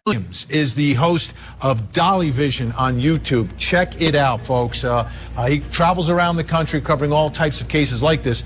Williams is the host of Dolly Vision on YouTube. Check it out, folks. He travels around the country covering all types of cases like this.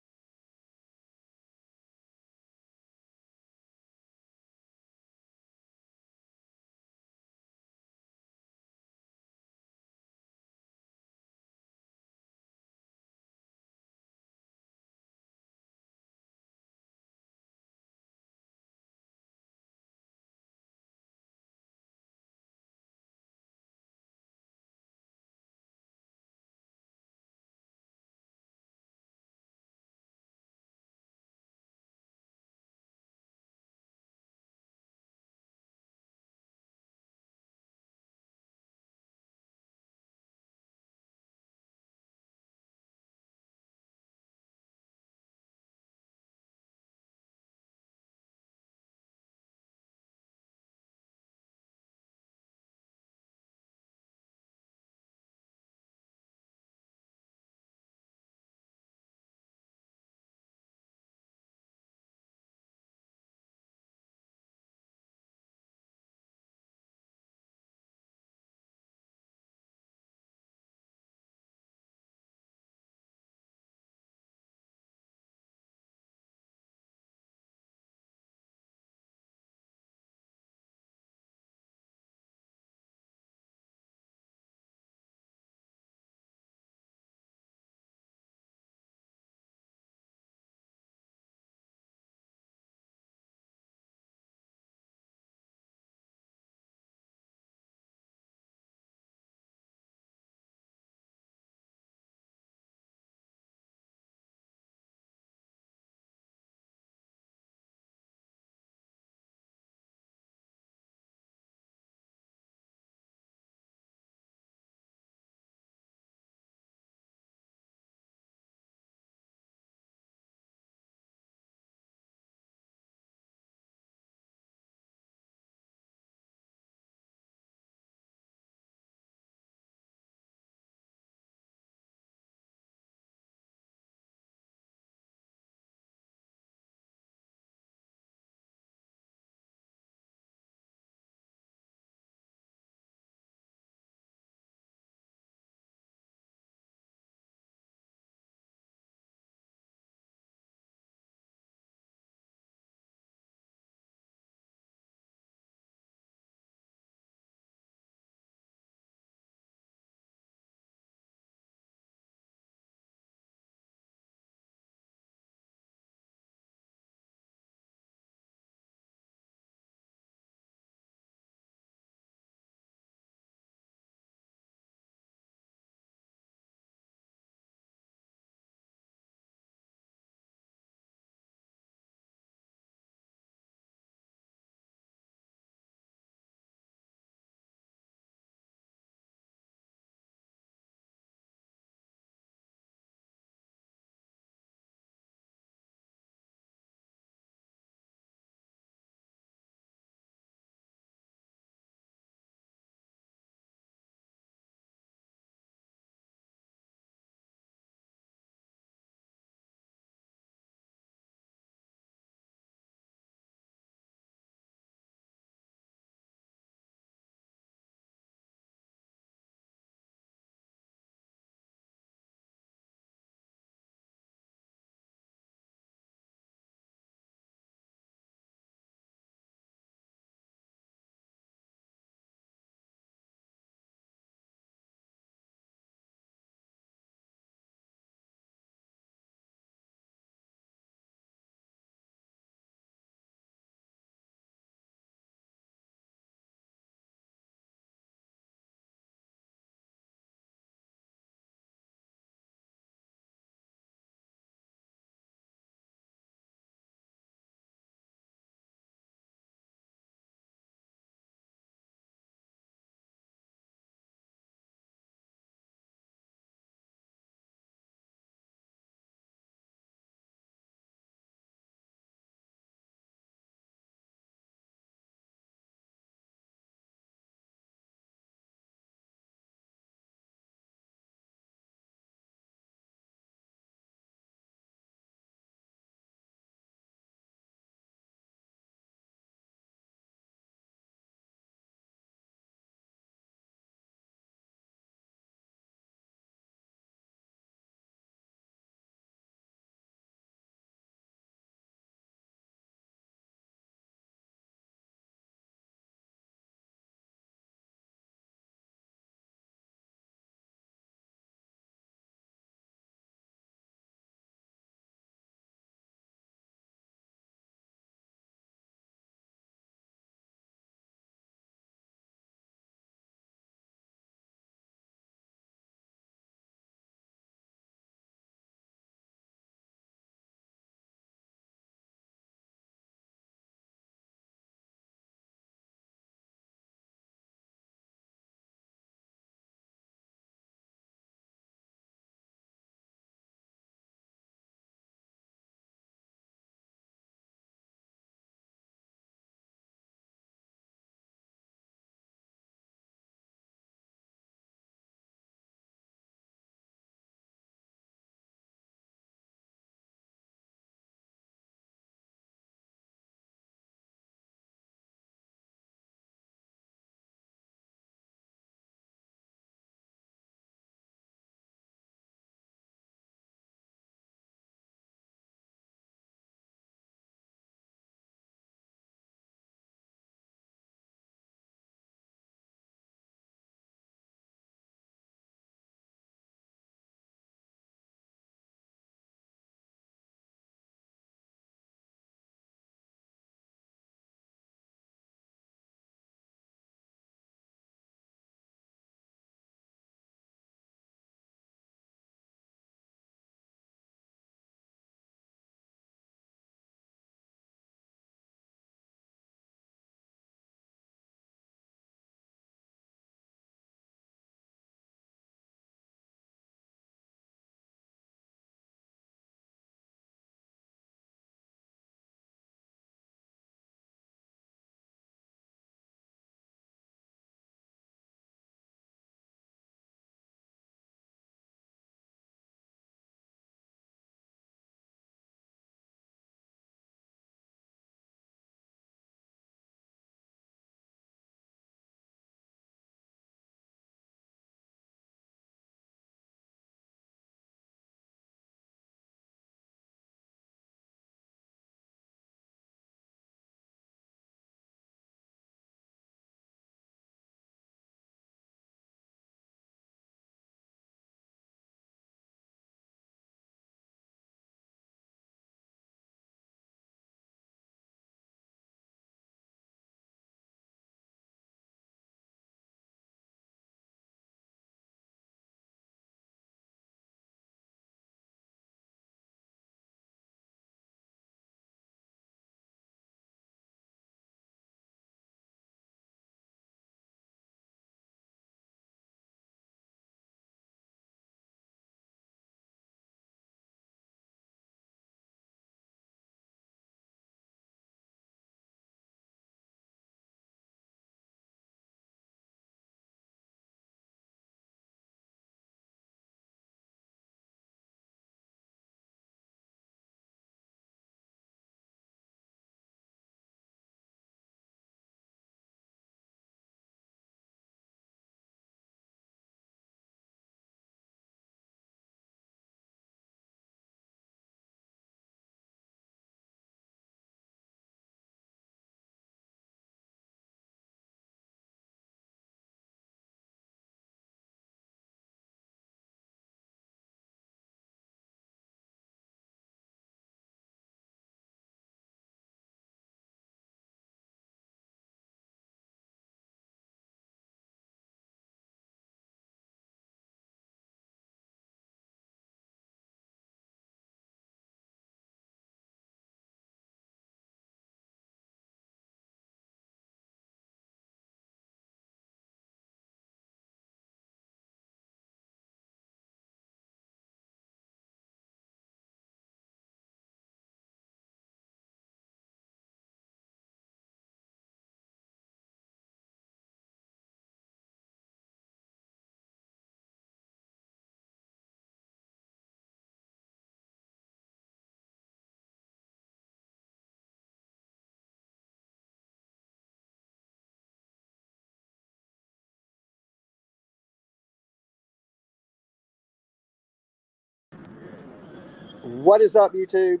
What is up, YouTube?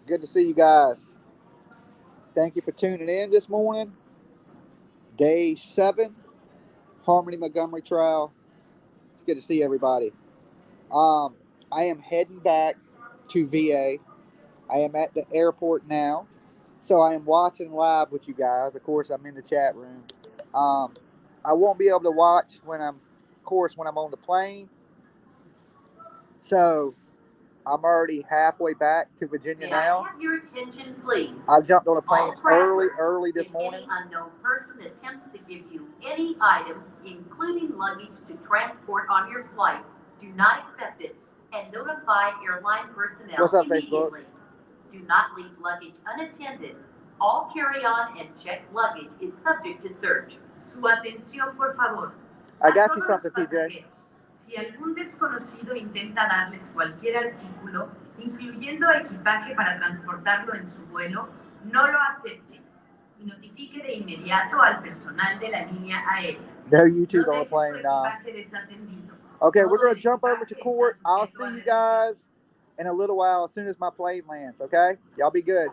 Good to see you guys. Thank you for tuning in this morning. Day 7, Harmony Montgomery Trail. It's good to see everybody. I am heading back to VA. I am at the airport now. So I am watching live with you guys. Of course, I'm in the chat room. I won't be able to watch when I'm on the plane. So I'm already halfway back to Virginia now. May I have your attention, please? I jumped on a plane All early this if morning. any unknown person attempts to give you any item, including luggage, to transport on your flight, do not accept it and notify airline personnel What's up, immediately. Facebook? Do not leave luggage unattended. All carry-on and checked luggage is subject to search. Su atención, por favor. I got you something, PJ. Si algún desconocido intenta darles cualquier artículo, incluyendo equipaje para transportarlo en su vuelo, no lo acepte y notifique de inmediato al personal de la línea aérea. No YouTube No on the deje plane, su nah. equipaje desatendido. Okay, we're going to jump over to court. I'll see you guys in a little while as soon as my plane lands, okay? Y'all be good.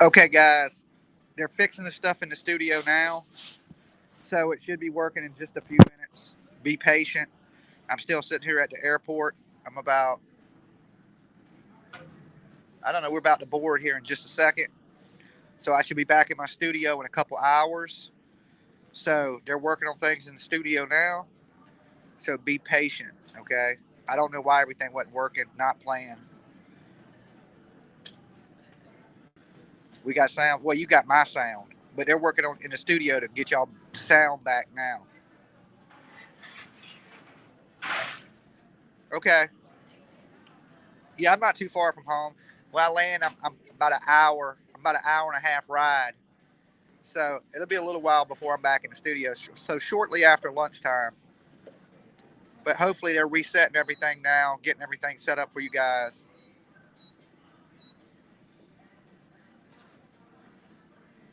Okay, guys, they're fixing the stuff in the studio now, so it should be working in just a few minutes. Be patient. I'm still sitting here at the airport. I'm about, I don't know, we're about to board here in just a second. So I should be back in my studio in a couple hours. So they're working on things in the studio now. So be patient, okay? I don't know why everything wasn't working, not playing. We got sound. Well, you got my sound, but they're working on in the studio to get y'all sound back now. Okay. Yeah, I'm not too far from home. When I land, I'm about an hour. I'm about an hour and a half ride. So it'll be a little while before I'm back in the studio. So shortly after lunchtime. But hopefully they're resetting everything now, getting everything set up for you guys.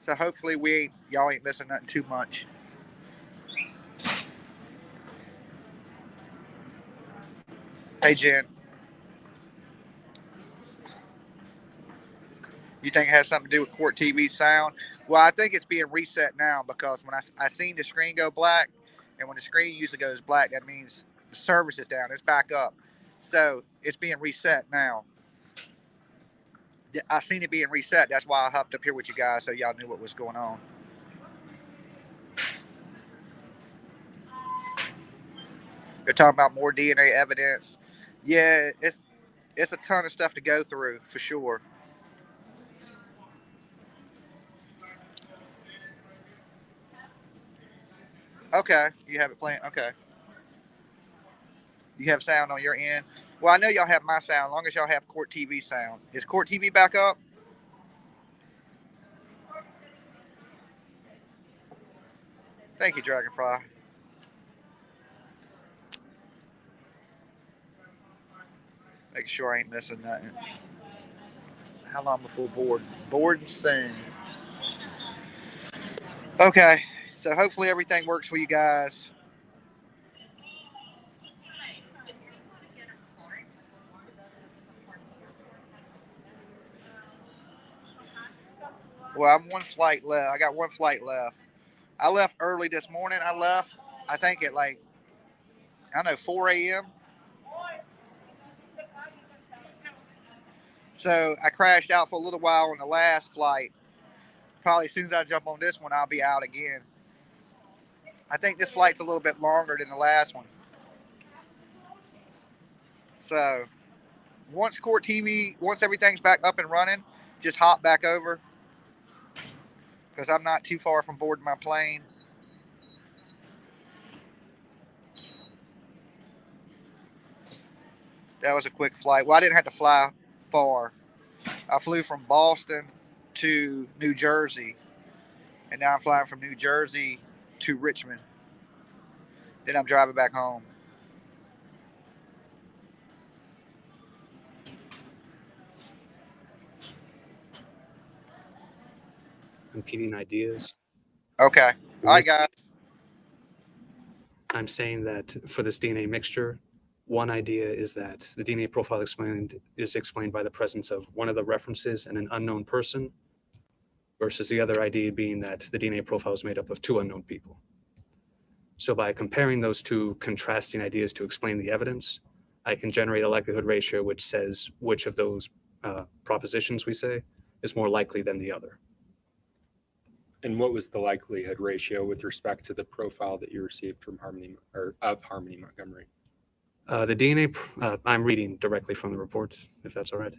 So hopefully y'all ain't missing nothing too much. Hey Jen, you think it has something to do with Court TV sound? Well, I think it's being reset now because when I seen the screen go black, and when the screen usually goes black, that means the service is down. It's back up, so it's being reset now. I seen it being reset. That's why I hopped up here with you guys so y'all knew what was going on. They're talking about more DNA evidence. Yeah, it's a ton of stuff to go through for sure. Okay, you have it playing. Okay, you have sound on your end. Well, I know y'all have my sound. As long as y'all have Court TV sound. Is Court TV back up? Thank you, Dragonfly. Making sure I ain't missing nothing. How long before board? Board soon. Okay, so hopefully everything works for you guys. Well, I'm one flight left. I got one flight left. I left early this morning. I think, at like, I don't know, 4 a.m. So I crashed out for a little while on the last flight. Probably as soon as I jump on this one, I'll be out again. I think this flight's a little bit longer than the last one. So once Court TV, once everything's back up and running, just hop back over because I'm not too far from boarding my plane. That was a quick flight. Well, I didn't have to fly far. I flew from Boston to New Jersey, and now I'm flying from New Jersey to Richmond. Then I'm driving back home. Competing ideas. Okay. All right, guys. I'm saying that for this DNA mixture, one idea is that the DNA profile is explained by the presence of one of the references and an unknown person, versus the other idea being that the DNA profile is made up of two unknown people. So by comparing those two contrasting ideas to explain the evidence, I can generate a likelihood ratio which says which of those propositions we say is more likely than the other. And what was the likelihood ratio with respect to the profile that you received from Harmony or of Harmony Montgomery? The DNA, I'm reading directly from the report, if that's all right.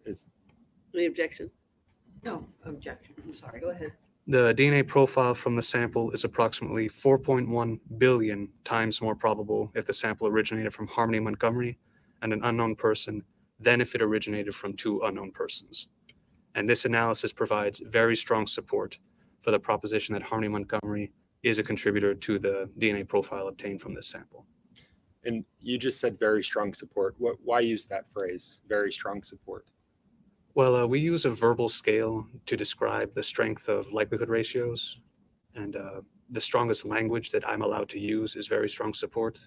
Is Any objection? No objection. I'm sorry. Go ahead. The DNA profile from the sample is approximately 4.1 billion times more probable if the sample originated from Harmony Montgomery and an unknown person than if it originated from two unknown persons. And this analysis provides very strong support for the proposition that Harmony Montgomery is a contributor to the DNA profile obtained from this sample. And you just said very strong support. Why use that phrase, very strong support? Well, we use a verbal scale to describe the strength of likelihood ratios. And the strongest language that I'm allowed to use is very strong support.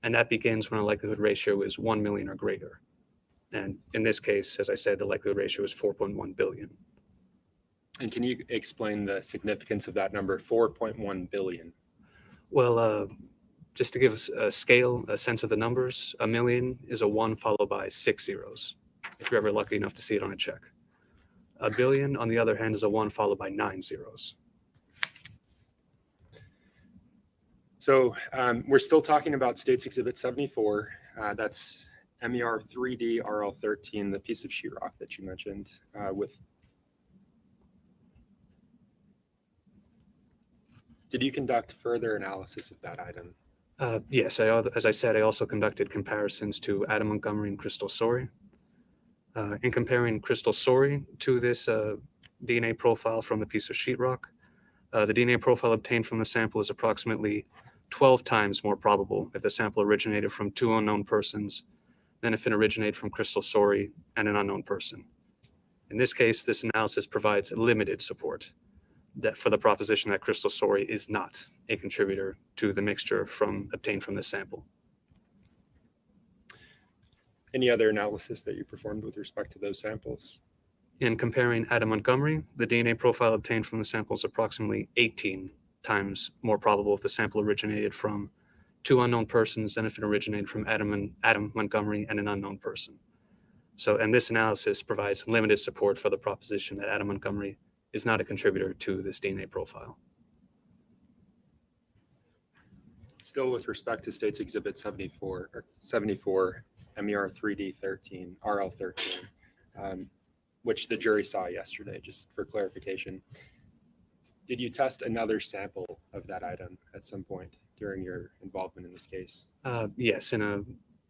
And that begins when a likelihood ratio is 1 million or greater. And in this case, as I said, the likelihood ratio is 4.1 billion. And can you explain the significance of that number, 4.1 billion? Well, just to give us a scale, a sense of the numbers, a million is a 1 followed by 6 zeros, if you're ever lucky enough to see it on a check. A billion, on the other hand, is a 1 followed by 9 zeros. So we're still talking about States Exhibit 74. That's MER 3D RL 13, the piece of sheetrock that you mentioned Did you conduct further analysis of that item? Yes, as I said, I also conducted comparisons to Adam Montgomery and Crystal Sorey. In comparing Crystal Sorey to this DNA profile from the piece of sheetrock, the DNA profile obtained from the sample is approximately 12 times more probable if the sample originated from 2 unknown persons than if it originated from Crystal Sorey and an unknown person. In this case, this analysis provides limited support for the proposition that Crystal Sorey is not a contributor to the mixture obtained from this sample. Any other analysis that you performed with respect to those samples? In comparing Adam Montgomery, the DNA profile obtained from the sample is approximately 18 times more probable if the sample originated from 2 unknown persons than if it originated from Adam Montgomery and an unknown person. And this analysis provides limited support for the proposition that Adam Montgomery is not a contributor to this DNA profile. Still with respect to States Exhibit 74 MER 3D 13, RL 13, which the jury saw yesterday, just for clarification. Did you test another sample of that item at some point during your involvement in this case? Yes, in a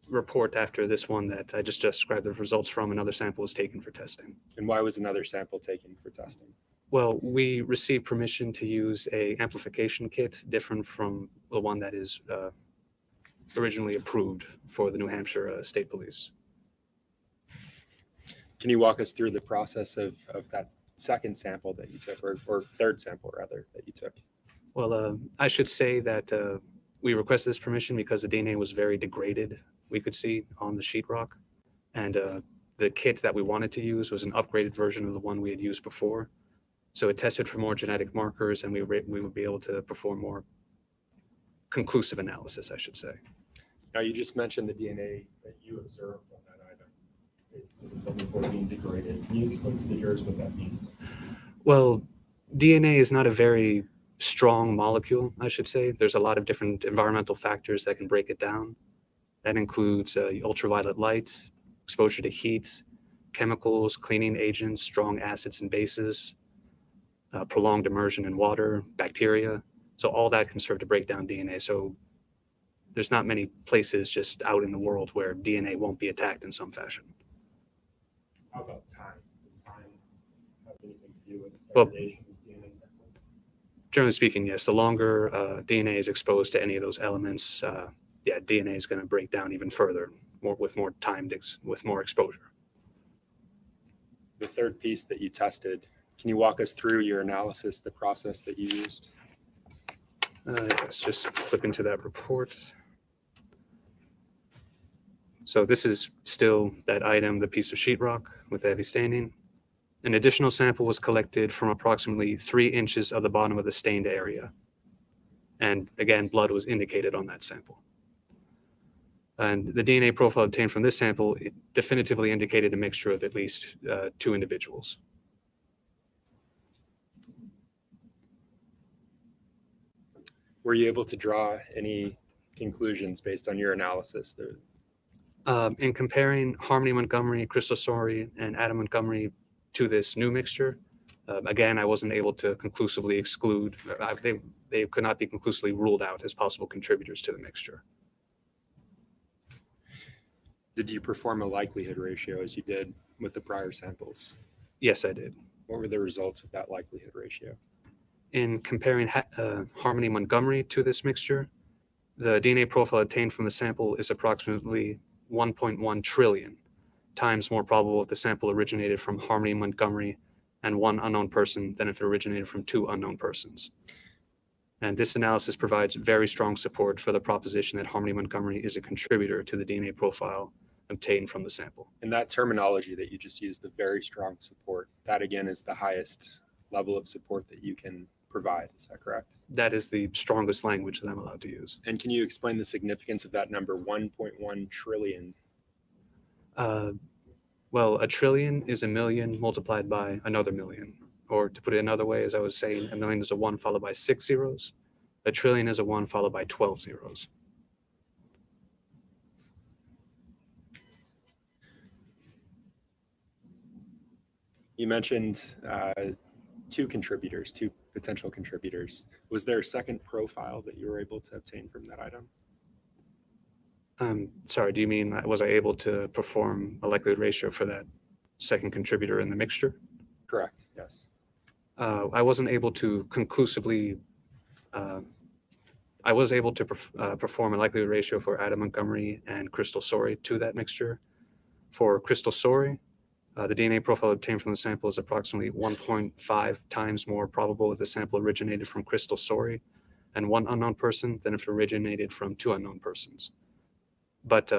report after this one that I just described the results from, another sample was taken for testing. And why was another sample taken for testing? Well, we received permission to use a amplification kit different from the one that is originally approved for the New Hampshire State Police. Can you walk us through the process of that second sample that you took, or third sample rather, that you took? Well, I should say that we requested this permission because the DNA was very degraded, we could see on the sheetrock. And the kit that we wanted to use was an upgraded version of the one we had used before. So it tested for more genetic markers, and we would be able to perform more conclusive analysis, I should say. Now, you just mentioned the DNA that you observed on that item. It's 74 being degraded. Can you explain to the jurors what that means? Well, DNA is not a very strong molecule, I should say. There's a lot of different environmental factors that can break it down. That includes ultraviolet light, exposure to heat, chemicals, cleaning agents, strong acids and bases, prolonged immersion in water, bacteria. So all that can serve to break down DNA. So there's not many places just out in the world where DNA won't be attacked in some fashion. How about time? Does time have anything to do with Well, degradation of DNA samples? Generally speaking, yes. The longer DNA is exposed to any of those elements, DNA is going to break down even further, with more time, with more exposure. The third piece that you tested, can you walk us through your analysis, the process that you used? Let's just flip into that report. So this is still that item, the piece of sheetrock with the heavy staining. An additional sample was collected from approximately 3 inches of the bottom of the stained area. And again, blood was indicated on that sample. And the DNA profile obtained from this sample, it definitively indicated a mixture of at least 2 individuals. Were you able to draw any conclusions based on your analysis? In comparing Harmony Montgomery, Crystal Sorey, and Adam Montgomery to this new mixture, again, I wasn't able to conclusively exclude, they could not be conclusively ruled out as possible contributors to the mixture. Did you perform a likelihood ratio as you did with the prior samples? Yes, I did. What were the results of that likelihood ratio? In comparing Harmony Montgomery to this mixture, the DNA profile obtained from the sample is approximately 1.1 trillion times more probable if the sample originated from Harmony Montgomery and 1 unknown person than if it originated from 2 unknown persons. And this analysis provides very strong support for the proposition that Harmony Montgomery is a contributor to the DNA profile obtained from the sample. And that terminology that you just used, the very strong support, that again is the highest level of support that you can provide. Is that correct? That is the strongest language that I'm allowed to use. And can you explain the significance of that number 1.1 trillion? Well, a trillion is a million multiplied by another million. Or to put it another way, as I was saying, a million is a 1 followed by 6 zeros. A trillion is a 1 followed by 12 zeros. You mentioned two potential contributors. Was there a second profile that you were able to obtain from that item? Sorry, do you mean was I able to perform a likelihood ratio for that second contributor in the mixture? Correct, yes. I wasn't able to conclusively, I was able to perform a likelihood ratio for Adam Montgomery and Crystal Sorey to that mixture. For Crystal Sorey, the DNA profile obtained from the sample is approximately 1.5 times more probable if the sample originated from Crystal Sorey and one unknown person than if it originated from two unknown persons. But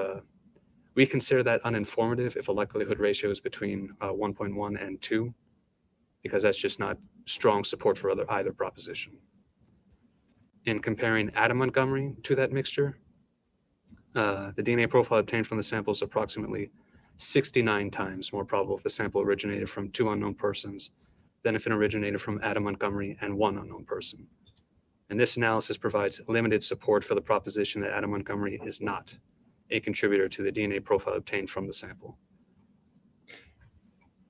we consider that uninformative if a likelihood ratio is between 1.1 and 2, because that's just not strong support for either proposition. In comparing Adam Montgomery to that mixture, the DNA profile obtained from the sample is approximately 69 times more probable if the sample originated from two unknown persons than if it originated from Adam Montgomery and one unknown person. And this analysis provides limited support for the proposition that Adam Montgomery is not a contributor to the DNA profile obtained from the sample.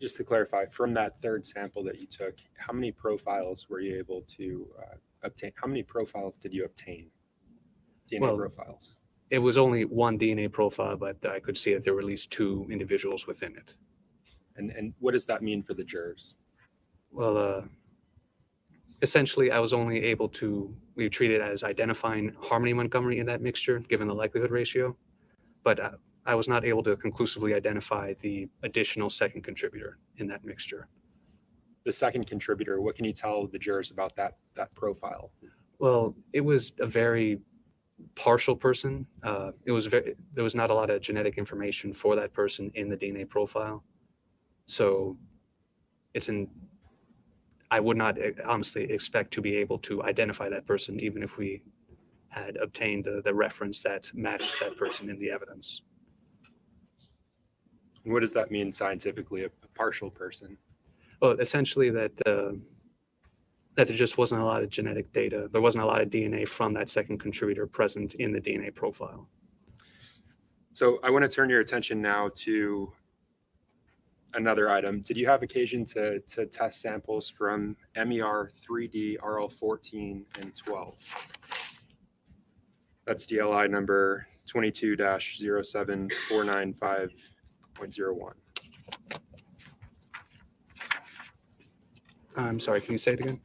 Just to clarify, from that third sample that you took, how many profiles were you able to obtain? How many profiles did you obtain? DNA profiles? It was only one DNA profile, but I could see that there were at least two individuals within it. And what does that mean for the jurors? Well, essentially, I was only able to, we treat it as identifying Harmony Montgomery in that mixture, given the likelihood ratio, but I was not able to conclusively identify the additional second contributor in that mixture. The second contributor, what can you tell the jurors about that profile? Well, it was a very partial person. There was not a lot of genetic information for that person in the DNA profile. So I would not honestly expect to be able to identify that person, even if we had obtained the reference that matched that person in the evidence. And what does that mean scientifically, a partial person? Well, essentially that there just wasn't a lot of genetic data. There wasn't a lot of DNA from that second contributor present in the DNA profile. So I want to turn your attention now to another item. Did you have occasion to test samples from MER 3D, RL14, and 12? That's DLI number 22-07495.01. I'm sorry, can you say it again?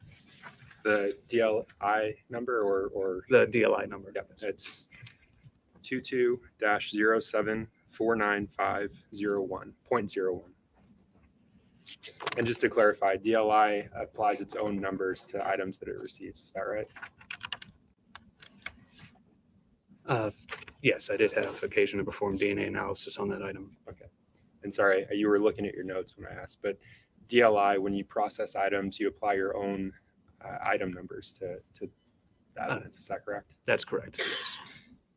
The DLI number or The DLI number. Yep, it's 22-07495.01. And just to clarify, DLI applies its own numbers to items that it receives. Is that right? Yes, I did have occasion to perform DNA analysis on that item. Okay. And sorry, you were looking at your notes when I asked, but DLI, when you process items, you apply your own item numbers to evidence. Is that correct? That's correct. Yes.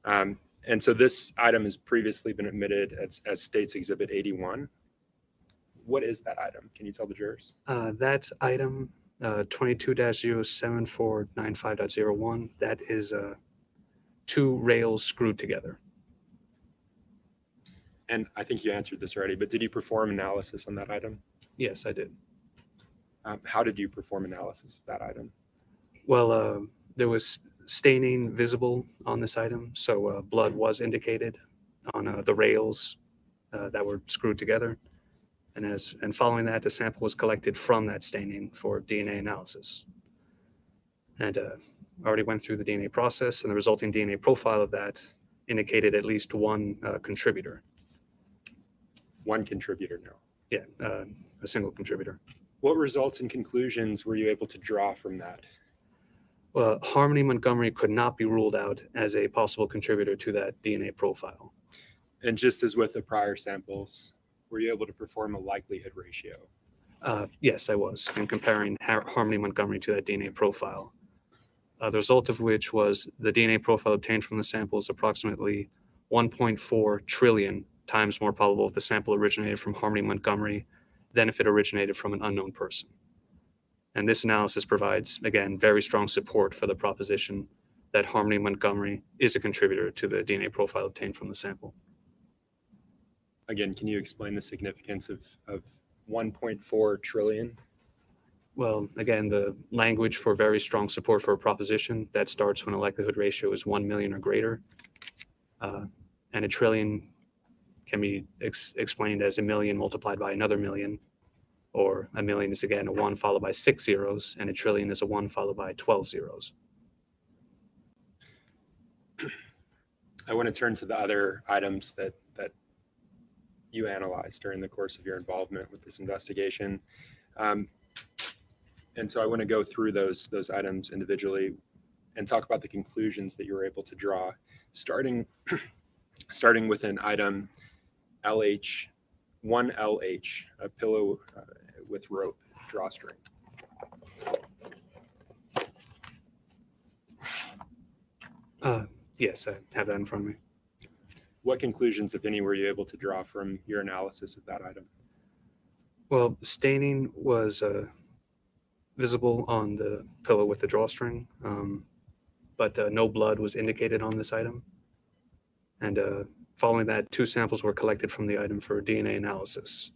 And so this item has previously been admitted as State's Exhibit 81. What is that item? Can you tell the jurors? That item, 22-07495.01, that is two rails screwed together. And I think you answered this already, but did you perform analysis on that item? Yes, I did. How did you perform analysis of that item? Well, there was staining visible on this item, so blood was indicated on the rails that were screwed together. And following that, the sample was collected from that staining for DNA analysis. And already went through the DNA process, and the resulting DNA profile of that indicated at least one contributor. One contributor, no. Yeah, a single contributor. What results and conclusions were you able to draw from that? Well, Harmony Montgomery could not be ruled out as a possible contributor to that DNA profile. And just as with the prior samples, were you able to perform a likelihood ratio? Yes, I was, in comparing Harmony Montgomery to that DNA profile. The result of which was the DNA profile obtained from the sample is approximately 1.4 trillion times more probable if the sample originated from Harmony Montgomery than if it originated from an unknown person. And this analysis provides, again, very strong support for the proposition that Harmony Montgomery is a contributor to the DNA profile obtained from the sample. Again, can you explain the significance of 1.4 trillion? Well, again, the language for very strong support for a proposition that starts when a likelihood ratio is 1 million or greater. And a trillion can be explained as a million multiplied by another million, or a million is again a 1 followed by 6 zeros, and a trillion is a 1 followed by 12 zeros. I want to turn to the other items that you analyzed during the course of your involvement with this investigation. And so I want to go through those items individually and talk about the conclusions that you were able to draw, starting with an item LH, 1LH, a pillow with rope drawstring. Yes, I have that in front of me. What conclusions, if any, were you able to draw from your analysis of that item? Well, staining was visible on the pillow with the drawstring, but no blood was indicated on this item. And following that, 2 samples were collected from the item for DNA analysis,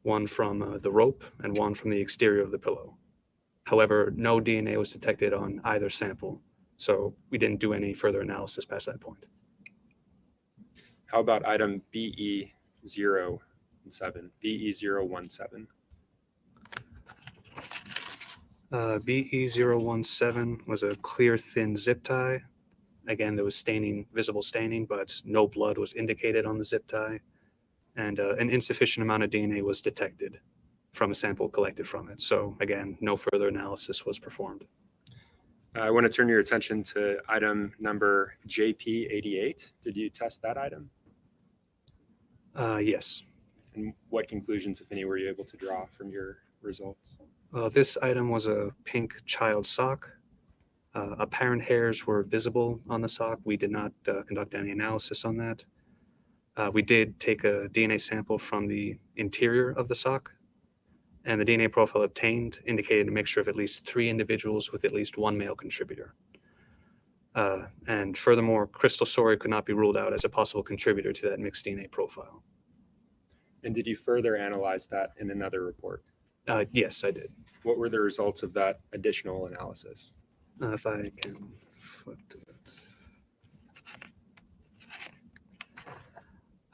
one from the rope and one from the exterior of the pillow. However, no DNA was detected on either sample, so we didn't do any further analysis past that point. How about item BE017, BE017? BE017 was a clear, thin zip tie. Again, there was staining, visible staining, but no blood was indicated on the zip tie, and an insufficient amount of DNA was detected from a sample collected from it. So again, no further analysis was performed. I want to turn your attention to item number JP88. Did you test that item? Yes. And what conclusions, if any, were you able to draw from your results? This item was a pink child sock. Apparent hairs were visible on the sock. We did not conduct any analysis on that. We did take a DNA sample from the interior of the sock, and the DNA profile obtained indicated a mixture of at least 3 individuals with at least 1 male contributor. And furthermore, crystal sorghum could not be ruled out as a possible contributor to that mixed DNA profile. And did you further analyze that in another report? Yes, I did. What were the results of that additional analysis? If I can flip to it.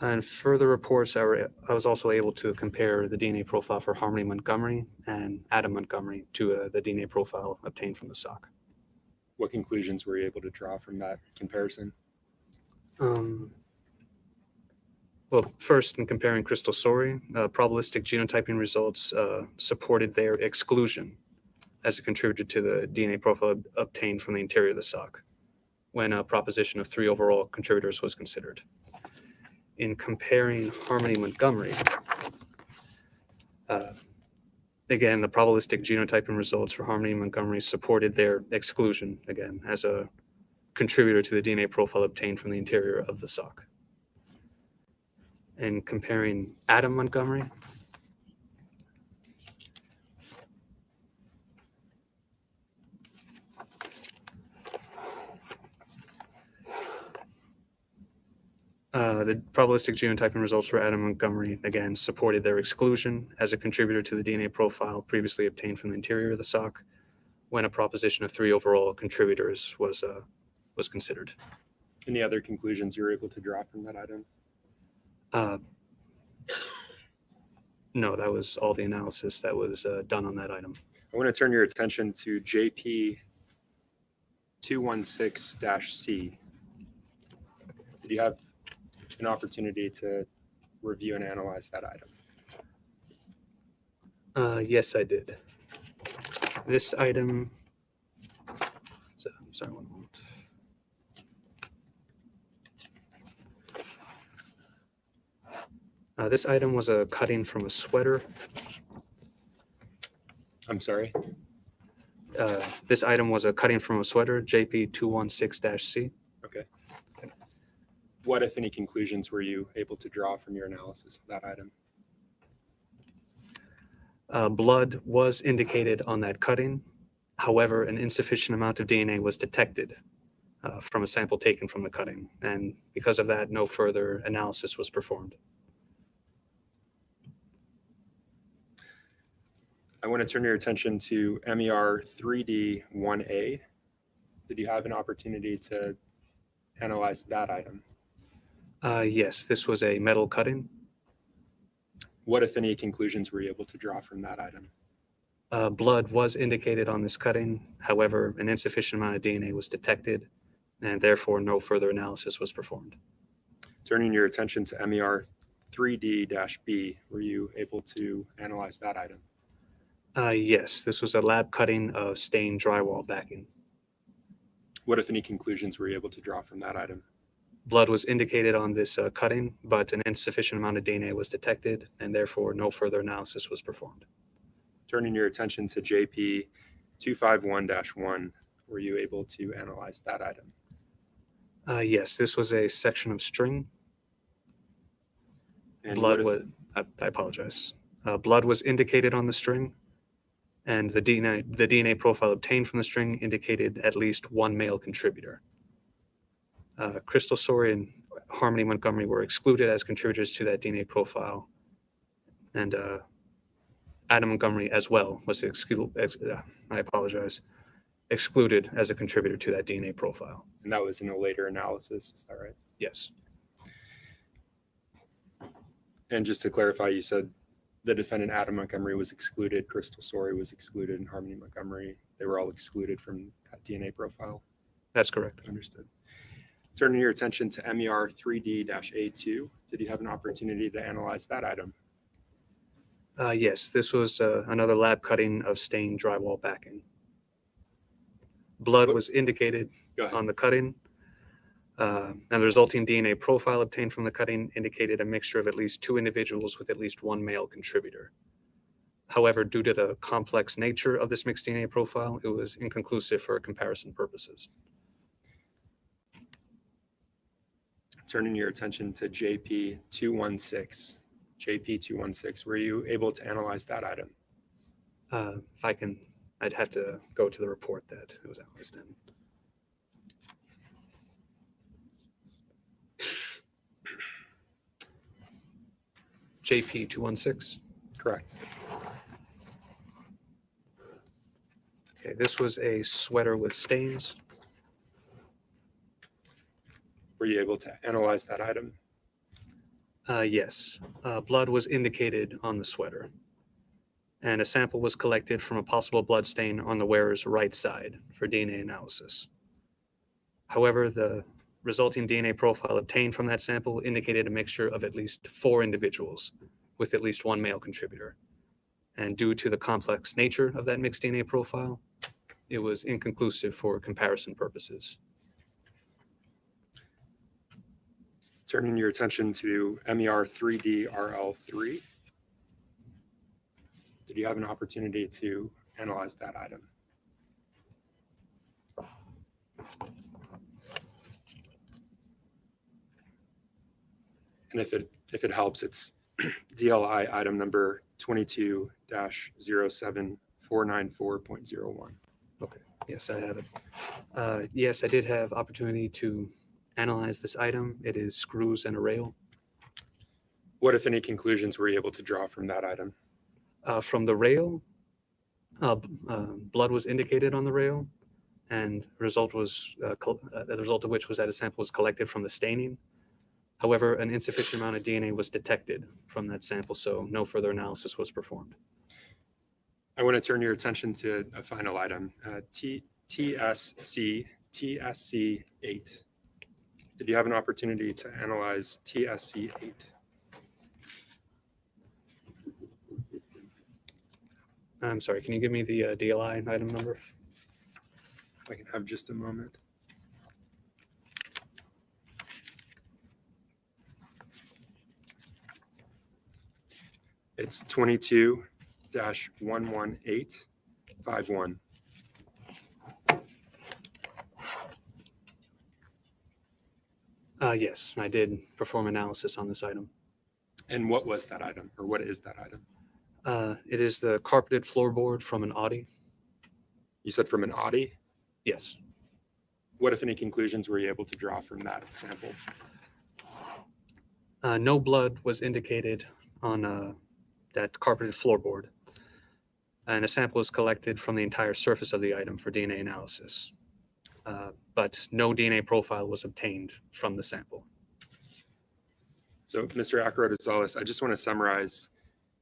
And further reports, I was also able to compare the DNA profile for Harmony Montgomery and Adam Montgomery to the DNA profile obtained from the sock. What conclusions were you able to draw from that comparison? Well, first, in comparing crystal sorghum, probabilistic genotyping results supported their exclusion as a contributor to the DNA profile obtained from the interior of the sock when a proposition of 3 overall contributors was considered. In comparing Harmony Montgomery, again, the probabilistic genotyping results for Harmony Montgomery supported their exclusion, again, as a contributor to the DNA profile obtained from the interior of the sock. In comparing Adam Montgomery, the probabilistic genotyping results for Adam Montgomery, again, supported their exclusion as a contributor to the DNA profile previously obtained from the interior of the sock when a proposition of 3 overall contributors was considered. Any other conclusions you were able to draw from that item? No, that was all the analysis that was done on that item. I want to turn your attention to JP 216-C. Did you have an opportunity to review and analyze that item? Yes, I did. This item, sorry, one moment. This item was a cutting from a sweater. I'm sorry. This item was a cutting from a sweater, JP 216-C. Okay. What, if any, conclusions were you able to draw from your analysis of that item? Blood was indicated on that cutting. However, an insufficient amount of DNA was detected from a sample taken from the cutting. And because of that, no further analysis was performed. I want to turn your attention to MER 3D1A. Did you have an opportunity to analyze that item? Yes, this was a metal cutting. What, if any, conclusions were you able to draw from that item? Blood was indicated on this cutting. However, an insufficient amount of DNA was detected, and therefore no further analysis was performed. Turning your attention to MER 3D-B, were you able to analyze that item? Yes, this was a lab cutting of stained drywall backing. What, if any, conclusions were you able to draw from that item? Blood was indicated on this cutting, but an insufficient amount of DNA was detected, and therefore no further analysis was performed. Turning your attention to JP 251-1, were you able to analyze that item? Yes, this was a section of string. And Blood what was, I apologize. Blood was indicated on the string, and the DNA profile obtained from the string indicated at least one male contributor. Crystal Sorey and Harmony Montgomery were excluded as contributors to that DNA profile, and Adam Montgomery as well was excluded as a contributor to that DNA profile. and that was in a later analysis, is that right? Yes. And just to clarify, you said the defendant Adam Montgomery was excluded, Crystal Sorey was excluded, and Harmony Montgomery, they were all excluded from that DNA profile. That's correct. Understood. Turning your attention to MER 3D-A2, did you have an opportunity to analyze that item? Yes, this was another lab cutting of stained drywall backing. Blood was indicated Go ahead. on the cutting, and the resulting DNA profile obtained from the cutting indicated a mixture of at least two individuals with at least one male contributor. However, due to the complex nature of this mixed DNA profile, it was inconclusive for comparison purposes. Turning your attention to JP 216, were you able to analyze that item? If I can, I'd have to go to the report that it was analyzed in. JP 216. Correct. Okay, this was a sweater with stains. Were you able to analyze that item? Yes, blood was indicated on the sweater, and a sample was collected from a possible blood stain on the wearer's right side for DNA analysis. However, the resulting DNA profile obtained from that sample indicated a mixture of at least 4 individuals with at least one male contributor. And due to the complex nature of that mixed DNA profile, it was inconclusive for comparison purposes. Turning your attention to MER 3D-RL3, did you have an opportunity to analyze that item? And if it helps, it's DLI item number 22-07494.01. Okay, yes, I have it. Yes, I did have opportunity to analyze this item. It is screws and a rail. What, if any, conclusions were you able to draw from that item? From the rail, blood was indicated on the rail, and the result was the result of which was that a sample was collected from the staining. However, an insufficient amount of DNA was detected from that sample, so no further analysis was performed. I want to turn your attention to a final item, TSC 8. Did you have an opportunity to analyze TSC 8? I'm sorry, can you give me the DLI item number? I can have just a moment. It's 22-11851. Yes, I did perform analysis on this item. And what was that item, or what is that item? It is the carpeted floorboard from an Audi. You said from an Audi. Yes. What, if any, conclusions were you able to draw from that sample? No blood was indicated on that carpeted floorboard, and a sample was collected from the entire surface of the item for DNA analysis. But no DNA profile was obtained from the sample. So, Mr. Ackroyd-Azales, I just want to summarize.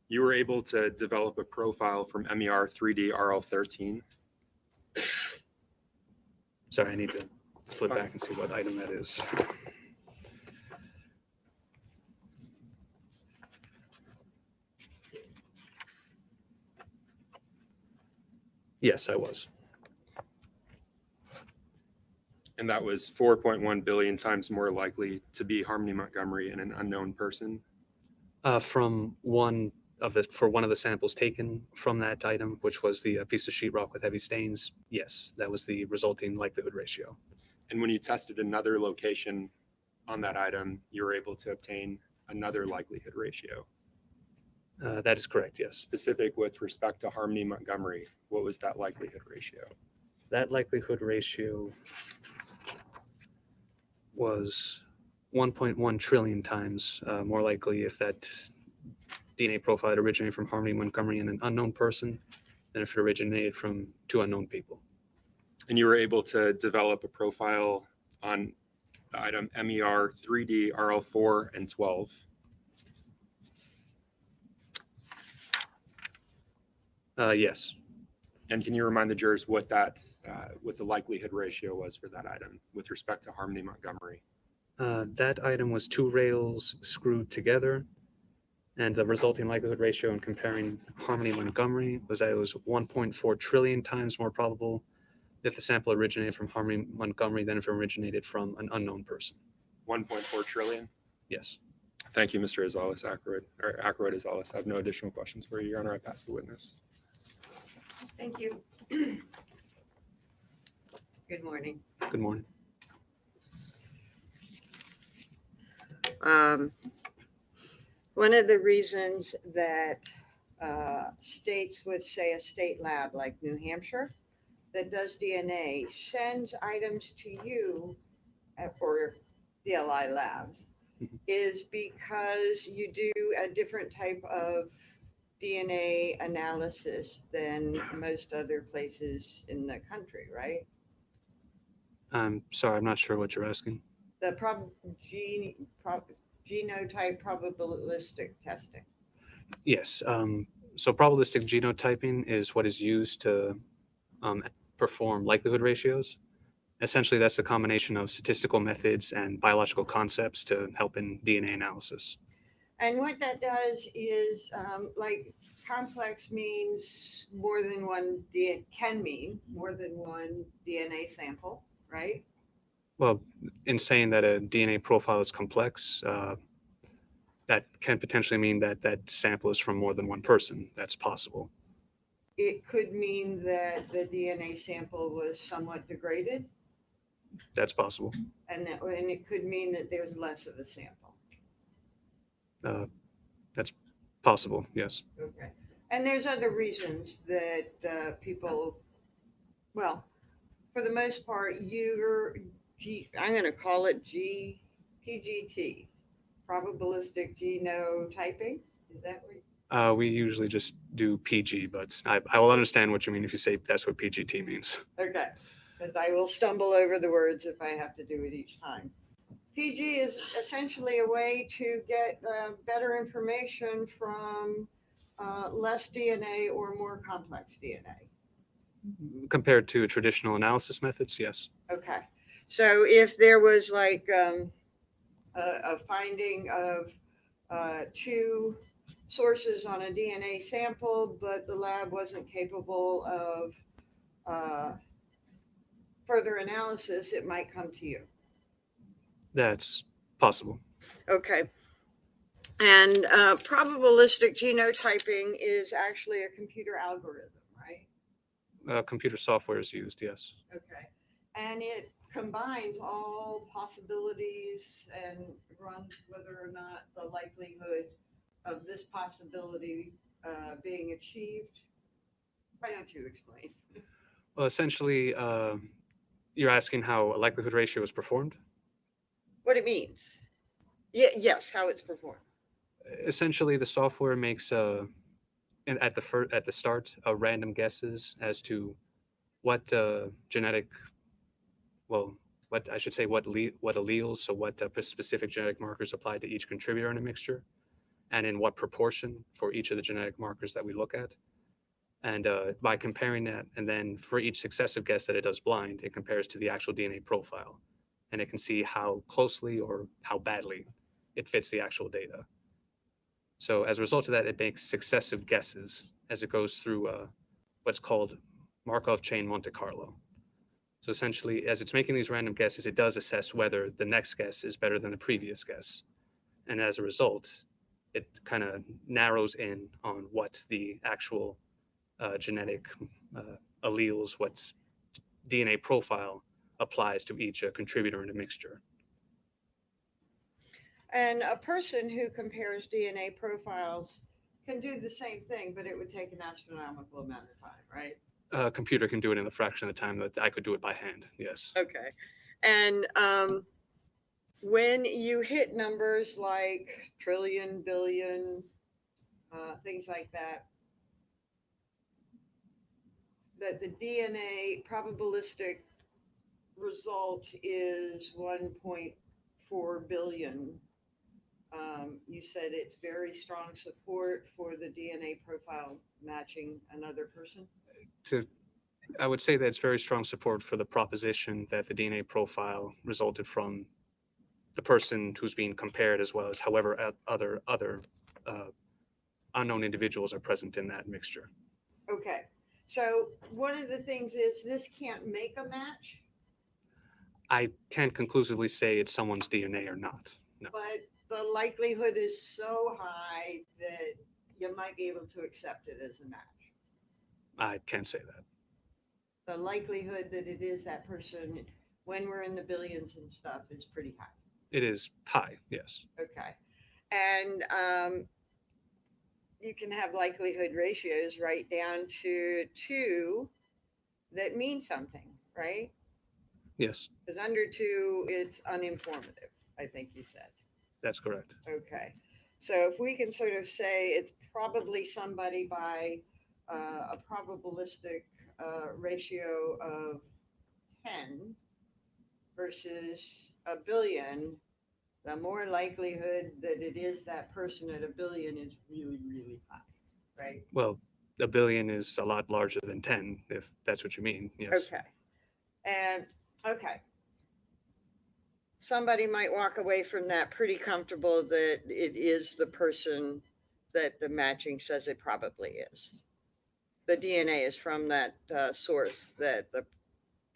You were able to develop a profile from MER 3D RL13. Sorry, I need to flip back and see what item that is. Yes, I was. And that was 4.1 billion times more likely to be Harmony Montgomery and an unknown person. For one of the samples taken from that item, which was the piece of sheetrock with heavy stains, yes, that was the resulting likelihood ratio. And when you tested another location on that item, you were able to obtain another likelihood ratio. That is correct, yes. Specific with respect to Harmony Montgomery, what was that likelihood ratio? That likelihood ratio was 1.1 trillion times more likely if that DNA profile had originated from Harmony Montgomery and an unknown person than if it originated from two unknown people. And you were able to develop a profile on the item MER 3D RL4 and 12. Yes. And can you remind the jurors what that what the likelihood ratio was for that item with respect to Harmony Montgomery? That item was two rails screwed together, and the resulting likelihood ratio in comparing Harmony Montgomery was that it was 1.4 trillion times more probable if the sample originated from Harmony Montgomery than if it originated from an unknown person. 1.4 trillion? Yes. Thank you, Mr. Ackroyd-Azales. I have no additional questions for you, Your Honor. I pass the witness. Thank you. Good morning. Good morning. One of the reasons that states would say a state lab like New Hampshire that does DNA sends items to you for DLI labs is because you do a different type of DNA analysis than most other places in the country, right? I'm sorry, I'm not sure what you're asking. The genotype probabilistic testing. Yes. So probabilistic genotyping is what is used to perform likelihood ratios. Essentially, that's a combination of statistical methods and biological concepts to help in DNA analysis. And what that does is, like, complex means more than one can mean more than one DNA sample, right? Well, in saying that a DNA profile is complex, that can potentially mean that that sample is from more than one person. That's possible. It could mean that the DNA sample was somewhat degraded. That's possible. And it could mean that there's less of a sample. That's possible, yes. Okay. And there's other reasons that people, well, for the most part, I'm going to call it PGT, probabilistic genotyping. Is that what? We usually just do PG, but I will understand what you mean if you say that's what PGT means. Okay, because I will stumble over the words if I have to do it each time. PG is essentially a way to get better information from less DNA or more complex DNA. Compared to traditional analysis methods, yes. Okay, so if there was like a finding of two sources on a DNA sample, but the lab wasn't capable of further analysis, it might come to you. That's possible. Okay. And probabilistic genotyping is actually a computer algorithm, right? Computer software is used, yes. Okay. And it combines all possibilities and runs whether or not the likelihood of this possibility being achieved. Why don't you explain? Well, essentially, you're asking how a likelihood ratio is performed. What it means? Yeah, yes, how it's performed. Essentially, the software makes at the start random guesses as to what genetic, well, what I should say, what alleles, so what specific genetic markers apply to each contributor in a mixture, and in what proportion for each of the genetic markers that we look at. And by comparing that, and then for each successive guess that it does blind, it compares to the actual DNA profile, and it can see how closely or how badly it fits the actual data. So as a result of that, it makes successive guesses as it goes through what's called Markov chain Monte Carlo. So essentially, as it's making these random guesses, it does assess whether the next guess is better than the previous guess. And as a result, it kind of narrows in on what the actual genetic alleles, what DNA profile applies to each contributor in a mixture. And a person who compares DNA profiles can do the same thing, but it would take an astronomical amount of time, right? A computer can do it in a fraction of the time that I could do it by hand, yes. Okay. And when you hit numbers like trillion, billion, things like that, that the DNA probabilistic result is 1.4 billion. You said it's very strong support for the DNA profile matching another person? I would say that it's very strong support for the proposition that the DNA profile resulted from the person who's being compared, as well as however other unknown individuals are present in that mixture. Okay. So one of the things is this can't make a match, I can't conclusively say it's someone's DNA or not. No. but the likelihood is so high that you might be able to accept it as a match. I can't say that. The likelihood that it is that person when we're in the billions and stuff is pretty high. It is high, yes. Okay. And you can have likelihood ratios right down to 2 that mean something, right? Yes, Because under 2, it's uninformative, I think you said. that's correct. Okay. So if we can sort of say it's probably somebody by a probabilistic ratio of 10 versus a billion, the more likelihood that it is that person at a billion is really, really high, right? Well, a billion is a lot larger than 10, if that's what you mean. Yes. Okay. And okay. Somebody might walk away from that pretty comfortable that it is the person that the matching says it probably is. The DNA is from that source that the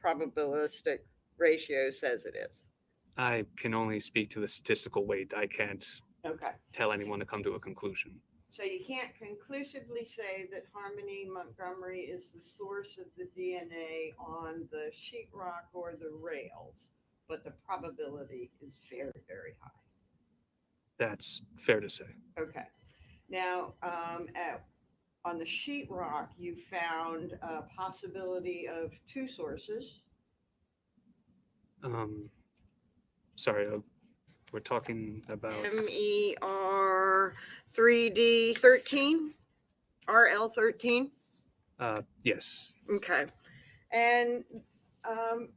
probabilistic ratio says it is. I can only speak to the statistical weight. I can't Okay. tell anyone to come to a conclusion. So you can't conclusively say that Harmony Montgomery is the source of the DNA on the sheetrock or the rails, but the probability is very, very high. That's fair to say. Okay. Now, on the sheetrock, you found a possibility of 2 sources. Sorry, we're talking about MER 3D13, RL13. yes. Okay. And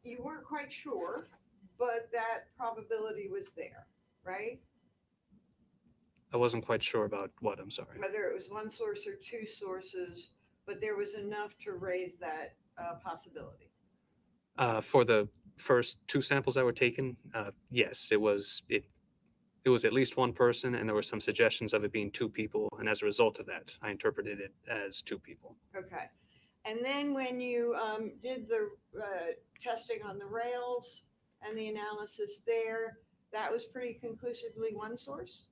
you weren't quite sure, but that probability was there, right? I wasn't quite sure about what. I'm sorry. Whether it was 1 source or 2 sources, but there was enough to raise that possibility. For the first 2 samples that were taken, yes, it was at least 1 person, and there were some suggestions of it being 2 people, and as a result of that, I interpreted it as 2 people. Okay. And then when you did the testing on the rails and the analysis there, that was pretty conclusively 1 source?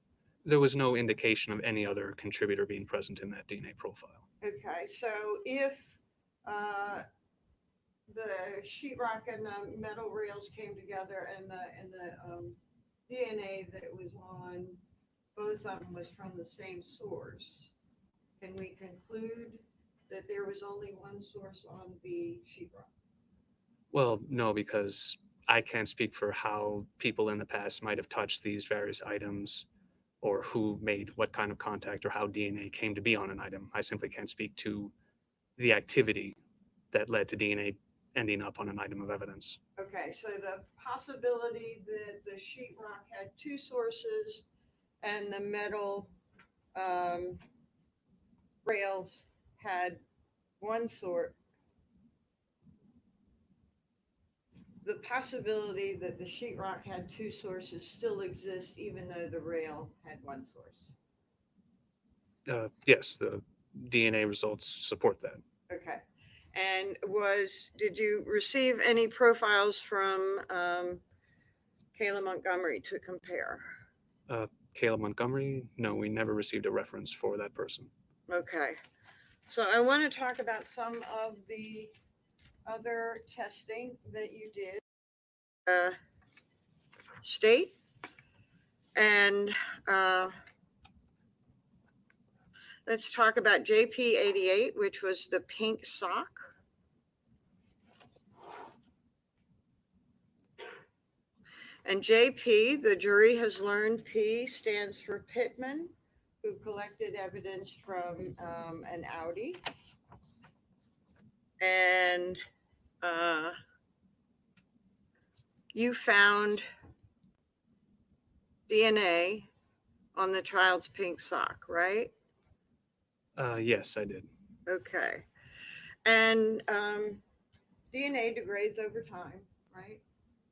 There was no indication of any other contributor being present in that DNA profile. Okay, so if the sheetrock and the metal rails came together and the DNA that was on both of them was from the same source, can we conclude that there was only one source on the sheetrock? Well, no, because I can't speak for how people in the past might have touched these various items or who made what kind of contact or how DNA came to be on an item. I simply can't speak to the activity that led to DNA ending up on an item of evidence. Okay, so the possibility that the sheetrock had two sources and the metal rails had one source, the possibility that the sheetrock had two sources still exists even though the rail had one source. Yes, the DNA results support that. Okay. And did you receive any profiles from Kayla Montgomery to compare? Kayla Montgomery, no, we never received a reference for that person. Okay. So I want to talk about some of the other testing that you did. State and let's talk about JP88, which was the pink sock. And JP, the jury has learned P stands for Pittman, who collected evidence from an Audi. And you found DNA on the child's pink sock, right? Yes, I did. Okay. And DNA degrades over time, right?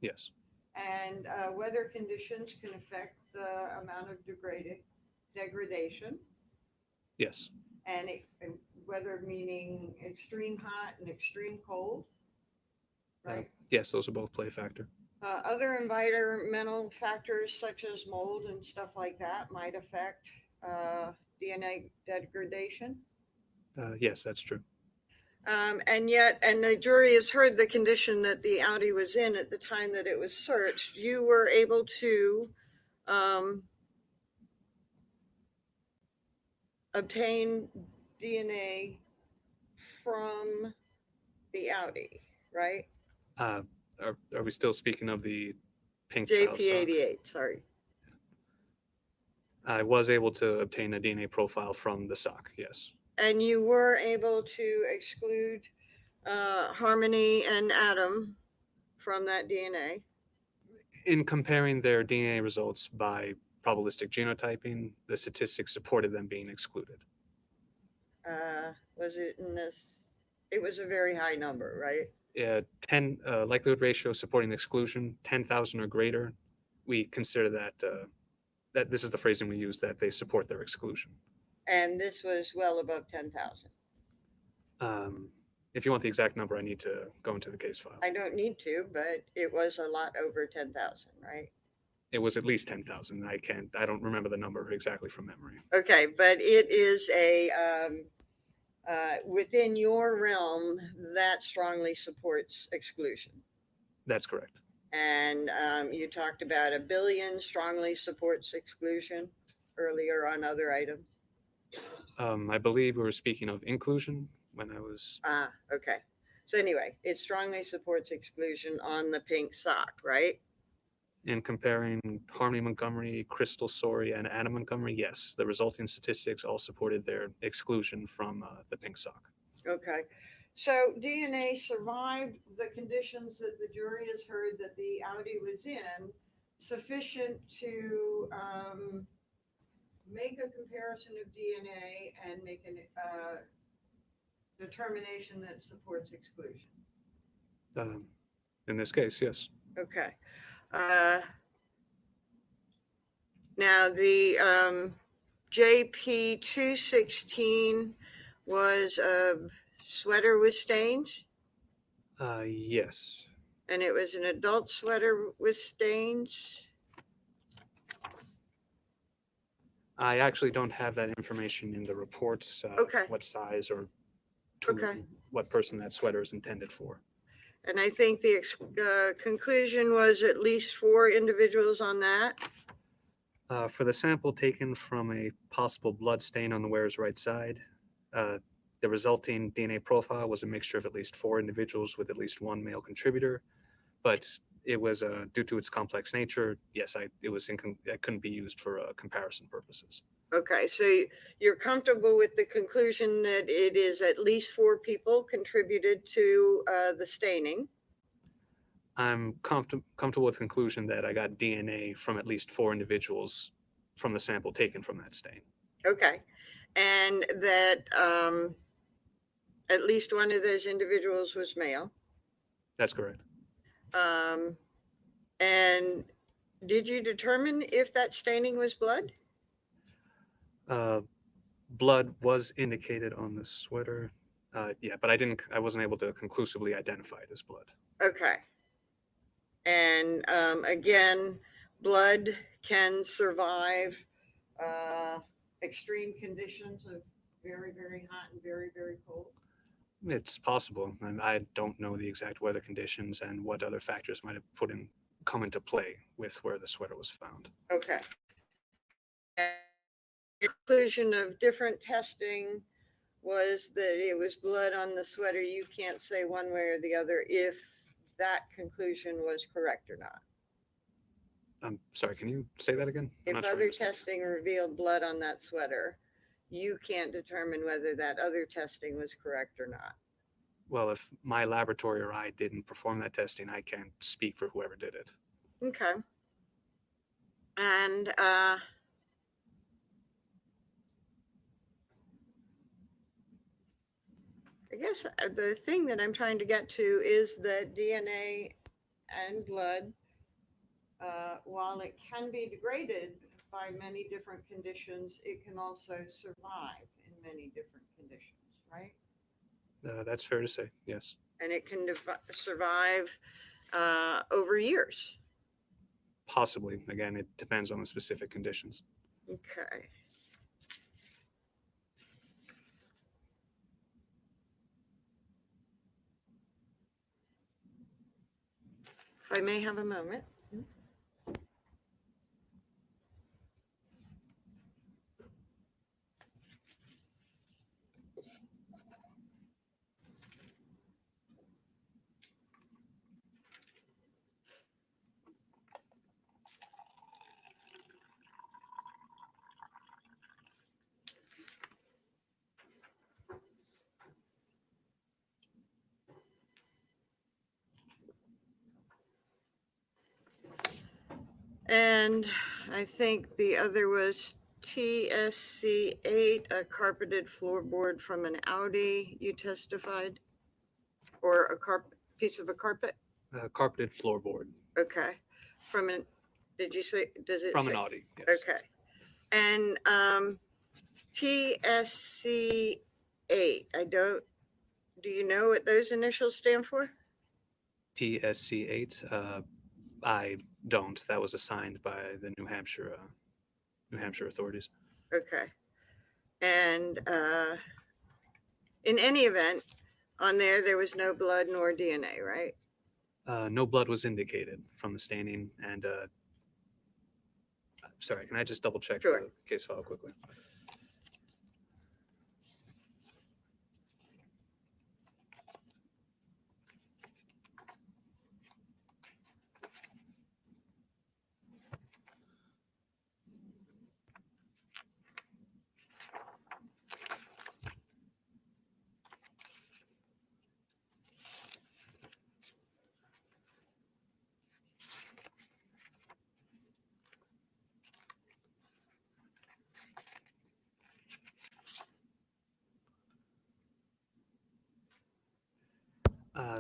Yes. And weather conditions can affect the amount of degradation. Yes. And weather meaning extreme hot and extreme cold, right? Yes, those will both play a factor. Other environmental factors such as mold and stuff like that might affect DNA degradation. Yes, that's true. And the jury has heard the condition that the Audi was in at the time that it was searched. You were able to obtain DNA from the Audi, right? Are we still speaking of the pink child sock? JP88, sorry. I was able to obtain a DNA profile from the sock, yes. And you were able to exclude Harmony and Adam from that DNA. In comparing their DNA results by probabilistic genotyping, the statistics supported them being excluded. Was it in this? It was a very high number, right? 10 likelihood ratio supporting exclusion, 10,000 or greater. We consider that that this is the phrasing we use, that they support their exclusion. And this was well above 10,000. If you want the exact number, I need to go into the case file. I don't need to, but it was a lot over 10,000, right? It was at least 10,000. I don't remember the number exactly from memory. Okay, but it is within your realm that strongly supports exclusion. That's correct. And you talked about 1 billion strongly supports exclusion earlier on other items. I believe we were speaking of inclusion when I was. Okay. So anyway, it strongly supports exclusion on the pink sock, right? In comparing Harmony Montgomery, Crystal Soria, and Adam Montgomery, yes, the resulting statistics all supported their exclusion from the pink sock. Okay. So DNA survived the conditions that the jury has heard that the Audi was in, sufficient to make a comparison of DNA and make a determination that supports exclusion. In this case, yes. Okay. Now the JP216 was a sweater with stains, Yes. and it was an adult sweater with stains. I actually don't have that information in the reports. Okay. What size or to Okay. what person that sweater is intended for. And I think the conclusion was at least 4 individuals on that. For the sample taken from a possible blood stain on the wearer's right side, the resulting DNA profile was a mixture of at least 4 individuals with at least 1 male contributor, but it was due to its complex nature. Yes, it couldn't be used for comparison purposes. Okay, so you're comfortable with the conclusion that it is at least 4 people contributed to the staining? I'm comfortable with the conclusion that I got DNA from at least 4 individuals from the sample taken from that stain. Okay, and that at least one of those individuals was male. That's correct. And did you determine if that staining was blood? Blood was indicated on the sweater. Yeah, but I wasn't able to conclusively identify it as blood. Okay. And again, blood can survive extreme conditions of very, very hot and very, very cold. It's possible, and I don't know the exact weather conditions and what other factors might have come into play with where the sweater was found. Okay. Conclusion of different testing was that it was blood on the sweater. You can't say one way or the other if that conclusion was correct or not. I'm sorry, can you say that again? I'm If not sure I other understand. testing revealed blood on that sweater, you can't determine whether that other testing was correct or not. Well, if my laboratory or I didn't perform that testing, I can't speak for whoever did it. Okay. And I guess the thing that I'm trying to get to is that DNA and blood, while it can be degraded by many different conditions, it can also survive in many different conditions, right? That's fair to say, yes. And it can survive over years. Possibly. Again, it depends on the specific conditions. Okay. If I may have a moment. And I think the other was TSC8, a carpeted floorboard from an Audi, you testified? Or a piece of a carpet? Carpeted floorboard. Okay. From an, did you say, does it From say? an Audi, yes. Okay. And TSC8, do you know what those initials stand for? TSC8, I don't. That was assigned by the New Hampshire authorities. Okay. And in any event, on there was no blood nor DNA, right? No blood was indicated from the staining. And sorry, can I just double check Sure. the case file quickly?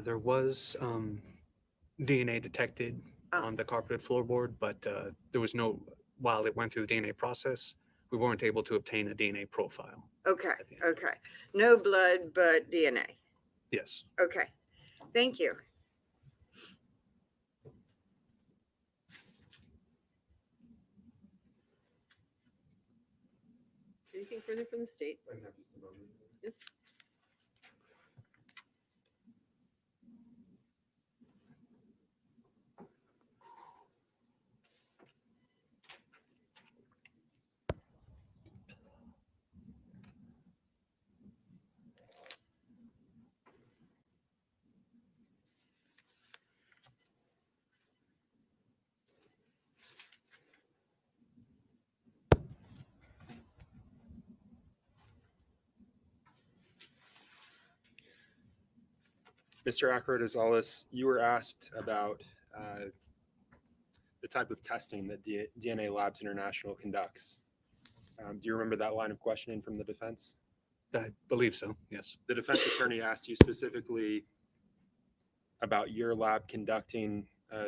There was DNA detected on the carpeted floorboard, but there was no, while it went through the DNA process, we weren't able to obtain a DNA profile. Okay. at the end of it. Okay. No blood, but DNA. Yes. Okay. Thank you. Anything further from the state? Yes. Mr. Ackroyd-Azales, you were asked about the type of testing that DNA Labs International conducts. Do you remember that line of questioning from the defense? I believe so, yes. The defense attorney asked you specifically about your lab conducting a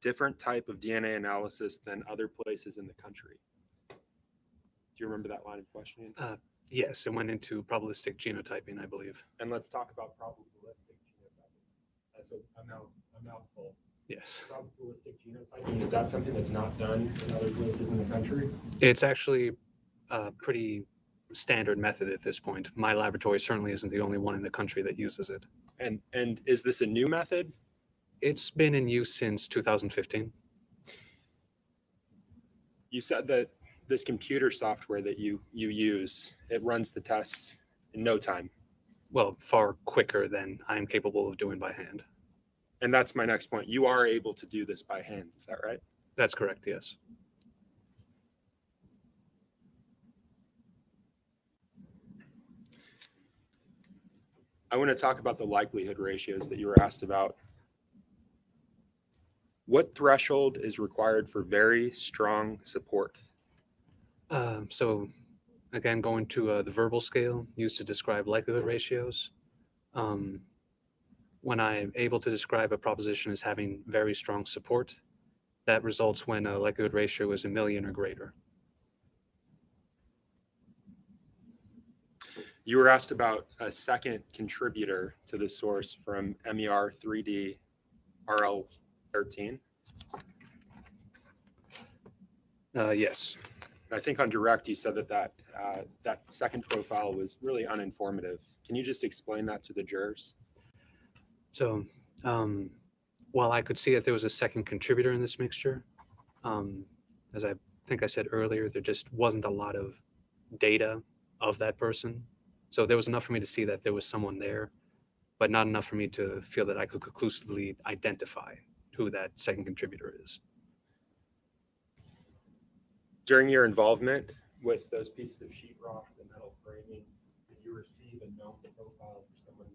different type of DNA analysis than other places in the country. Do you remember that line of questioning? Yes, it went into probabilistic genotyping, I believe. And let's talk about probabilistic genotyping. That's a mouthful. Yes. Probabilistic genotyping, is that something that's not done in other places in the country? It's actually a pretty standard method at this point. My laboratory certainly isn't the only one in the country that uses it. And is this a new method? It's been in use since 2015. You said that this computer software that you use, it runs the tests in no time. Well, far quicker than I am capable of doing by hand. And that's my next point. You are able to do this by hand, is that right? That's correct, yes. I want to talk about the likelihood ratios that you were asked about. What threshold is required for very strong support? So again, going to the verbal scale used to describe likelihood ratios. When I'm able to describe a proposition as having very strong support, that results when a likelihood ratio is 1,000,000 or greater. You were asked about a second contributor to the source from MER 3D RL 13. Yes. I think on direct, you said that second profile was really uninformative. Can you just explain that to the jurors? So while I could see that there was a second contributor in this mixture, as I think I said earlier, there just wasn't a lot of data of that person. So there was enough for me to see that there was someone there, but not enough for me to feel that I could conclusively identify who that second contributor is. During your involvement with those pieces of sheetrock, the metal framing, did you receive a known profile for someone,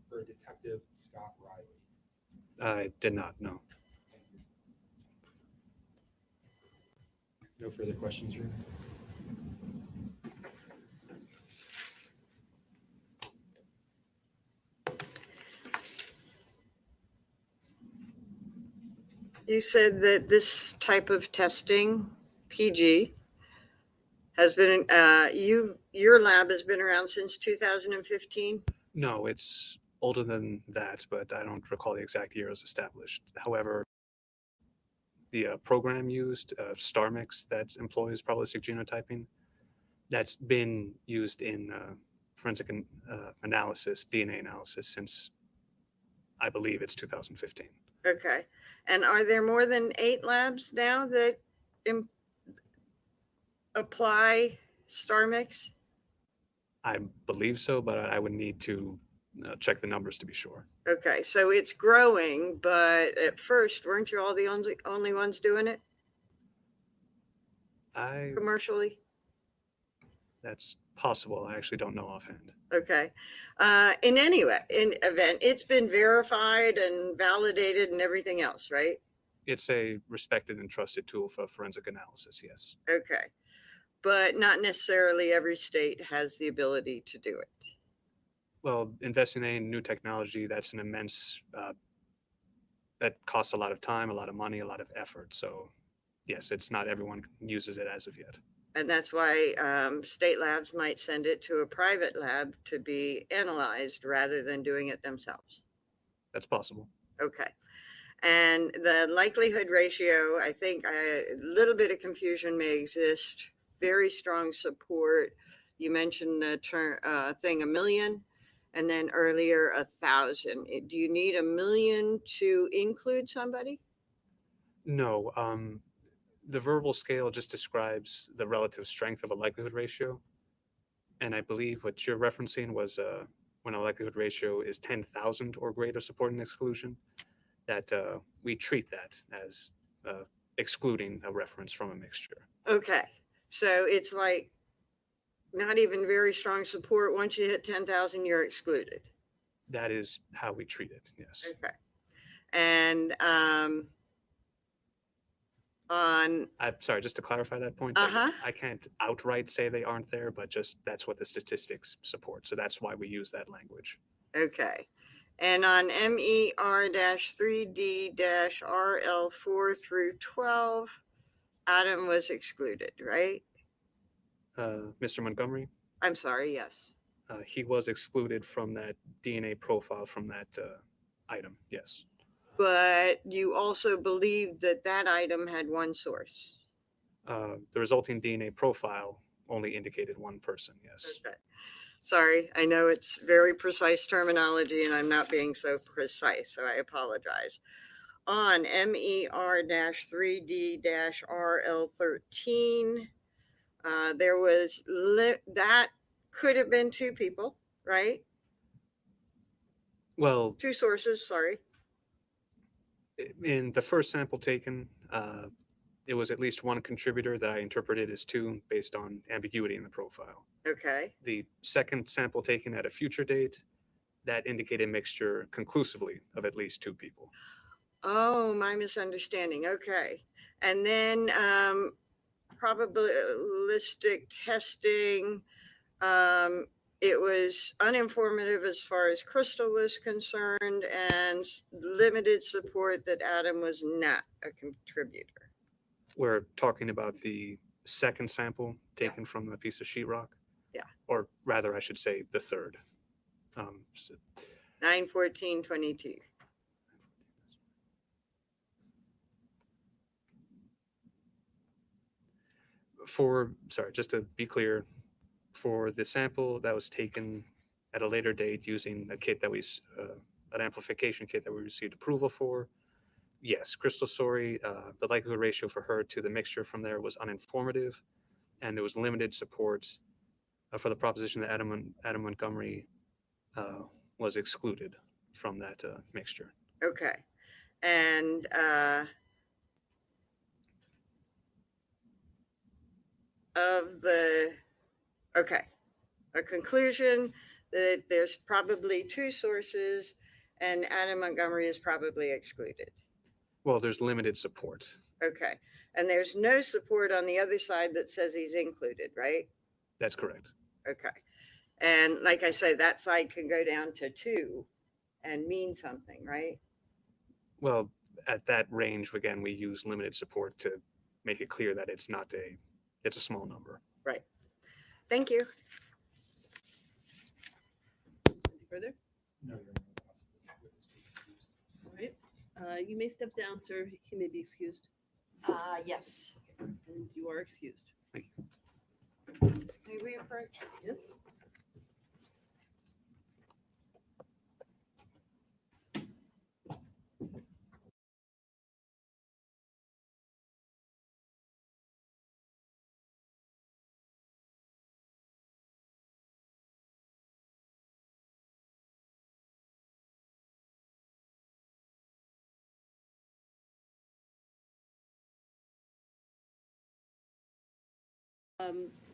for a detective, Scott Riley? I did not know. No further questions, Your Honor. You said that this type of testing, PG, has been, your lab has been around since 2015? No, it's older than that, but I don't recall the exact year it was established. However, the program used, StarMix, that employs probabilistic genotyping, that's been used in forensic analysis, DNA analysis, since I believe it's 2015. Okay. And are there more than 8 labs now that apply StarMix? I believe so, but I would need to check the numbers to be sure. Okay, so it's growing, but at first, weren't you all the only ones doing it commercially? That's possible. I actually don't know offhand. Okay. In any event, it's been verified and validated and everything else, right? It's a respected and trusted tool for forensic analysis, yes. Okay. But not necessarily every state has the ability to do it. Well, investing in new technology, that's an immense, that costs a lot of time, a lot of money, a lot of effort. So yes, it's not everyone uses it as of yet. And that's why state labs might send it to a private lab to be analyzed rather than doing it themselves. That's possible. Okay. And the likelihood ratio, I think a little bit of confusion may exist very strong support. You mentioned the term, thing, 1,000,000, and then earlier 1,000. Do you need 1,000,000 to include somebody? No, the verbal scale just describes the relative strength of a likelihood ratio. And I believe what you're referencing was when a likelihood ratio is 10,000 or greater supporting exclusion, that we treat that as excluding a reference from a mixture. Okay, so it's like not even very strong support. Once you hit 10,000, you're excluded. That is how we treat it, yes. Okay. And I'm sorry, just to clarify that point, I can't outright say they aren't there, but just that's what the statistics support. So that's why we use that language. Okay. And on MER-3D-RL4 through 12, Adam was excluded, right? Mr. Montgomery, I'm sorry, yes. he was excluded from that DNA profile from that item, yes. But you also believe that that item had one source. The resulting DNA profile only indicated one person, yes. Okay. Sorry, I know it's very precise terminology and I'm not being so precise, so I apologize. On MER-3D-RL13, there was, that could have been two people, right? Well, Two sources, sorry. in the first sample taken, it was at least one contributor that I interpreted as two based on ambiguity in the profile. Okay. The second sample taken at a future date, that indicated mixture conclusively of at least two people. Oh, my misunderstanding. Okay. And then probabilistic testing, it was uninformative as far as Crystal was concerned and limited support that Adam was not a contributor. We're talking about the second sample taken from a piece of sheetrock. Yeah. Or rather, I should say the third. 9/14/22. Sorry, just to be clear, for the sample that was taken at a later date using a kit that we, an amplification kit that we received approval for, yes, Crystal Sori, the likelihood ratio for her to the mixture from there was uninformative, and there was limited support for the proposition that Adam Montgomery was excluded from that mixture. Okay. And a conclusion that there's probably two sources and Adam Montgomery is probably excluded. Well, there's limited support. Okay. And there's no support on the other side that says he's included, right? That's correct. Okay. And like I said, that side can go down to 2 and mean something, right? Well, at that range, again, we use limited support to make it clear that it's a small number. Right. Thank you. Further? No, you're All right. You may step down, sir. He may be excused. Yes. And you are excused. May we approach? Yes?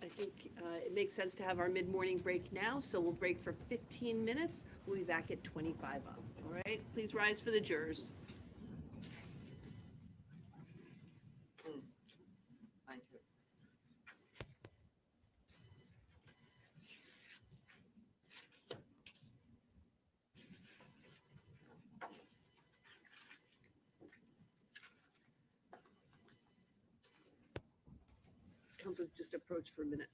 I think it makes sense to have our mid-morning break now, so we'll break for 15 minutes. We'll be back at 25 up. All right, please rise for the jurors. Council, just approach for a minute.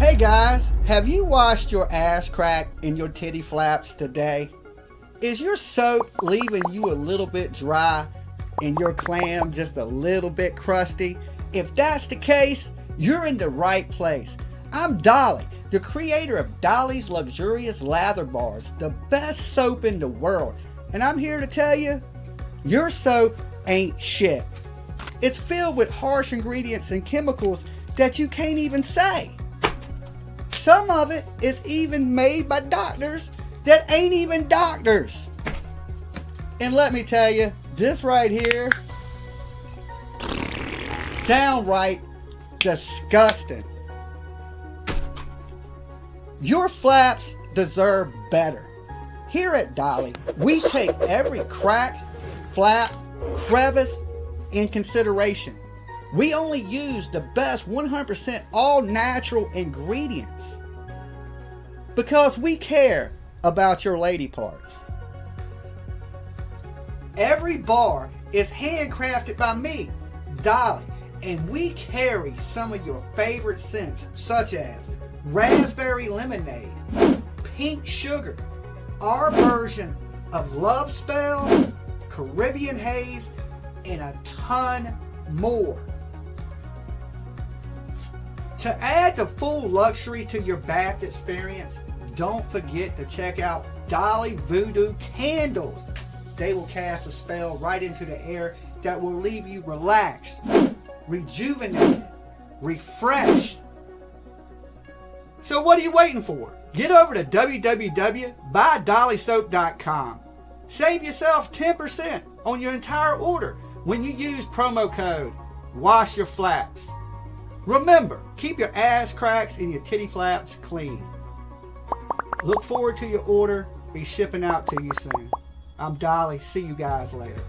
Hey guys, have you washed your ass crack in your titty flaps today? Is your soap leaving you a little bit dry and your clam just a little bit crusty? If that's the case, you're in the right place. I'm Dolly, the creator of Dolly's Luxurious Lather Bars, the best soap in the world. And I'm here to tell you, your soap ain't shit. It's filled with harsh ingredients and chemicals that you can't even say. Some of it is even made by doctors that ain't even doctors. And let me tell you, this right here, downright disgusting. Your flaps deserve better. Here at Dolly, we take every crack, flap, crevice in consideration. We only use the best 100% all natural ingredients because we care about your lady parts. Every bar is handcrafted by me, Dolly, and we carry some of your favorite scents such as raspberry lemonade, pink sugar, our version of love spell, Caribbean haze, and a ton more. To add the full luxury to your bath experience, don't forget to check out Dolly Voodoo Candles. They will cast a spell right into the air that will leave you relaxed, rejuvenated, refreshed. So what are you waiting for? Get over to www.buydollysoap.com. Save yourself 10% on your entire order when you use promo code WASHYOURFLAPS. Remember, keep your ass cracks and your titty flaps clean. Look forward to your order. Be shipping out to you soon. I'm Dolly. See you guys later.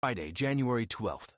Friday, January 12th.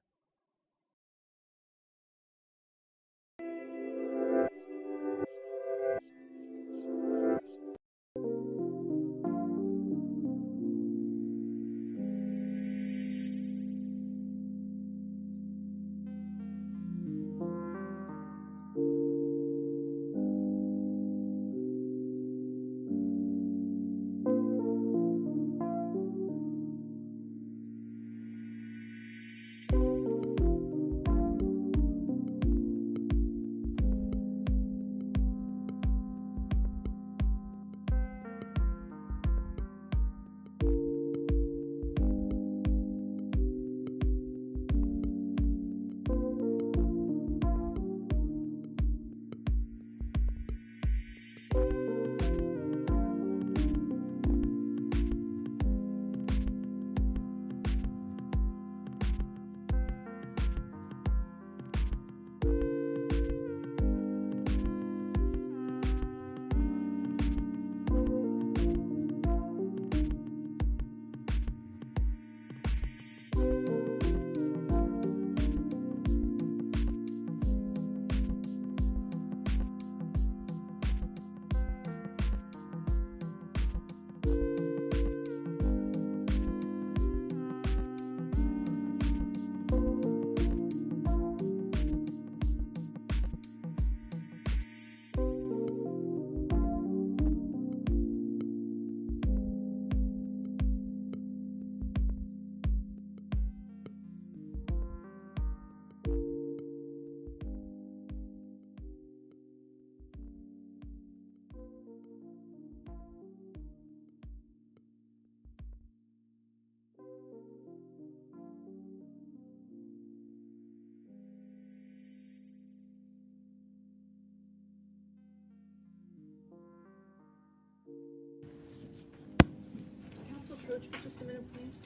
Council, approach for just a minute, please.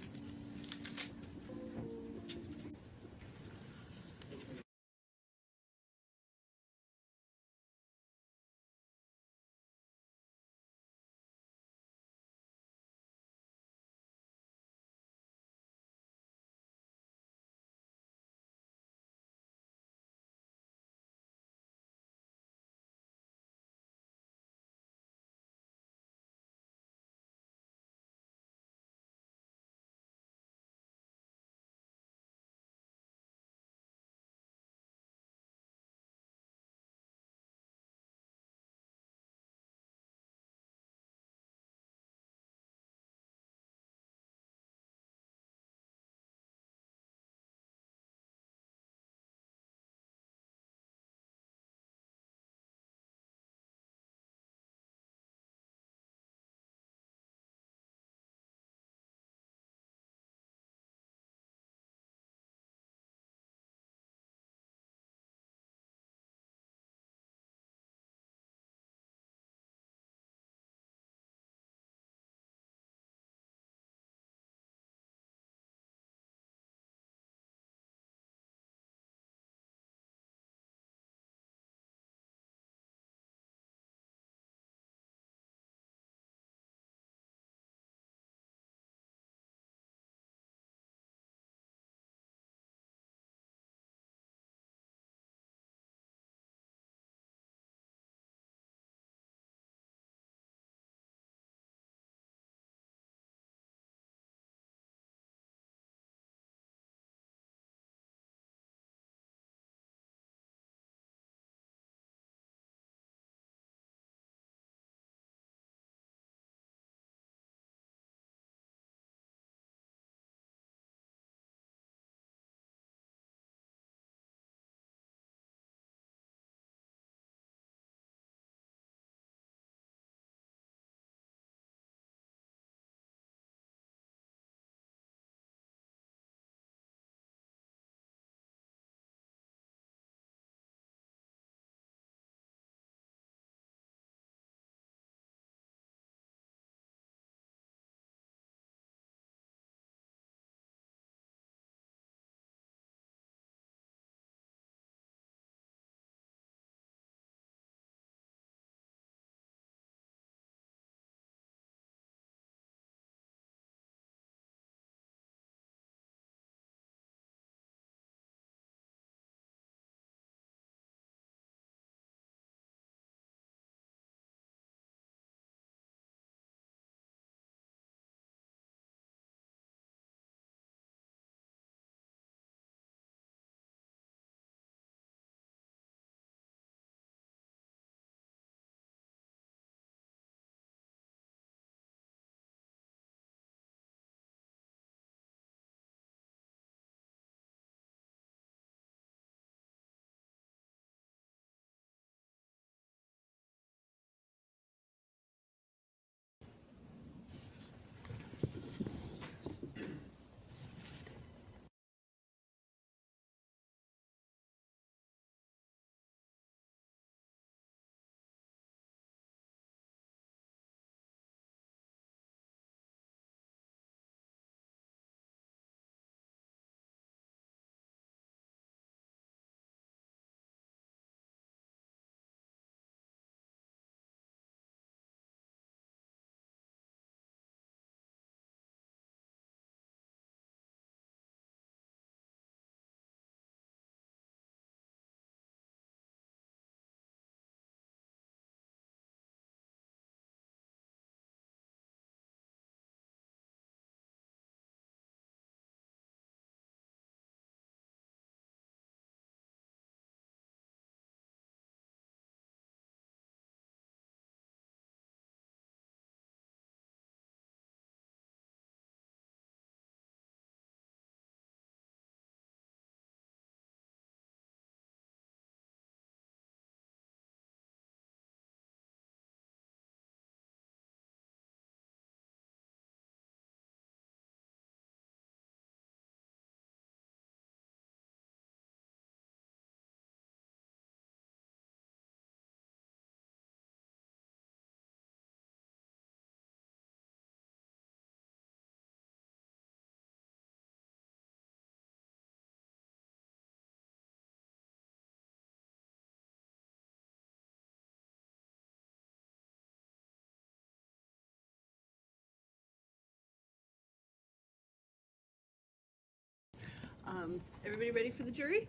Everybody ready for the jury?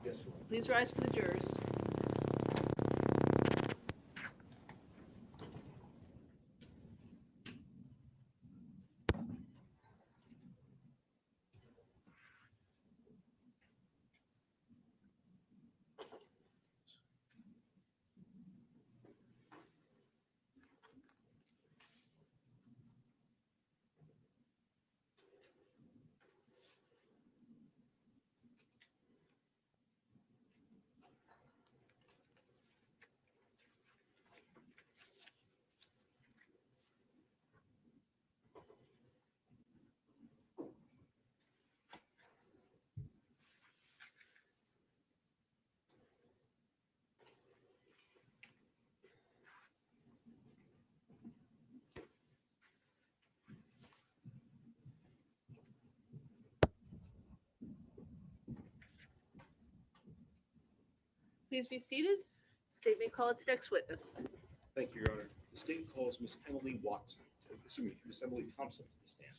Yes. Please rise for the jurors. Please be seated. State may call its next witness. Thank you, Your Honor. The state calls Miss Emily Watson, Miss Emily Thompson to the stand.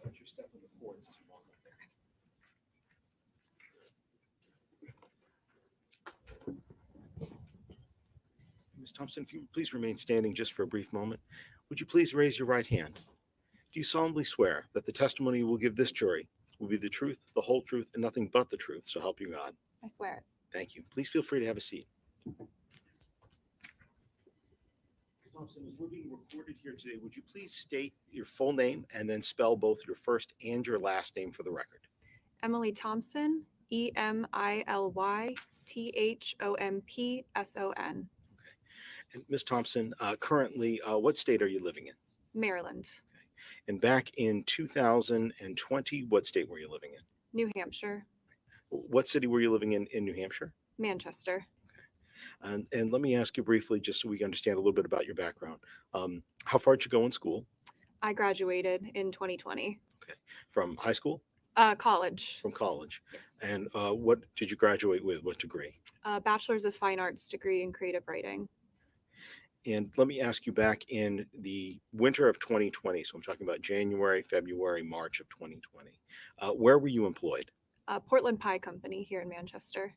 Watch your step on the cords as you walk up there. Ms. Thompson, if you would please remain standing just for a brief moment. Would you please raise your right hand? Do you solemnly swear that the testimony you will give this jury will be the truth, the whole truth, and nothing but the truth, so help you God? I swear it. Thank you. Please feel free to have a seat. Ms. Thompson, as we're being recorded here today, would you please state your full name and then spell both your first and your last name for the record? Emily Thompson, EmilYThompson. And Ms. Thompson, currently, what state are you living in? Maryland, And back in 2020, what state were you living in? New Hampshire, What city were you living in New Hampshire? Manchester. And let me ask you briefly, just so we can understand a little bit about your background. How far did you go in school? I graduated in 2020. From high school? College. From college? Yes. And what did you graduate with? What degree? Bachelor's of Fine Arts degree in creative writing. And let me ask you, back in the winter of 2020, so I'm talking about January, February, March of 2020, where were you employed? Portland Pie Company here in Manchester.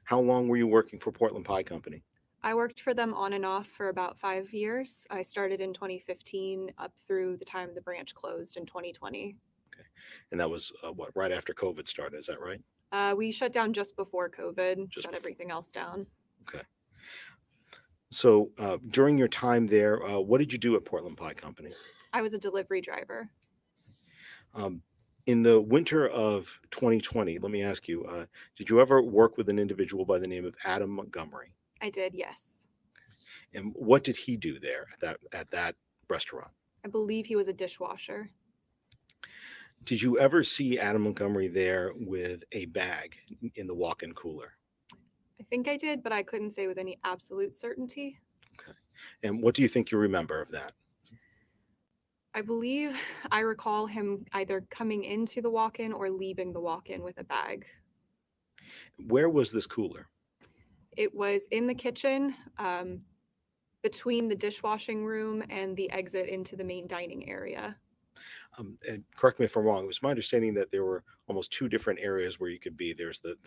How long were you working for Portland Pie Company? I worked for them on and off for about 5 years. I started in 2015 up through the time the branch closed in 2020. And that was right after COVID started, is that right? We shut down just before COVID, Just shut before. everything else down. Okay. So during your time there, what did you do at Portland Pie Company? I was a delivery driver. In the winter of 2020, let me ask you, did you ever work with an individual by the name of Adam Montgomery? I did, yes. And what did he do there at that restaurant? I believe he was a dishwasher. Did you ever see Adam Montgomery there with a bag in the walk-in cooler? I think I did, but I couldn't say with any absolute certainty. Okay. And what do you think you remember of that? I believe I recall him either coming into the walk-in or leaving the walk-in with a bag. Where was this cooler? It was in the kitchen, between the dishwashing room and the exit into the main dining area. And correct me if I'm wrong, it was my understanding that there were almost two different areas where you could be. There's the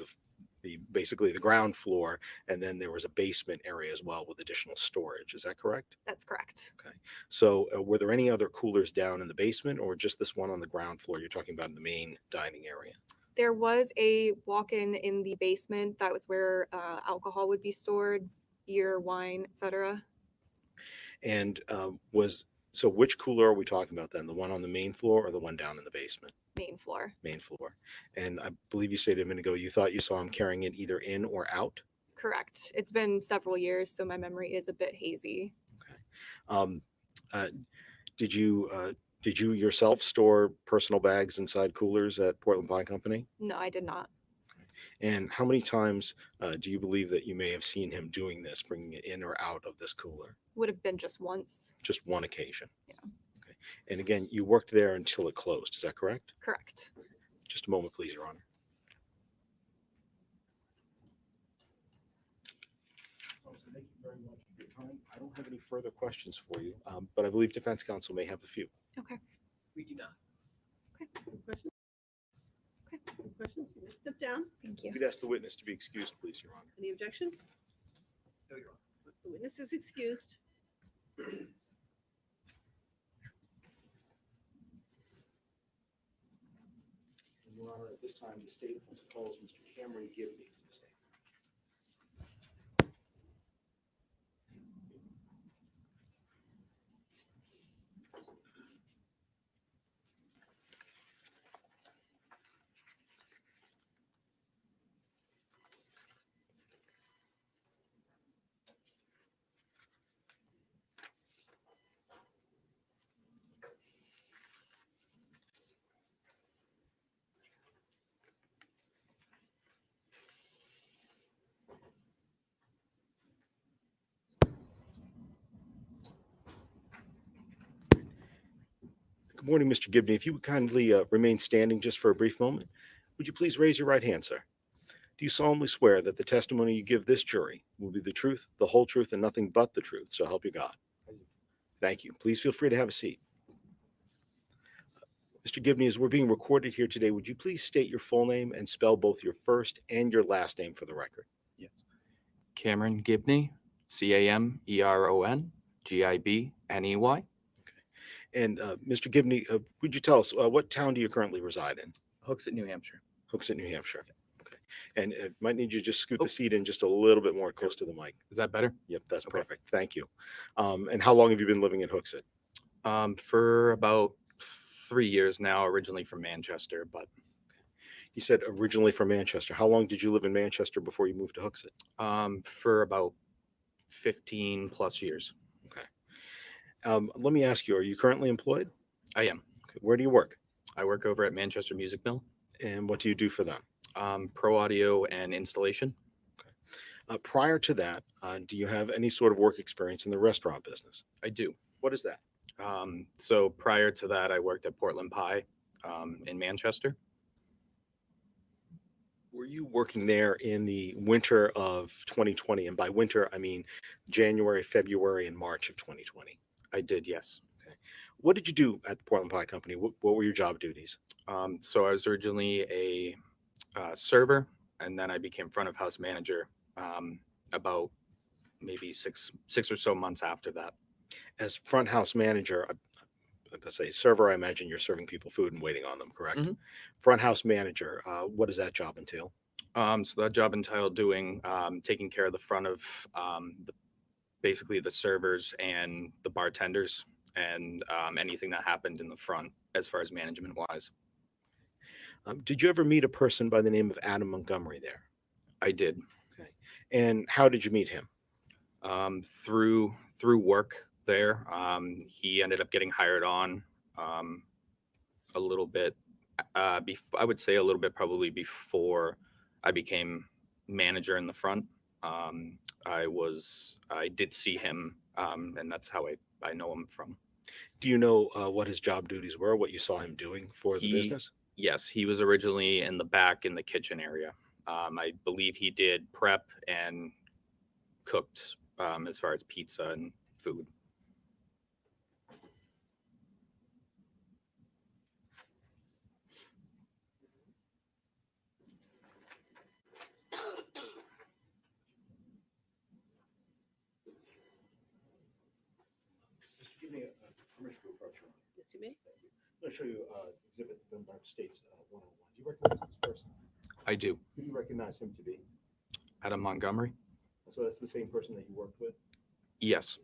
basically the ground floor, and then there was a basement area as well with additional storage. Is that correct? That's correct. Okay. So were there any other coolers down in the basement, or just this one on the ground floor you're talking about in the main dining area? There was a walk-in in the basement. That was where alcohol would be stored, beer, wine, etc. And so which cooler are we talking about then? The one on the main floor or the one down in the basement? Main floor. Main floor. And I believe you said a minute ago you thought you saw him carrying it either in or out? Correct. It's been several years, so my memory is a bit hazy. Okay. Did you yourself store personal bags inside coolers at Portland Pie Company? No, I did not. And how many times do you believe that you may have seen him doing this, bringing it in or out of this cooler? Would have been just once. Just one occasion. Yeah. Okay. And again, you worked there until it closed. Is that correct? Correct. Just a moment, please, Your Honor. Thank you very much for your time. I don't have any further questions for you, but I believe defense counsel may have a few. Okay. We do not. Okay. Questions? Okay, questions? You may step down. Thank you. We'd ask the witness to be excused, please, Your Honor. Any objection? No, Your Honor. The witness is excused. Your Honor, at this time, the state calls Mr. Cameron Gibney to the stand. Good morning, Mr. Gibney. If you would kindly remain standing just for a brief moment, would you please raise your right hand, sir? Do you solemnly swear that the testimony you give this jury will be the truth, the whole truth, and nothing but the truth? So help you God. Thank you. Please feel free to have a seat. Mr. Gibney, as we're being recorded here today, would you please state your full name and spell both your first and your last name for the record? Yes. Cameron Gibney, CameronGibney. And Mr. Gibney, would you tell us what town do you currently reside in? Hooksett, New Hampshire. Hooksett, New Hampshire. Okay. And might need you to just scoot the seat in just a little bit more close to the mic. Is that better? Yep, that's Okay. perfect. Thank you. And how long have you been living in Hooksett? For about 3 years now, originally from Manchester, but You said originally from Manchester. How long did you live in Manchester before you moved to Hooksett? for about 15 plus years. Okay. Let me ask you, are you currently employed? I am. Okay. Where do you work? I work over at Manchester Music Mill, And what do you do for them? pro audio and installation. Prior to that, do you have any sort of work experience in the restaurant business? I do. What is that? So prior to that, I worked at Portland Pie in Manchester. Were you working there in the winter of 2020? And by winter, I mean January, February, and March of 2020. I did, yes. What did you do at the Portland Pie Company? What were your job duties? So I was originally a server, and then I became front of house manager about maybe six or so months after that. As front house manager, let's say server, I imagine you're serving people food and waiting on them, correct? Mhm. Front house manager, what does that job entail? So that job entailed doing taking care of the front of basically the servers and the bartenders and anything that happened in the front as far as management wise. Did you ever meet a person by the name of Adam Montgomery there? I did. Okay. And how did you meet him? Through work there. He ended up getting hired on a little bit. I would say a little bit probably before I became manager in the front. I did see him, and that's how I know him from. Do you know what his job duties were, what you saw him doing for the business? Yes, he was originally in the back in the kitchen area. I believe he did prep and cooked as far as pizza and food. Just give me permission to approach you. Yes, you may. I'm going to show you exhibit the United States 101. Do you recognize this person? I do. Who do you recognize him to be? Adam Montgomery? So that's the same person that you worked with? Yes.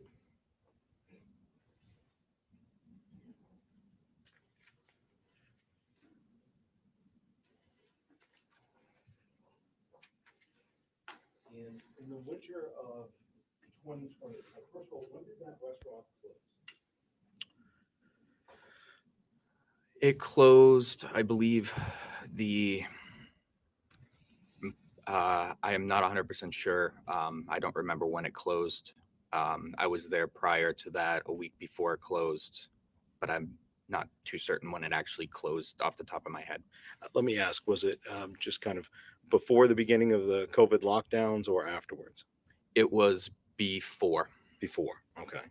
And in the winter of 2020, first of all, when did that restaurant close? It closed, I believe, the I am not 100% sure. I don't remember when it closed. I was there prior to that, a week before it closed, but I'm not too certain when it actually closed off the top of my head. Let me ask, was it just kind of before the beginning of the COVID lockdowns or afterwards? It was before. Before. Okay.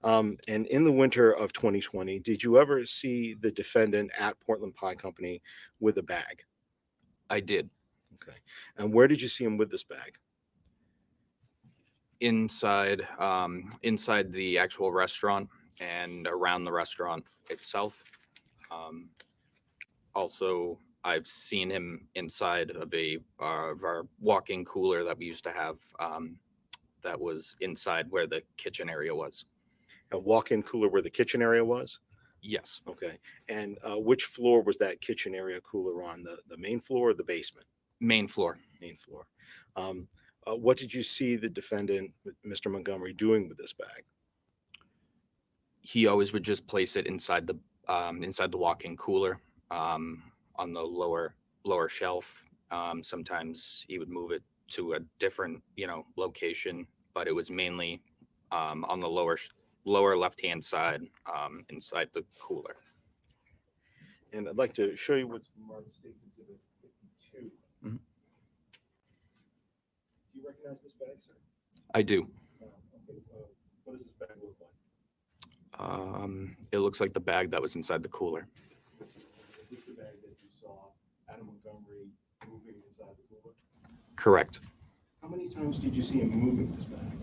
And in the winter of 2020, did you ever see the defendant at Portland Pie Company with a bag? I did. Okay. And where did you see him with this bag? Inside the actual restaurant and around the restaurant itself. Also, I've seen him inside of our walk-in cooler that we used to have. That was inside where the kitchen area was. A walk-in cooler where the kitchen area was? Yes, Okay. And which floor was that kitchen area cooler on? The main floor or the basement? main floor. Main floor. What did you see the defendant, Mr. Montgomery, doing with this bag? He always would just place it inside the walk-in cooler, on the lower shelf. Sometimes he would move it to a different, location, but it was mainly on the lower left-hand side, inside the cooler. And I'd like to show you what's marked State's Exhibit 52. Mhm. Do you recognize this bag, sir? I do. Okay. What does this bag look like? It looks like the bag that was inside the cooler. Is this the bag that you saw Adam Montgomery moving inside the cooler? Correct. How many times did you see him moving this bag?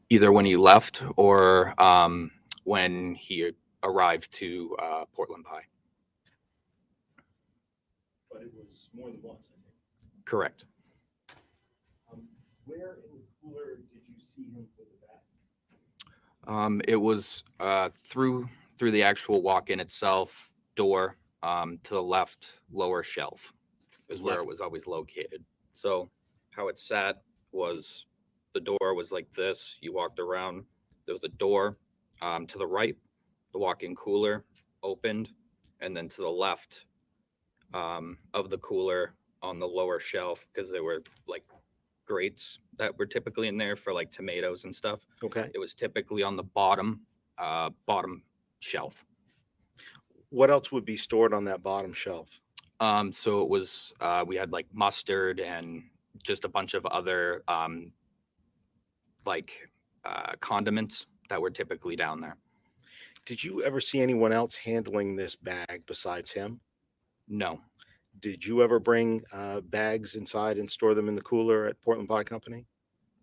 Either when he left or when he arrived to Portland Pie. But it was more than once, I think. Correct. Where in the cooler did you see him with the bag? It was through the actual walk-in itself, door, to the left lower shelf is where it was always located. So how it sat was the door was like this. You walked around. There was a door to the right. The walk-in cooler opened, and then to the left of the cooler on the lower shelf, because there were like grates that were typically in there for like tomatoes and stuff. Okay. It was typically on the bottom shelf. What else would be stored on that bottom shelf? So it was we had like mustard and just a bunch of other condiments that were typically down there. Did you ever see anyone else handling this bag besides him? No. Did you ever bring bags inside and store them in the cooler at Portland Pie Company?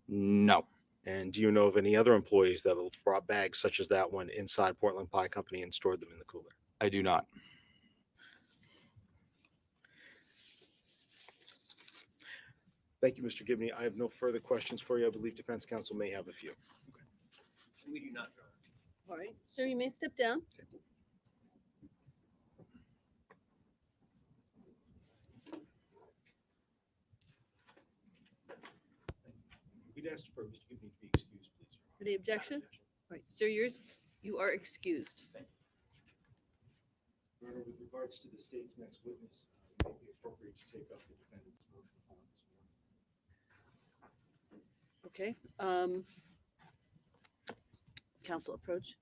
No. And do you know of any other employees that have brought bags such as that one inside Portland Pie Company and stored them in the cooler? I do not. Thank you, Mr. Gibney. I have no further questions for you. I believe defense counsel may have a few. We do not. All right, sir, you may step down. We'd asked for Mr. Gibney to be excused, please. Any objection? All right, sir, you are excused. Your Honor, with regards to the state's next witness, it may be appropriate to take up the defendant's motion upon this morning. Okay. Council approach.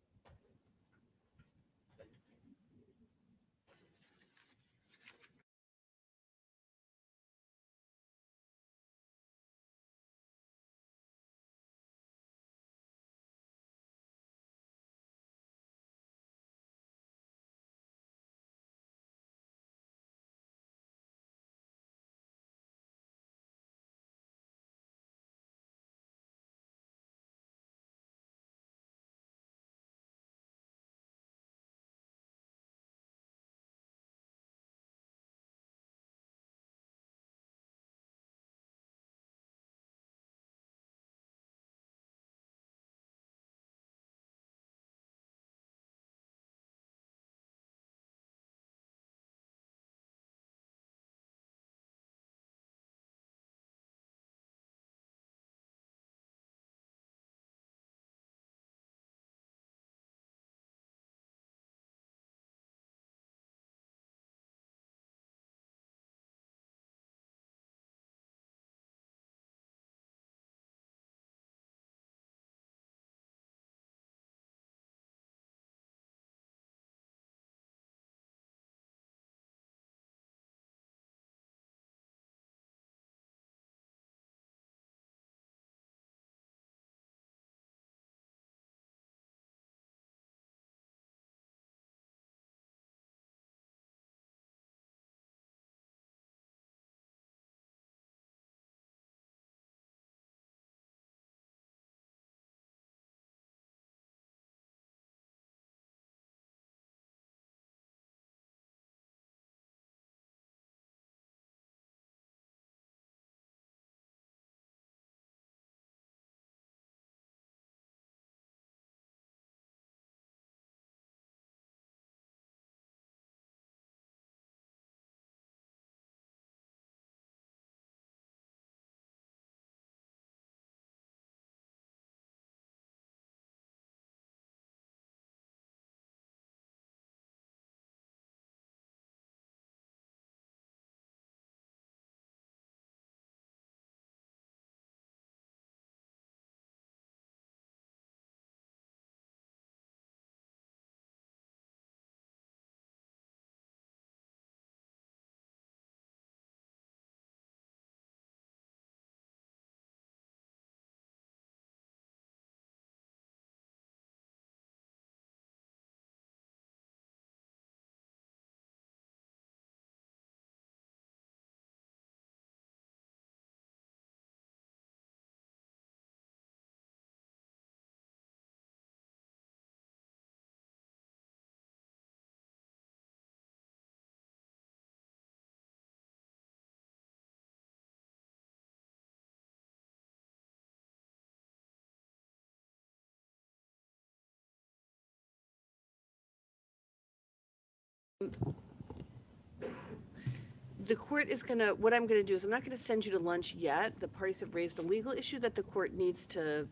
The court is what I'm gonna do is I'm not gonna send you to lunch yet. The parties have raised a legal issue that the court needs to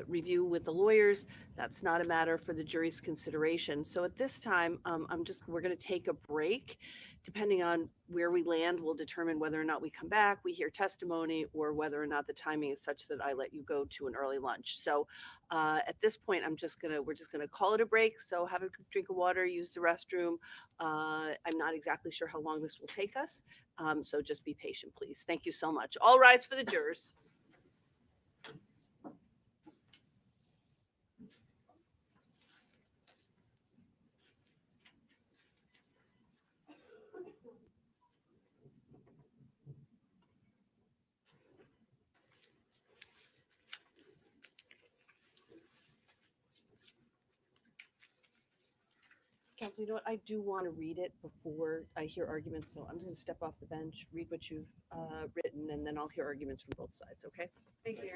review with the lawyers. That's not a matter for the jury's consideration. So at this time, we're gonna take a break. Depending on where we land, we'll determine whether or not we come back, we hear testimony, or whether or not the timing is such that I let you go to an early lunch. So at this point, we're just gonna call it a break. So have a drink of water, use the restroom. I'm not exactly sure how long this will take us. So just be patient, please. Thank you so much. All rise for the jurors. Counsel, you know what? I do want to read it before I hear arguments, so I'm just going to step off the bench, read what you've written, and then I'll hear arguments from both sides, okay? Thank you.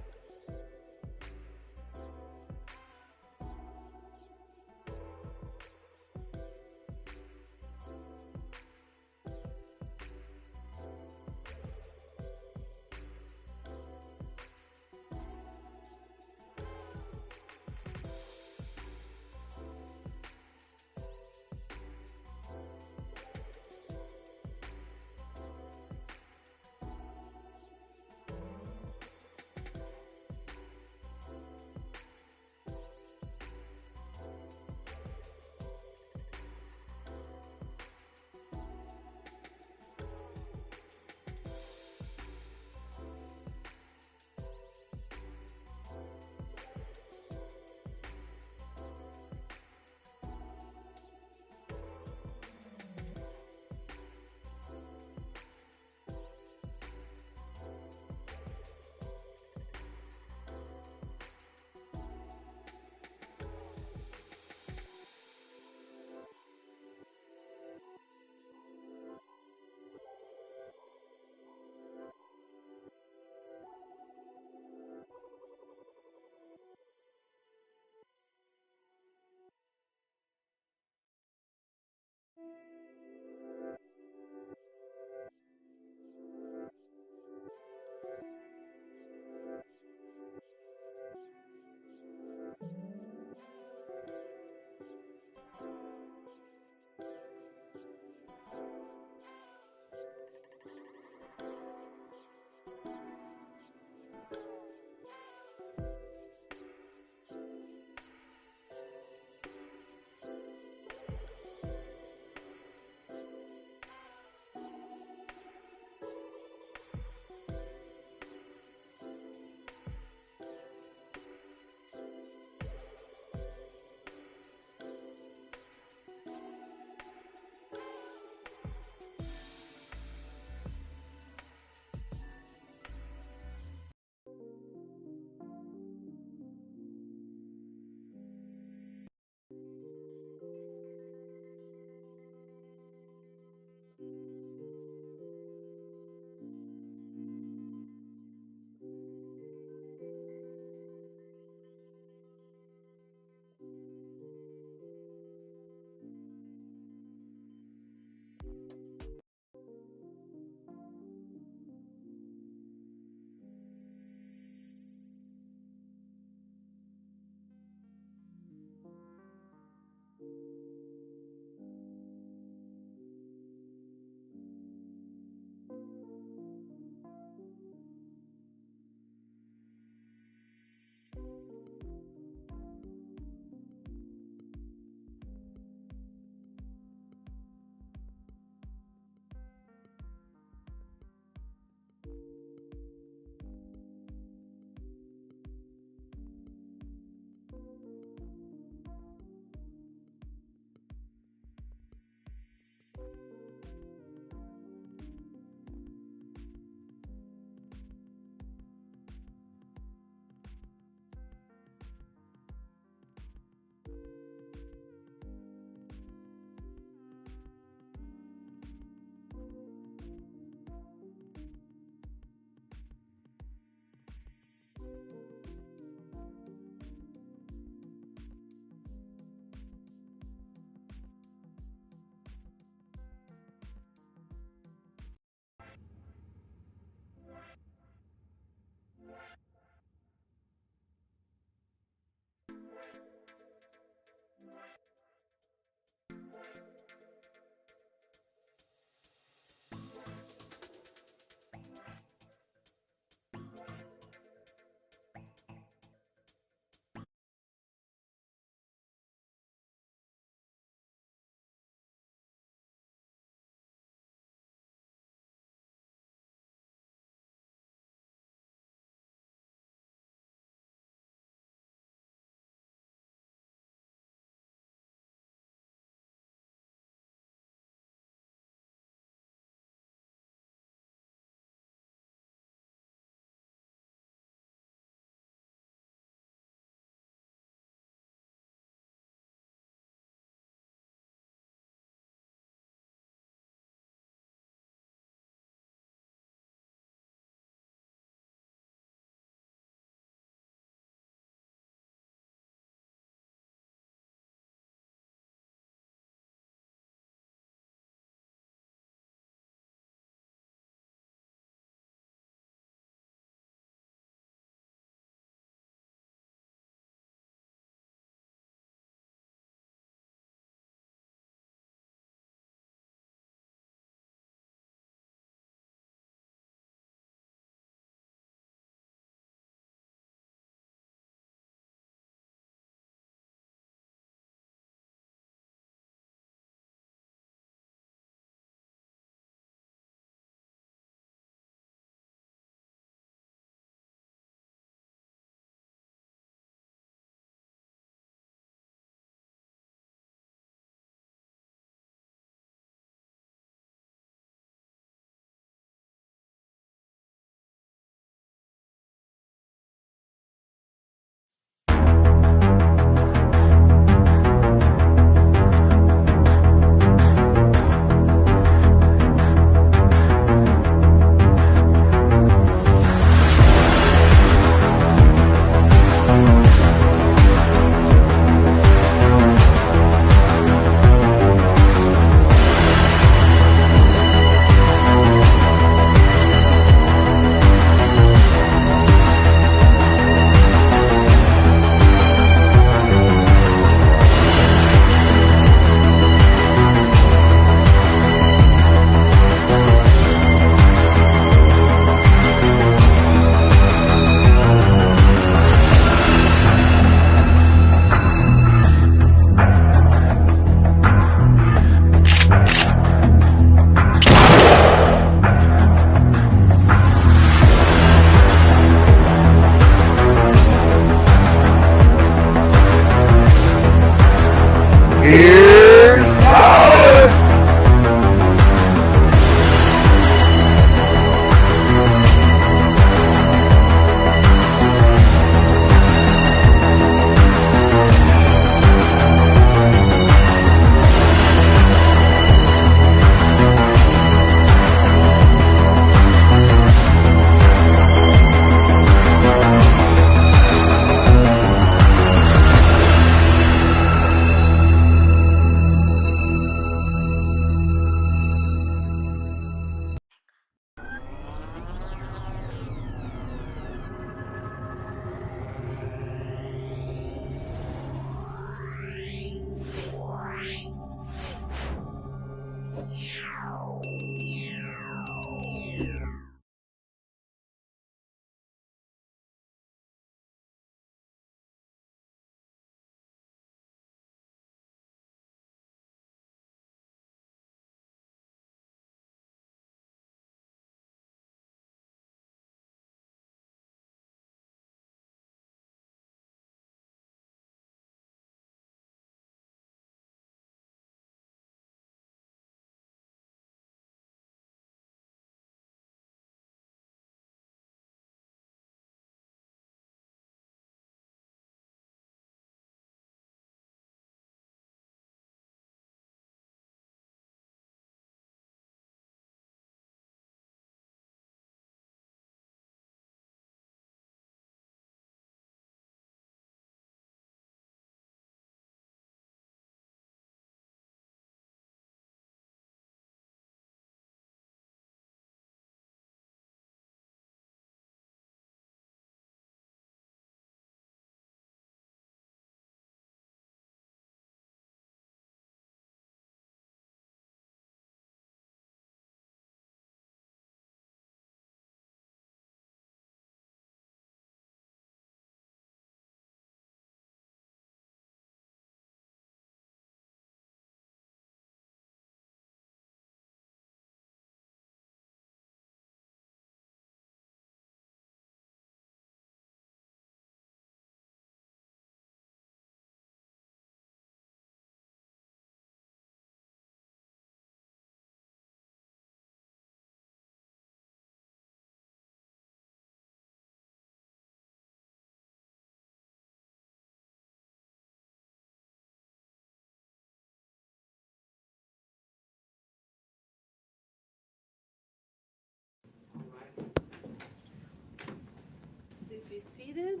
Please be seated.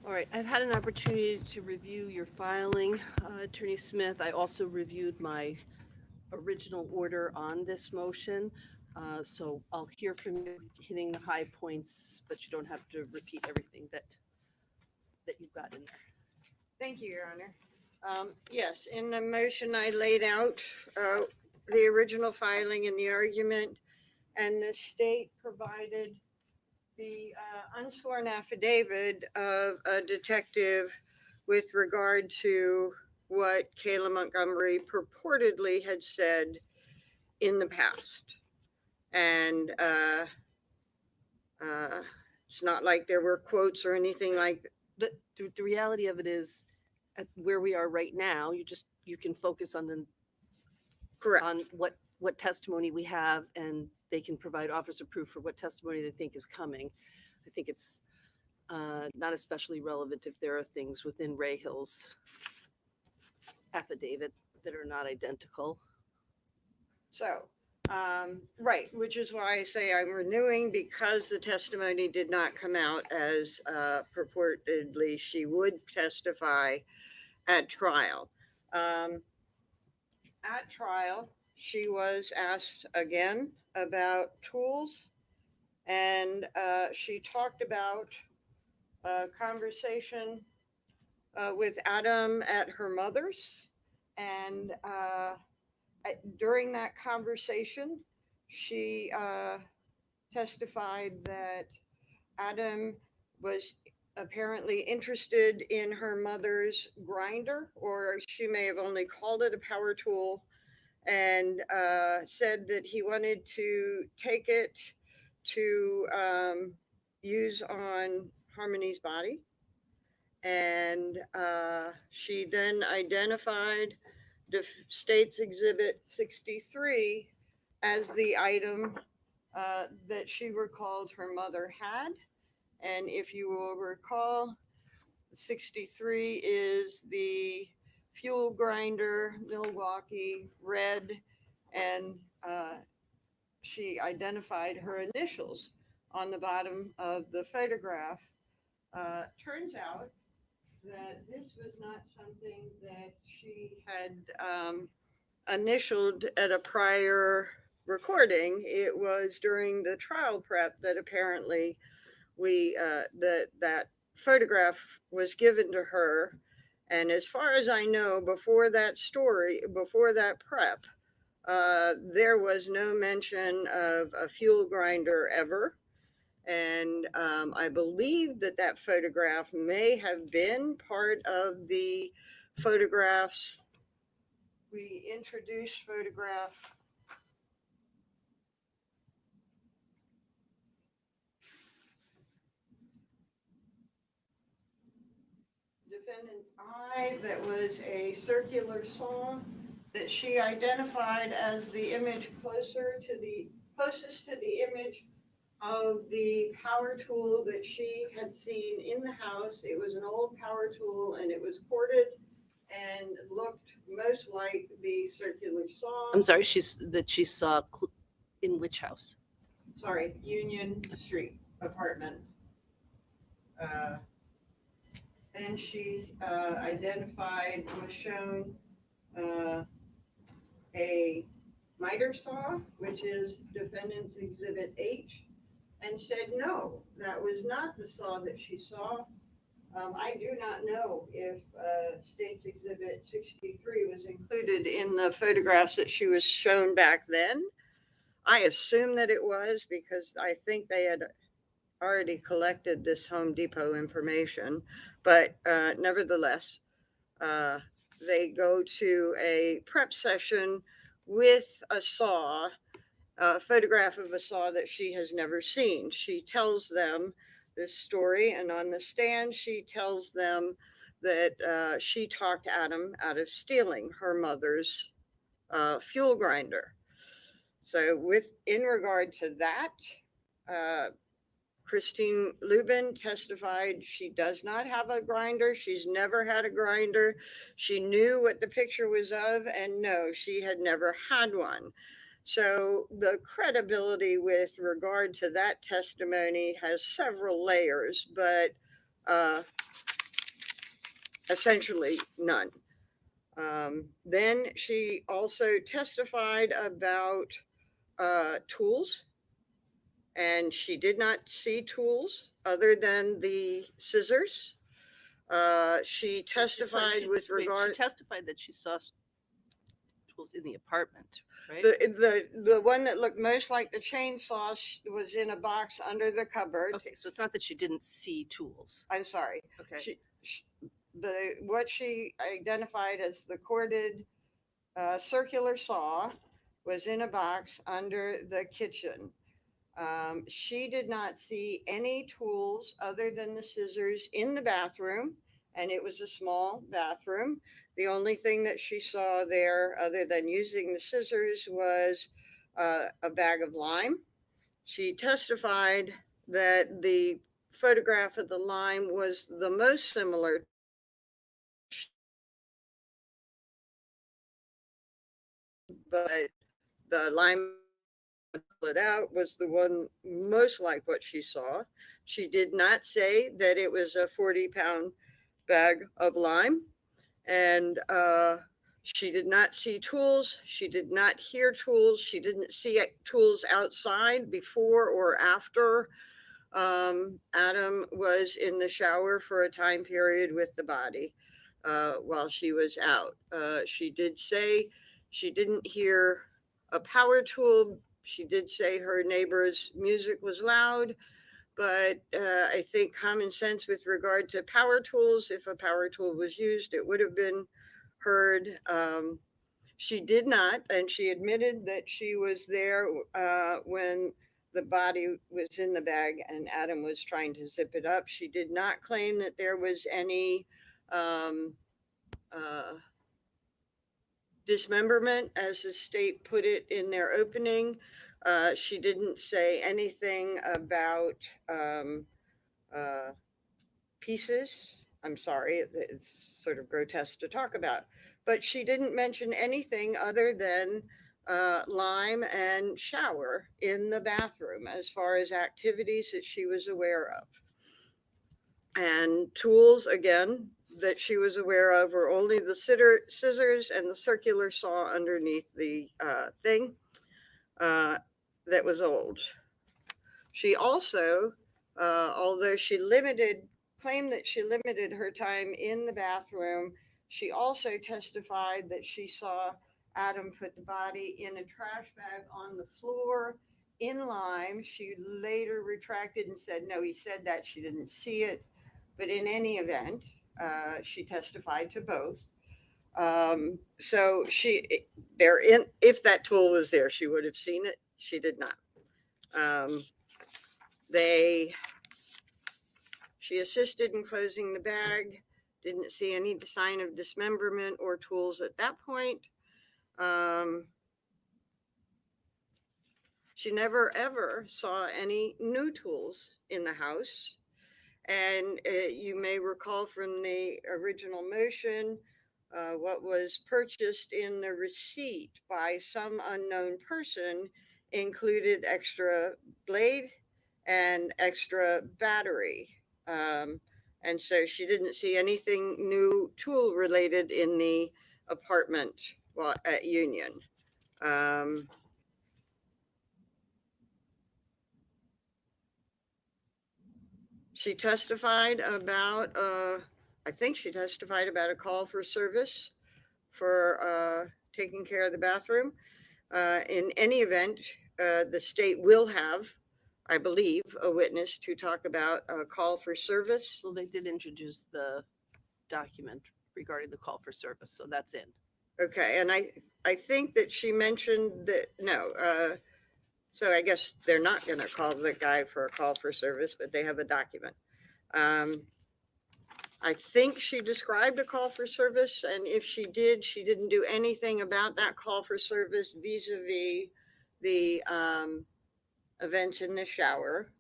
All right, I've had an opportunity to review your filing, Attorney Smith. I also reviewed my original order on this motion. So I'll hear from you hitting the high points, but you don't have to repeat everything that you've got in there. Thank you, Your Honor. Yes, in the motion I laid out the original filing and the argument, and the state provided the unsworn affidavit of a detective with regard to what Kayla Montgomery purportedly had said in the past. And it's not like there were quotes or anything like that. The reality of it is, at where we are right now, you can focus on Correct. on what testimony we have, and they can provide officer proof for what testimony they think is coming. I think it's not especially relevant if there are things within Ray Hill's affidavit that are not identical. So, right, which is why I say I'm renewing, because the testimony did not come out as purportedly she would testify at trial. At trial, she was asked again about tools, and she talked about a conversation with Adam at her mother's, and during that conversation, she testified that Adam was apparently interested in her mother's grinder, or she may have only called it a power tool, and said that he wanted to take it to use on Harmony's body. And she then identified the state's exhibit 63 as the item that she recalled her mother had. And if you will recall, 63 is the fuel grinder, Milwaukee red, and she identified her initials on the bottom of the photograph. Turns out that this was not something that she had initialed at a prior recording. It was during the trial prep that apparently that photograph was given to her. And as far as I know, before that prep, There was no mention of a fuel grinder ever. And I believe that that photograph may have been part of the photographs. We introduced photograph. Defendant's eye, that was a circular saw that she identified as the image closest to the image of the power tool that she had seen in the house. It was an old power tool and it was corded and looked most like the circular saw. I'm sorry, she saw in which house? Sorry, Union Street apartment. And she identified, was shown a miter saw, which is defendant's exhibit H, and said, no, that was not the saw that she saw. I do not know if State's Exhibit 63 was included in the photographs that she was shown back then. I assume that it was because I think they had already collected this Home Depot information, but nevertheless, they go to a prep session with a saw, a photograph of a saw that she has never seen. She tells them this story, and on the stand, she tells them that she talked Adam out of stealing her mother's fuel grinder. So in regard to that, Christine Lubin testified she does not have a grinder. She's never had a grinder. She knew what the picture was of, and no, she had never had one. So the credibility with regard to that testimony has several layers, but essentially none. Then she also testified about tools. And she did not see tools other than the scissors. She testified with regard. She testified that she saw tools in the apartment, right? The one that looked most like the chainsaw was in a box under the cupboard. Okay, so it's not that she didn't see tools. I'm sorry. Okay. What she identified as the corded circular saw was in a box under the kitchen. She did not see any tools other than the scissors in the bathroom, and it was a small bathroom. The only thing that she saw there, other than using the scissors, was a bag of lime. She testified that the photograph of the lime was the most similar, but the lime it out was the one most like what she saw. She did not say that it was a 40-pound bag of lime, and she did not see tools. She did not hear tools. She didn't see tools outside before or after Adam was in the shower for a time period with the body while she was out. She did say she didn't hear a power tool. She did say her neighbor's music was loud, but I think common sense with regard to power tools, if a power tool was used, it would have been heard. She did not, and she admitted that she was there when the body was in the bag and Adam was trying to zip it up. She did not claim that there was any dismemberment, as the state put it in their opening. She didn't say anything about pieces. I'm sorry, it's sort of grotesque to talk about, but she didn't mention anything other than lime and shower in the bathroom as far as activities that she was aware of. And tools, again, that she was aware of were only the scissors and the circular saw underneath the thing that was old. She also, although she claimed that she limited her time in the bathroom, she also testified that she saw Adam put the body in a trash bag on the floor in Lime. She later retracted and said, no, he said that. She didn't see it. But in any event, she testified to both. So if that tool was there, she would have seen it. She did not. She assisted in closing the bag, didn't see any sign of dismemberment or tools at that point. She never ever saw any new tools in the house. And you may recall from the original motion, what was purchased in the receipt by some unknown person included extra blade and extra battery. And so she didn't see anything new tool related in the apartment while at Union. She testified about, I think she testified about a call for service for taking care of the bathroom. In any event, the state will have, I believe, a witness to talk about a call for service. Well, they did introduce the document regarding the call for service, so that's in. Okay, and I think that she mentioned that, no, so I guess they're not going to call the guy for a call for service, but they have a document. I think she described a call for service, and if she did, she didn't do anything about that call for service vis-a-vis the events in the shower.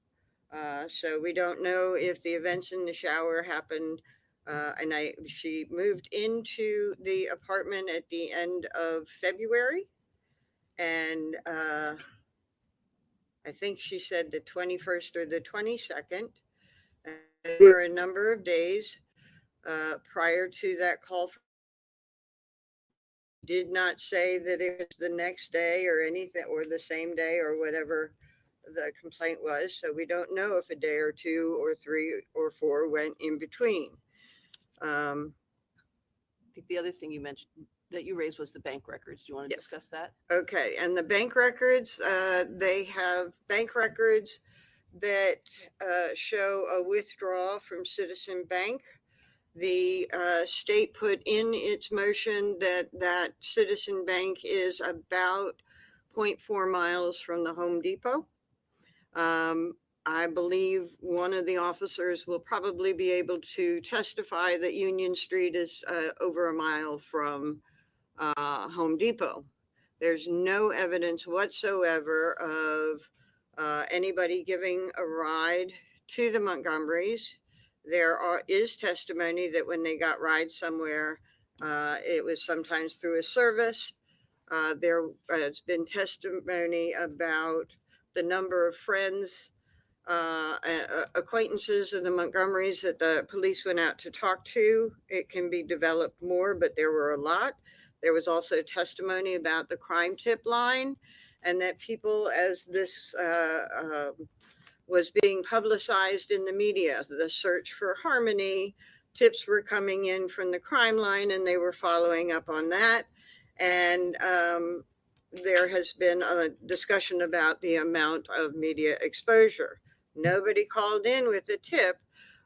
So we don't know if the events in the shower happened, and she moved into the apartment at the end of February, and I think she said the 21st or the 22nd. There were a number of days prior to that call. Did not say that it was the next day or anything, or the same day or whatever the complaint was. So we don't know if a day or two or three or four went in between. I think the other thing you mentioned that you raised was the bank records. Do you want to discuss that? Okay, and the bank records, they have bank records that show a withdrawal from Citizen Bank. The state put in its motion that Citizen Bank is about 0.4 miles from the Home Depot. I believe one of the officers will probably be able to testify that Union Street is over a mile from Home Depot. There's no evidence whatsoever of anybody giving a ride to the Montgomerys. There is testimony that when they got rides somewhere, it was sometimes through a service. There has been testimony about the number of friends, acquaintances of the Montgomerys that the police went out to talk to. It can be developed more, but there were a lot. There was also testimony about the crime tip line, and that people, as this was being publicized in the media, the search for harmony, tips were coming in from the crime line, and they were following up on that. And there has been a discussion about the amount of media exposure. Nobody called in with a tip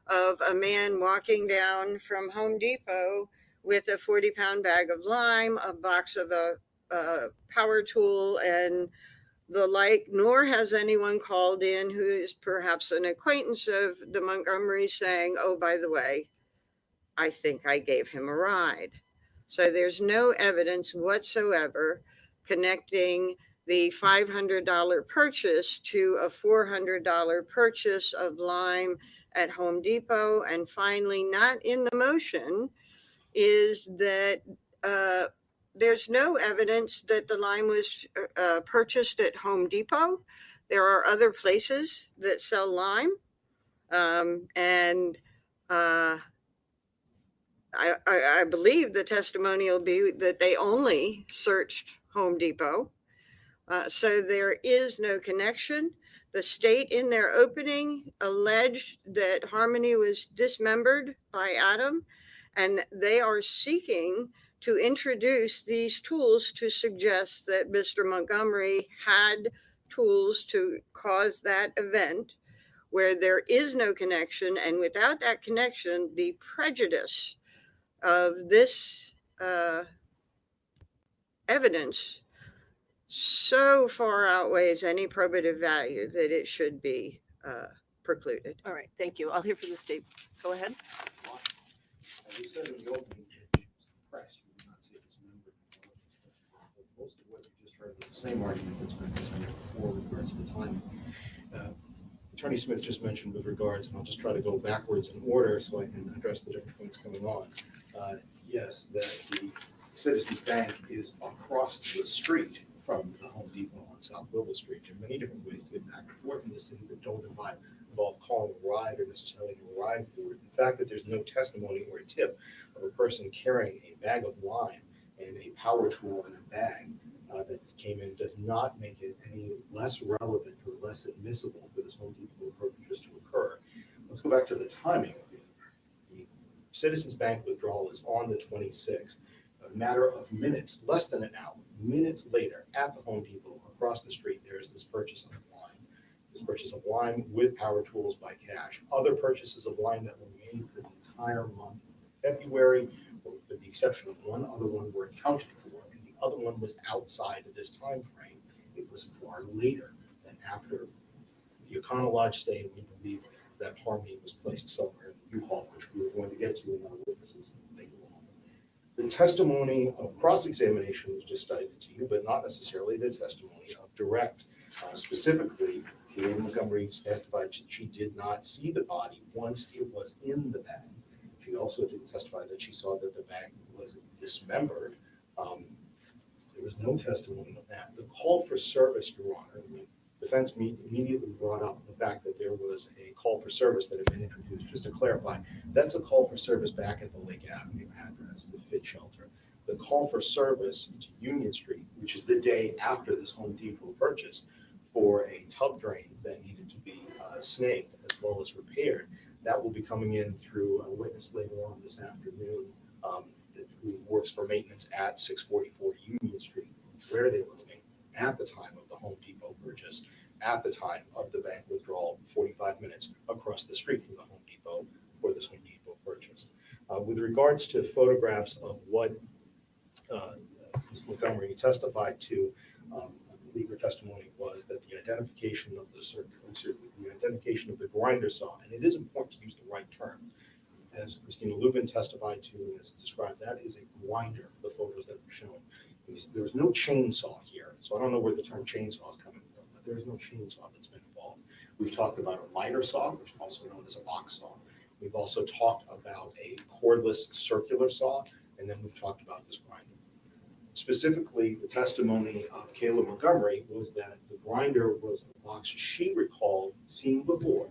of a man walking down from Home Depot with a 40-pound bag of lime, a box of a power tool, and the like, nor has anyone called in who is perhaps an acquaintance of the Montgomery saying, oh, by the way, I think I gave him a ride. So there's no evidence whatsoever connecting the $500 purchase to a $400 purchase of lime at Home Depot. And finally, not in the motion, is that there's no evidence that the lime was purchased at Home Depot. There are other places that sell lime. I believe the testimony will be that they only searched Home Depot. So there is no connection. The state in their opening alleged that Harmony was dismembered by Adam, and they are seeking to introduce these tools to suggest that Mr. Montgomery had tools to cause that event where there is no connection. And without that connection, the prejudice of this evidence so far outweighs any probative value that it should be precluded. All right, thank you. I'll hear from the state. Go ahead. As we said in the opening, press, you did not see this member. Most of what you just heard was the same argument that's been presented before with regards to the timing. Attorney Smith just mentioned with regards, and I'll just try to go backwards in order so I can address the different things coming on. Yes, that the Citizens Bank is across the street from the Home Depot on South Willow Street. There are many different ways to get back and forth in the city that don't involve calling a ride or necessarily a ride for it. The fact that there's no testimony or a tip of a person carrying a bag of lime and a power tool in a bag that came in does not make it any less relevant or less admissible for this Home Depot purchase to occur. Let's go back to the timing. The Citizens Bank withdrawal is on the 26th. A matter of minutes, less than an hour, minutes later, at the Home Depot across the street, there is this purchase of lime. This purchase of lime with power tools by cash. Other purchases of lime that were made for the entire month of February, with the exception of one other one, were accounted for. Other one was outside of this time frame. It was far later than after the Econo Lodge stay, and we believe that Harmony was placed somewhere in the U-Haul, which we were going to get to in our witnesses later on. The testimony of cross-examination was just cited to you, but not necessarily the testimony of direct. Specifically, Kayla Montgomery testified she did not see the body once it was in the bag. She also did testify that she saw that the bag was dismembered. There was no testimony of that. The call for service, Your Honor, the defense immediately brought up the fact that there was a call for service that had been introduced. Just to clarify, that's a call for service back at the Lake Avenue address, the FIT shelter. The call for service to Union Street, which is the day after this Home Depot purchase, for a tub drain that needed to be snaked as well as repaired, that will be coming in through a witness later on this afternoon. Who works for maintenance at 644 Union Street, where they were living at the time of the Home Depot purchase, at the time of the bank withdrawal, 45 minutes across the street from the Home Depot for this Home Depot purchase. With regards to photographs of what Ms. Montgomery testified to, legal testimony was that the identification of the identification of the grinder saw, and it is important to use the right term. As Christina Lubin testified to and has described, that is a grinder, the photos that were shown. There was no chainsaw here, so I don't know where the term chainsaw is coming from, but there is no chainsaw that's been involved. We've talked about a miter saw, which is also known as a box saw. We've also talked about a cordless circular saw, and then we've talked about this grinder. Specifically, the testimony of Kayla Montgomery was that the grinder was a box she recalled seeing before.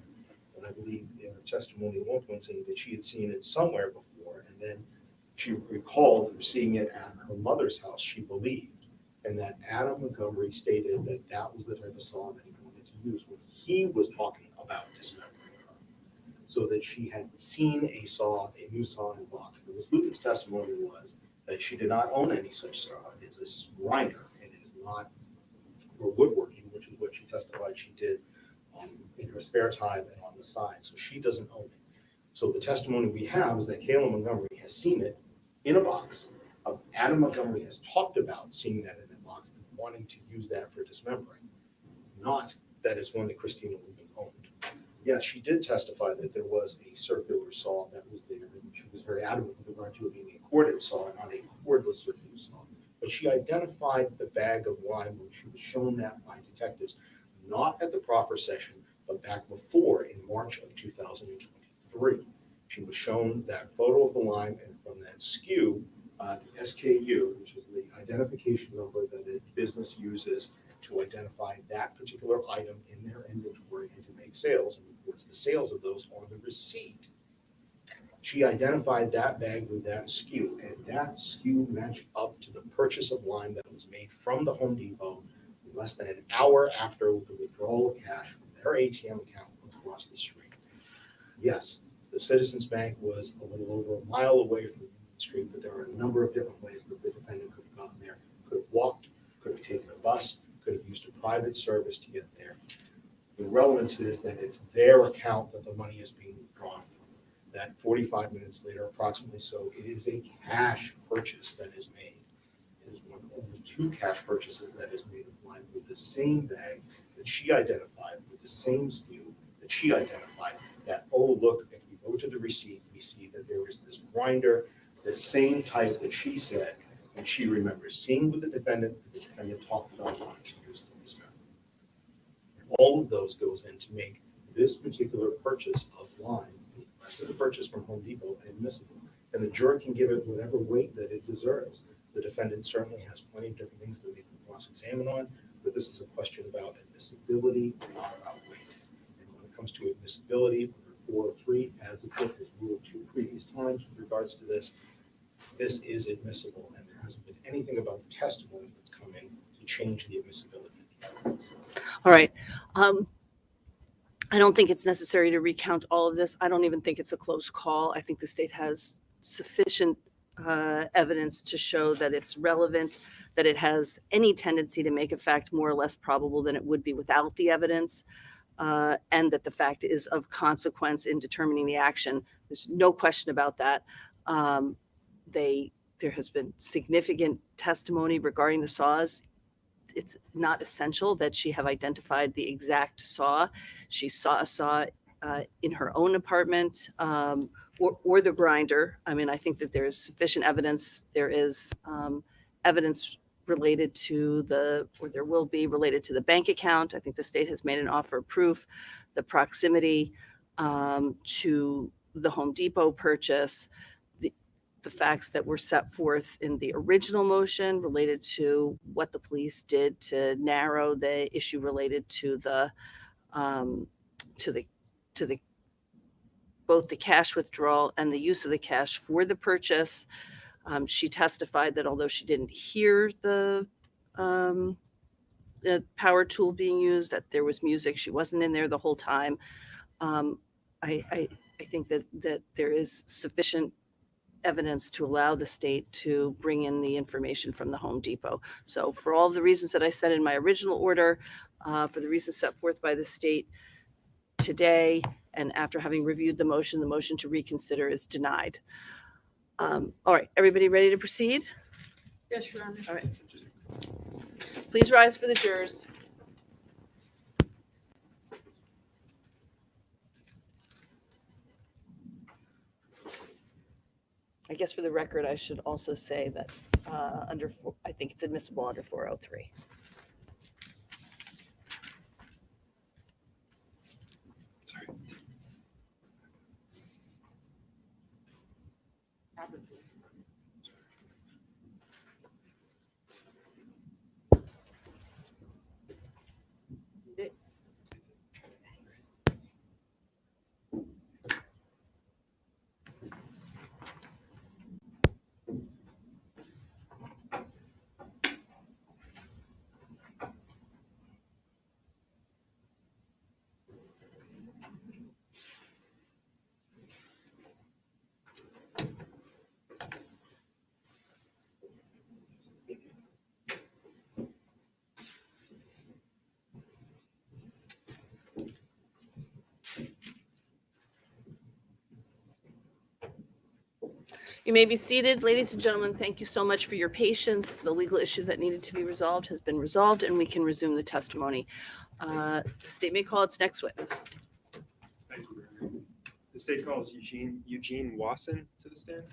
And I believe in her testimony at one point saying that she had seen it somewhere before, and then she recalled seeing it at her mother's house, she believed, and that Adam Montgomery stated that that was the type of saw that he wanted to use when he was talking about dismembering her. So that she had seen a saw, a new saw in a box. Ms. Lubin's testimony was that she did not own any such saw. It's a grinder, and it is not for woodworking, which is what she testified she did in her spare time and on the side. So she doesn't own it. So the testimony we have is that Kayla Montgomery has seen it in a box. Adam Montgomery has talked about seeing that in a box and wanting to use that for dismembering, not that it's one that Christina Lubin owned. Yes, she did testify that there was a circular saw that was there, and she was very adamant with regard to it being a corded saw, not a cordless circular saw. But she identified the bag of lime when she was shown that by detectives, not at the proffer session, but back before in March of 2023. She was shown that photo of the lime, and from that SKU, the SKU, which is the identification number that a business uses to identify that particular item in their inventory and to make sales, and reports the sales of those on the receipt. She identified that bag with that SKU, and that SKU matched up to the purchase of lime that was made from the Home Depot less than an hour after the withdrawal of cash from their ATM account across the street. Yes, the Citizens Bank was a little over a mile away from Union Street, but there are a number of different ways that the defendant could have gotten there. Could have walked, could have taken a bus, could have used a private service to get there. The relevance is that it's their account that the money is being drawn from. That 45 minutes later, approximately so, it is a cash purchase that is made. It is one of only 2 cash purchases that is made of wine with the same bag that she identified, with the same SKU that she identified. That, oh, look, if we go to the receipt, we see that there is this grinder, the same type that she said, and she remembers seeing with the defendant talked about wanting to use in this method. All of those goes in to make this particular purchase of wine, the rest of the purchase from Home Depot, admissible. And the jury can give it whatever weight that it deserves. The defendant certainly has plenty of different things that we can cross-examine on, but this is a question about admissibility, not about weight. And when it comes to admissibility, under 403, as the court has ruled 2 previous times with regards to this, this is admissible, and there hasn't been anything about the testimony that's come in to change the admissibility of the evidence. All right. I don't think it's necessary to recount all of this. I don't even think it's a close call. I think the state has sufficient evidence to show that it's relevant, that it has any tendency to make a fact more or less probable than it would be without the evidence, and that the fact is of consequence in determining the action. There's no question about that. There has been significant testimony regarding the saws. It's not essential that she have identified the exact saw. She saw a saw in her own apartment, or the grinder. I mean, I think that there is sufficient evidence. There is evidence related to there will be related to the bank account. I think the state has made an offer of proof. The proximity to the Home Depot purchase, the facts that were set forth in the original motion related to what the police did to narrow the issue related to the both the cash withdrawal and the use of the cash for the purchase. She testified that although she didn't hear the power tool being used, that there was music. She wasn't in there the whole time. I think that there is sufficient evidence to allow the state to bring in the information from the Home Depot. So for all the reasons that I said in my original order, for the reasons set forth by the state today, and after having reviewed the motion to reconsider is denied. All right, everybody ready to proceed? Yes, Your Honor. All right. Please rise for the jurors. I guess for the record, I should also say that I think it's admissible under 403. Sorry. You may be seated. Ladies and gentlemen, thank you so much for your patience. The legal issue that needed to be resolved has been resolved, and we can resume the testimony. The state may call its next witness. Thank you. The state calls Eugene Wasson to the stand.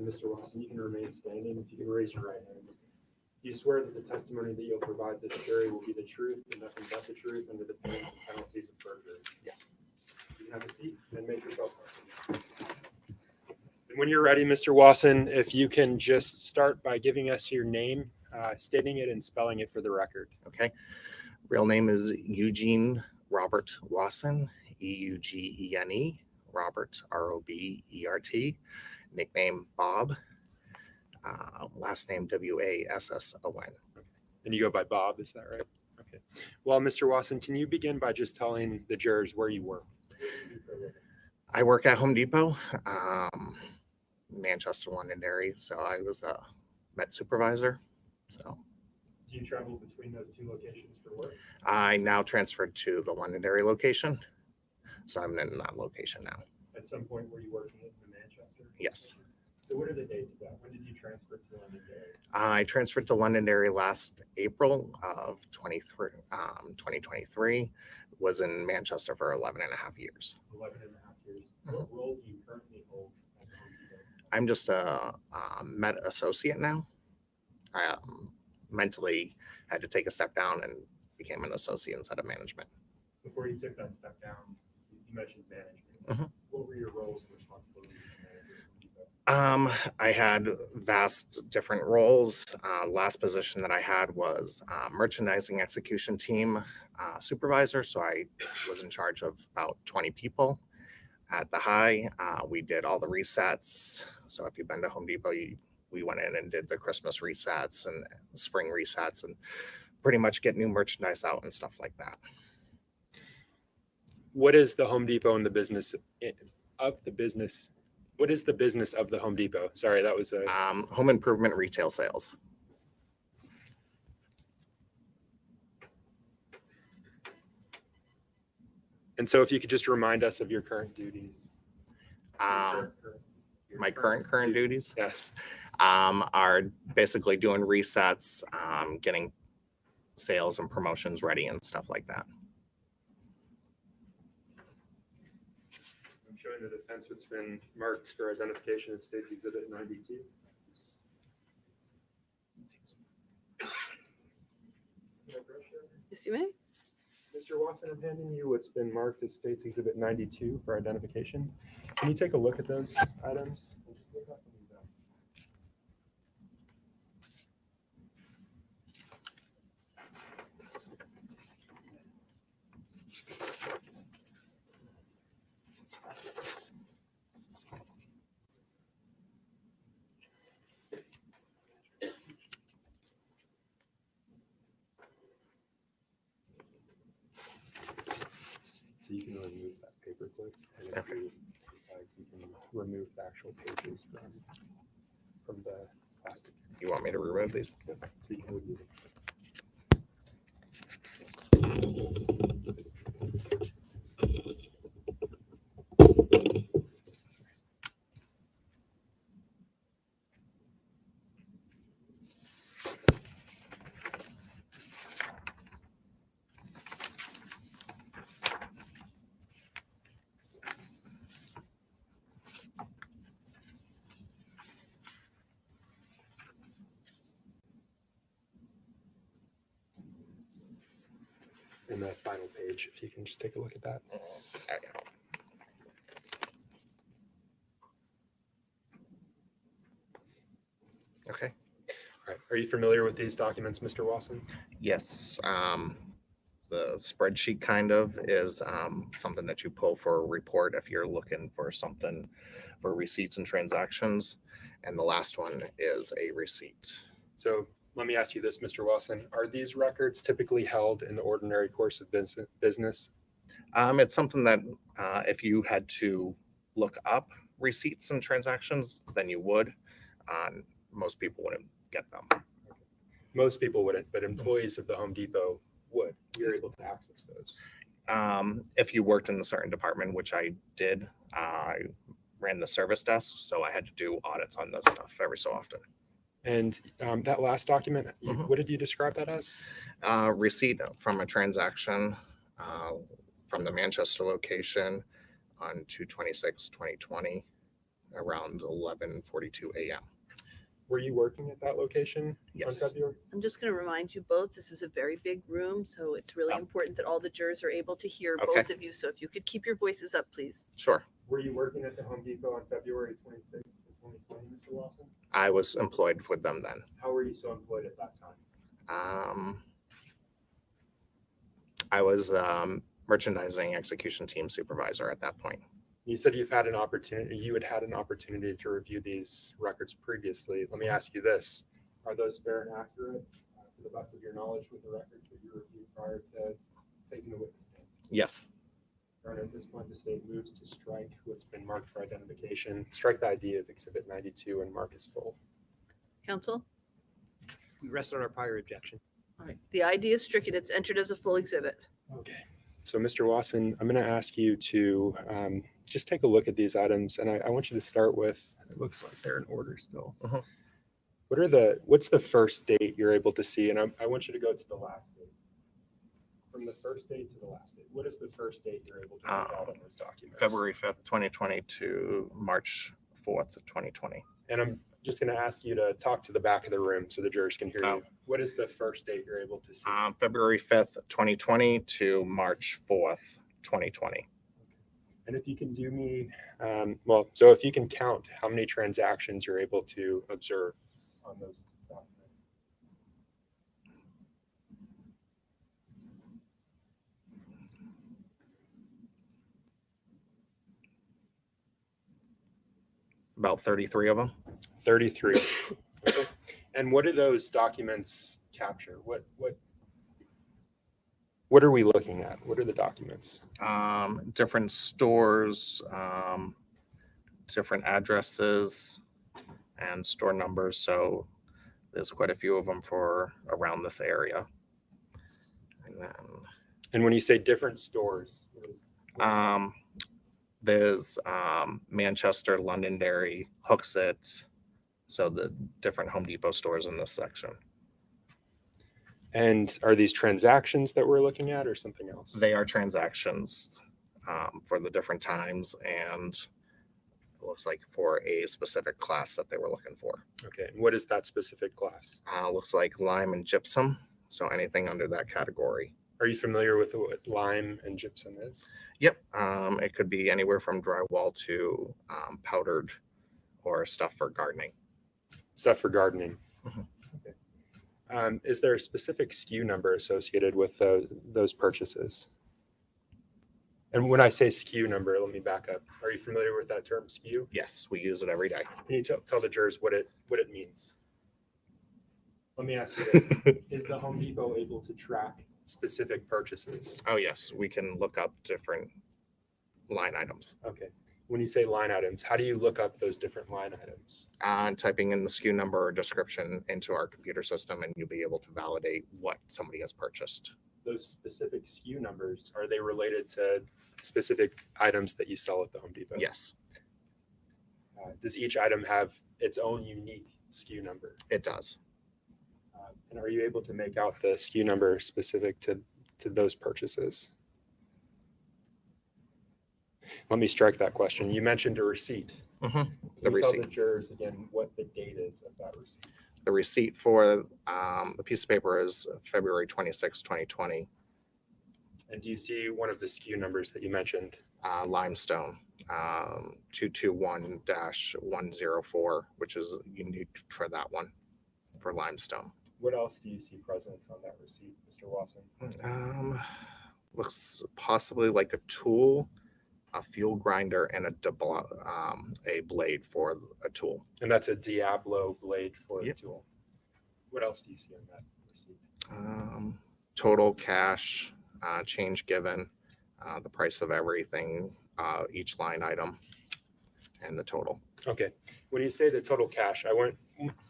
And Mr. Watson, you can remain standing if you can raise your right hand. Do you swear that the testimony that you'll provide this jury will be the truth and nothing but the truth under the pains and penalties of perjury? Yes. You can have a seat and make yourself comfortable. And when you're ready, Mr. Watson, if you can just start by giving us your name, stating it and spelling it for the record. Okay. Real name is Eugene Robert Wasson, Eugene, Robert, Robert. Nickname Bob. Last name Wasson. And you go by Bob, is that right? Okay. Well, Mr. Wasson, can you begin by just telling the jurors where you work? I work at Home Depot, Manchester, Londonderry. So I was a Met supervisor. So Do you travel between those two locations for work? I now transferred to the Londonderry location. So I'm in that location now. At some point, were you working in Manchester? Yes. So what are the dates of that? When did you transfer to Londonderry? I transferred to Londonderry last April of 2023. Was in Manchester for 11 and a half years. 11 and a half years. What role do you currently hold at the Home Depot? I'm just a Met associate now. I mentally had to take a step down and became an associate instead of management. Before you took that step down, you mentioned management. What were your roles and responsibilities as manager at Home Depot? I had vast different roles. Last position that I had was merchandising execution team supervisor. So I was in charge of about 20 people at the high. We did all the resets. So if you've been to Home Depot, we went in and did the Christmas resets and spring resets and pretty much get new merchandise out and stuff like that. What is the Home Depot and the business of the business? What is the business of the Home Depot? Sorry, that was a home improvement retail sales. And so if you could just remind us of your current duties. My current duties? Yes. Are basically doing resets, getting sales and promotions ready and stuff like that. I'm showing the defense what's been marked for identification of State's Exhibit 92. Yes, you may. Mr. Watson, I'm handing you what's been marked as State's Exhibit 92 for identification. Can you take a look at those items? And just look up when you're done. So you can remove that paperclip, and if you like, you can remove the actual pages from the plastic. You want me to remove these? So you can remove it. And that final page, if you can just take a look at that. Okay. All right. Are you familiar with these documents, Mr. Watson? Yes. The spreadsheet kind of is something that you pull for a report if you're looking for something for receipts and transactions. And the last one is a receipt. So let me ask you this, Mr. Watson. Are these records typically held in the ordinary course of business? It's something that if you had to look up receipts and transactions, then you would. Most people wouldn't get them. Most people wouldn't, but employees of the Home Depot would. You're able to access those. If you worked in a certain department, which I did, I ran the service desk, so I had to do audits on this stuff every so often. And that last document, what did you describe that as? Receipt from a transaction from the Manchester location on 2/26/2020. around 11:42 a.m. Were you working at that location Yes. on February? I'm just going to remind you both, this is a very big room, so it's really Oh. important that all the jurors are able to hear Okay. both of you. So if you could keep your voices up, please. Sure. Were you working at the Home Depot on February 26th, 2020, Mr. Lawson? I was employed with them then. How were you so employed at that time? I was merchandising execution team supervisor at that point. You said you had an opportunity to review these records previously. Let me ask you this. Are those fair and accurate to the best of your knowledge with the records that you reviewed prior to taking the witness stand? Yes. Your Honor, at this point, the state moves to strike what's been marked for identification. Strike the ID of Exhibit 92 and mark as full. Counsel? We rest on our prior objection. All right. The ID is stricken. It's entered as a full exhibit. Okay. So, Mr. Wasson, I'm going to ask you to just take a look at these items, and I want you to start with, it looks like they're in order still. Uh-huh. What's the first date you're able to see? And I want you to go to the last date. From the first date to the last date. What is the first date you're able to make out on those documents? February 5th, 2020 to March 4th, 2020. And I'm just going to ask you to talk to the back of the room so the jurors can hear you. What is the first date you're able to see? February 5th, 2020 to March 4th, 2020. And if you can do me, so if you can count how many transactions you're able to observe on those documents. About 33 of them. 33. Okay. And what do those documents capture? What are we looking at? What are the documents? Different stores, different addresses, and store numbers. So there's quite a few of them for around this area. And when you say different stores, there's Manchester, Londonderry, Hooksett. So the different Home Depot stores in this section. And are these transactions that we're looking at or something else? They are transactions for the different times, and it looks like for a specific class that they were looking for. Okay. And what is that specific class? Looks like lime and gypsum. So anything under that category. Are you familiar with what lime and gypsum is? Yep. It could be anywhere from drywall to powdered or stuff for gardening. Stuff for gardening. Mm-hmm. Okay. Is there a specific SKU number associated with those purchases? And when I say SKU number, let me back up. Are you familiar with that term, SKU? Yes, we use it every day. Can you tell the jurors what it means? Let me ask you this. Is the Home Depot able to track specific purchases? Oh, yes. We can look up different line items. Okay. When you say line items, how do you look up those different line items? Typing in the SKU number or description into our computer system, and you'll be able to validate what somebody has purchased. Those specific SKU numbers, are they related to specific items that you sell at the Home Depot? Yes. Does each item have its own unique SKU number? It does. And are you able to make out the SKU number specific to those purchases? Let me strike that question. You mentioned a receipt. Mm-hmm. Can you tell the jurors again what the date is of that receipt? The receipt for the piece of paper is February 26, 2020. And do you see one of the SKU numbers that you mentioned? Limestone 221-104, which is unique for that one, for limestone. What else do you see present on that receipt, Mr. Wasson? Looks possibly like a tool, a fuel grinder, and a blade for a tool. And that's a Diablo blade for a tool. What else do you see on that receipt? Total cash, change given, the price of everything, each line item, and the total. Okay. When you say the total cash,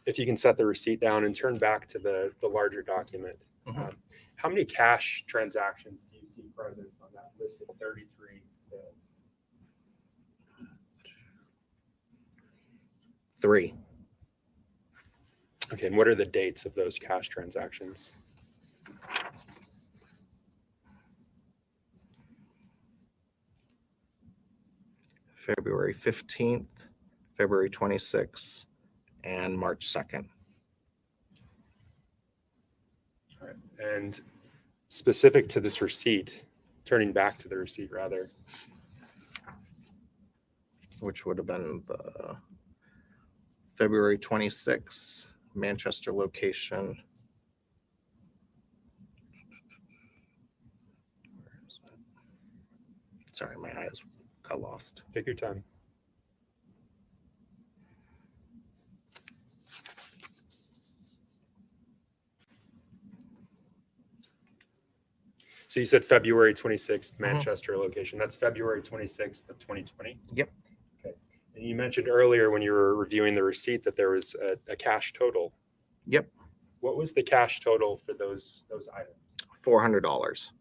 if you can set the receipt down and turn back to the larger document. Mm-hmm. How many cash transactions do you see present on that list of 33 sales? 3. Okay. And what are the dates of those cash transactions? February 15th February 26th, and March 2nd. All right. And specific to this receipt, turning back to the receipt rather, which would have been the February 26th Manchester location. Where is it? Sorry, my eyes got lost. take your time. So you said February 26th, Manchester location. That's February 26th of 2020? Yep. Okay. And you mentioned earlier when you were reviewing the receipt that there was a cash total. Yep. What was the cash total for those items? $400.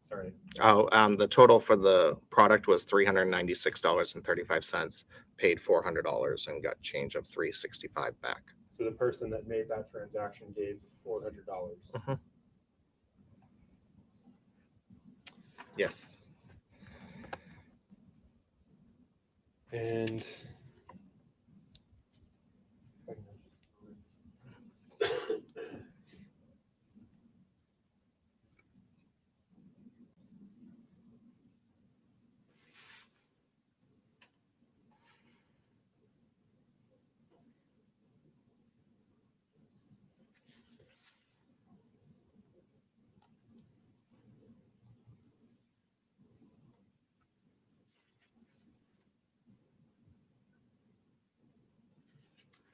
Sorry. Oh, the total for the product was $396.35. Paid $400 and got change of $365 back. So the person that made that transaction gave $400. Yes. And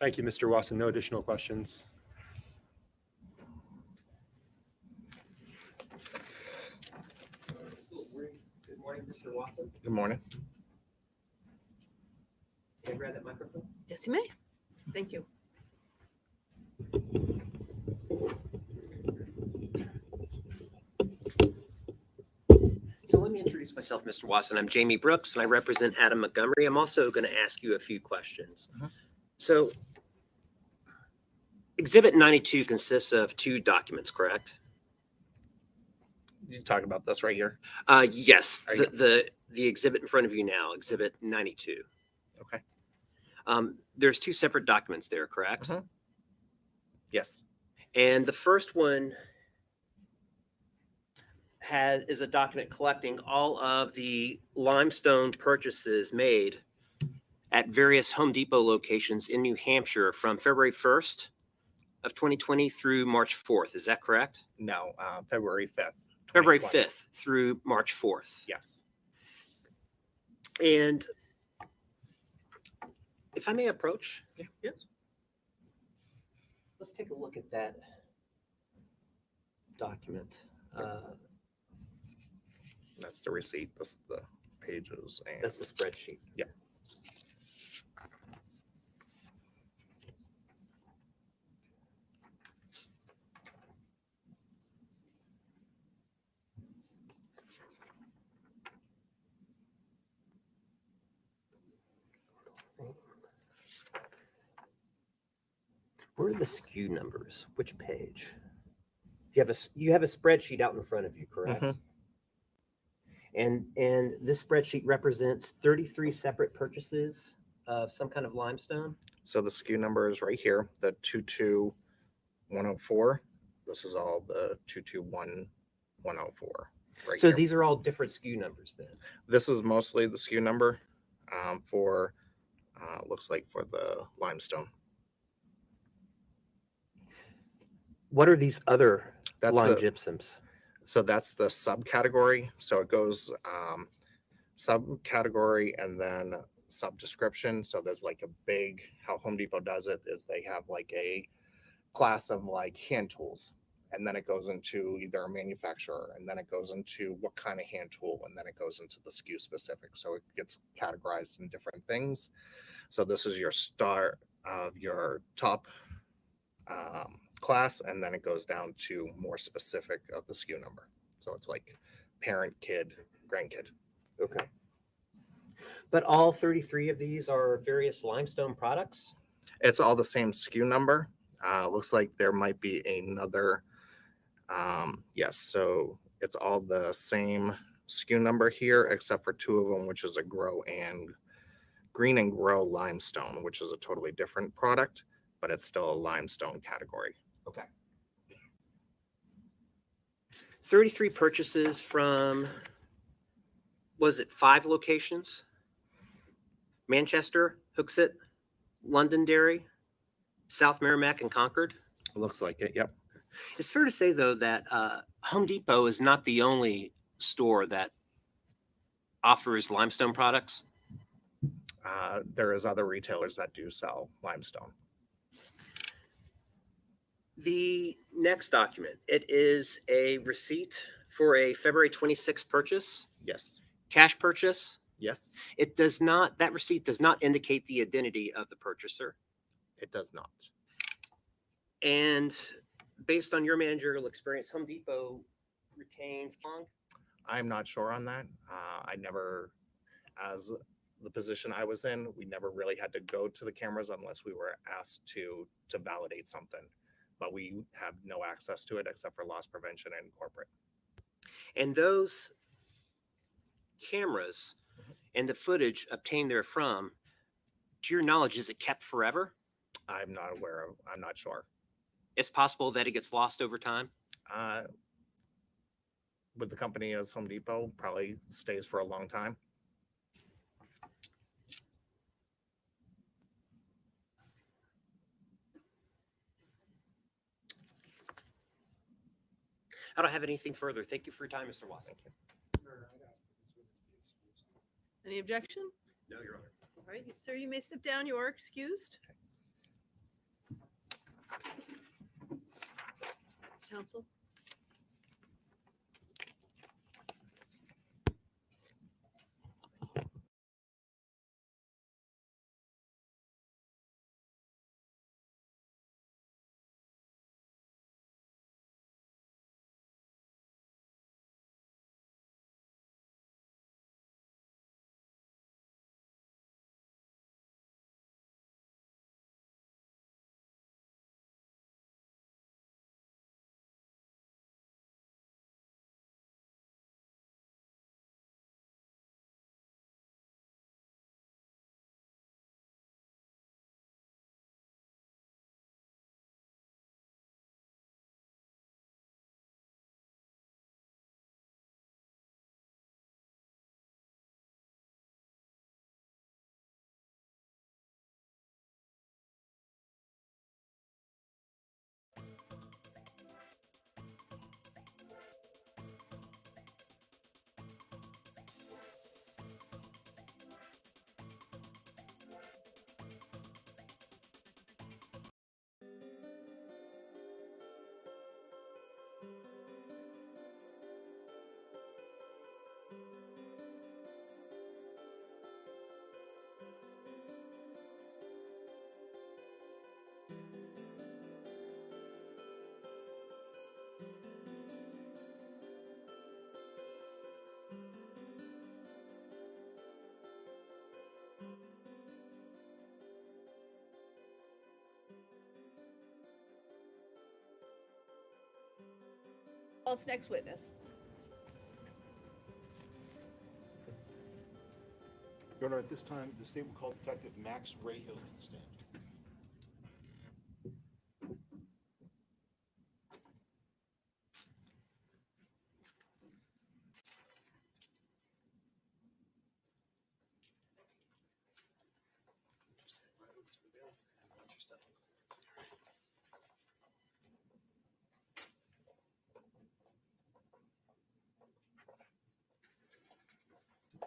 thank you, Mr. Wasson. No additional questions. Good morning, Mr. Watson. Good morning. Can you grab that microphone? Yes, you may. Thank you. So let me introduce myself, Mr. Watson. I'm Jamie Brooks, and I represent Adam Montgomery. I'm also going to ask you a few questions. So Exhibit 92 consists of 2 documents, correct? You talk about this right here. Yes, the exhibit in front of you now, Exhibit 92. Okay. There's 2 separate documents there, correct? Yes. And the first one is a document collecting all of the limestone purchases made at various Home Depot locations in New Hampshire from February 1st of 2020 through March 4th. Is that correct? No, February 5th. February 2020. 5th through March 4th. Yes. And if I may approach? Yeah. Yes. Let's take a look at that document. That's the receipt. That's the pages. And That's the spreadsheet. Yeah. Where are the SKU numbers? Which page? You have a spreadsheet out in front of you, correct? And this spreadsheet represents 33 separate purchases of some kind of limestone. So the SKU number is right here, the 22104. This is all the 221104. Right So here. these are all different SKU numbers then. This is mostly the SKU number for looks like for the limestone. What are these other That's lime the- gypsums? So that's the subcategory. So it goes subcategory and then subdescription. So there's like a big, how Home Depot does it is they have like a class of like hand tools. And then it goes into either a manufacturer, and then it goes into what kind of hand tool, and then it goes into the SKU specific. So it gets categorized in different things. So this is your start of your top class, and then it goes down to more specific of the SKU number. So it's like parent, kid, grandkid. Okay. But all 33 of these are various limestone products? It's all the same SKU number. Looks like there might be another. Yes, so it's all the same SKU number here, except for 2 of them, which is a grow and green and grow limestone, which is a totally different product, but it's still a limestone category. Okay. 33 purchases from, was it 5 locations? Manchester, Hooksett, Londonderry, South Merrimack, and Concord? It looks like it, yep. It's fair to say, though, that Home Depot is not the only store that offers limestone products. There is other retailers that do sell limestone. The next document, it is a receipt for a February 26th purchase, Yes. cash purchase. Yes, It does not, that receipt does not indicate the identity of the purchaser. it does not. And based on your managerial experience, Home Depot retains long. I'm not sure on that. I never, as the position I was in, we never really had to go to the cameras unless we were asked to validate something. But we have no access to it except for loss prevention and corporate. And those cameras and the footage obtained therefrom, to your knowledge, is it kept forever? I'm not aware of, I'm not sure. It's possible that it gets lost over time. With the company as Home Depot, probably stays for a long time. I don't have anything further. Thank you for your time, Mr. Watson. Any objection? No, Your Honor. All right, sir, you may step down. You are excused. Counsel? Call its next witness. Your Honor, at this time, the state will call Detective Max Rayhill to the stand.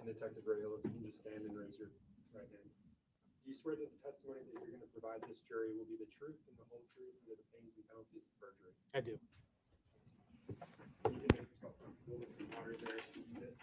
Detective Rayhill, if you can just stand and raise your right hand. Do you swear that the testimony that you're going to provide this jury will be the truth and the whole truth under the pains and penalties of perjury? I do. You can make yourself comfortable with some water there if you need it.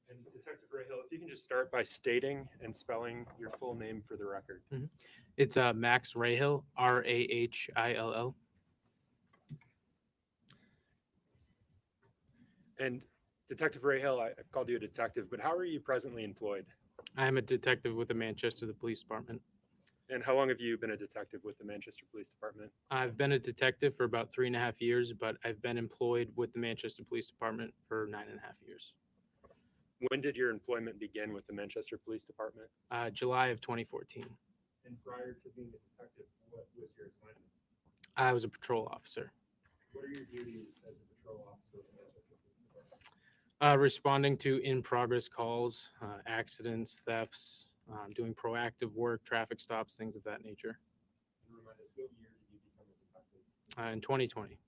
And Detective Rayhill, if you can just start by stating and spelling your full name for the record. It's Max Rahill, Rahill. And Detective Rahill, I've called you a detective, but how are you presently employed? I am a detective with the Manchester Police Department. And how long have you been a detective with the Manchester Police Department? I've been a detective for about 3.5 years, but I've been employed with the Manchester Police Department for 9.5 years. When did your employment begin with the Manchester Police Department? July of 2014. And prior to being a detective, what was your assignment? I was a patrol officer. What are your duties as a patrol officer with the Manchester Police Department? Responding to in-progress calls, accidents, thefts, doing proactive work, traffic stops, things of that nature. And remind us, what year did you become a detective? In 2020.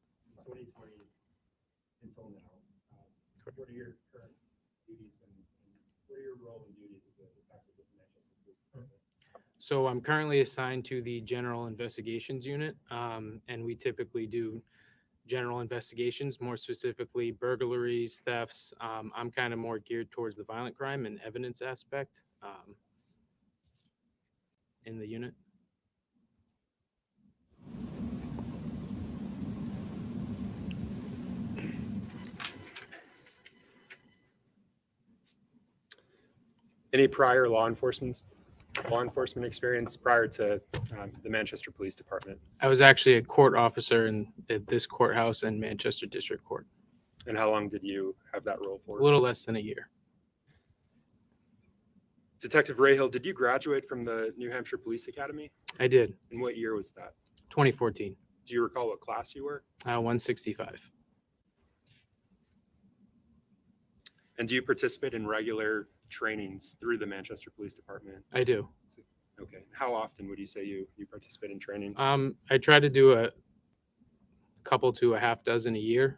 2020 until now. What are your current duties and what are your role and duties as a detective with the Manchester Police Department? So I'm currently assigned to the General Investigations Unit, and we typically do general investigations, more specifically burglaries, thefts. I'm kind of more geared towards the violent crime and evidence aspect in the unit. Any prior law enforcement experience prior to the Manchester Police Department? I was actually a court officer at this courthouse and Manchester District Court. And how long did you have that role for? A little less than a year. Detective Rahill, did you graduate from the New Hampshire Police Academy? I did. And what year was that? 2014. Do you recall what class you were? 165. And do you participate in regular trainings through the Manchester Police Department? I do. Okay. How often would you say you participate in trainings? I try to do a couple to a half dozen a year.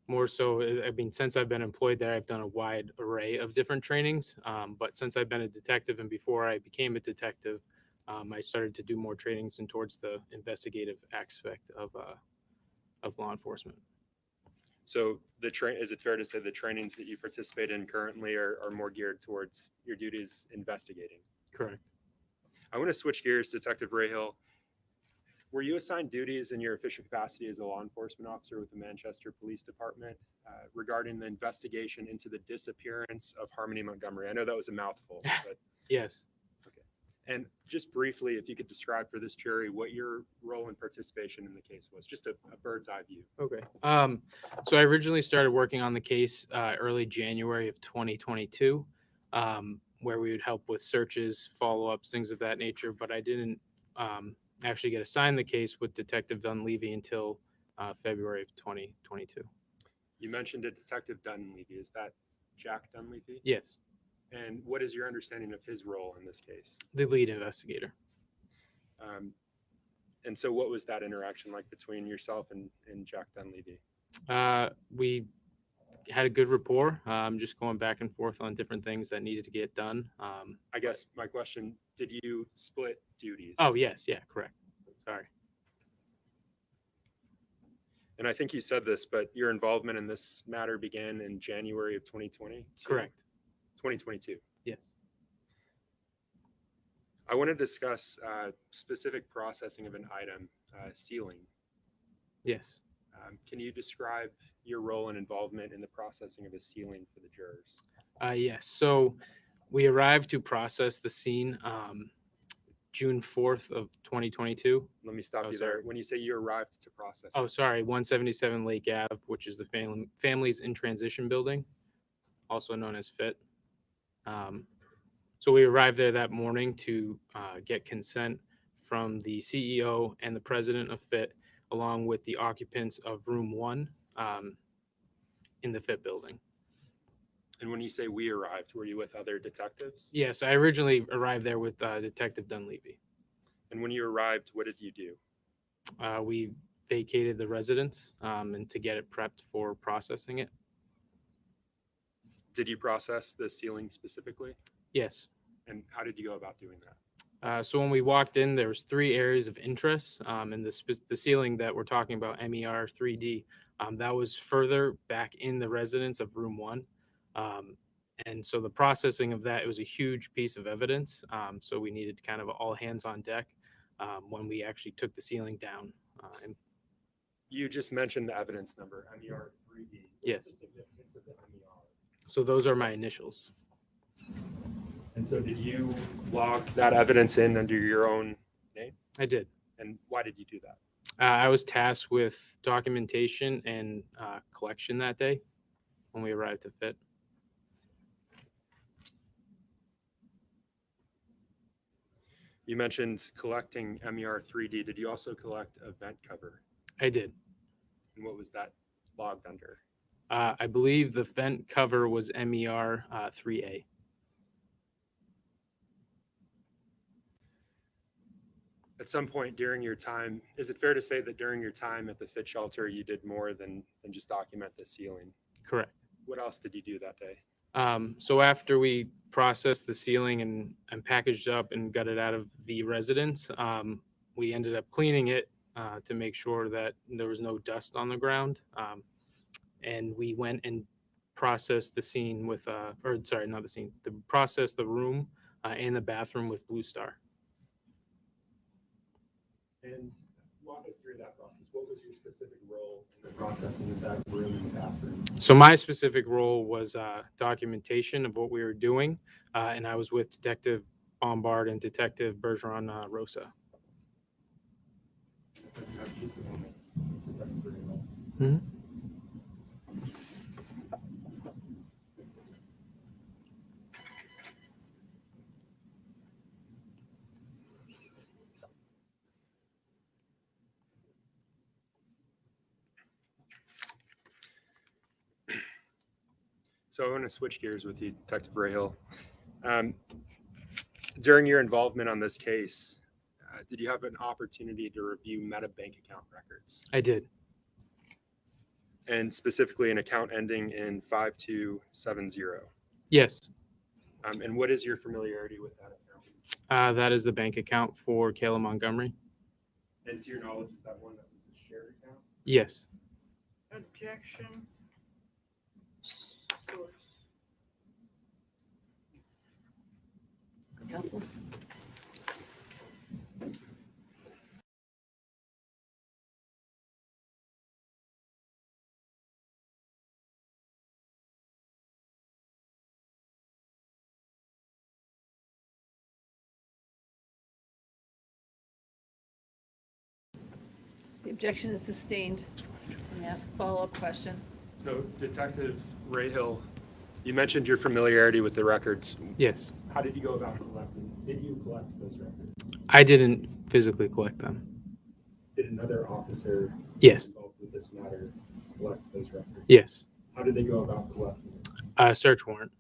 More so, I mean, since I've been employed there, I've done a wide array of different trainings. But since I've been a detective and before I became a detective, I started to do more trainings and towards the investigative aspect of law enforcement. So is it fair to say the trainings that you participate in currently are more geared towards your duties investigating? Correct. I want to switch gears, Detective Rahill. Were you assigned duties in your official capacity as a law enforcement officer with the Manchester Police Department regarding the investigation into the disappearance of Harmony Montgomery? I know that was a mouthful, but yes. Okay. And just briefly, if you could describe for this jury what your role and participation in the case was, just a bird's eye view. Okay. So I originally started working on the case early January of 2022, where we would help with searches, follow-ups, things of that nature. But I didn't actually get assigned the case with Detective Dunleavy until February of 2022. You mentioned a Detective Dunleavy. Is that Jack Dunleavy? Yes. And what is your understanding of his role in this case? The lead investigator. And so what was that interaction like between yourself and Jack Dunleavy? We had a good rapport, just going back and forth on different things that needed to get done. I guess my question, did you split duties? Oh, yes. Yeah, correct. Sorry. And I think you said this, but your involvement in this matter began in January of 2020? Correct. 2022. Yes. I want to discuss specific processing of an item, sealing. Yes. Can you describe your role and involvement in the processing of a sealing for the jurors? Yes. So we arrived to process the scene June 4th of 2022. Let me stop you there. When you say you arrived to process. Oh, sorry. 177 Lake Ave, which is the Families in Transition building, also known as FIT. So we arrived there that morning to get consent from the CEO and the president of FIT, along with the occupants of room 1 in the FIT building. And when you say we arrived, were you with other detectives? Yes, I originally arrived there with Detective Dunleavy. And when you arrived, what did you do? We vacated the residence and to get it prepped for processing it. Did you process the sealing specifically? Yes. And how did you go about doing that? So when we walked in, there was 3 areas of interest, and the ceiling that we're talking about, MER 3D, that was further back in the residence of room 1. And so the processing of that, it was a huge piece of evidence. So we needed kind of all hands on deck when we actually took the ceiling down. You just mentioned the evidence number, MER 3D. Yes. What's the significance of the MER? So those are my initials. And so did you log that evidence in under your own name? I did. And why did you do that? I was tasked with documentation and collection that day when we arrived at FIT. You mentioned collecting MER 3D. Did you also collect a vent cover? I did. And what was that logged under? I believe the vent cover was MER 3A. At some point during your time, is it fair to say that during your time at the FIT shelter, you did more than just document the ceiling? Correct. What else did you do that day? So after we processed the ceiling and packaged up and got it out of the residence, we ended up cleaning it to make sure that there was no dust on the ground. And we went and processed the scene with, or sorry, not the scene, processed the room and the bathroom with Blue Star. And walk us through that process. What was your specific role in the processing of that room and bathroom? So my specific role was documentation of what we were doing, and I was with Detective Bombard and Detective Bergeron Rosa. Mm-hmm. So I want to switch gears with you, Detective Rahill. During your involvement on this case, did you have an opportunity to review Meta bank account records? I did. And specifically an account ending in 5270? Yes. And what is your familiarity with that account? That is the bank account for Kayla Montgomery. And to your knowledge, is that one that was a shared account? Yes. Objection. Counsel? The objection is sustained. Let me ask a follow-up question. So Detective Rahill, you mentioned your familiarity with the records. Yes. How did you go about collecting? Did you collect those records? I didn't physically collect them. Did another officer Yes. involved with this matter collect those records? Yes. How did they go about collecting them? Search warrant.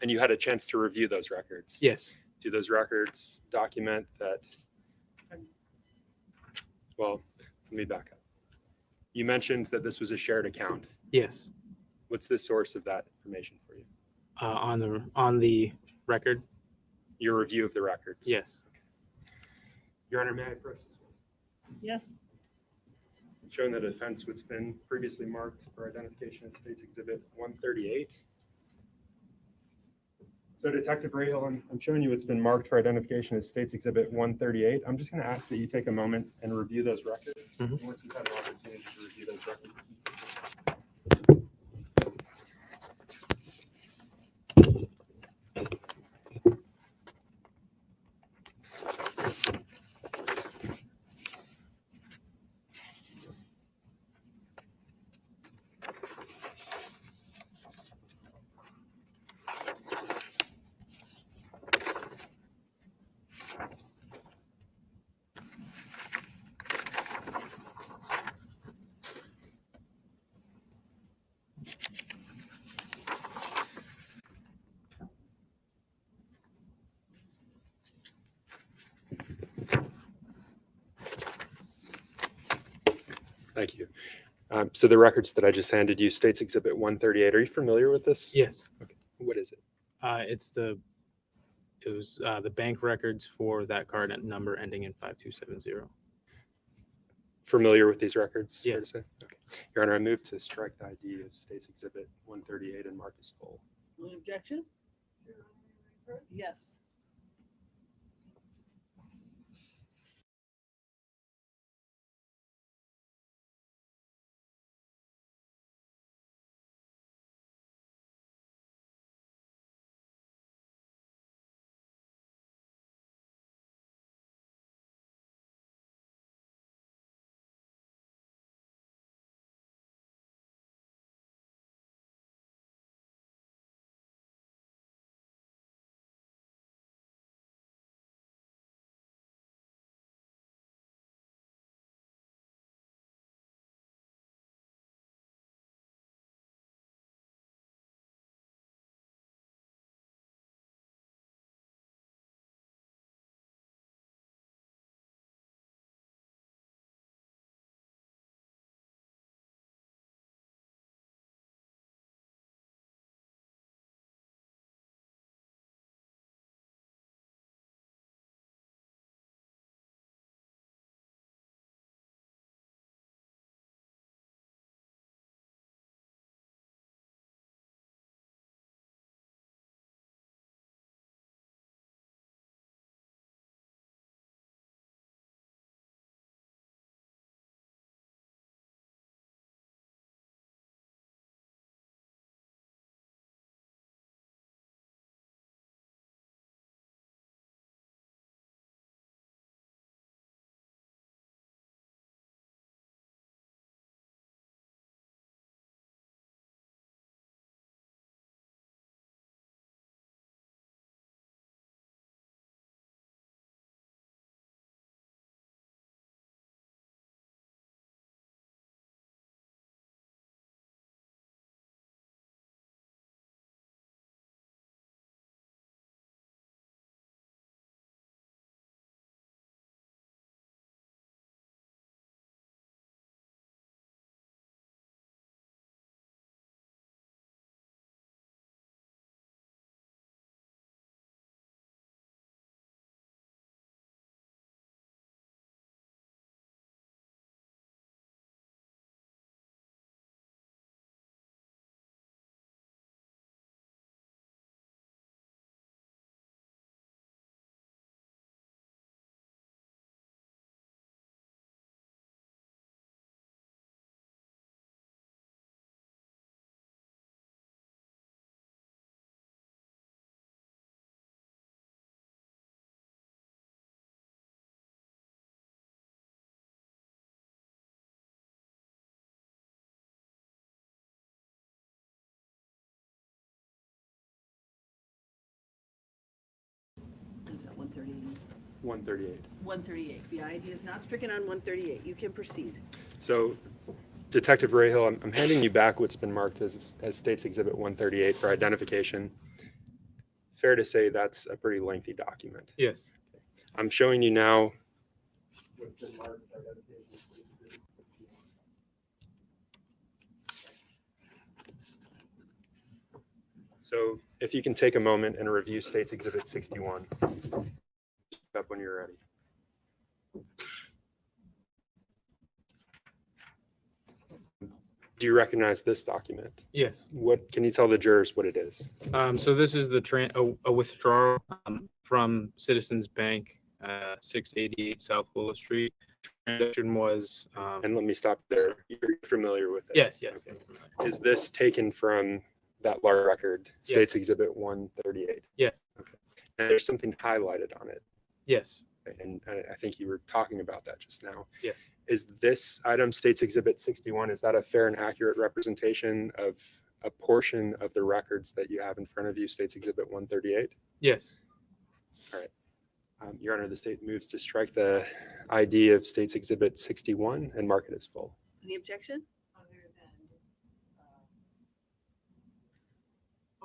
And you had a chance to review those records? Yes. Do those records document that? Well, let me back up. You mentioned that this was a shared account. Yes. What's the source of that information for you? On the record. Your review of the records? Yes. Your Honor, may I approach this one? Yes. Showing that offense which has been previously marked for identification as State's Exhibit 138. So Detective Rahill, I'm showing you it's been marked for identification as State's Exhibit 138. I'm just going to ask that you take a moment and review those records. Mhm. Once you've had an opportunity to review those records. Thank you. So the records that I just handed you, State's Exhibit 138, are you familiar with this? Yes. Okay. What is it? It was the bank records for that card number ending in 5270. Familiar with these records? fair to Yes. say? Okay. Your Honor, I move to strike the ID of State's Exhibit 138 and mark as full. Objection? Yes. 138. 138. The ID is not stricken on 138. You can proceed. So, Detective Rahill, I'm handing you back what's been marked as State's Exhibit 138 for identification. Fair to say that's a pretty lengthy document. Yes. I'm showing you now what's been marked as identification. So if you can take a moment and review State's Exhibit 61. Up when you're ready. Do you recognize this document? Yes. What can you tell the jurors what it is? So this is a withdrawal from Citizens Bank, 688 South Willow Street. Transaction was. And let me stop there. You're familiar with it? Yes. Yes. Okay. Is this taken from that large record, State's Exhibit 138? Yes. Okay. And there's something highlighted on it. Yes. And I think you were talking about that just now. Yes. Is this item, State's Exhibit 61, is that a fair and accurate representation of a portion of the records that you have in front of you, State's Exhibit 138? Yes. All right. Your Honor, the state moves to strike the ID of State's Exhibit 61 and mark it as full. Any objection?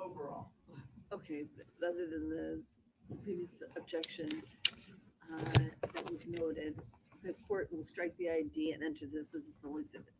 Overall. Okay, other than the previous objection that was noted, the court will strike the ID and enter this as a full exhibit.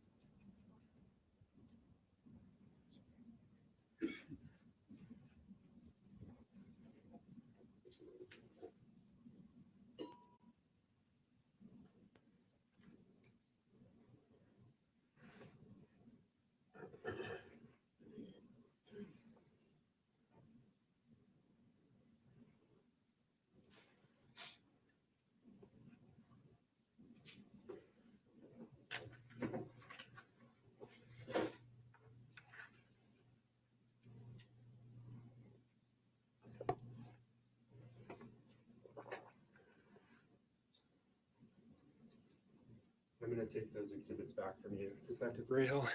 I'm going to take those exhibits back from you, Detective Rahill.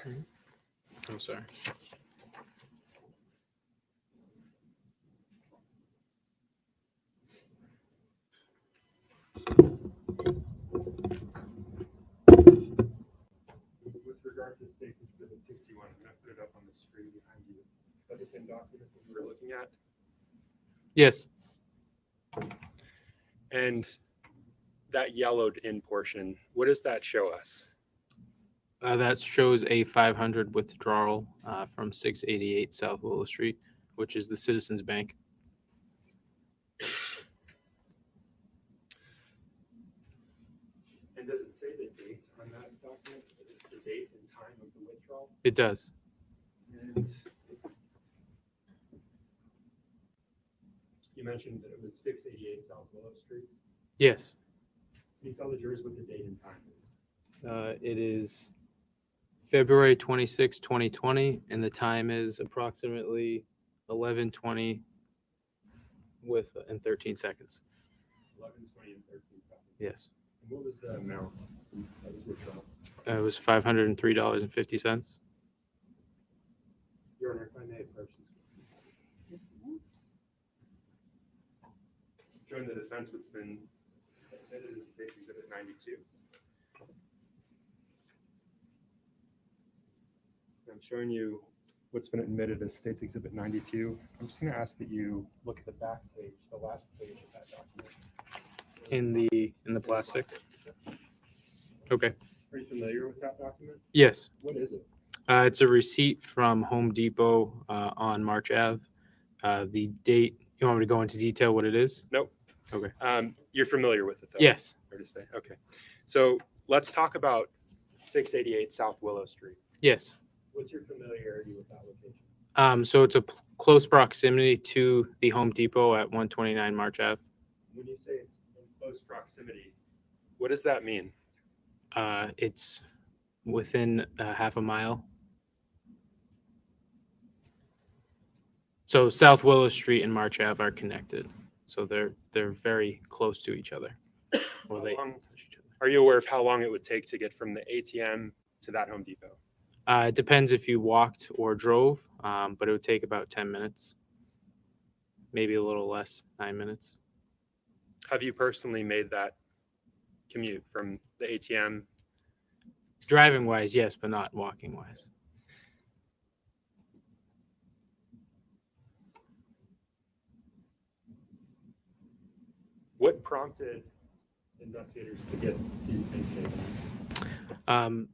I'm sorry. With regard to State's Exhibit 61, I'm going to put it up on the screen behind you. Is that the same document that you were looking at? Yes. And that yellowed in portion, what does that show us? That shows a 500 withdrawal from 688 South Willow Street, which is the Citizens Bank. And does it say the date on that document? The date and time of the withdrawal? It does. And you mentioned that it was 688 South Willow Street. Yes. Can you tell the jurors what the date and time is? It is February 26, 2020, and the time is approximately 11:20 and 13 seconds. 11:20 and 13 seconds. Yes. And what was the amount that was withdrawn? It was $503.50. Your Honor, if I may approach this. During the defense, what's been admitted as State's Exhibit 92. I'm showing you what's been admitted as State's Exhibit 92. I'm just going to ask that you look at the back page, the last page of that document. In the plastic. Okay. Are you familiar with that document? Yes. What is it? It's a receipt from Home Depot on March Ave. The date. You want me to go into detail what it is? Nope. Okay. You're familiar with it, though? Yes. Fair to say. Okay. So let's talk about 688 South Willow Street. Yes. What's your familiarity with that location? So it's a close proximity to the Home Depot at 129 March Ave. When you say it's in close proximity, what does that mean? It's within half a mile. So South Willow Street and March Ave are connected. So they're very close to each other. Well, they touch each other. Are you aware of how long it would take to get from the ATM to that Home Depot? It depends if you walked or drove, but it would take about 10 minutes, maybe a little less, 9 minutes. Have you personally made that commute from the ATM? Driving wise, yes, but not walking wise. What prompted investigators to get these bank statements?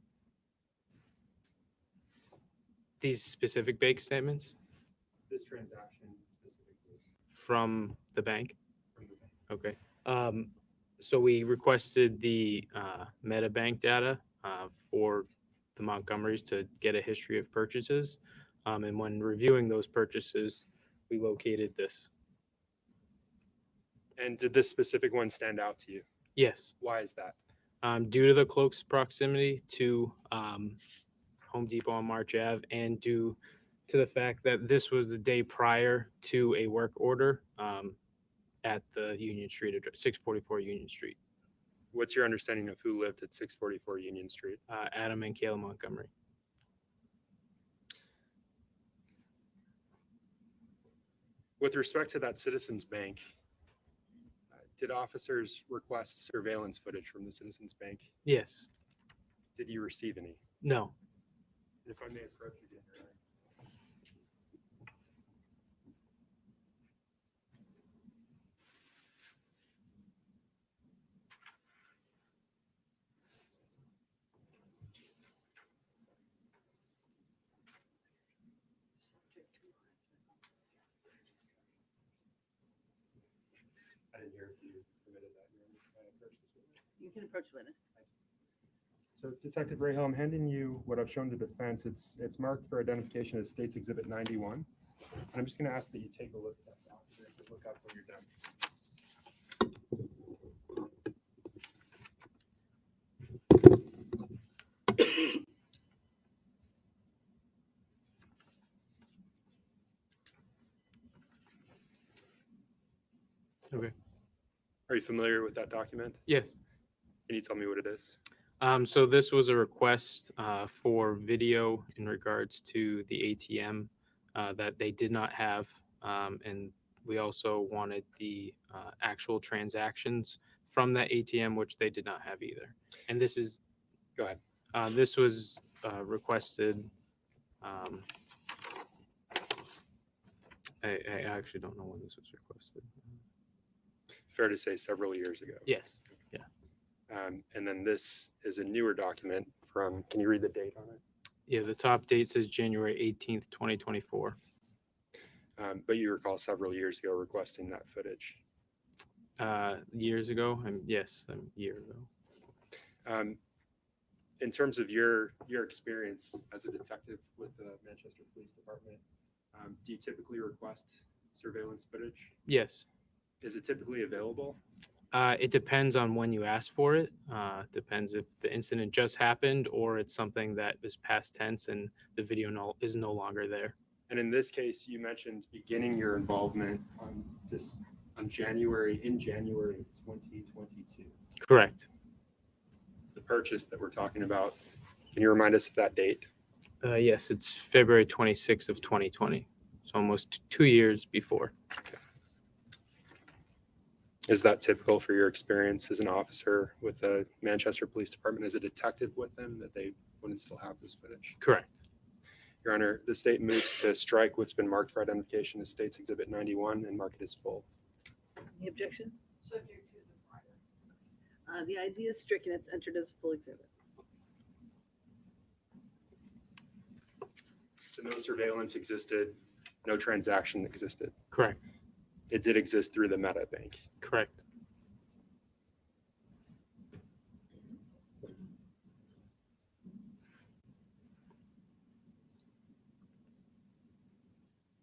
These specific bank statements This transaction specifically from the bank. from the bank. Okay. So we requested the MetaBank data for the Montgomerys to get a history of purchases. And when reviewing those purchases, we located this. And did this specific one stand out to you? Yes. Why is that? Due to the close proximity to Home Depot on March Ave and due to the fact that this was the day prior to a work order at the Union Street address, 644 Union Street. What's your understanding of who lived at 644 Union Street? Adam and Kayla Montgomery. With respect to that Citizens Bank, did officers request surveillance footage from the Citizens Bank? Yes. Did you receive any? No. If I may approach you again, Your Honor. I didn't hear if you permitted that. Your Honor. Can I approach this witness? You can approach the witness. So Detective Rahal, I'm handing you what I've shown to defense. It's marked for identification as State's Exhibit 91. And I'm just going to ask that you take a look at that document. Just look up when you're done. Okay. Are you familiar with that document? Yes. Can you tell me what it is? So this was a request for video in regards to the ATM that they did not have. And we also wanted the actual transactions from that ATM, which they did not have either. And this is, Go ahead. This was requested. I actually don't know when this was requested. Fair to say several years ago. Yes. Yeah. And then this is a newer document from, can you read the date on it? Yeah, the top date says January 18th, 2024. But you recall several years ago requesting that footage. Years ago? Yes, a year ago. In terms of your experience as a detective with the Manchester Police Department, do you typically request surveillance footage? Yes. Is it typically available? It depends on when you ask for it. Depends if the incident just happened or it's something that is past tense and the video is no longer there. And in this case, you mentioned beginning your involvement in January of 2022. Correct. The purchase that we're talking about, can you remind us of that date? Yes, it's February 26th of 2020. So almost 2 years before. Okay. Is that typical for your experience as an officer with the Manchester Police Department, as a detective with them, that they wouldn't still have this footage? Correct. Your Honor, the state moves to strike what's been marked for identification as State's Exhibit 91 and mark it as full. The objection? Subject to the prior. The ID is stricken. It's entered as a full exhibit. So no surveillance existed, no transaction existed. Correct. It did exist through the Meta Bank. Correct.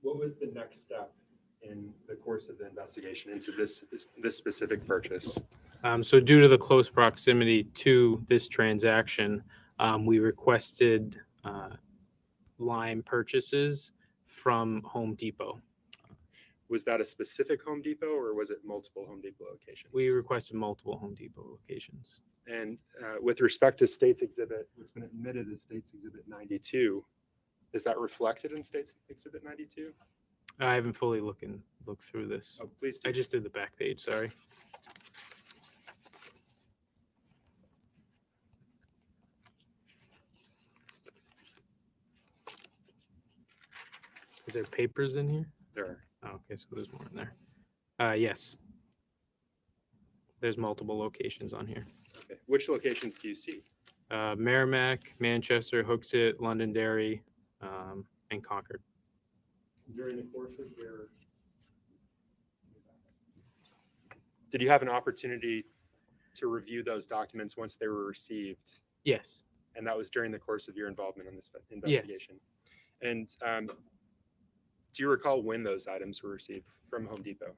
What was the next step in the course of the investigation into this specific purchase? So due to the close proximity to this transaction, we requested Lime purchases from Home Depot. Was that a specific Home Depot or was it multiple Home Depot locations? We requested multiple Home Depot locations. And with respect to State's Exhibit, what's been admitted as State's Exhibit 92, is that reflected in State's Exhibit 92? I haven't fully looked through this. Oh, please do. I just did the back page, sorry. Is there papers in here? There are. Oh, okay, so there's more in there. Yes. There's multiple locations on here. Okay. Which locations do you see? Merrimack, Manchester, Hooksett, Londonderry, and Concord. During the course of your... Did you have an opportunity to review those documents once they were received? Yes. And that was during the course of your involvement in this investigation? Yes. And do you recall when those items were received from Home Depot?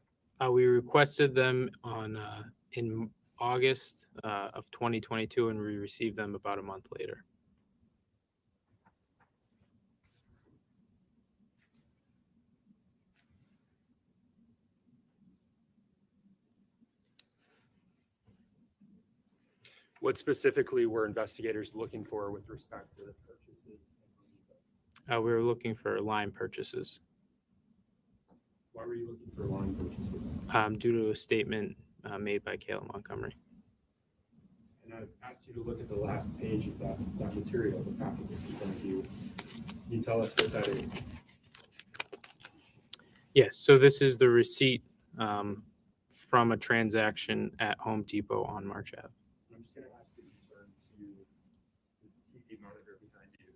We requested them on in August of 2022, and we received them about a month later. What specifically were investigators looking for with respect to the purchases? We were looking for line purchases. Why were you looking for line purchases? Due to a statement made by Kayla Montgomery. And I've asked you to look at the last page of that material, the packet that's in front of you. Can you tell us what that is? Yes, so this is the receipt from a transaction at Home Depot on March Ave. I'm just going to ask you to turn to the TV monitor behind you.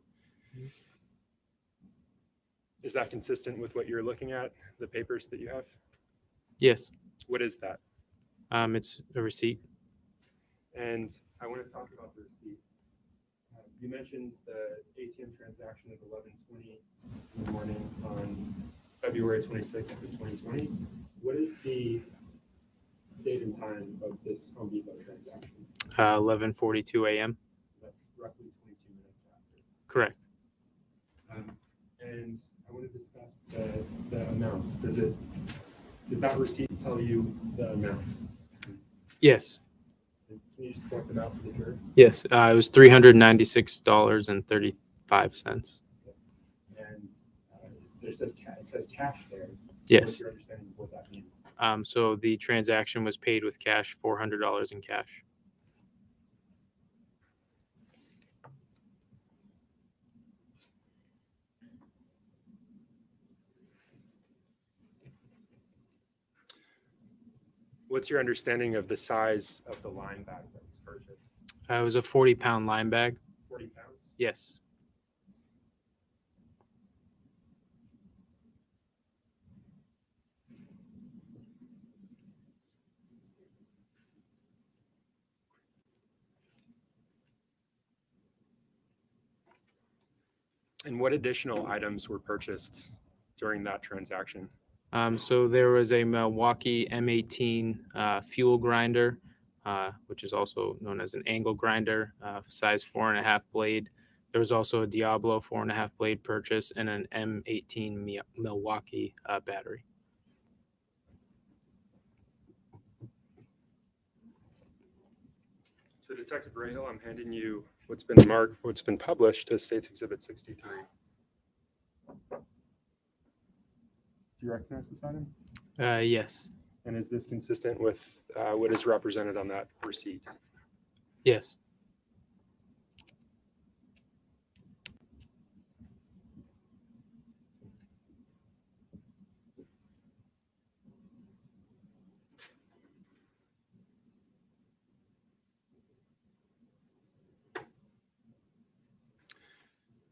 Is that consistent with what you're looking at, the papers that you have? Yes. What is that? It's a receipt. And I want to talk about the receipt. You mentioned the ATM transaction of 11:20 in the morning on February 26th of 2020. What is the date and time of this Home Depot transaction? 11:42 a.m. That's roughly 22 minutes after. Correct. And I want to discuss the amounts. Does that receipt tell you the amounts? Yes. Can you just point them out to the jurors? Yes. It was $396.35. And it says cash there. Yes. What's your understanding of what that means? So the transaction was paid with cash, $400 in cash. What's your understanding of the size of the line bag that was purchased? It was a 40-pound line bag. 40 pounds? Yes. And what additional items were purchased during that transaction? So there was a Milwaukee M18 fuel grinder, which is also known as an angle grinder, size 4.5 blade. There was also a Diablo 4.5 blade purchase and an M18 Milwaukee battery. So Detective Rahill, I'm handing you what's been published as State's Exhibit 63. Do you recognize this item? Yes. And is this consistent with what is represented on that receipt? Yes.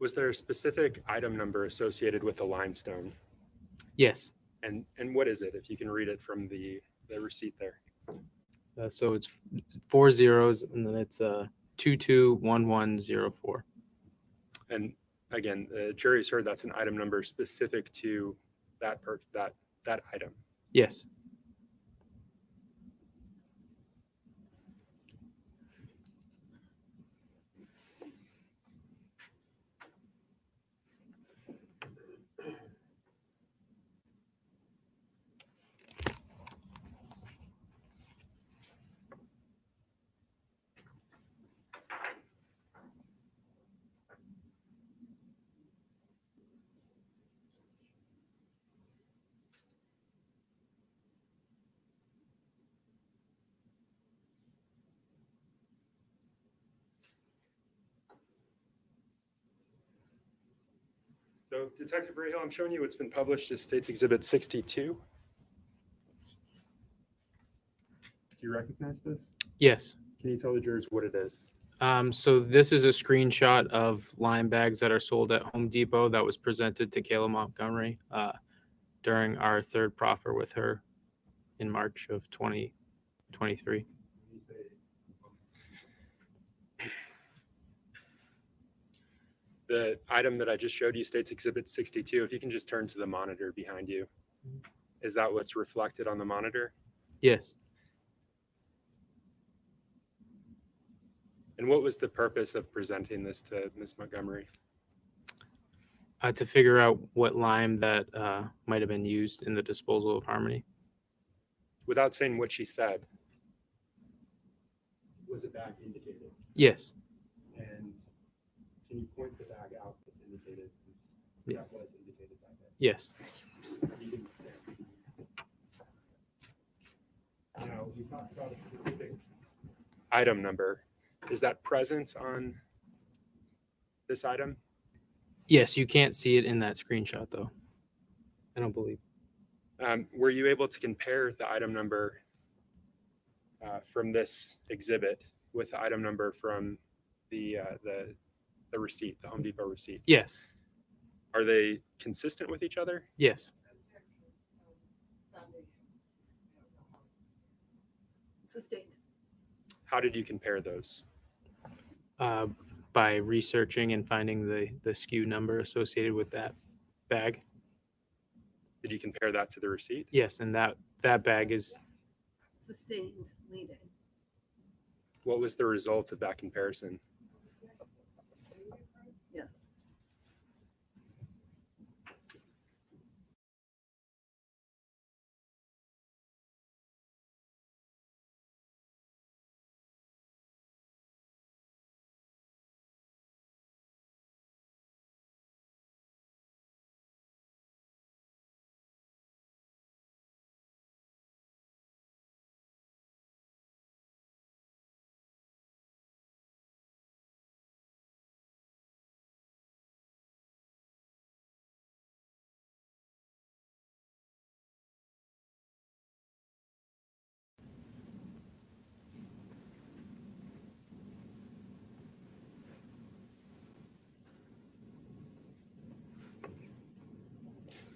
Was there a specific item number associated with the limestone? Yes. And what is it, if you can read it from the receipt there? So it's 4 zeros, and then it's 221104. And again, the jury's heard that's an item number specific to that item. Yes. So Detective Rahill, I'm showing you what's been published as State's Exhibit 62. Do you recognize this? Yes. Can you tell the jurors what it is? So this is a screenshot of lime bags that are sold at Home Depot that was presented to Kayla Montgomery during our third proffer with her in March of 2023. The item that I just showed you, State's Exhibit 62, if you can just turn to the monitor behind you. Is that what's reflected on the monitor? Yes. And what was the purpose of presenting this to Ms. Montgomery? To figure out what lime that might have been used in the disposal of Harmony. Without saying what she said, was a bag indicated? Yes. And can you point the bag out that's indicated? Yeah. That was indicated by that. Yes. You can say. Now, we talked about a specific item number. Is that present on this item? Yes, you can't see it in that screenshot though. I don't believe. Were you able to compare the item number from this exhibit with the item number from the receipt, the Home Depot receipt? Yes. Are they consistent with each other? Yes. Sustained. How did you compare those? By researching and finding the SKU number associated with that bag. Did you compare that to the receipt? Yes, and that bag is Sustained leading. What was the result of that comparison? Yes.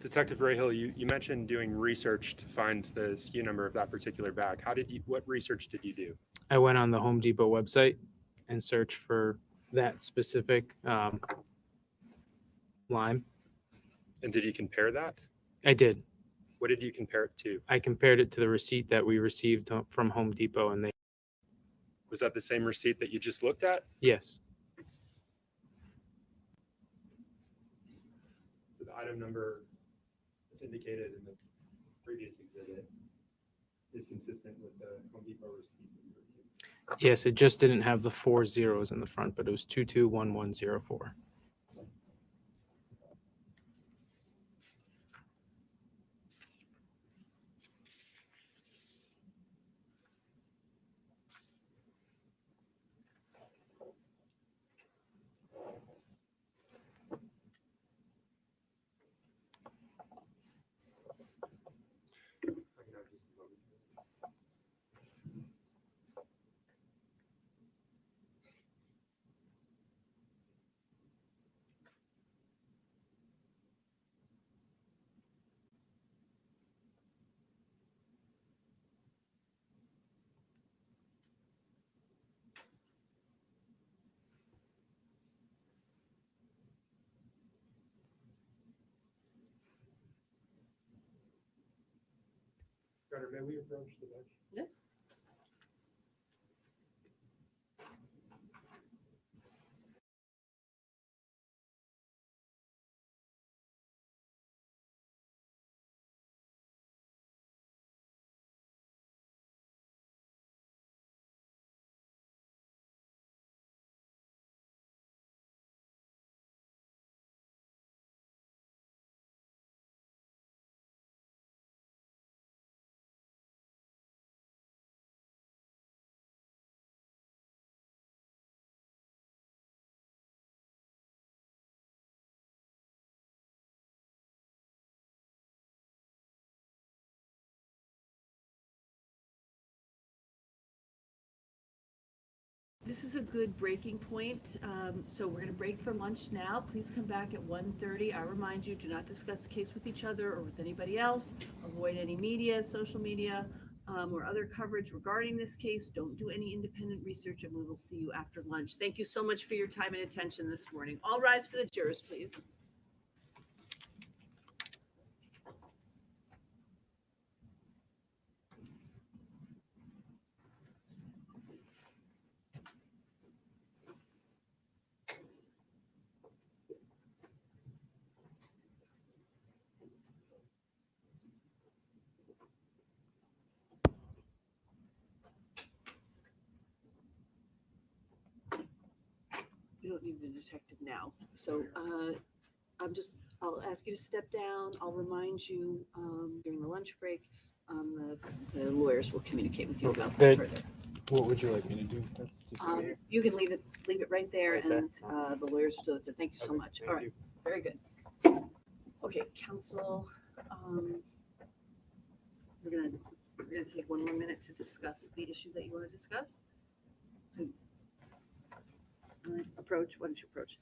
Detective Rahill, you mentioned doing research to find the SKU number of that particular bag. What research did you do? I went on the Home Depot website and searched for that specific lime. And did you compare that? I did. What did you compare it to? I compared it to the receipt that we received from Home Depot, and they. Was that the same receipt that you just looked at? Yes. So the item number that's indicated in the previous exhibit is consistent with the Home Depot receipt that you reviewed. Yes, it just didn't have the 4 zeros in the front, but it was 221104. Carter, may we approach the bench? Yes. This is a good breaking point. So we're going to break for lunch now. Please come back at 1:30. I remind you, do not discuss the case with each other or with anybody else. Avoid any media, social media, or other coverage regarding this case. Don't do any independent research, and we will see you after lunch. Thank you so much for your time and attention this morning. All rise for the jurors, please. You don't need the detective now. So I'll ask you to step down. I'll remind you during the lunch break. The lawyers will communicate with you about that further. What would you like me to do? You can leave it right there, Right there? and the lawyers will do it. Thank you so Okay, much. thank All right, you. very good. Okay, counsel, we're gonna take one more minute to discuss the issue that you want to discuss. So, all right, approach. Why don't you approach?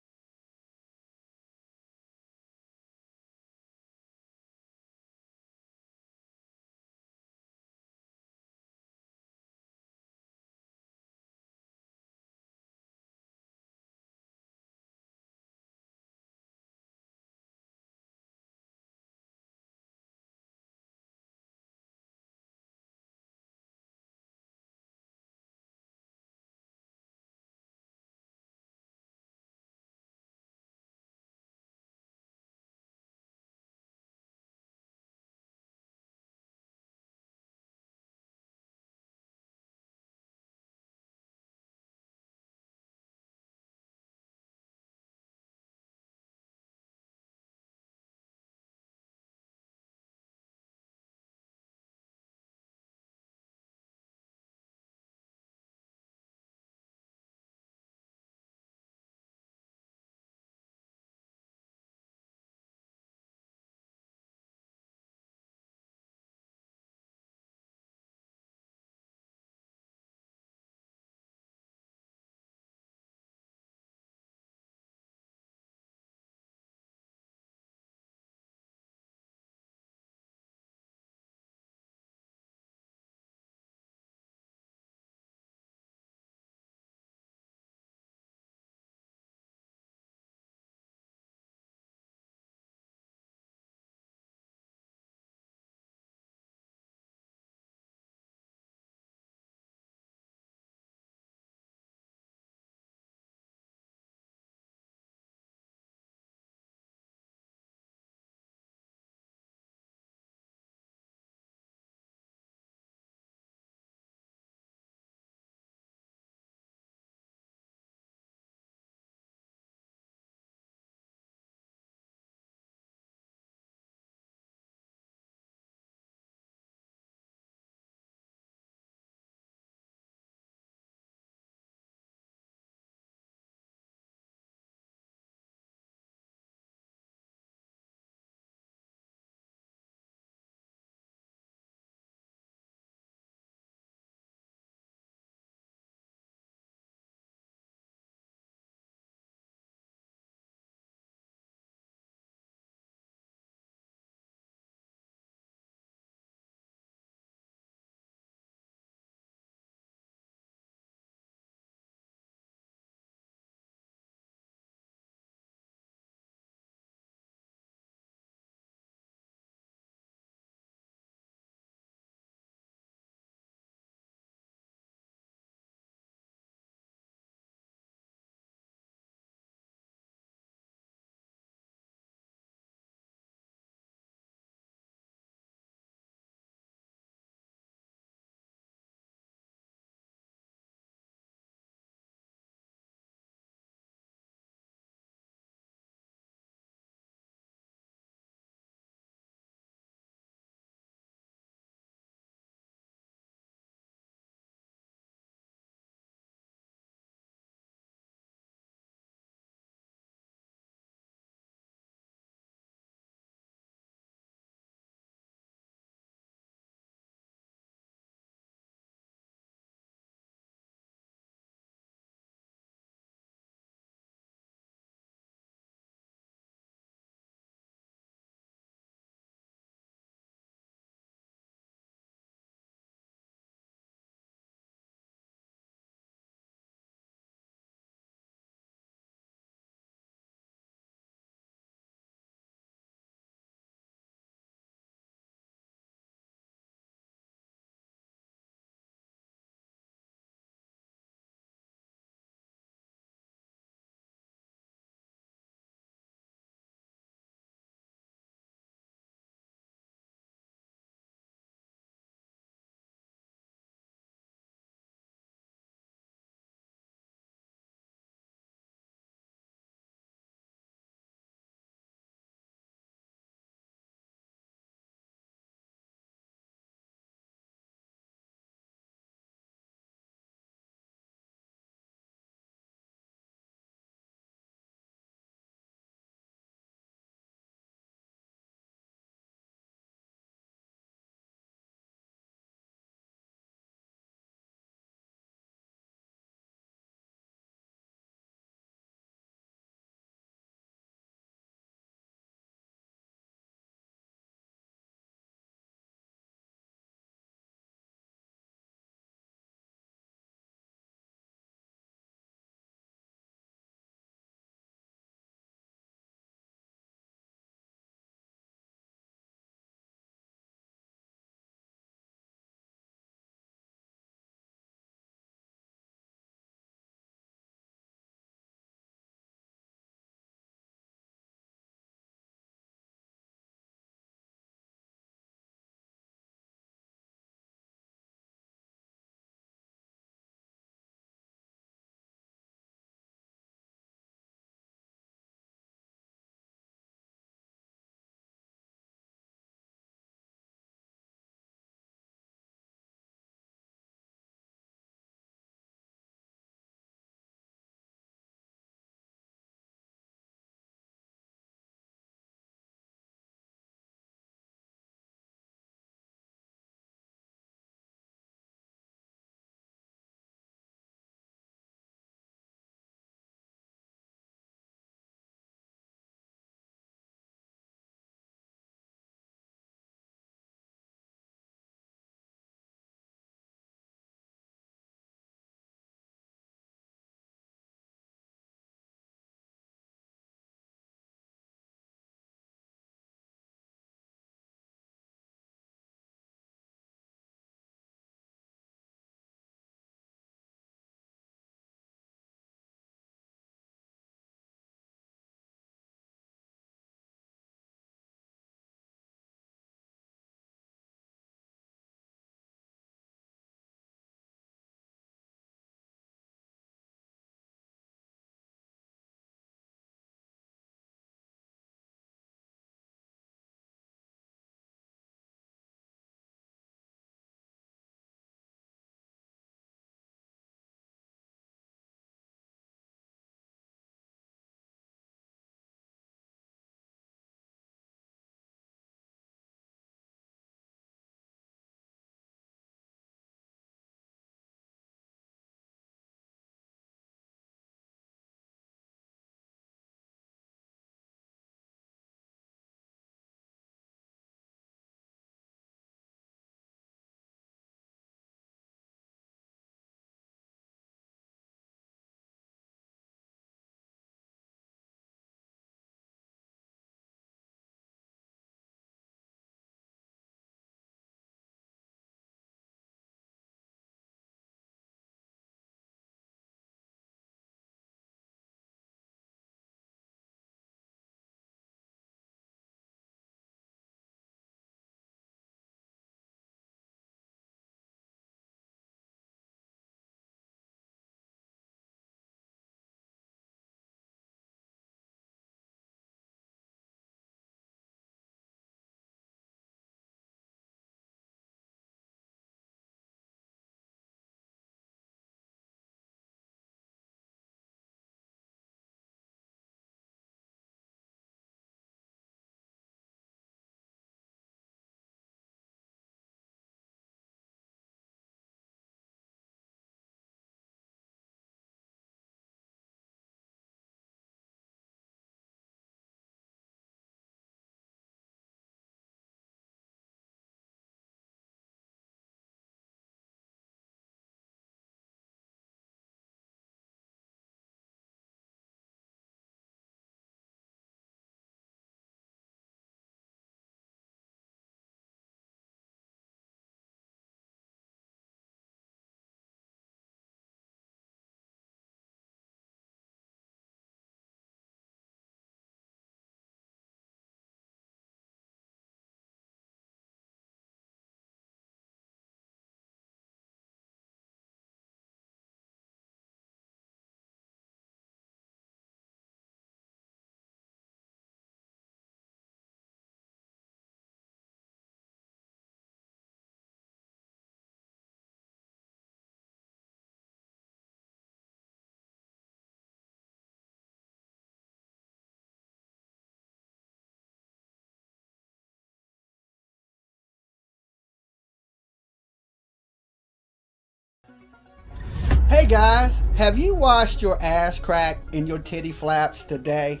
Hey guys, have you washed your ass crack in your titty flaps today?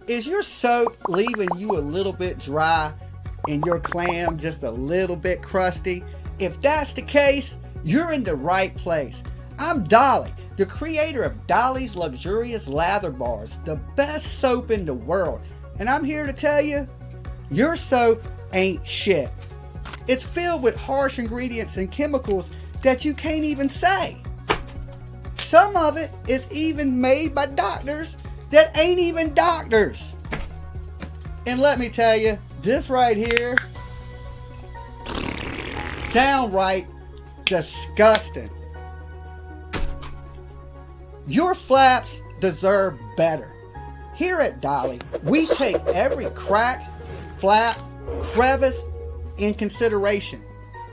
Is your soak leaving you a little bit dry and your clam just a little bit crusty? If that's the case, you're in the right place. I'm Dolly, the creator of Dolly's Luxurious Lather Bars, the best soap in the world. And I'm here to tell you, your soap ain't shit. It's filled with harsh ingredients and chemicals that you can't even say. Some of it is even made by doctors that ain't even doctors. And let me tell you, this right here, downright disgusting. Your flaps deserve better. Here at Dolly, we take every crack, flap, crevice in consideration.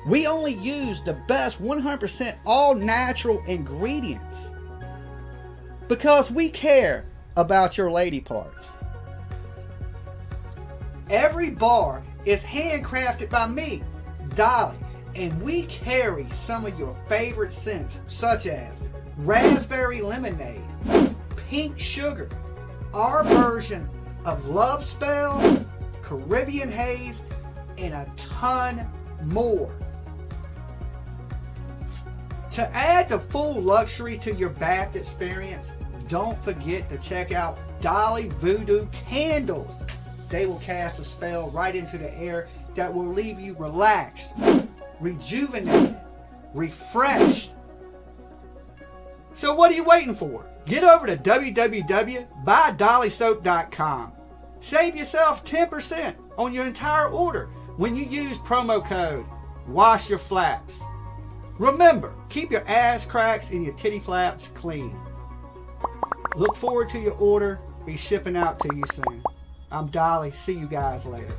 We only use the best 100% all natural ingredients because we care about your lady parts. Every bar is handcrafted by me, Dolly, and we carry some of your favorite scents such as raspberry lemonade, pink sugar, our version of love spell, Caribbean haze, and a ton more. To add the full luxury to your bath experience, don't forget to check out Dolly Voodoo Candles. They will cast a spell right into the air that will leave you relaxed, rejuvenated, refreshed. So what are you waiting for? Get over to www.buydollysoap.com. Save yourself 10% on your entire order when you use promo code WASHYOURFLAPS. Remember, keep your ass cracks and your titty flaps clean. Look forward to your order. Be shipping out to you soon. I'm Dolly. See you guys later.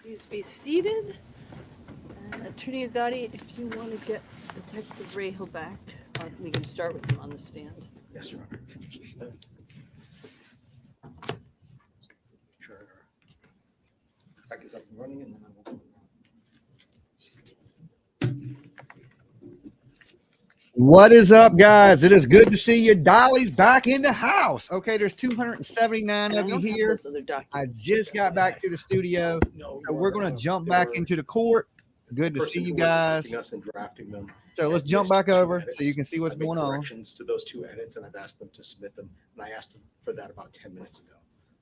Please be seated. Attorney Agati, if you want to get Detective Rahal back, we can start with him on the stand. Yes, Your Honor. Sure. Back is up and running, and then I will. What is up, guys? It is good to see you. Dolly's back in the house. Okay, there's 279 And I of you don't have here. those other I documents. just got back to the studio, No, so we're going to jump back into the court. Good to see you guys. Assisting us in drafting them. So let's jump back over so you can see what's going on. Corrections to those 2 edits, and I've asked them to submit them, and I asked them for that about 10 minutes ago.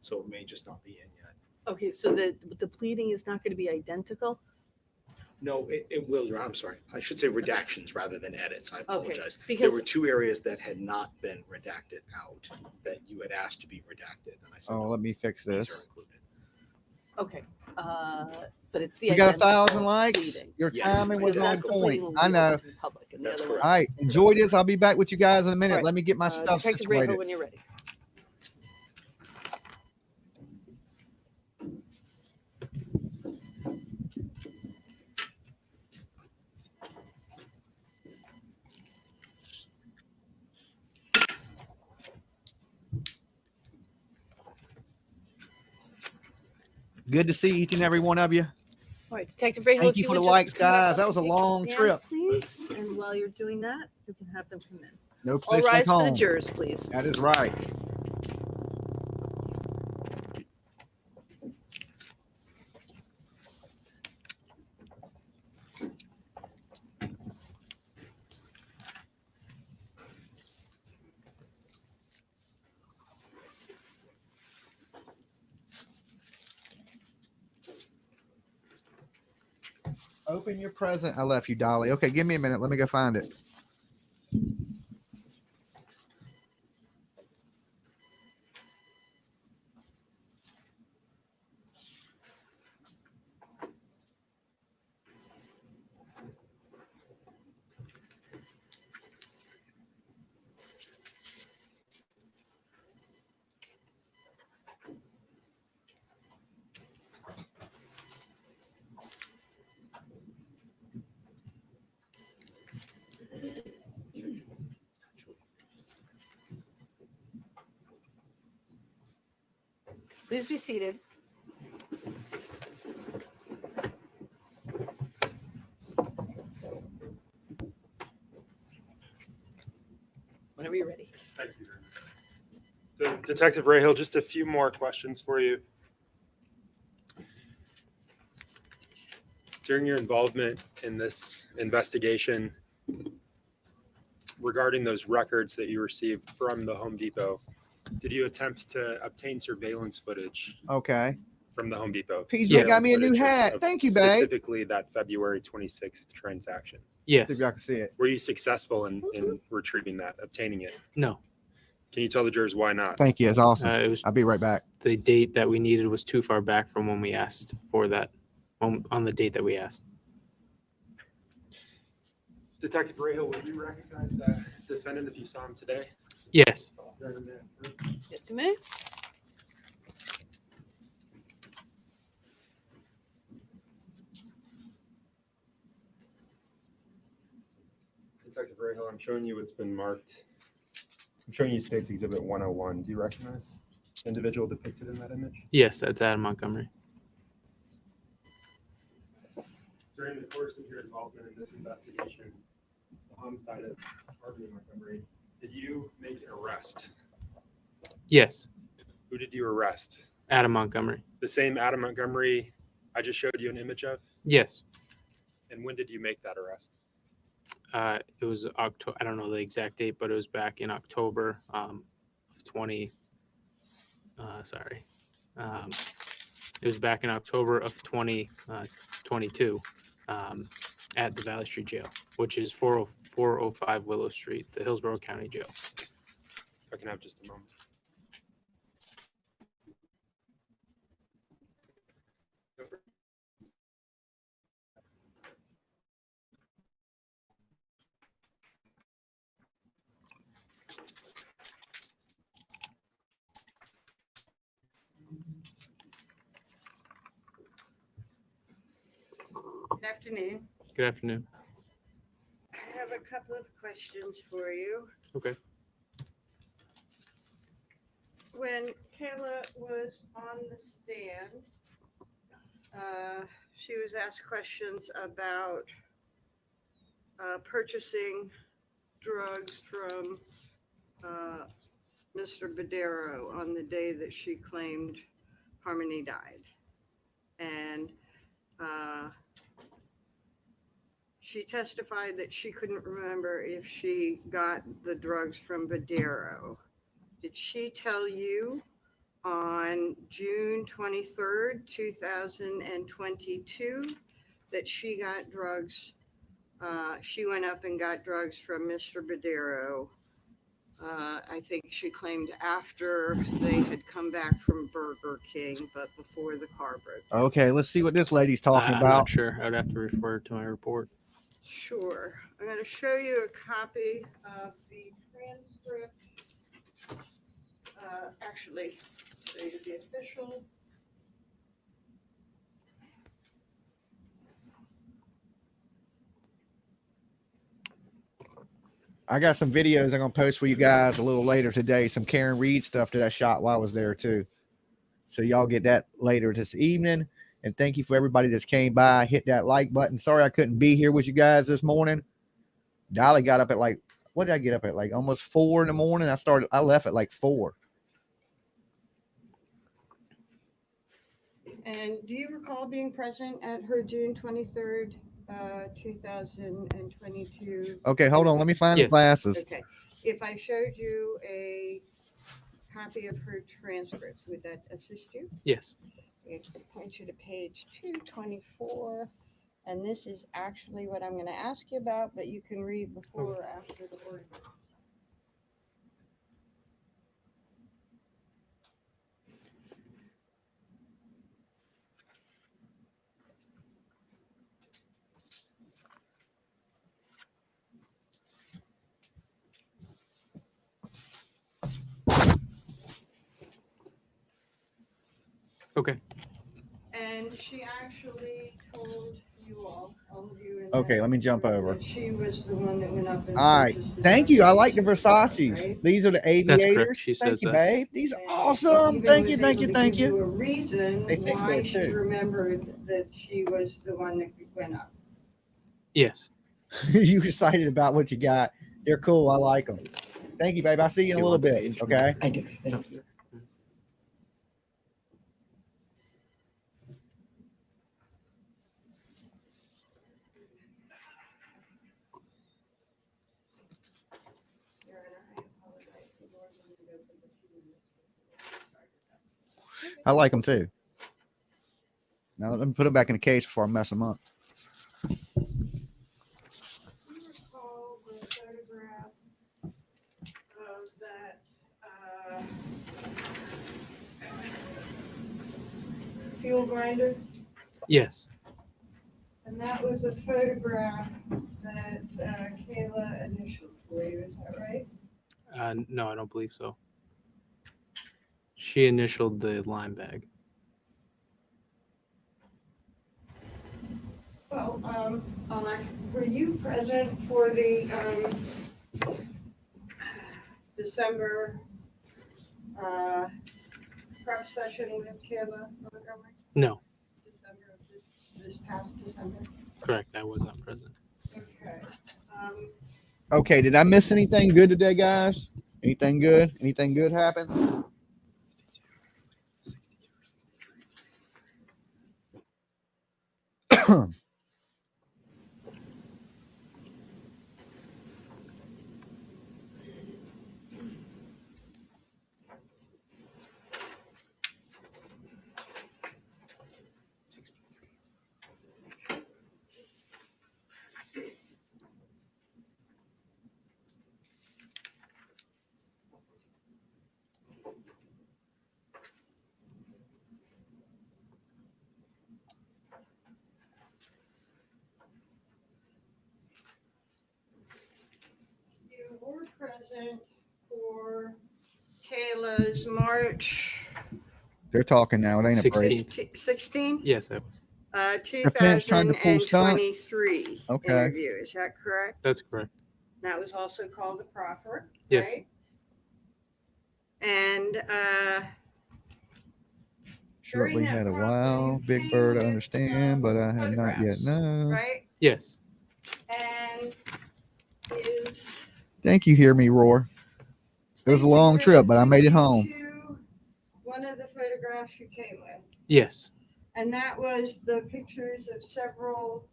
So it may just not be in yet. Okay, so the pleading is not going to be identical? No, it will, Your Honor. I'm sorry. I should say redactions rather than edits. I apologize. There because- were 2 areas that had not been redacted out that you had asked to be redacted. And I said, Oh, let me fix these this. are included. Okay, but it's the We got identical 1,000 likes. pleading. Your Yes, timing was Because on that's the pleading point. will I be know. open to the public, and the That's other correct. one. All right, enjoy this. I'll be back with you guys in a minute. All right. Let me get my stuff Detective situated. Rahal, when you're ready. Good to see each and every one of you. All right, Detective Rahal, Thank if you for would the just likes, come back guys. up That and was a take long stand, trip. please. And while you're doing that, you can have them come in. No All place like rise for the home. jurors, please. That is right. Open your present. I left you, Dolly. Okay, give me a minute. Let me go find it. Please be seated. Whenever you're ready. Thank you. So, Detective Rahal, just a few more questions for you. During your involvement in this investigation regarding those records that you received from the Home Depot, did you attempt to obtain surveillance footage Okay. from the Home Depot? PJ got me a new Footage of- hat. of Thank you, babe. Specifically that February 26th transaction. See Yes. if y'all can see it. Were you successful in retrieving that, obtaining it? No. Can you tell the jurors why not? Thank you. It's awesome. It was I'll be right back. the date that we needed was too far back from when we asked for that, on the date that we asked. Detective Rahal, would you recognize that defendant if you saw him today? Yes. Yes, you may. Detective Rahal, I'm showing you what's been marked. I'm showing you State's Exhibit 101. Do you recognize the individual depicted in that image? Yes, that's Adam Montgomery. During the course of your involvement in this investigation, the homicide of Harvey Montgomery, did you make an arrest? Yes. Who did you arrest? Adam Montgomery. The same Adam Montgomery I just showed you an image of? Yes. And when did you make that arrest? It was October. I don't know the exact date, but it was back in October of 20. It was back in October of 2022 at the Valley Street Jail, which is 405 Willow Street, the Hillsborough County Jail. If I can have just a moment. Afternoon. Good afternoon. I have a couple of questions for you. Okay. When Kayla was on the stand, she was asked questions about purchasing drugs from Mr. Badero on the day that she claimed Harmony died. And she testified that she couldn't remember if she got the drugs from Badero. Did she tell you on June 23rd, 2022, that she got drugs? She went up and got drugs from Mr. Badero. I think she claimed after they had come back from Burger King, but before the car broke. Okay, let's see what this lady's talking I'm about. not sure. I'd have to refer to my report. Sure. I'm going to show you a copy of the transcript. Actually, show you the official. I got some videos I'm gonna post for you guys a little later today. Some Karen Reed stuff that I shot while I was there too. So y'all get that later this evening. And thank you for everybody that's came by. Hit that like button. Sorry I couldn't be here with you guys this morning. Dolly got up at like, what did I get up at? Like almost 4 in the morning. I left at like 4. And do you recall being present at her June 23rd, 2022? Okay, hold on. Let me find the glasses. Okay. If I showed you a copy of her transcript, would that assist you? Yes. I'm going to point you to page 224. And this is actually what I'm going to ask you about, but you can read before or after the word. Okay. And she actually told you all of you. In Okay, that let me jump room over. that she was the one that went up and All right. purchased the Thank you. I drugs, like the Versace's. right? These are the That's aviators. correct. She Thank says you, that. babe. These are And awesome. even Thank you, was thank able you, to thank give you. a reason They fixed why that she too. remembered that she was the one that went up. Yes. You excited about what you got. They're cool. I like them. Thank you, babe. I'll see you in a little bit. Okay. I do. I like them too. Now let me put them back in the case before I mess them up. Do you recall the photograph of that fuel grinder? Yes. And that was a photograph that Kayla initialed for you, is that right? No, I don't believe so. She initialed the lime bag. Well, were you present for the December prep session with Kayla Montgomery? No. December of this past December? Correct. I was not present. Okay. Okay. Did I miss anything good today, guys? Anything good? Anything good happen? You were present for Kayla's March They're talking now. It ain't a break. 16th. 16? Yes, I was. Defense tried to pull stunt? 2023 Okay. interview. Is that correct? That's correct. That was also called the proffer, Yes. right? And Shortly had a while. Big Bird, I understand, but I have not yet known. right? Yes. And is Thank you, hear me roar. It was a long trip, but I made it home. one of the photographs you came with, Yes. and that was the pictures of several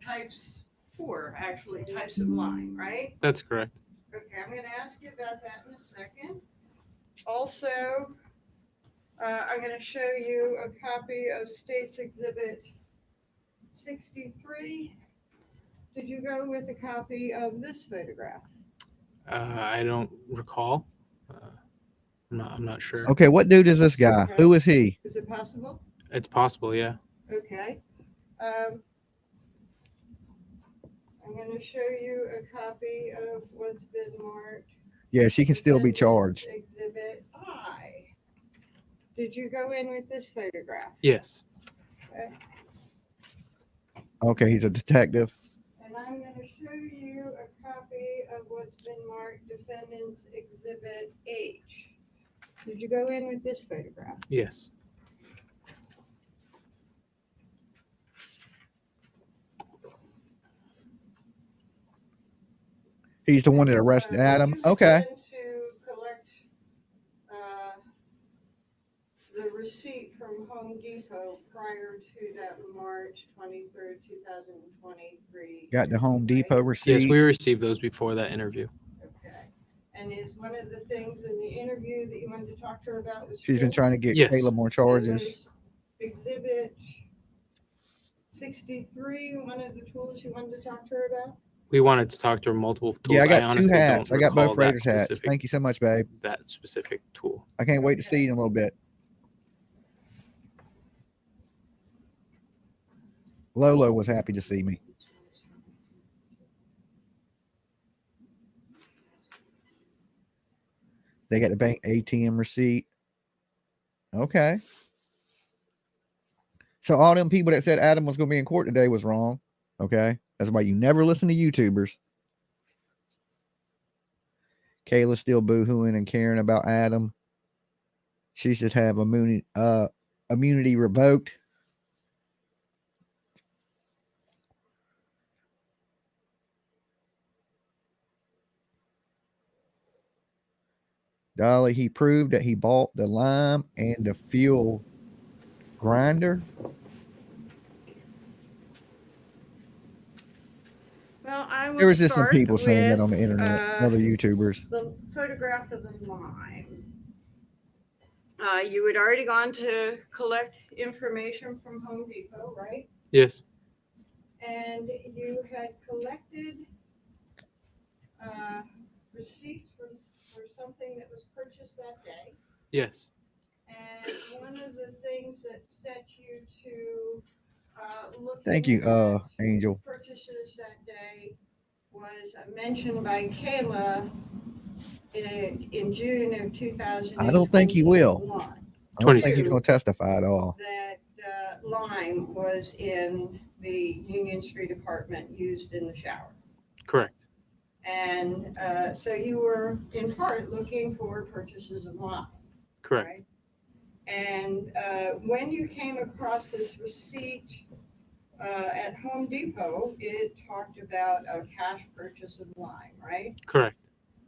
types of lime, right? That's correct. Okay, I'm going to ask you about that in a second. Also, I'm going to show you a copy of State's Exhibit 63. Did you go with a copy of this photograph? I don't recall. I'm not sure. Okay, what dude is this guy? Okay. Who is he? Is it possible? It's possible, yeah. Okay. I'm going to show you a copy of what's been marked. Yeah, she can still be charged. Exhibit I. Did you go in with this photograph? Yes. Okay. Okay, he's a detective. And I'm going to show you a copy of what's been marked Defendant's Exhibit H. Did you go in with this photograph? Yes. He's the one that arrested Adam. Okay. To collect the receipt from Home Depot prior to that March 23rd, 2023. Got the Home Depot receipt. Yes, we received those before that interview. Okay. And is one of the things in the interview that you wanted to talk to her about was She's been trying to get Yes. Kayla more charges. Exhibit 63, one of the tools you wanted to talk to her about? We wanted to talk to her multiple tools. Yeah, I got two honestly hats. don't I got recall both that Raiders hats. specific- Thank you so much, babe. That specific tool. I can't wait to see you in a little bit. Lolo was happy to see me. They got the bank ATM receipt. Okay. So all them people that said Adam was going to be in court today was wrong. Okay. That's why you never listen to YouTubers. Kayla's still boohooing and caring about Adam. She should have immunity revoked. Dolly, he proved that he bought the lime and the fuel grinder. Well, I will There was just some start people saying that on the with, internet, other YouTubers. The photograph of the lime. You had already gone to collect information from Home Depot, right? Yes. And you had collected receipts for something that was purchased that day. Yes. And one of the things that set you to look Thank you, Angel. purchases that day was mentioned by Kayla in June of 2000. I don't think he will. I don't think he's going to testify at all. That lime was in the Union Street apartment used in the shower. Correct. And so you were in part looking for purchases of lime. Correct. Right? And when you came across this receipt at Home Depot, it talked about a cash purchase of lime, right? Correct.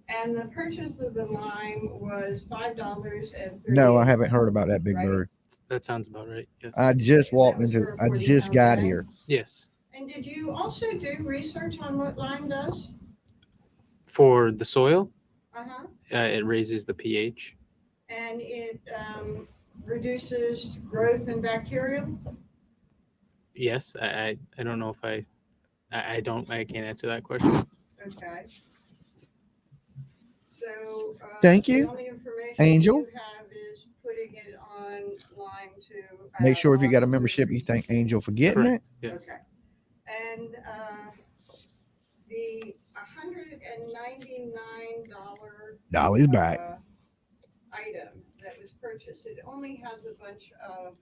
And the purchase of the lime was $5.38. No, I haven't heard about that, Big Right. Bird. That sounds about right. Yes. I just walked was into, for a I just 40-pound got bag? here. Yes. And did you also do research on what lime does? For the soil, Uh-huh. it raises the pH. And it reduces growth in bacteria? Yes. I don't know if I can't answer that question. Okay. So. Thank the you, only information Angel. You have is putting it on Lime to. Make sure if you got a membership, you thank Angel for getting Correct. it. Yes. Okay. And the $199 Dolly's back. Item that was purchased, it only has a bunch of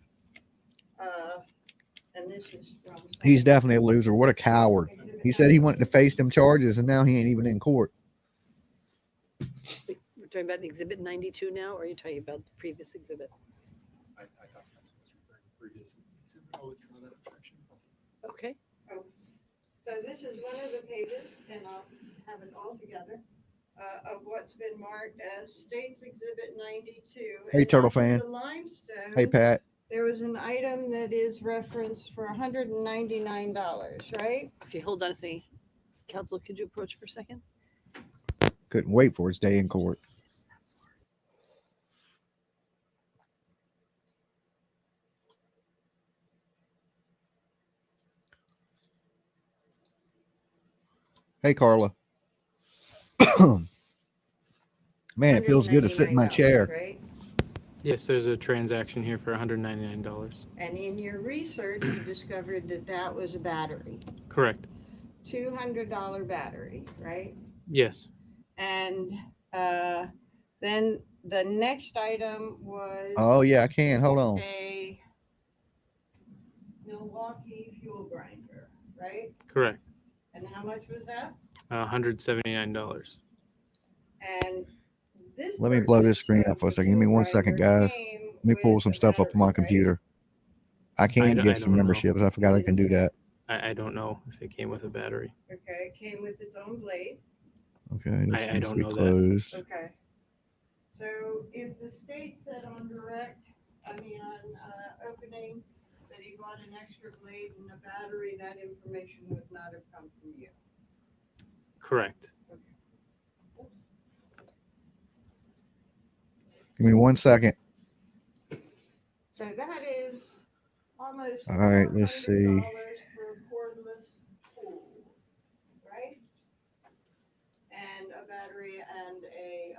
And this is from. He's definitely a loser. What a coward. He said he wanted to face them charges, and now he ain't even in court. We're talking about exhibit 92 now, or are you talking about the previous exhibit? I thought council was referring to previous exhibit. I'll withdraw that objection. Okay. So this is one of the pages, and I'll have it all together, of what's been marked as States Exhibit 92. Hey, And Turtle that's fan. the limestone. Hey, Pat. There was an item that is referenced for $199, right? Okay, hold on a second. Council, could you approach for a second? Couldn't wait for his day in court. Hey, Carla. Man, it feels good to sit in my chair. Right? Yes, there's a transaction here for $199. And in your research, you discovered that that was a battery, Correct. $200 battery, right? Yes. And then the next item was Oh, yeah, I can. Hold on. a Milwaukee fuel grinder, right? Correct. And how much was that? $179. And this. Let me blow this purchase screen of up for a the second. Give me fuel 1 second, grinder guys. came Let me pull with some a stuff up on my battery, right? computer. I can I get some don't know. memberships. I forgot I can do that. I don't know if it came with a battery. Okay, it came with its own blade. Okay, this I needs don't to be know that. closed. Okay. So if the state said on opening that he bought an extra blade and a battery, that information would not have come from you. Correct. Give me 1 second. So that is almost. All right, let's see. $400 for a cordless tool, right? And a battery and a,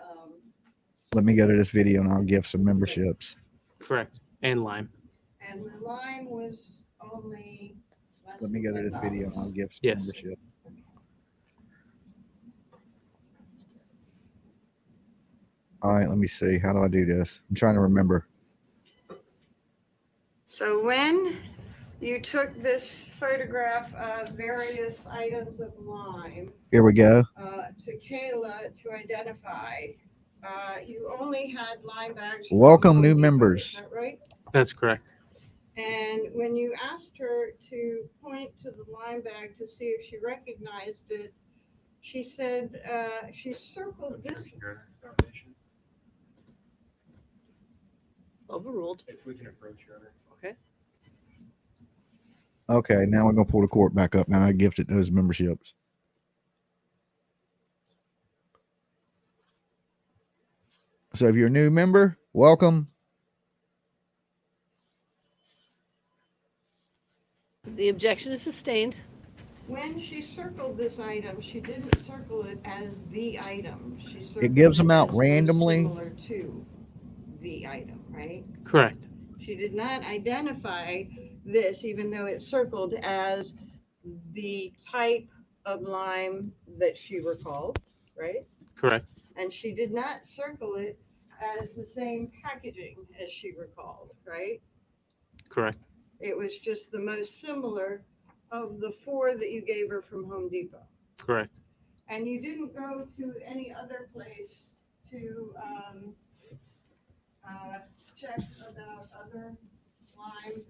Let me go to this video and I'll give some memberships. Correct. And lime. and the lime was only less Let me than go to this $10. video and I'll give some Yes. membership. All right, let me see. How do I do this? I'm trying to remember. So when you took this photograph of various items of lime Here we go. to Kayla to identify, you only had lime bags. from Welcome, Home new Depot, members. is that right? That's correct. And when you asked her to point to the lime bag to see if she recognized it, she said she circled this. Overruled. If we can approach your honor. Okay. Okay, now we're going to pull the court back up. Now I gifted those memberships. So if you're a new member, welcome. The objection is sustained. When she circled this item, she didn't circle it as the item. She circled It gives them out as most randomly. Similar to the item, right? Correct. She did not identify this, even though it's circled as the type of lime that she recalled, right? Correct. And she did not circle it as the same packaging as she recalled, right? Correct. It was just the most similar of the four that you gave her from Home Depot. Correct. And you didn't go to any other place to check about other lime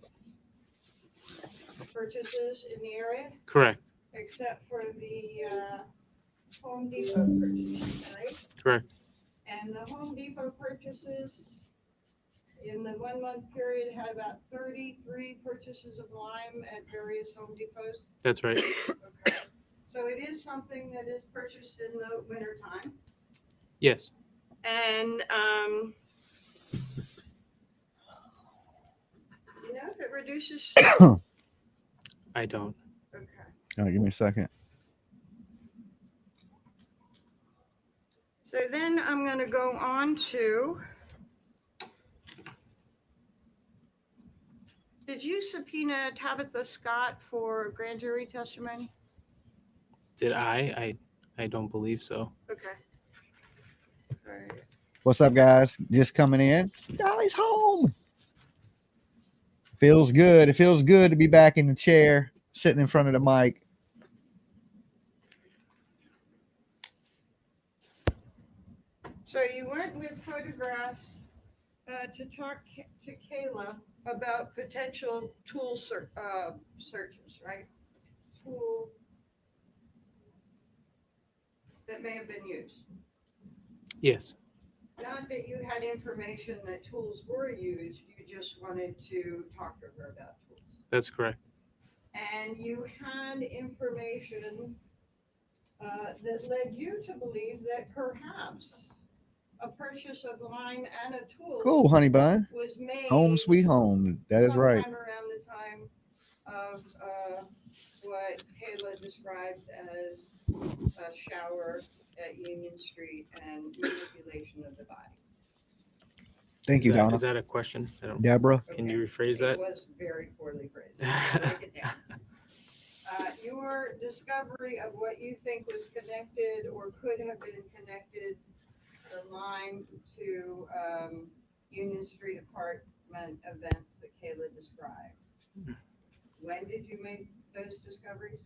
purchases in the area, Correct. except for the Home Depot purchases, right? Correct. And the Home Depot purchases in the 1 month period had about 33 purchases of lime at various Home Depots. That's right. Okay. So it is something that is purchased in the winter time. Yes. And you know, if it reduces. I don't. Okay. All right, give me a second. So then I'm going to go on to. Did you subpoena Tabitha Scott for grand jury testimony? Did I don't believe so. Okay. All right. What's up, guys? Just coming in. Dolly's home. Feels good. It feels good to be back in the chair, sitting in front of the mic. So you went with photographs to talk to Kayla about potential tool searches, right? Tool that may have been used. Yes, Not that you had information that tools were used, you just wanted to talk to her about tools. that's correct. And you had information that led you to believe that perhaps a purchase of lime and a tool Cool, honey bun. was made Home sweet home. That is right. sometime around the time of what Kayla described as a shower at Union Street and manipulation of the body. Thank you, Donna. Is that a question? I don't, Deborah. Can you rephrase It that? was very poorly phrased. Break it down. Your discovery of what you think was connected or could have been connected, the line to Union Street apartment events that Kayla described. When did you make those discoveries?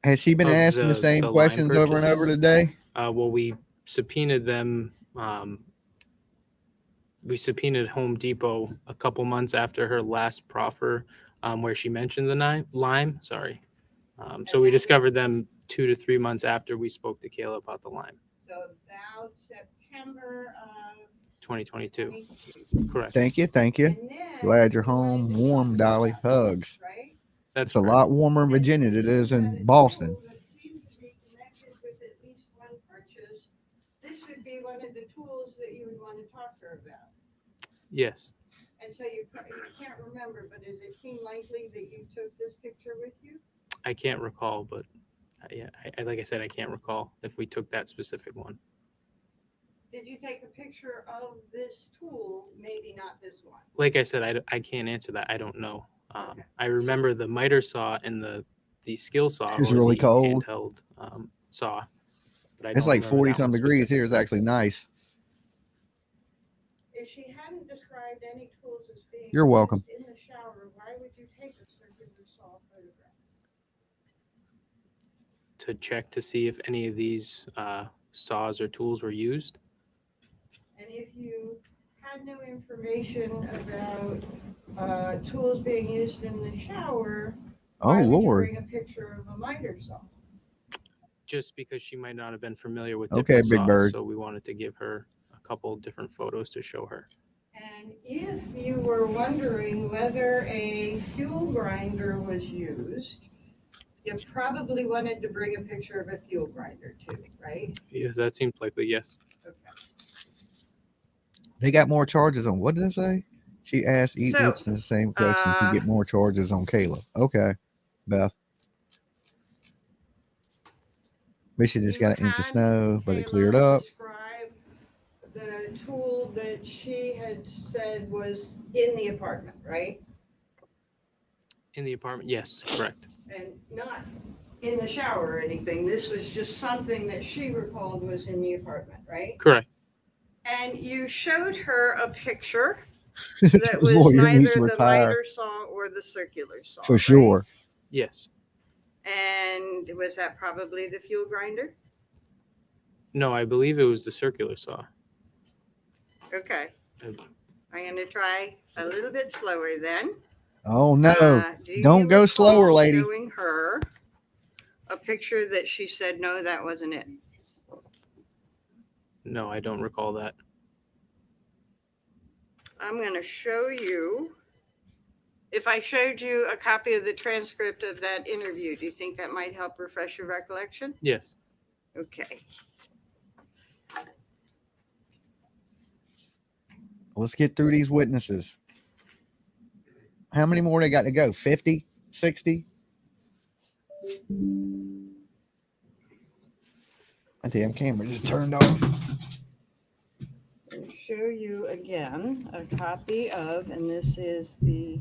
Has she been Of asking the same line questions over and over purchases? today? Well, we subpoenaed them. We subpoenaed Home Depot a couple months after her last proffer, where she mentioned the lime. Sorry. So we discovered them 2 to 3 months after we spoke to Kayla about the lime. So about September of 2022. 2022. Correct. Thank you. Thank you. And then Glad you're you wanted home. to Warm, talk Dolly. about Hugs. tools, right? That's It's a correct. lot warmer in Virginia than it is in Boston. That seemed to be connected with at least one purchase. This would be one of the tools that you would want to talk to her about. Yes. And so you can't remember, but does it seem likely that you took this picture with you? I can't recall, but yeah, like I said, I can't recall if we took that specific one. Did you take a picture of this tool? Maybe not this one. Like I said, I can't answer that. I don't know. Okay. I remember the miter saw and the skill saw It's or really the cold. handheld saw. But I It's don't like remember 40 that some one degrees here. It's specifically. actually nice. If she hadn't described any tools as being You're welcome. used in the shower, why would you take a circular saw photograph? To check to see if any of these saws or tools were used. And if you had no information about tools being used in the shower, Oh, why would Lord. you bring a picture of a miter saw? Just because she might not have been familiar with Okay, different Big saws, Bird. so we wanted to give her a couple different photos to show her. And if you were wondering whether a fuel grinder was used, you probably wanted to bring a picture of a fuel grinder too, right? Yes, that seems likely. Yes. Okay. They got more charges on. What did it say? She asked each So, witness the same question to get more charges on Caleb. Okay, Beth. We should just got an inch of snow, but it cleared up. Describe the tool that she had said was in the apartment, right? In the apartment. Yes, correct. And not in the shower or anything. This was just something that she recalled was in the apartment, right? Correct. And you showed her a picture that This was lawyer needs neither to the retire miter saw or the circular saw. for right? sure. Yes. And was that probably the fuel grinder? No, I believe it was the circular saw. Okay. And I'm going to try a little bit slower then. Oh no! Do Don't you go slower, recall lady. Showing her a picture that she said, no, that wasn't it. No, I don't recall that. I'm going to show you. If I showed you a copy of the transcript of that interview, do you think that might help refresh your recollection? Yes. Okay. Let's get through these witnesses. How many more they got to go? 50? 60? My damn camera just turned off. I'll show you again a copy of, and this is the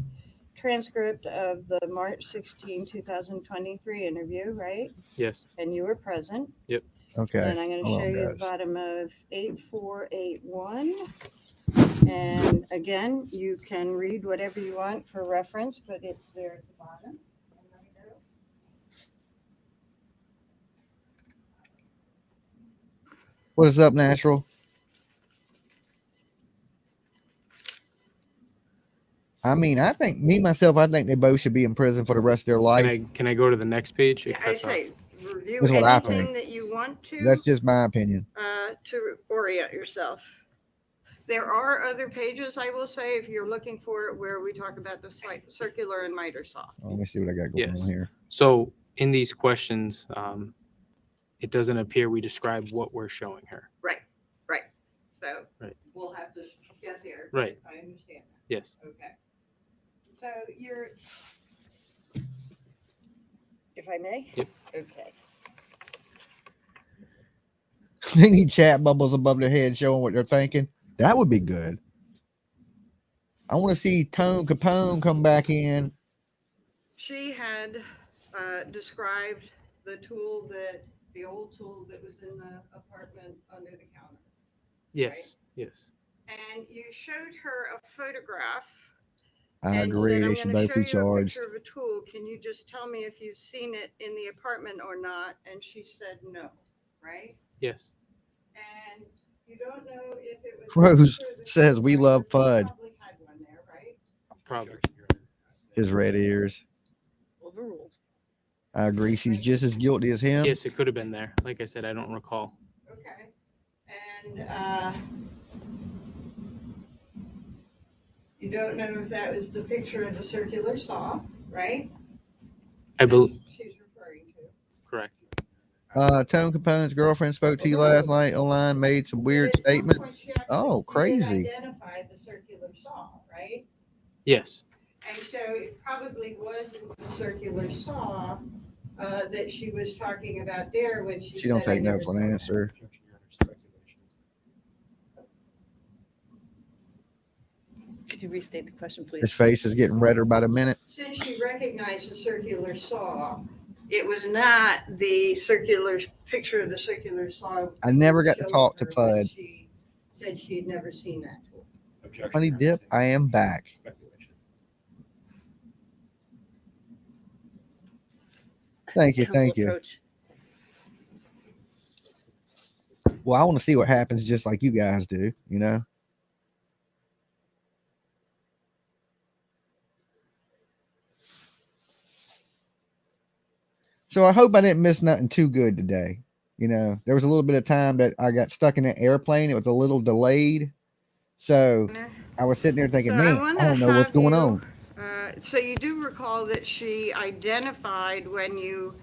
transcript of the March 16, 2023 interview, right? Yes. And you were present. Okay. And I'm going to Hold show on, you the guys. bottom of 8481. And again, you can read whatever you want for reference, but it's there at the bottom. And let me go. What is up, Natural? I mean, I think I think they both should be in prison for the rest of their life. Can I go to the next page? It Yeah, I cuts off. say review That's what I anything think. that you want to. That's just my opinion. To orient yourself. There are other pages, I will say, if you're looking for it, where we talk about the circular and miter saw. Let me see what I got going Yes. on here. So in these questions, it doesn't appear we describe what we're showing her. Right. So we'll have to get there. Right. I understand that. Yes. Okay. So you're, if I may? Yep. Okay. They need chat bubbles above their head showing what they're thinking. That would be good. I want to see Tone Capone come back in. She had described the old tool that was in the apartment under the counter. Yes. Right? Yes. And you showed her a photograph. I and agree. said, They I'm should going both to be show you a charged. picture of a tool. Can you just tell me if you've seen it in the apartment or not? And she said no, right? Yes. And you don't know if it was Rose says we love Fudd. Probably had one there, right? Probably. His red ears. Overruled. I agree. She's just as guilty as him. Yes, it could have been there. Like I said, I don't recall. Okay. And you don't know if that was the picture of the circular saw, right? I believe. She's referring to. Correct. Tone Capone's girlfriend spoke to you last night online, made some weird But at some statements. point she actually Oh, crazy. did identify the circular saw, right? Yes. And so it probably wasn't the circular saw that she was talking about there when she She don't said, "I take never notes on saw the that." answer. Could you restate the question, please? His face is getting redder by the minute. Since she recognized the circular saw, it was not the circular picture of the circular saw. I never got to showed talk to her when Fudd. She said she had never seen that tool. Honey Dip, I am back. Thank you, thank you. Coach. Well, I want to see what happens just like you guys do, you know? So I hope I didn't miss nothing too good today. You know, there was a little bit of time that I got stuck in an airplane. It was a little delayed. So I was sitting there thinking, So man, I don't know what's going on. So you do recall that she identified when you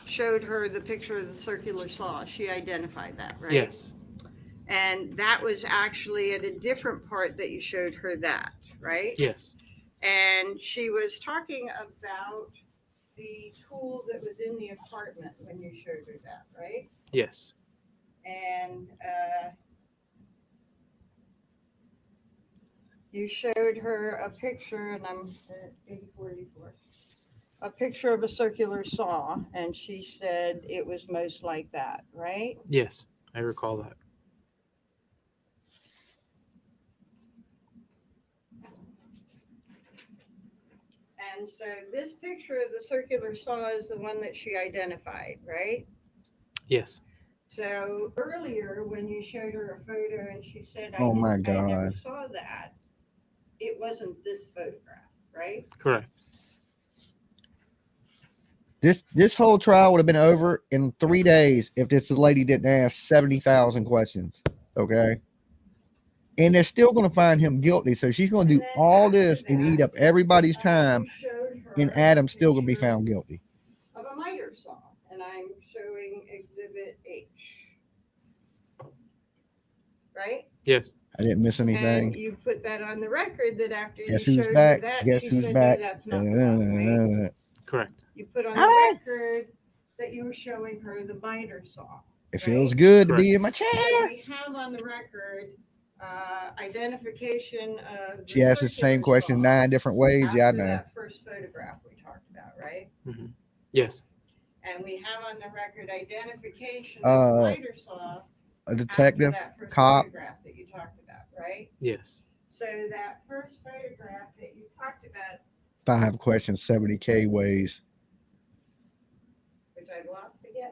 showed her the picture of the circular saw. She identified that, right? Yes. And that was actually at a different part that you showed her that, right? Yes. And she was talking about the tool that was in the apartment when you showed her that, right? Yes. And you showed her a picture, and I'm at 844, a picture of a circular saw, and she said it was most like that, right? Yes. I recall that. And so this picture of the circular saw is the one that she identified, right? Yes. So earlier, when you showed her a photo and she said, I Oh my I never God. saw that, it wasn't this photograph, right? Correct. This whole trial would have been over in 3 days if this lady didn't ask 70,000 questions. Okay. And they're still going to find him guilty. So she's going to do all this and eat up everybody's time. And Adam's still going to be found guilty. Of a miter saw, and I'm showing Exhibit H. Right? Yes. I didn't miss And anything. you put that on the record that after Guess you who's showed back? her that, Guess she who's said, back? "No, that's not the one," right? Correct. You put on the record that you were showing her the miter saw. It feels good to Correct. be in my chair. So we have on the record identification of She asked the same question 9 different ways. Yeah, I after know. that first photograph we talked about, right? Mm-hmm. Yes. And we have on the record identification of the miter saw A after detective, that first cop. photograph that you talked about, right? Yes. So that first photograph that you talked about, 5 questions, 70K ways. which I've lost again.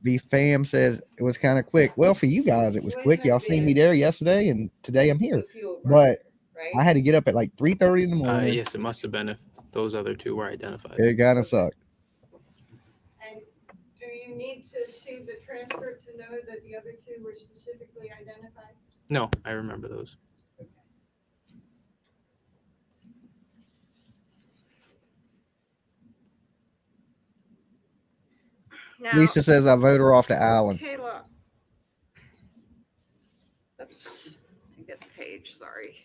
B Fam says it was kind of quick. Well, for you guys, it was Would quick. have Y'all seen me been there yesterday, and today I'm here. the fuel But grinder, I right? had to get up at like 3:30 in the morning. Yes, it must have been if those other two were identified. It kind of sucked. And do you need to see the transcript to know that the other two were specifically identified? No, I remember those. Now, Lisa says I vote her off the island. Kayla. Oops, I get the page, sorry.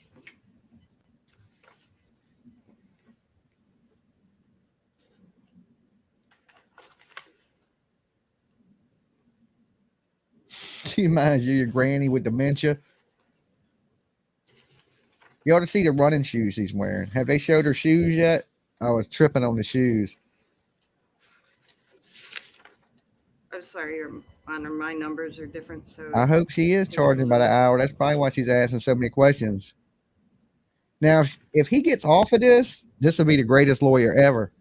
She reminds you of your granny with dementia. You ought to see the running shoes she's wearing. Have they showed her shoes yet? I was tripping on the shoes. I'm sorry, my numbers are different, so. I hope she is it's a charging by the little- hour. That's probably why she's asking so many questions. Now, if he gets off of this will be the greatest lawyer ever.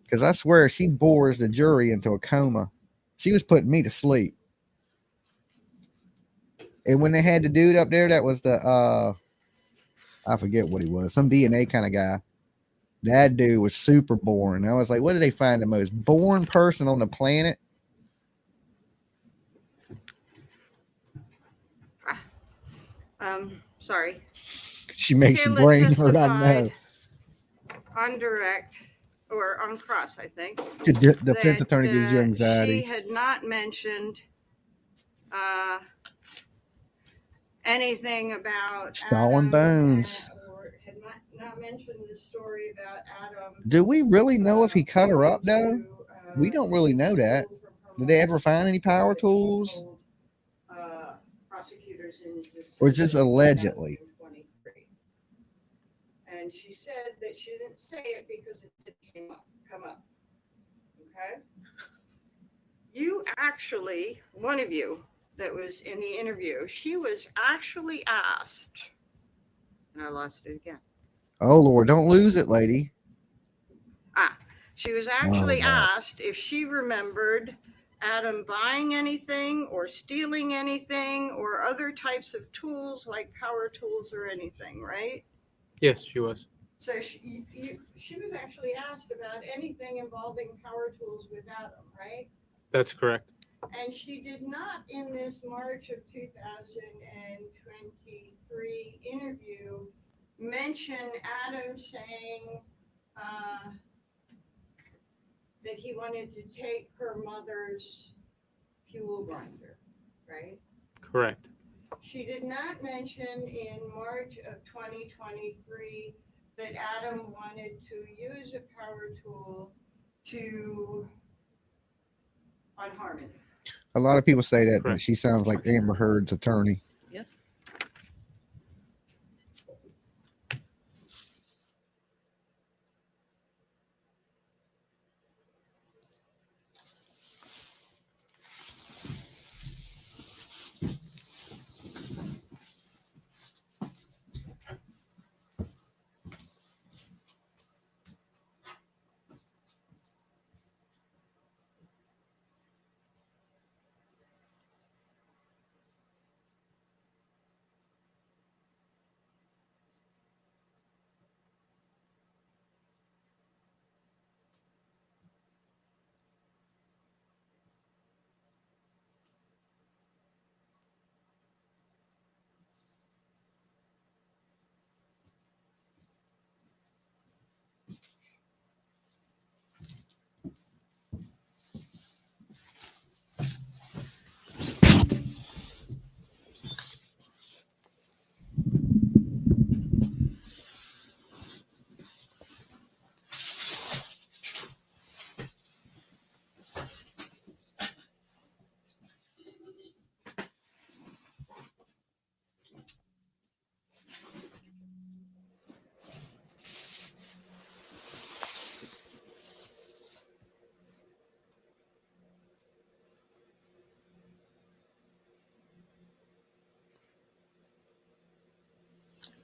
Because I swear she bores the jury into a coma. She was putting me to sleep. And when they had the dude up there, that was the I forget what he was, some DNA kind of guy. That dude was super boring. I was like, what did they find the most boring person on the planet? Sorry. She makes your Kayla brain hurt, I know. testified on direct or on cross, I think. The defense that, attorney gives you anxiety. She had not mentioned anything about Skull and Adam, bones. or had not mentioned the story about Adam. Do we really know if he cut her up, though? We don't really know that. Did they ever find any power tools? Prosecutors in Or just allegedly? 2023. And she said that she didn't say it because it didn't come up. Okay. You actually, one of you that was in the interview, she was actually asked, and I lost it again. Oh, Lord, don't lose it, lady. She was actually no. asked if she remembered Adam buying anything or stealing anything or other types of tools like power tools or anything, right? Yes, she was. So she was actually asked about anything involving power tools with Adam, right? That's correct. And she did not, in this March of 2023 interview, mention Adam saying that he wanted to take her mother's fuel grinder, right? Correct. She did not mention in March of 2023 that Adam wanted to use a power tool on Harmony. A lot of people say that, but Correct. she sounds like Amber Heard's attorney. Yes.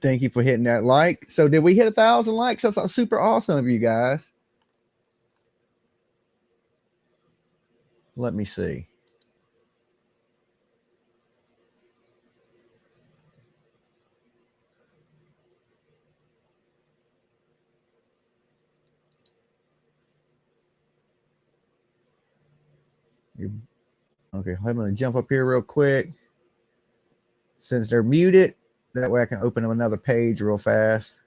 Thank you for hitting that like. So did we hit 1,000 likes? That's super awesome of you guys. Let me see. Okay, I'm going to jump up here real quick. Since they're muted, that way I can open them another page real fast.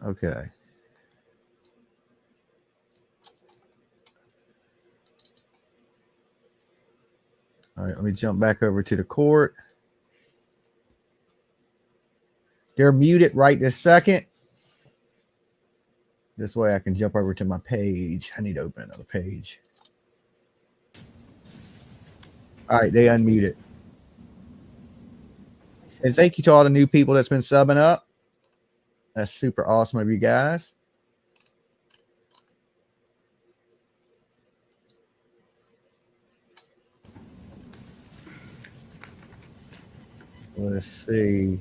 Okay. All right, let me jump back over to the court. They're muted right this second. This way I can jump over to my page. I need to open another page. All right, they unmuted. And thank you to all the new people that's been subbing up. That's super awesome of you guys. Let's see.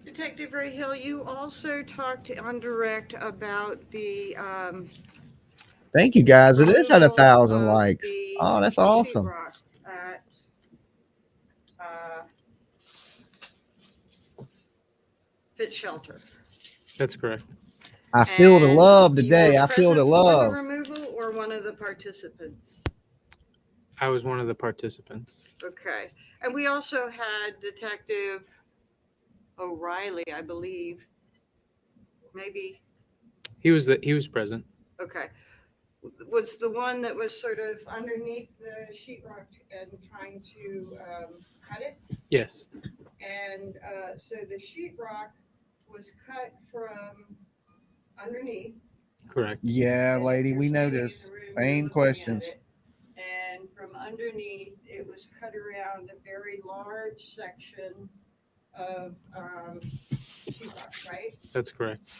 Detective Ray Hill, you also talked on direct about the Thank you guys. It is at removal 1,000 of likes. the Oh, that's awesome. sheetrock at Fit Shelter. That's correct. I feel the And love you were today. I feel the present for love. removal or one of the participants? I was one of the participants. Okay. And we also had Detective O'Reilly, I believe. Maybe. He was present. Okay. Was the one that was sort of underneath the sheetrock and trying to cut it? Yes. And so the sheetrock was cut from underneath. Correct. Yeah, And lady, there's we somebody in noticed. the room Same looking questions. at it. And from underneath, it was cut around a very large section of sheetrock, right? That's correct.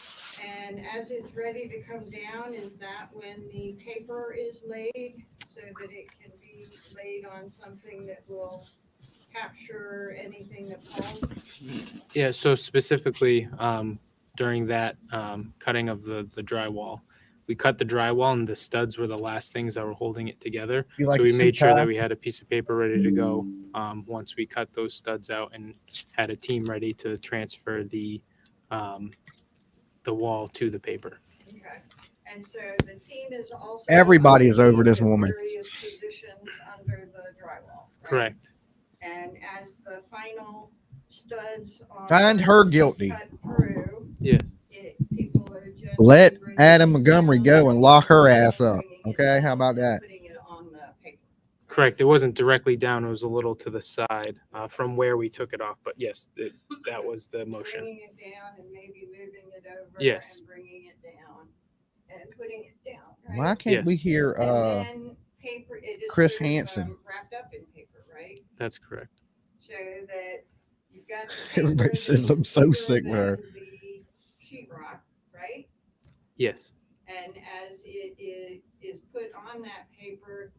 And as it's ready to come down, is that when the paper is laid so that it can be laid on something that will capture anything that falls? Yeah. So specifically, during that cutting of the drywall, we cut the drywall and the studs were the last things that were holding it together. You like So we a made suit sure tie? that we had a piece of paper ready to go once we cut those studs out and had a team ready to transfer the wall to the paper. Okay. And so the team is also. Everybody is over underneath this at woman. Various positions under the drywall. Right? Correct. And as the final studs are. Find her guilty. Cut through. Yes. People are just. Let Adam Montgomery go and lock her ass up. Okay, how about that? Putting it on the paper. Correct. It wasn't directly down. It was a little to the side from where we took it off. But yes, that was the motion. Bringing it down and maybe moving it over. Yes. And bringing it down and putting it down. Right? Why can't we hear And then paper, it is Chris sort of, Hansen? wrapped up in paper, right? That's correct. So that you've got the paper Everybody that says is I'm so thicker sick with her. than the sheetrock, right? Yes. And as it is put on that paper,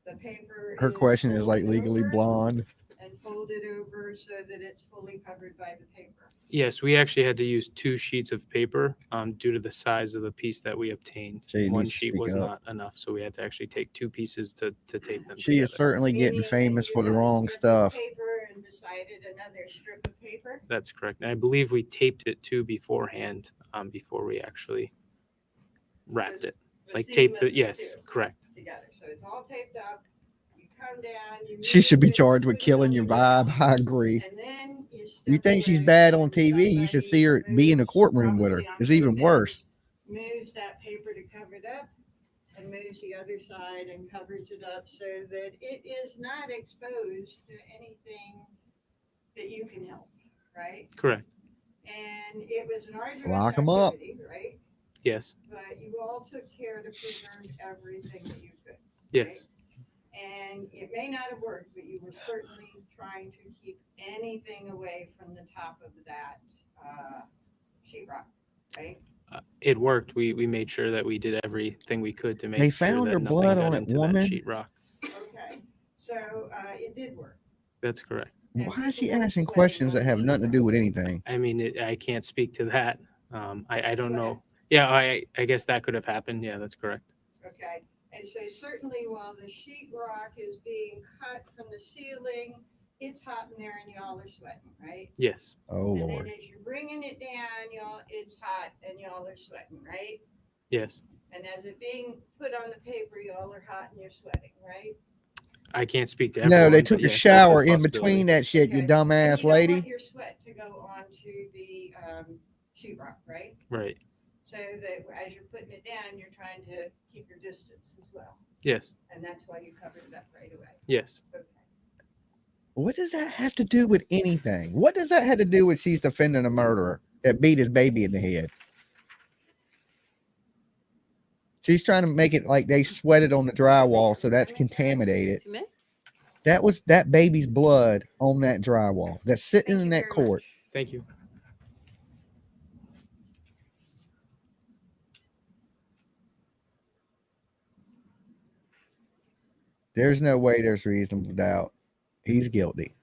the paper. Her question is like folded Legally over Blonde. And folded over so that it's fully covered by the paper. Yes, we actually had to use 2 sheets of paper due to the size of the piece that we obtained. She One needs to sheet speak was up. not enough, so we had to actually take 2 pieces to tape them She together. is certainly getting famous for the wrong stuff. Paper and decided another strip of paper. That's correct. And I believe we taped it too beforehand before we actually wrapped it. Like taped it. Yes, correct. Together. So it's all taped up. You come down. You She should be move it, charged with put it killing on your the vibe. ground, I agree. And then You think she's bad on TV? You should see her be in the courtroom with her. It's even worse. moves that paper to cover it up and moves the other side and covers it up so that it is not exposed to anything that you can help, right? Correct. And it was an arduous Lock 'em up. activity, right? Yes. But you all took care to preserve everything that you could. Yes. Right? And it may not have worked, but you were certainly trying to keep anything away from the top of that sheetrock, right? It worked. We made sure that we did everything we could to make They sure found that her nothing blood got on that into that woman. sheetrock. Okay, so it did work. That's correct. Why is she asking questions that have nothing to do with anything? I mean, I can't speak to that. I don't know. Yeah, I guess that could have happened. Yeah, that's correct. Okay, and so certainly while the sheetrock is being cut from the ceiling, it's hot in there and y'all are sweating, right? Yes. Oh, And Lord. then as you're bringing it down, y'all, it's hot and y'all are sweating, right? Yes. And as it being put on the paper, y'all are hot and you're sweating, right? I can't speak to everyone. No, they but took a yes, that's shower in possibility. between that shit, you Okay, and dumbass you don't lady. want your sweat to go onto the sheetrock, right? Right. So that as you're putting it down, you're trying to keep your distance as well. Yes. And that's why you covered it up right away. Yes. Okay. What does that have to do with anything? What does that have to do with she's defending a murderer that beat his baby in the head? She's trying to make it like they sweated on the drywall, so that's contaminated. Yes, you may. That was that baby's blood on that drywall that's sitting in that court. Thank you. There's no way there's reasonable doubt. He's guilty.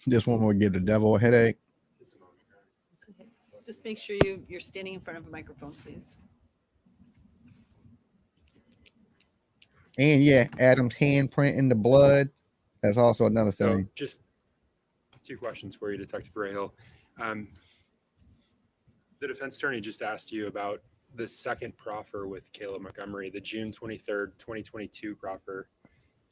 This one will give the devil a headache. Just make sure you're standing in front of a microphone, please. And yeah, Adam's handprint in the blood. That's also another So thing. just 2 questions for you, Detective Rahill. The defense attorney just asked you about the second proffer with Kayla Montgomery, the June 23rd, 2022 proffer.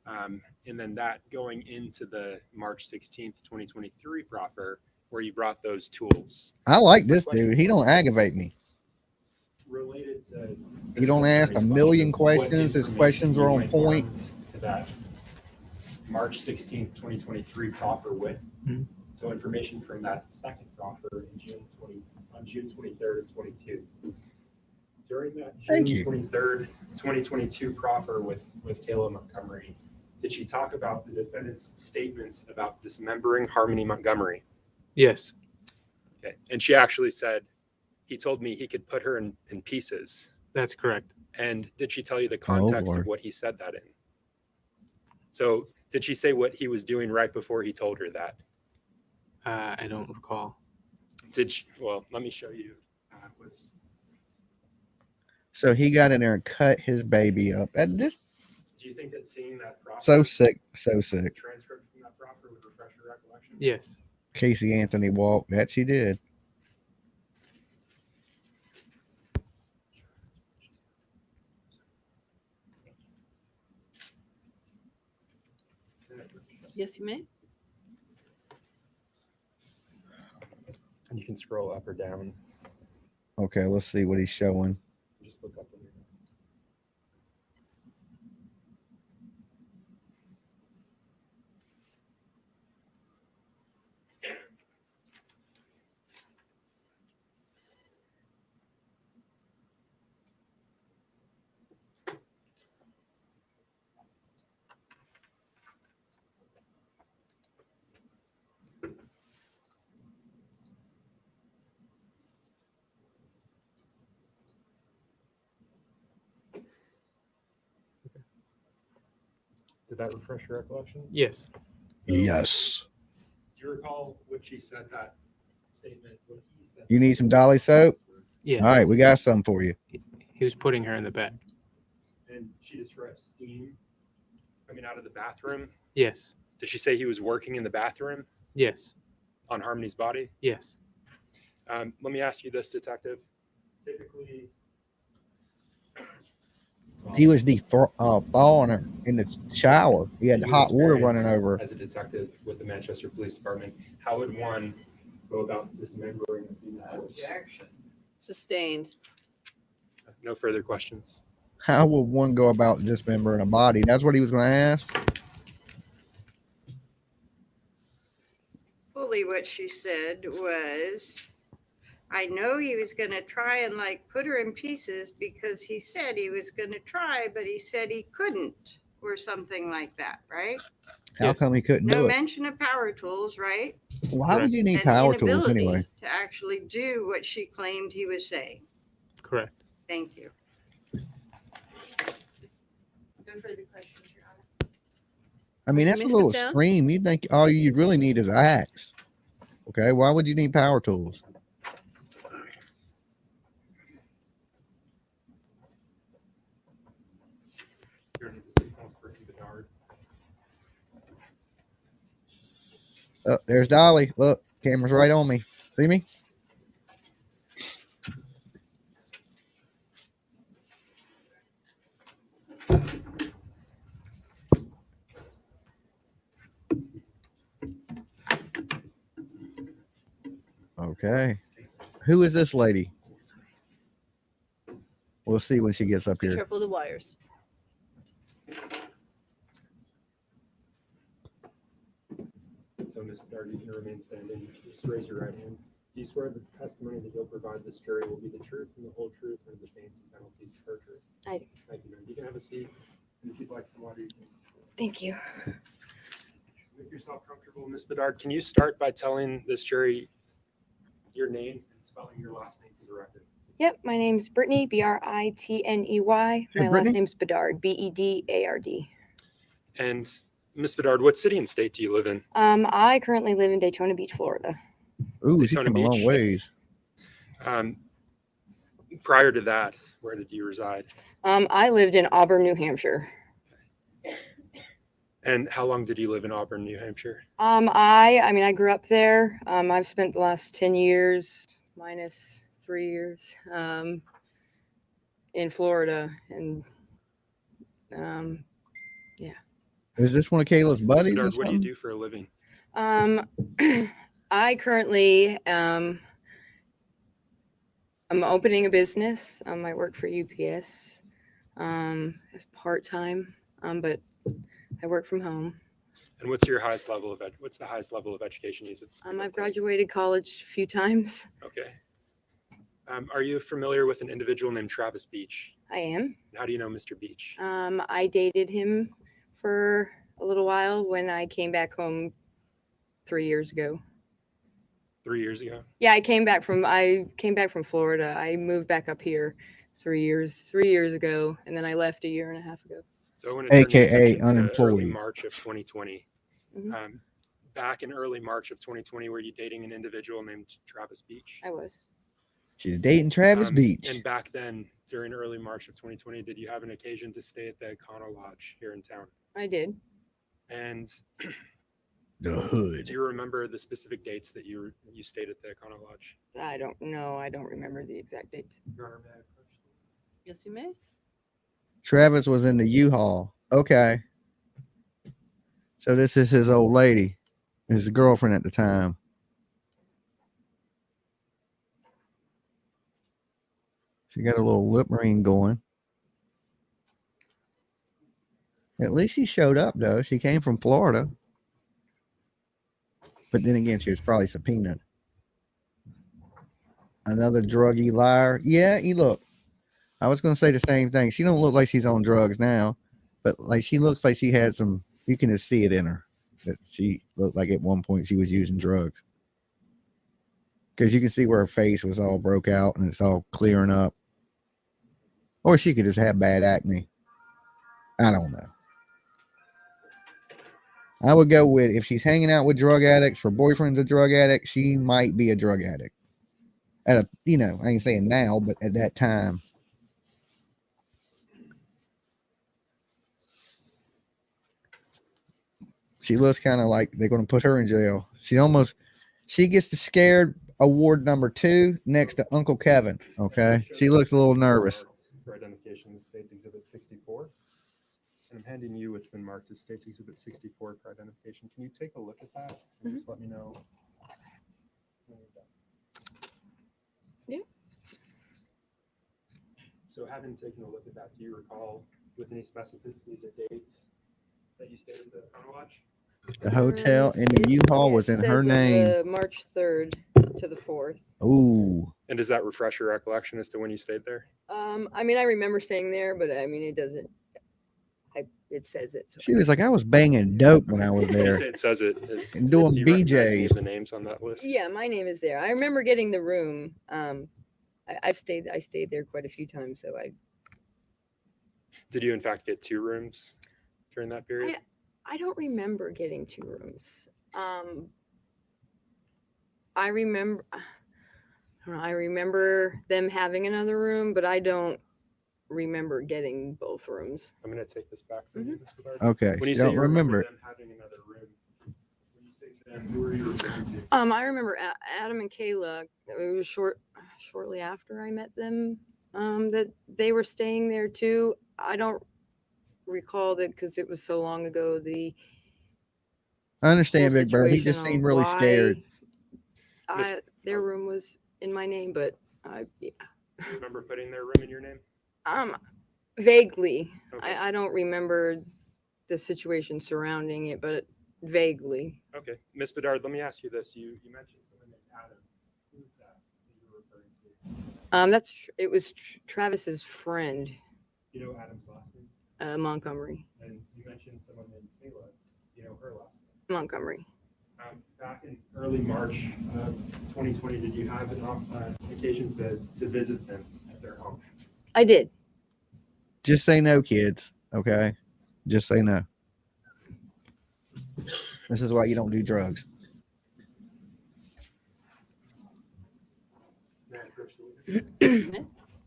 And then that going into the March 16th, 2023 proffer, where you brought those tools. I like this dude. He don't aggravate me. Related to He don't ask a million questions. His questions are on point. To that March 16th, 2023 proffer with. Mhm. So information from that second proffer in on June 23rd of 22. During that Thank June you. 23rd, 2022 proffer with Kayla Montgomery, did she talk about the defendant's statements about dismembering Harmony Montgomery? Yes. Okay. And she actually said, he told me he could put her in pieces. That's correct. And did she tell you the context Lord. of what he said that in? So did she say what he was doing right before he told her that? I don't recall. Did she, well, let me show you. What's So he got in there and cut his baby up. And this Do you think that seeing that proffer, so sick, so sick. transcript from that proffer would refresh your recollection? Yes. Casey Anthony walked. That she did. Yes, you may. And you can scroll up or down. Okay, let's see what he's showing. Just look up. Did that refresh your recollection? Yes. Yes. Do you recall what she said that statement? What he said? You need some Dolly soap? Yeah. All right, we got some for you. He was putting her in the back. And she described steam coming out of the bathroom. Yes. Did she say he was working in the bathroom Yes. on Harmony's body? Yes. Let me ask you this, detective. Typically, He was thawing her in the shower. He had in hot your water experience running over. As a detective with the Manchester Police Department, how would one go about dismembering a female corpse? Objection. Sustained. No further questions. How would one go about dismembering a body? That's what he was going to ask. Fully what she said was, I know he was going to try and like put her in pieces because he said he was going to try, but he said he couldn't, or something like that, right? How Yes. come he couldn't No do it? mention of power tools, right? Why would you need An power tools anyway? inability to actually do what she claimed he was saying. Correct. Thank you. No further questions, Your Honor. I mean, that's a May I little step down? extreme. You think all you really need is an axe. Okay, why would you need power tools? Oh, there's Dolly. Look, camera's right on me. See me? Okay. Who is this lady? We'll see when she gets up Be here. careful of the wires. So, Ms. Bedard, you can remain standing. Just raise your right hand. Do you swear that the testimony that you'll provide this jury will be the truth and the whole truth and the pains and penalties of perjury? I do. Thank you, ma'am. You can have a seat. And if you'd like some water, you can. Thank you. Make yourself comfortable. Ms. Bedard, can you start by telling this jury your name and spelling your last name for the record? Yep, my name's Brittany, Britney. My Hey, last Brittany. name's Bedard, Bedard. And Ms. Bedard, what city and state do you live in? I currently live in Daytona Beach, Florida. Ooh, she Daytona came a long Beach. ways. Prior to that, where did you reside? I lived in Auburn, New Hampshire. And how long did you live in Auburn, New Hampshire? I grew up there. I've spent the last 10 years minus 3 years in Florida, and Is this one of Kayla's Ms. buddies? Bedard, or what do you something? do for a living? I currently I'm opening a business. I work for UPS as part-time, but I work from home. And what's your highest level of what's the highest level of education you've I've graduated college a few times. Okay. Are you familiar with an individual named Travis Beach? I am. How do you know Mr. Beach? I dated him for a little while when I came back home 3 years ago. 3 years ago? Yeah, I came back from Florida. I moved back up here 3 years ago, and then I left a year and a half ago. So I want to turn your AKA attention to early unemployed. March of 2020. Mhm. Back in early March of 2020, were you dating an individual named Travis Beach? I was. She's dating Travis Beach. And back then, during early March of 2020, did you have an occasion to stay at the Econo Lodge here in town? I did. And The hood. do you remember the specific dates that you stayed at the Econo Lodge? I don't know. I don't remember the exact dates. Your Honor, may I approach? Yes, you may. Travis was in the U-Haul. Okay. So this is his old lady, his girlfriend at the time. She got a little lip ring going. At least she showed up, though. She came from Florida. But then again, she was probably subpoenaed. Another druggy liar. Yeah, you look. I was going to say the same thing. She don't look like she's on drugs now, but like she looks like she had some. You can just see it in her that she looked like at one point she was using drugs. Because you can see where her face was all broke out and it's all clearing up. Or she could just have bad acne. I don't know. I would go with if she's hanging out with drug addicts, her boyfriend's a drug addict, she might be a drug addict. At a, I ain't saying now, but at that time. She looks kind of like they're going to put her in jail. She gets the scared award number 2 next to Uncle Kevin. Okay. She looks a little nervous. For identification, the State's Exhibit 64. And I'm handing you what's been marked as State's Exhibit 64 for identification. Can you take a look at that and just let me know when you're done? Yeah. So having taken a look at that, do you recall with any specificity the dates that you stayed at the Econo Lodge? The hotel and the U-Haul was in her name. March 3rd to the 4th. Ooh. And does that refresh your recollection as to when you stayed there? I remember staying there, but it it says it. So She was like, I was banging dope when I was When you there. say it says it, And doing do you recognize any BJs. of the names on that list? Yeah, my name is there. I remember getting the room. I stayed there quite a few times, so Did you in fact get 2 rooms during that period? I don't remember getting 2 rooms. I remember I remember them having another room, but I don't remember getting both rooms. I'm going to take this back from you, Ms. Bedard. Okay, When you she say don't you remember it. them having another room, when you say them, who are you referring to? I remember Adam and Kayla. It was shortly after I met them that they were staying there too. I don't recall that because it was so long ago. The I understand, whole Big Bird. He just situation on seemed really scared. why their room was in my name, but yeah. Do you remember putting their room in your name? Vaguely. Okay. I don't remember the situation surrounding it, but vaguely. Okay. Ms. Bedard, let me ask you this. You mentioned someone named Adam. Who is that you were referring to? It was Travis's friend, You know Adam's last name? Montgomery. And you mentioned someone named Kayla. You know her last name? Montgomery. Back in early March of 2020, did you have an occasion to visit them at their home? I did. Just say no, kids. Okay? Just say no. This is why you don't do drugs.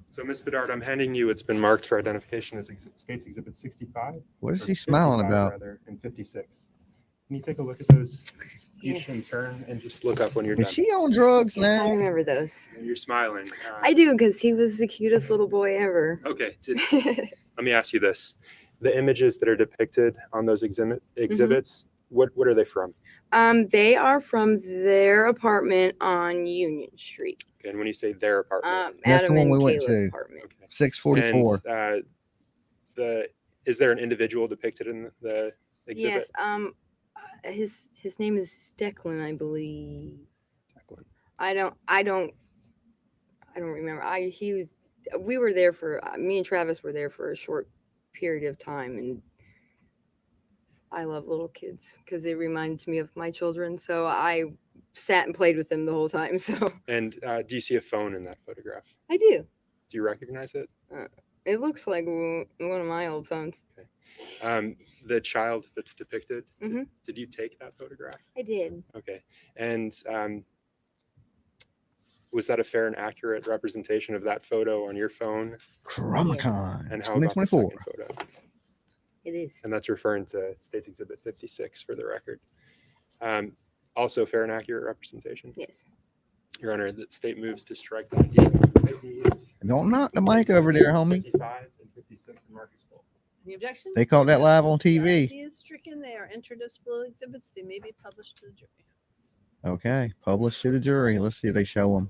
So, Ms. Bedard, I'm handing you, it's been marked for identification as States Exhibit 65. What is or he smiling 55 about? Rather, and 56. Can you take a look at those each in Yes. turn and just look up when you're Is done? she on drugs Yes, I now? remember those. You're smiling. I do because he was the cutest little boy ever. Okay. Let me ask you this. The images that are depicted on those exhibits, what are they from? They are from their apartment on Union Street. Okay, and when you say their apartment, That's the Adam one and we went Kayla's to. apartment. okay. 644. And is there an individual depicted in the exhibit? Yes. His name is Declan, I believe. Declan. I don't remember. We were there for me and Travis were there for a short period of time, and I love little kids because it reminds me of my children. So I sat and played with them the whole time. So And do you see a phone in that photograph? I do. Do you recognize it? It looks like one of my old phones. Okay. The child that's depicted, did you take that photograph? I did. Okay. And was that a fair and accurate representation of that photo on your phone? Chromicon. And how about the 2024. second photo? It is. And that's referring to States Exhibit 56 for the record. Also fair and accurate representation? Yes. Your Honor, the state moves to strike the ID. Don't knock the mic over there, homie. 55 and 56 in Marcusville. Any objection? They caught that live on The TV. ID is stricken. They are entered as full exhibits. They may be published to the jury. Okay, published to the jury. Let's see if they show them.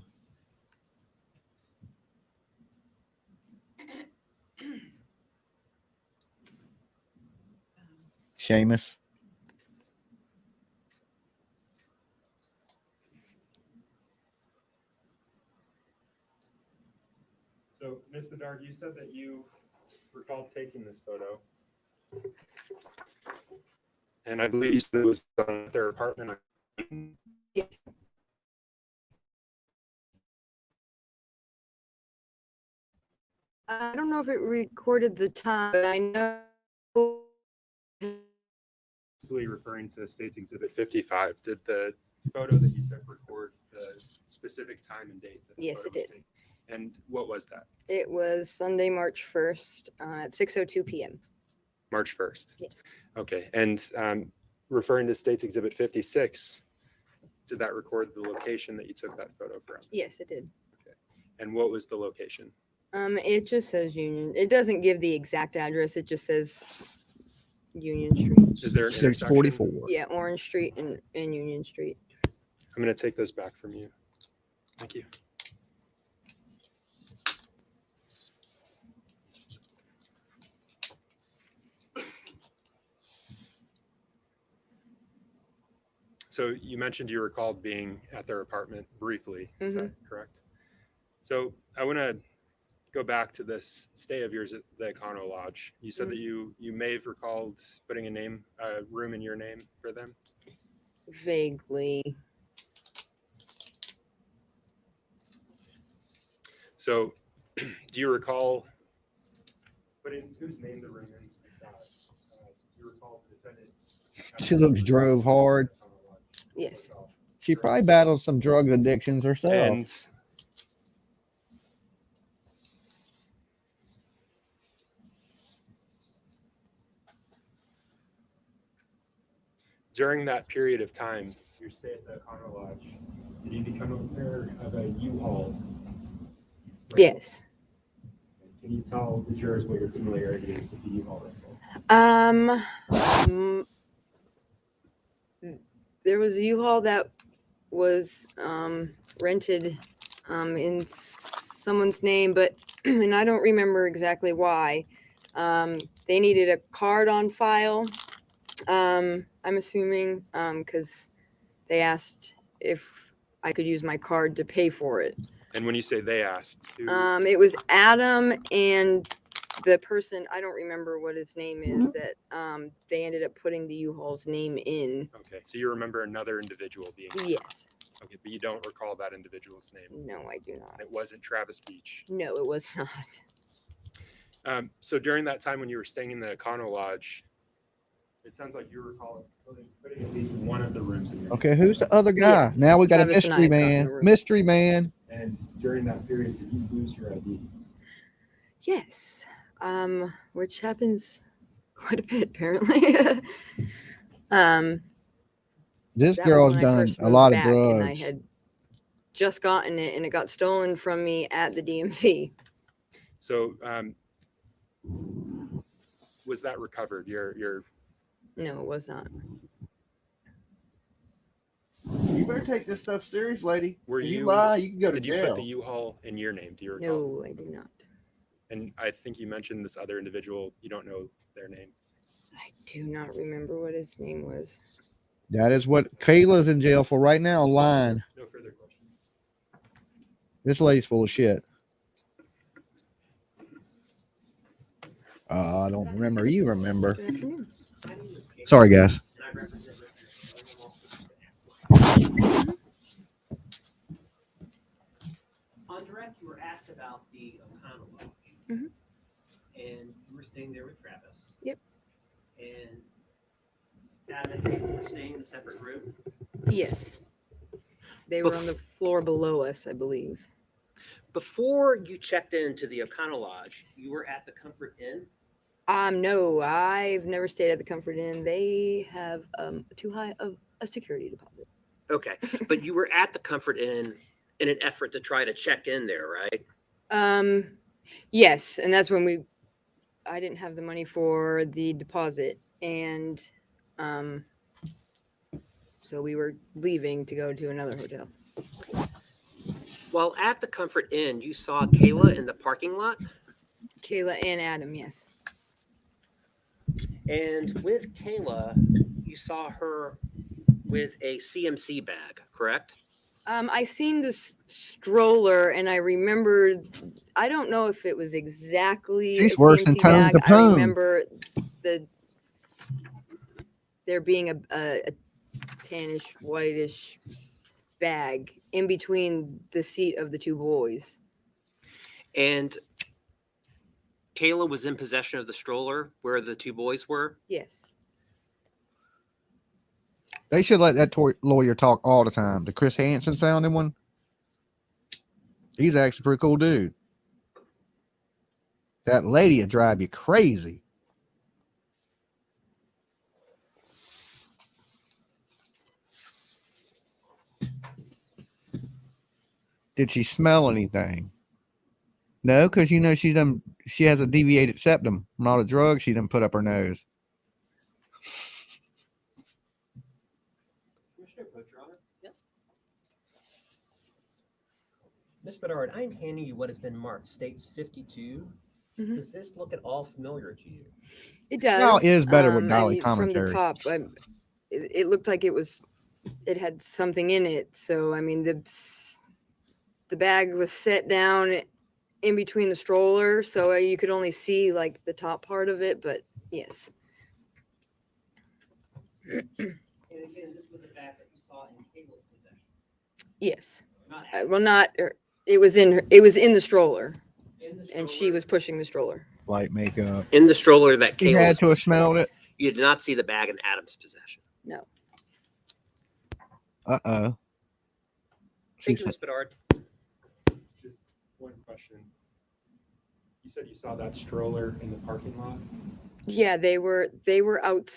Seamus. So, Ms. Bedard, you said that you recalled taking this photo. And I believe you said it was on their apartment. Yes. I don't know if it recorded the time, but I know. Referring to States Exhibit 55, did the photo that you took record the specific time and date? That the Yes, photo it was did. taken? And what was that? It was Sunday, March 1st at 6:02 p.m. March 1st? Yes. Okay. And referring to States Exhibit 56, did that record the location that you took that photo from? Yes, it did. And what was the location? It just says Union. It doesn't give the exact address. It just says Union Street. Is there an 644. Yeah, Orange Street and Union Street. I'm going to take those back from you. Thank you. So you mentioned you recalled being at their apartment briefly. Is that correct? So I want to go back to this stay of yours at the Econo Lodge. You said that you may have recalled putting a room in your name for them. Vaguely. So, do you recall putting whose name the room in? Do you recall the defendant? She looks drove hard. Yes. She probably battled some drug addictions herself. And during that period of time, your stay at the Econo Lodge, did you become aware of a U-Haul? Yes. Can you tell the jurors what your familiarity is with the U-Haul rental? There was a U-Haul that was rented in someone's name, but and I don't remember exactly why. They needed a card on file. I'm assuming because they asked if I could use my card to pay for it. And when you say they asked, who? It was Adam and the person, I don't remember what his name is, that they ended up putting the U-Haul's name in. Okay, so you remember another individual being. Yes. Okay, but you don't recall that individual's name. No, I do not. And it wasn't Travis Beach. No, it was not. So during that time when you were staying in the Econo Lodge, it sounds like you recall putting at least one of the rooms in your. Okay, who's the other guy? Now we got Travis a and I mystery have gotten man. a room. Mystery man. And during that period, did you lose your ID? Yes. Which happens quite a bit apparently. This That was girl's when I done first a moved lot of back, and I drugs. had just gotten it, and it got stolen from me at the DMV. So was that recovered? Your No, it was not. You better take this stuff serious, lady. Were If you lie, you can go to did you jail. put the U-Haul in your name? Do you recall? No, I do not. And I think you mentioned this other individual. You don't know their name. I do not remember what his name was. That is what Kayla's in jail for right now, lying. No further questions. This lady's full of shit. I don't remember. You remember. Good afternoon. Sorry, guys. On direct, you were asked about the O'Connell Lodge. Mhm. And you were staying there with Travis. Yep. And Adam and Kate were staying in a separate room. Yes. They were on the floor below us, I believe. Before you checked into the O'Connell Lodge, you were at the Comfort Inn. No, I've never stayed at the Comfort Inn. They have too high of a security deposit. Okay, but you were at the Comfort Inn in an effort to try to check in there, right? Yes, and that's when I didn't have the money for the deposit, and so we were leaving to go to another hotel. While at the Comfort Inn, you saw Kayla in the parking lot. Kayla and Adam, yes. And with Kayla, you saw her with a CMC bag, correct? I seen this stroller, and I remember. I don't know if it was exactly. She's a worse than CMC Tone bag. I Capone. remember there being a tannish, whitish bag in between the seat of the two boys. And Kayla was in possession of the stroller where the two boys were. Yes. They should let that lawyer talk all the time. The Chris Hansen sounding one. He's actually a pretty cool dude. That lady would drive you crazy. Did she smell anything? No, because you know she has a deviated septum. Not a drug she done put up her nose. Yes. Ms. Bedard, I'm handing you what has been marked States 52. Mhm. Does this look at all familiar to you? It does. Now is better with I Dolly mean, from commentary. the top, it looked like it had something in it. So I mean, the bag was set down in between the stroller, so you could only see like the top part of it. But yes, And again, this was a bag that you saw in Cable's possession. yes. Not Well, not her. It was in the stroller, and she was pushing the stroller. Like makeup. in the stroller that You Kayla had was to have pushing. smelled it. You did not see the bag in Adam's possession. No. Uh-oh. Thank you, Ms. Bedard. Just one question. You said you saw that stroller in the parking lot? Yeah, they were out.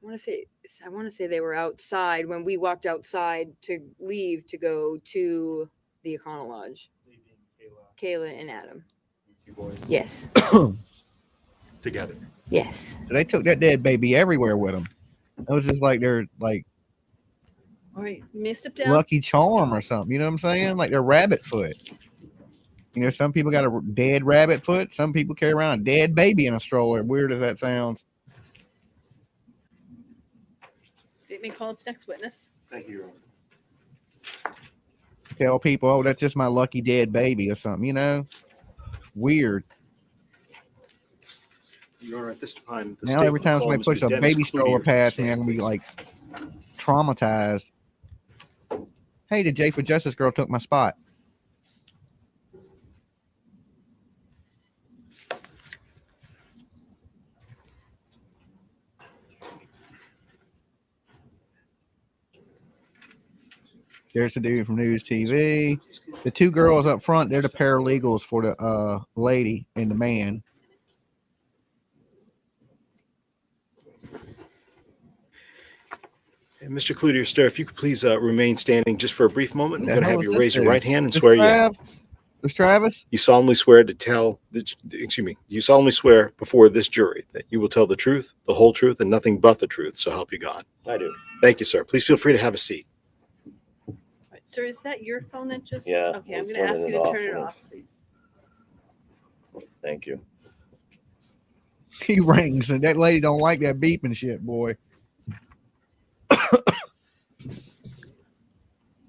I want to say they were outside when we walked outside to leave to go to the Econo Lodge. Leaving Kayla and Adam. two boys Yes. together. Yes. So they took that dead baby everywhere with them. It was just like they're like All right, you may step down. Lucky Charm or something. You know what I'm saying? Like they're rabbit foot. You know, some people got a dead rabbit foot. Some people carry around a dead baby in a stroller. Weird as that sounds. State may call its next witness. Thank you, Your Honor. Tell people, oh, that's just my lucky dead baby or something. You know, weird. Your Honor, at this time, the Now state every time will call somebody puts Mr. a Dennis baby stroller Cloutier to past me, stand, I'm gonna be please. like traumatized. Hey, the J for Justice girl took my spot. There's the dude from News TV. The two girls up front, they're the paralegals for the lady and the man. And Mr. Cloutier, sir, if you could please remain standing just for a brief moment. I'm The going to hell have is you this raise your dude? right hand and This swear you. Trav? This Travis? You solemnly swear to tell, excuse me, you solemnly swear before this jury that you will tell the truth, the whole truth, and nothing but the truth, so help you God. I do. Thank you, sir. Please feel free to have a seat. All right, sir, is that your phone that just? Yeah, Okay, I I'm was going to ask you turning to it turn it off off, please. Thank you. He rings, and that lady don't like that beeping shit, boy.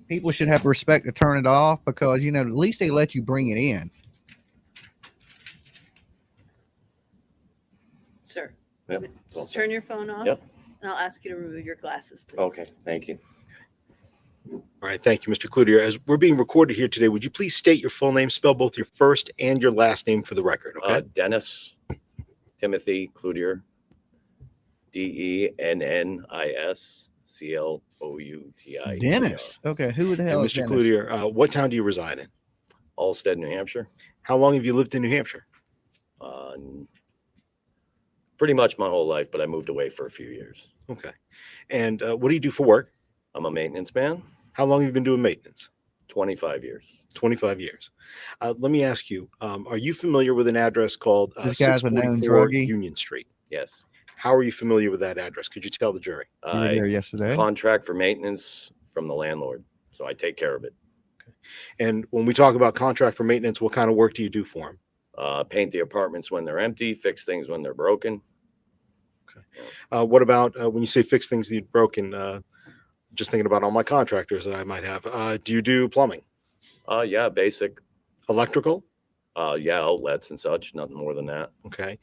People should have respect to turn it off because, you know, at least they let you bring it in. Sir, Yep. it's all just set. turn your phone off. Yep. And I'll ask you to remove your glasses, please. Okay. Thank you. All right. Thank you, Mr. Cloutier. As we're being recorded here today, would you please state your full name, spell both your first and your last name for the record? Okay. Dennis Timothy Cloutier. DENNISCLOUTI. Dennis. Okay, who the And hell is Mr. Dennis? Cloutier, what town do you reside in? Allstead, New Hampshire. How long have you lived in New Hampshire? Pretty much my whole life, but I moved away for a few years. Okay. And what do you do for work? I'm a maintenance man. How long have you been doing maintenance? 25 years. 25 years. Let me ask you, are you familiar with an address called This guy's a known 644 druggie. Union Street? Yes. How are you familiar with that address? Could you tell the jury? You were there yesterday. Contract for maintenance from the landlord, so I take care of it. And when we talk about contract for maintenance, what kind of work do you do for him? Paint the apartments when they're empty, fix things when they're broken. What about when you say fix things that you've broken? Just thinking about all my contractors that I might have. Do you do plumbing? Yeah, basic. Electrical? Yeah, outlets and such, nothing more than that. Okay.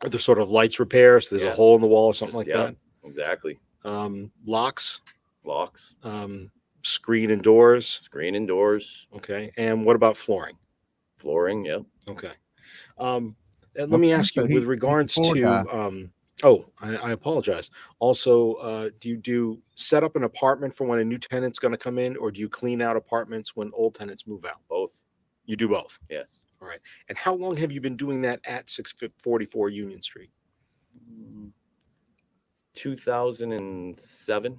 Are there sort of lights repairs? There's a Yes. hole in the wall or something like Yeah, that? exactly. Locks? Locks, Screen and doors? screen and doors, Okay. And what about flooring? flooring, yep. Okay. And let me Okay, ask you, so with he's regards the floor to, guy. I apologize. Also, do you set up an apartment for when a new tenant's going to come in, or do you clean out apartments when old tenants move out? Both. You do both. Yes. All right. And how long have you been doing that at 644 Union Street? 2007.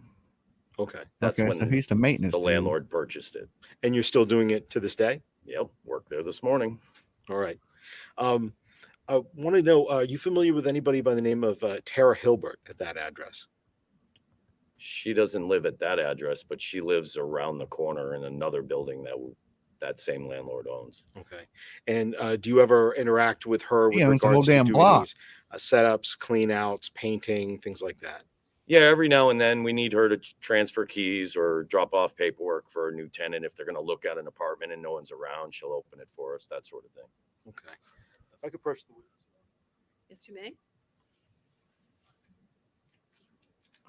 Okay. That's Okay, when so he's the maintenance the dude. landlord purchased it. And you're still doing it to this day? Yep, worked there this morning. All right. I want to know, are you familiar with anybody by the name of Tara Hilbert at that address? She doesn't live at that address, but she lives around the corner in another building that same landlord owns. Okay. And do you ever interact with her He with owns the whole regards to damn doing block. these setups, clean outs, painting, things like that? Yeah, every now and then we need her to transfer keys or drop off paperwork for a new tenant. If they're going to look at an apartment and no one's around, she'll open it for us, that sort of thing. Okay. If I could approach the witness. Yes, you may.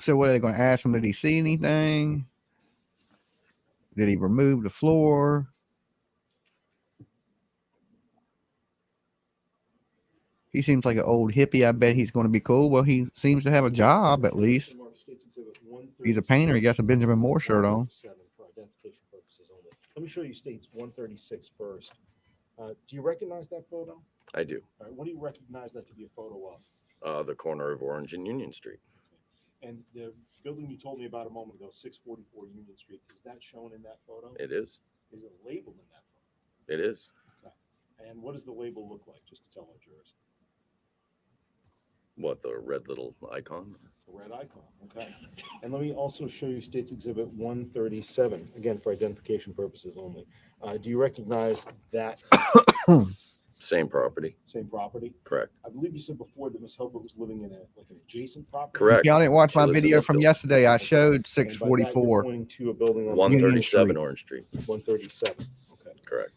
So what are they going to ask him? Did he see anything? Did he remove the floor? He seems like an old hippie. I bet he's going to be cool. Well, he seems to have a job at least. He's a painter. He got a Benjamin Moore shirt on. For identification purposes only. Let me show you states 136 first. Do you recognize that photo? I do. All right, what do you recognize that to be a photo of? The corner of Orange and Union Street. And the building you told me about a moment ago, 644 Union Street, is that shown in that photo? It is. Is it labeled in that It photo? is. Okay. And what does the label look like, just to tell our jurors? What, the red little icon? The red icon, okay. And let me also show you States Exhibit 137, again, for identification purposes only. Do you recognize that? Same property. Same property? Correct. I believe you said before that Ms. Hilbert was living in an adjacent property? Correct. Y'all didn't watch She my lives in video this from building. yesterday. I showed And by that, 644. you're pointing to a building on 137 Orange Street. 137, okay. Correct.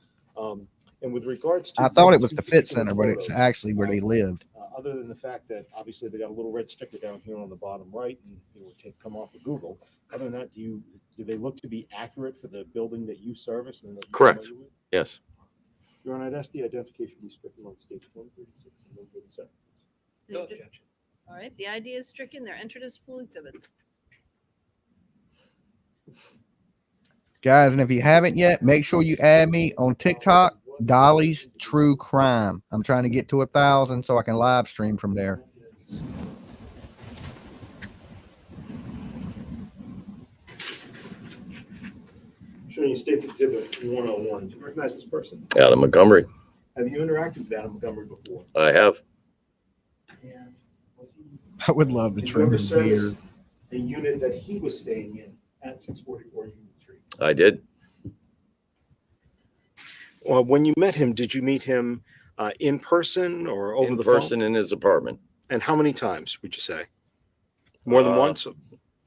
And with regards to. I thought it those was two the fit particular center, but it's photos, actually where they lived. other than the fact that obviously they got a little red sticker down here on the bottom right, and it would come off of Google. Other than that, do they look to be accurate for the building that you service and that you're Correct. familiar with? Yes. Your Honor, I'd ask the identification be stricken on states 136 and 137. No objection. All right, the ID is stricken. They're entered as full exhibits. Guys, and if you haven't yet, make sure you add me on TikTok, Dolly's True Crime. I'm trying to get to 1,000 so I can live stream from there. Showing you States Exhibit 101. Do you recognize this person? Adam Montgomery. Have you interacted with Adam Montgomery before? I have. And was he, I would love to did you trim ever his service beard. the unit that he was staying in at 644 Union Street? I did. Well, when you met him, did you meet him in person or over In the person phone? in his apartment. And how many times would you say? More than once?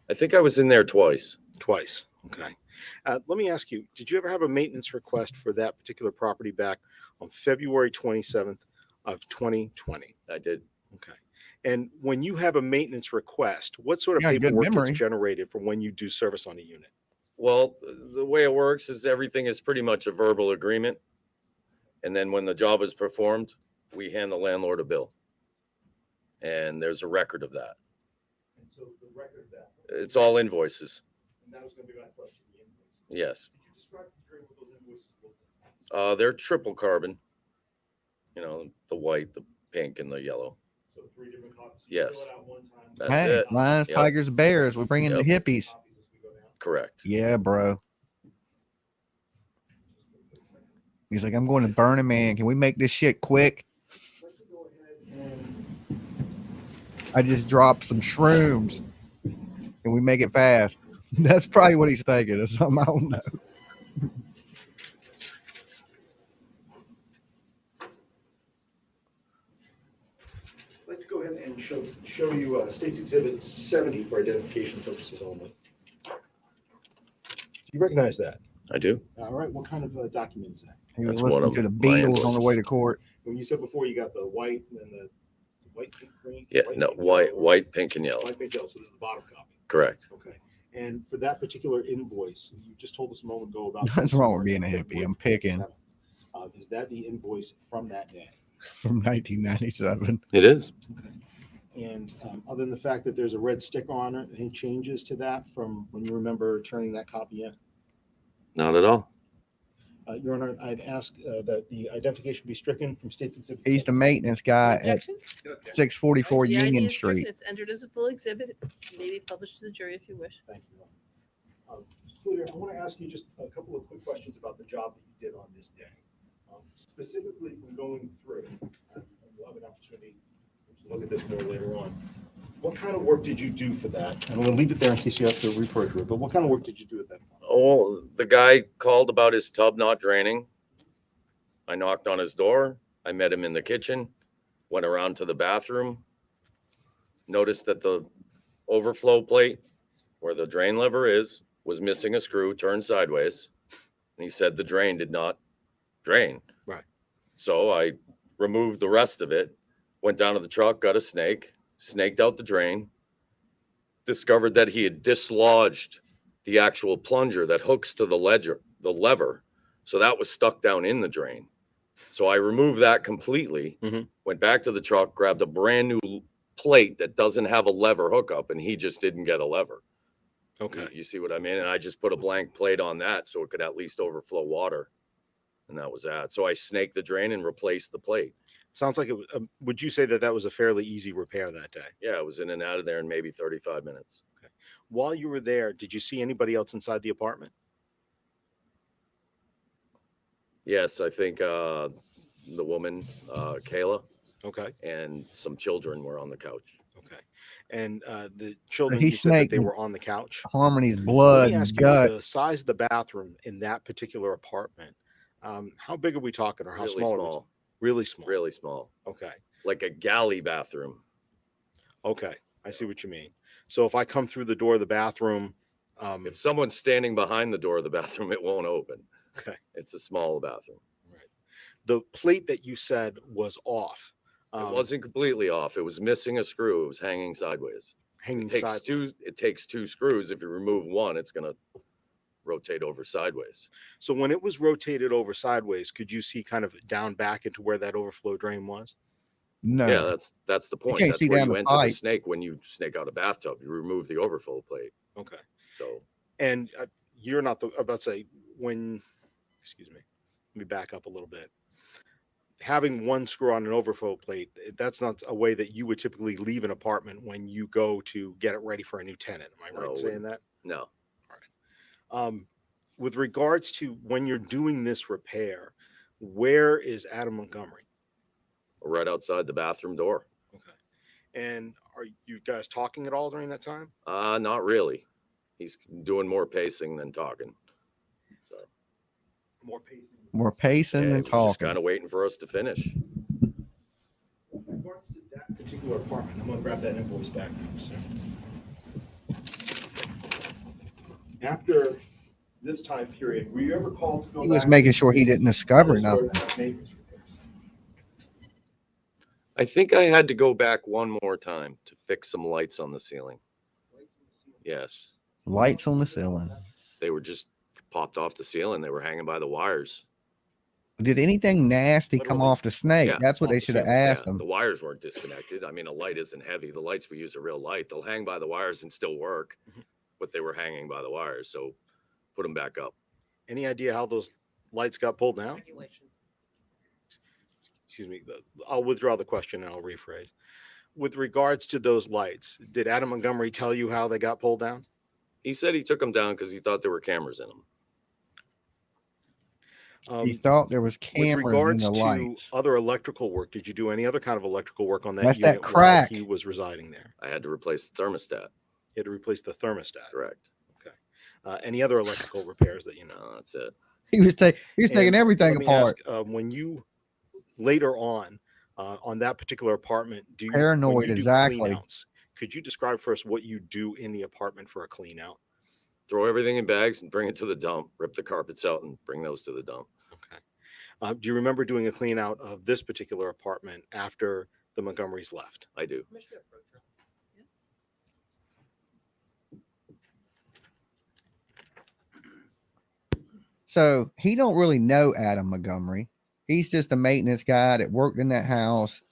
I think I was in there twice. Twice. Okay. Let me ask you, did you ever have a maintenance request for that particular property back on February 27th of 2020? I did. Okay. And when you have a maintenance request, what sort of Yeah, good paperwork memory. gets generated for when you do service on a unit? Well, the way it works is everything is pretty much a verbal agreement. And then when the job is performed, we hand the landlord a bill. And there's a record of that. And so the record of that, It's all invoices. and that was going to be my question, the invoice. Yes. Could you describe to the jury what those invoices look like? They're triple carbon. You know, the white, the pink, and the yellow. So 3 different copies. You Yes. fill it out one time. That's Hey, it. lions, Yep. tigers, bears. We're bringing the Yep. hippies. Copies as we go down. Correct. Yeah, bro. He's like, I'm going to Burning Man. Can we make this shit quick? Let me go ahead and I just dropped some shrooms. Can we make it fast? That's probably what he's thinking or something. I don't know. I'd like to go ahead and show you States Exhibit 70 for identification purposes only. Do you recognize that? I do. All right. What kind of document is that? He was That's one listening of to the my Beatles on the invoices. way to court. When you said before, you got the white and then the white, pink, green. Yeah, no, pink, white, yellow, white, pink, and yellow. White, pink, yellow. So this is the bottom copy. Correct. Okay. And for that particular invoice, you just told us a moment ago about. What's wrong with being a hippie? I'm picking. Is that the invoice from that day? From 1997. It is. Okay. And other than the fact that there's a red sticker on it, any changes to that from when you remember turning that copy in? Not at all. Your Honor, I'd ask that the identification be stricken from States Exhibit. He's the 7. maintenance guy at Objections? 644 The ID Union is stricken. Street. It's entered as a full exhibit. It may be published to the jury if you wish. Thank you, Your Honor. Mr. Cludier, I want to ask you just a couple of quick questions about the job that you did on this day. Specifically, when going through, and we'll have an opportunity to look at this more later on. What kind of work did you do for that? And I'm going to leave it there in case you have to refer to it, but what kind of work did you do at that time? Oh, the guy called about his tub not draining. I knocked on his door. I met him in the kitchen, went around to the bathroom, noticed that the overflow plate where the drain lever is was missing a screw turned sideways. And he said the drain did not drain. Right. So I removed the rest of it, went down to the truck, got a snake, snaked out the drain, discovered that he had dislodged the actual plunger that hooks to the lever. So that was stuck down in the drain. So I removed that completely, went back to the truck, grabbed a brand new plate that doesn't have a lever hookup, and he just didn't get a lever. Okay. You see what I mean? And I just put a blank plate on that so it could at least overflow water. And that was that. So I snaked the drain and replaced the plate. Sounds like it was, would you say that that was a fairly easy repair that day? Yeah, it was in and out of there in maybe 35 minutes. Okay. While you were there, did you see anybody else inside the apartment? Yes, I think the woman, Kayla. Okay. And some children were on the couch. Okay. And the children, he you said that they snaked were on the couch. Harmony's Let blood me and ask you, the guts. size of the bathroom in that particular apartment, how big are we talking, or how Really small? Are we small. talking? Really small. Really small. Okay. Like a galley bathroom. Okay. I see what you mean. So if I come through the door of the bathroom, if someone's standing behind the door of the bathroom, it won't open. Okay. It's a small bathroom. Right. The plate that you said was off. It wasn't completely off. It was missing a screw. It was hanging sideways. Hanging It takes two screws. If you remove one, it's going to rotate over sideways. So when it was rotated over sideways, could you see kind of down back into where that overflow drain was? No. Yeah, that's the point. can't That's see where down you the enter the pipe. snake when you snake out a bathtub. You remove the overflow plate. Okay. So And you're not about to say when, excuse me, let me back up a little bit. Having one screw on an overflow plate, that's not a way that you would typically leave an apartment when you go to get it ready for a new tenant. Am I right in saying that? No. With regards to when you're doing this repair, where is Adam Montgomery? Right outside the bathroom door. Okay. And are you guys talking at all during that time? Not really. He's doing more pacing than talking. So More pacing. More pacing yeah, than he was just talking. kind of waiting for us to finish. With regards to that particular apartment, I'm going to grab that invoice back now, sir. After this time period, were you ever called to go He was back making sure he didn't discover to nothing. maintenance repairs? I think I had to go back one more time to fix some lights on the ceiling. Yes. Lights on the ceiling. They were just popped off the ceiling. They were hanging by the wires. Did anything nasty come off the snake? Yeah, That's what off they the should have ceiling. asked Yeah, them. the wires weren't disconnected. I mean, a light isn't heavy. The lights we use are real light. They'll hang by the wires and still work, but they were hanging by the wires. So put them back up. Any idea how those lights got pulled down? Excuse me. I'll withdraw the question and I'll rephrase. With regards to those lights, did Adam Montgomery tell you how they got pulled down? He said he took them down because he thought there were cameras in them. He thought there was With cameras in regards the to lights. other electrical work, did you do any other kind of electrical work on that That's that unit while crack. he was residing there? I had to replace the thermostat. You had to replace the thermostat. Correct. Okay. Any other electrical repairs that you know? No, that's it. He was taking And everything let me apart. ask, when you later on that particular apartment, do you Paranoid, when you do exactly. clean-outs, could you describe for us what you do in the apartment for a clean out? Throw everything in bags and bring it to the dump. Rip the carpets out and bring those to the dump. Okay. Do you remember doing a clean out of this particular apartment after the Montgomerys left? I do. So he don't really know Adam Montgomery. He's just a maintenance guy that worked in that house.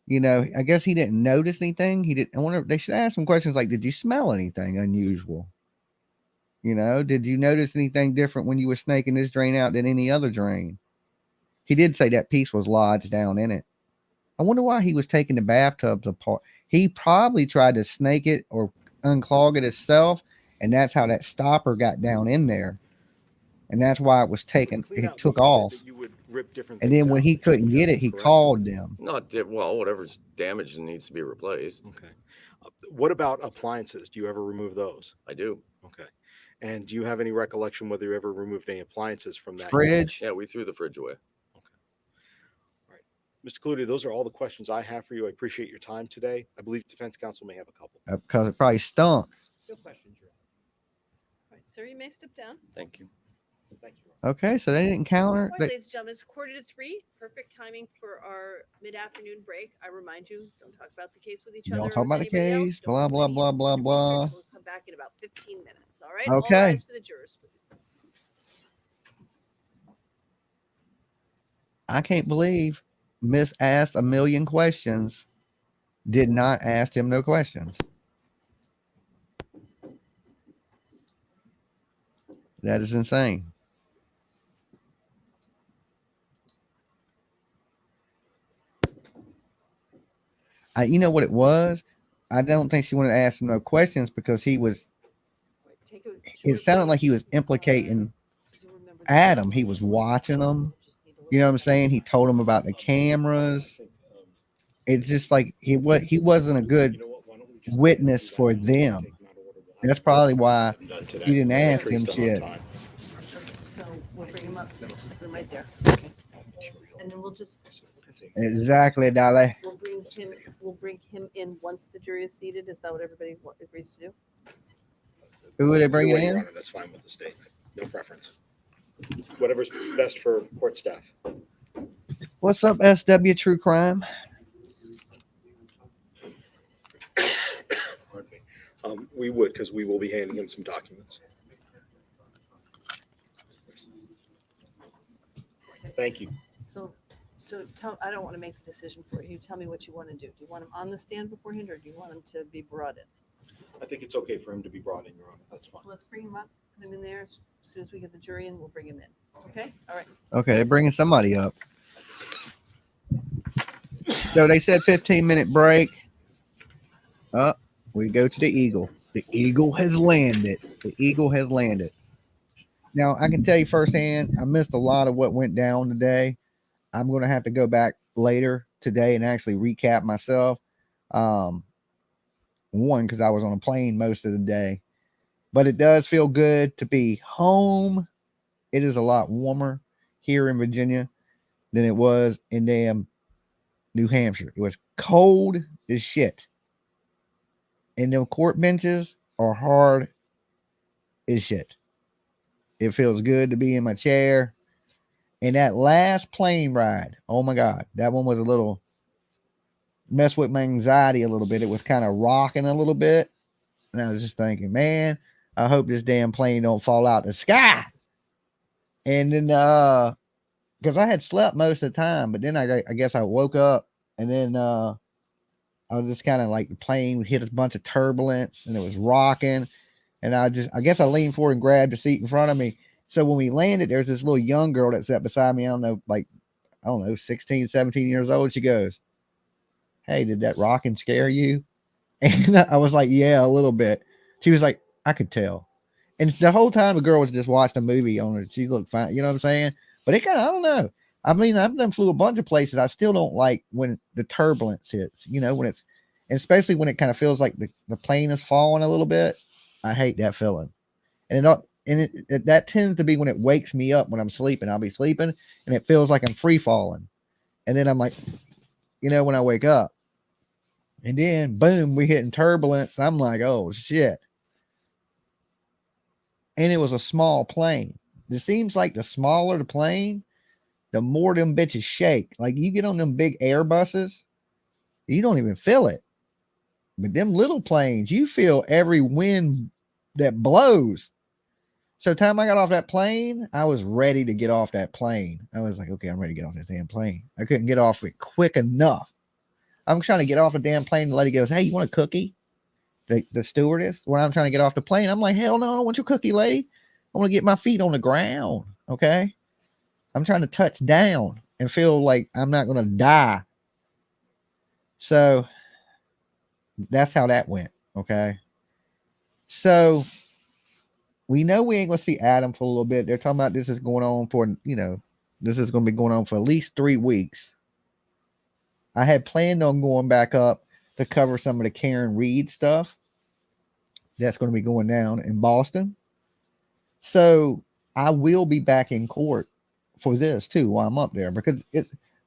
You know, I guess he didn't notice anything. He didn't. I wonder if they should ask him questions like, "Did you smell anything unusual? You know, did you notice anything different when you were snaking this drain out than any other drain?" He did say that piece was lodged down in it. I wonder why he was taking the bathtubs apart. He probably tried to snake it or unclog it himself, and that's how that stopper got down in there. And that's why it was taken. Clean It out, took you said off. that you would rip different And things then when out he to couldn't change get out, it, he correct? called them. Well, whatever's damaged and needs to be replaced. Okay. What about appliances? Do you ever remove those? I do. Okay. And do you have any recollection whether you ever removed any appliances from that? Fridge. Yeah, we threw the fridge away. Mr. Cludier, those are all the questions I have for you. I appreciate your time today. I believe defense counsel may have a couple. Because it probably stunk. No questions, Your Honor. All right, sir, you may step down. Thank you. Thank you. Okay, so they didn't counter. All right, ladies and gentlemen, it's 2:45. Perfect timing for our mid-afternoon break. I remind you, don't talk about the case with each other. Don't talk or with about the anybody else. case. Don't Blah, do blah, any blah, blah, independent blah. research. We'll come back in about 15 minutes. All right. Okay. All rise for the jurors, please. I can't believe Miss asked a million questions, did not ask him no questions. That is insane. You know what it was? I don't think she wanted to ask him no questions because he was. It sounded like he was implicating Adam. He was watching them. You know what I'm saying? He told him about the cameras. It's just like he wasn't a good witness for them. That's probably why he didn't ask him shit. So we'll bring him up. Put him right there. Okay. And then we'll just. Exactly, Dolly. We'll bring him in once the jury is seated. Is that what everybody agrees to do? Who are they bringing Either way, Your in? Honor, that's fine with the state. No preference. Whatever's best for court staff. What's up, SW True Crime? Pardon me. We would, because we will be handing him some documents. Thank you. So I don't want to make the decision for you. Tell me what you want to do. Do you want him on the stand beforehand, or do you want him to be brought in? I think it's okay for him to be brought in, Your Honor. That's fine. So let's bring him up, put him in there. As soon as we get the jury in, we'll bring him in. Okay? All right. Okay, they're bringing somebody up. So they said 15-minute break. We go to the Eagle. The Eagle has landed. The Eagle has landed. Now, I can tell you firsthand, I missed a lot of what went down today. I'm going to have to go back later today and actually recap myself. One, because I was on a plane most of the day. But it does feel good to be home. It is a lot warmer here in Virginia than it was in damn New Hampshire. It was cold as shit. And them court benches are hard as shit. It feels good to be in my chair. And that last plane ride, oh my God, that one was a little mess with my anxiety a little bit. It was kind of rocking a little bit. And I was just thinking, man, I hope this damn plane don't fall out the sky. And then, because I had slept most of the time, but then I guess I woke up and then I was just kind of like the plane hit a bunch of turbulence and it was rocking. And I guess I leaned forward and grabbed the seat in front of me. So when we landed, there's this little young girl that sat beside me. I don't know, 16, 17 years old. She goes, "Hey, did that rocking scare you?" And I was like, "Yeah, a little bit." She was like, "I could tell." And the whole time the girl was just watching a movie on her. She looked fine. You know what I'm saying? But it kind of, I don't know. I mean, I've done flew a bunch of places. I still don't like when the turbulence hits, you know, when it's, and especially when it kind of feels like the plane is falling a little bit. I hate that feeling. And that tends to be when it wakes me up when I'm sleeping. I'll be sleeping and it feels like I'm free falling. And then I'm like, you know, when I wake up and then boom, we hitting turbulence. I'm like, oh shit. And it was a small plane. It seems like the smaller the plane, the more them bitches shake. Like you get on them big Airbuses, you don't even feel it. But them little planes, you feel every wind that blows. So the time I got off that plane, I was ready to get off that plane. I was like, okay, I'm ready to get off that damn plane. I couldn't get off it quick enough. I'm trying to get off the damn plane. The lady goes, "Hey, you want a cookie?" The stewardess, when I'm trying to get off the plane, I'm like, "Hell no, I don't want your cookie, lady. I want to get my feet on the ground." Okay. I'm trying to touch down and feel like I'm not going to die. So that's how that went. Okay. So we know we ain't going to see Adam for a little bit. They're talking about this is going on for, you know, this is going to be going on for at least 3 weeks. I had planned on going back up to cover some of the Karen Reed stuff that's going to be going down in Boston. So I will be back in court for this too while I'm up there, because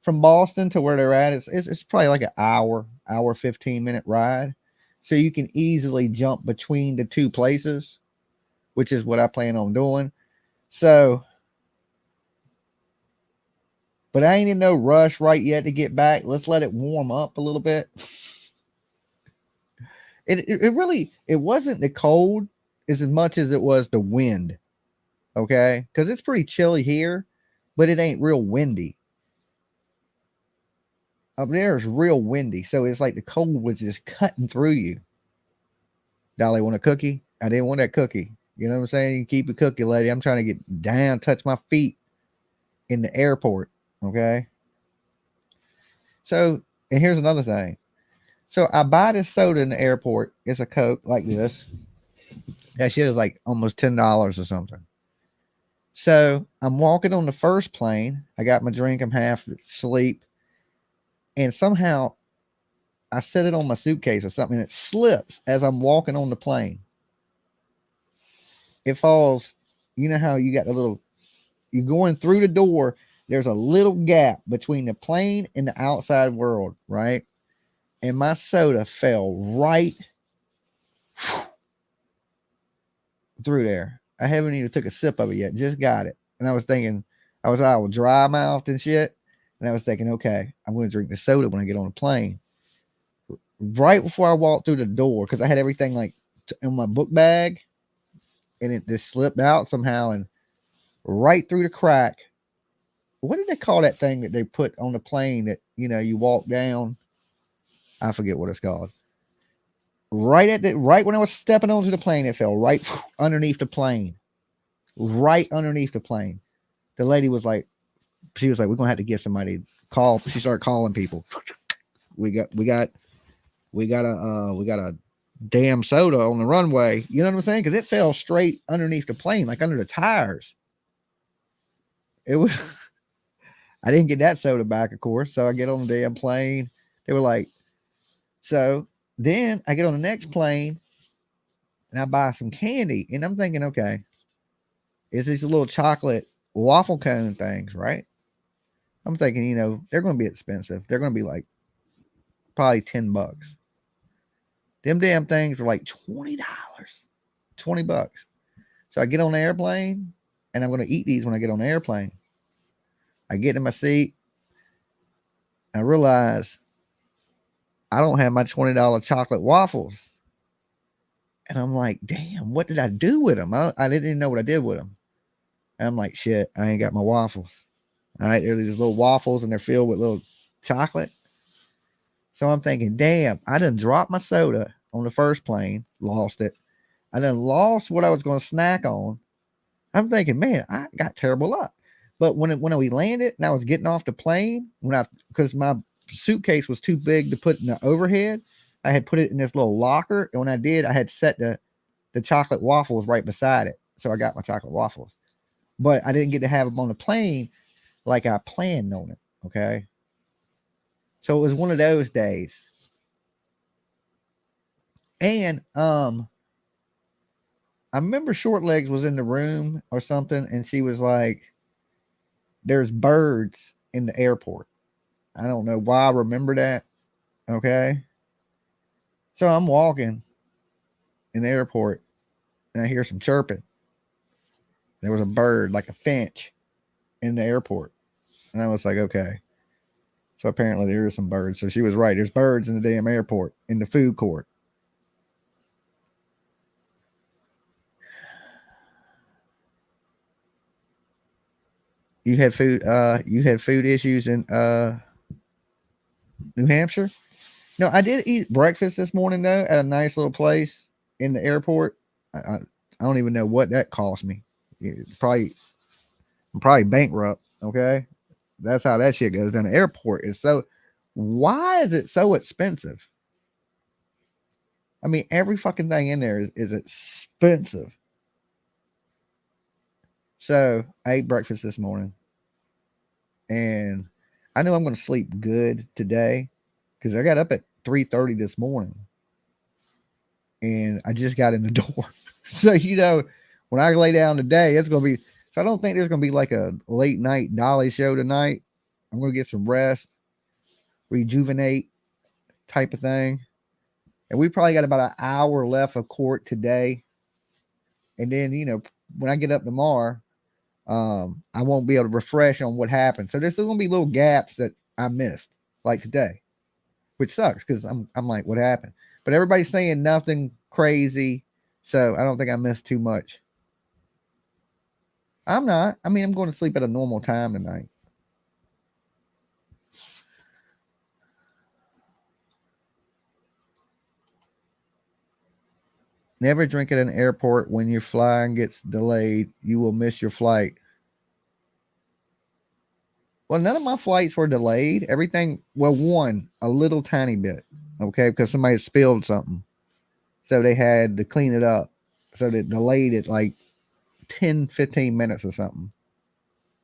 from Boston to where they're at. It's probably like an hour 15-minute ride. So you can easily jump between the two places, which is what I plan on doing. So, but I ain't in no rush right yet to get back. Let's let it warm up a little bit. It really, it wasn't the cold as much as it was the wind. Okay. Because it's pretty chilly here, but it ain't real windy. Up there is real windy. So it's like the cold was just cutting through you. Dolly, want a cookie? I didn't want that cookie. You know what I'm saying? You keep a cookie, lady. I'm trying to get down, touch my feet in the airport. Okay. So, and here's another thing. So I buy this soda in the airport. It's a Coke like this. That shit is like almost $10 or something. So I'm walking on the first plane. I got my drink. I'm half asleep. And somehow I set it on my suitcase or something, and it slips as I'm walking on the plane. It falls. You know how you got a little, you're going through the door. There's a little gap between the plane and the outside world, right? And my soda fell right through there. I haven't even took a sip of it yet. Just got it. And I was thinking, I was all dry mouthed and shit. And I was thinking, okay, I'm going to drink the soda when I get on the plane. Right before I walked through the door, because I had everything like in my book bag, and it just slipped out somehow, and right through the crack. What did they call that thing that they put on the plane that, you know, you walk down? I forget what it's called. Right when I was stepping onto the plane, it fell right underneath the plane. Right underneath the plane. The lady was like, she was like, we're gonna have to get somebody to call. She started calling people. We got a damn soda on the runway. You know what I'm saying? Because it fell straight underneath the plane, like under the tires. It was. I didn't get that soda back, of course. So I get on the damn plane. They were like, so then I get on the next plane and I buy some candy. And I'm thinking, okay, it's these little chocolate waffle cone things, right? I'm thinking, you know, they're going to be expensive. They're going to be like probably $10. Them damn things were like $20. $20. So I get on the airplane and I'm going to eat these when I get on the airplane. I get in my seat. I realize I don't have my $20 chocolate waffles. And I'm like, damn, what did I do with them? I didn't even know what I did with them. And I'm like, shit, I ain't got my waffles. All right, they're these little waffles and they're filled with little chocolate. So I'm thinking, damn, I done dropped my soda on the first plane, lost it. I done lost what I was going to snack on. I'm thinking, man, I got terrible luck. But when we landed and I was getting off the plane, because my suitcase was too big to put in the overhead, I had put it in this little locker. And when I did, I had set the chocolate waffles right beside it. So I got my chocolate waffles. But I didn't get to have them on the plane like I planned on it. Okay. So it was one of those days. And I remember Short Legs was in the room or something, and she was like, there's birds in the airport. I don't know why I remember that. Okay. So I'm walking in the airport and I hear some chirping. There was a bird, like a finch, in the airport. And I was like, okay. So apparently there are some birds. So she was right. There's birds in the damn airport, in the food court. You had food issues in New Hampshire? No, I did eat breakfast this morning though at a nice little place in the airport. I don't even know what that cost me. I'm probably bankrupt. Okay, that's how that shit goes. Down the airport is so. Why is it so expensive? I mean, every fucking thing in there is expensive. So I ate breakfast this morning, and I know I'm going to sleep good today because I got up at 3:30 this morning, and I just got in the door. So you know, when I lay down today, it's going to be. So I don't think there's going to be like a late night Dolly show tonight. I'm going to get some rest, rejuvenate type of thing. And we probably got about an hour left of court today. And then, when I get up tomorrow, I won't be able to refresh on what happened. So there's still going to be little gaps that I missed, like today, which sucks because I'm like, what happened? But everybody's saying nothing crazy. So I don't think I missed too much. I'm not. I mean, I'm going to sleep at a normal time tonight. Never drink at an airport when your flying gets delayed. You will miss your flight. Well, none of my flights were delayed. Everything, well, one, a little tiny bit, okay, because somebody spilled something. So they had to clean it up. So they delayed it like 10, 15 minutes or something.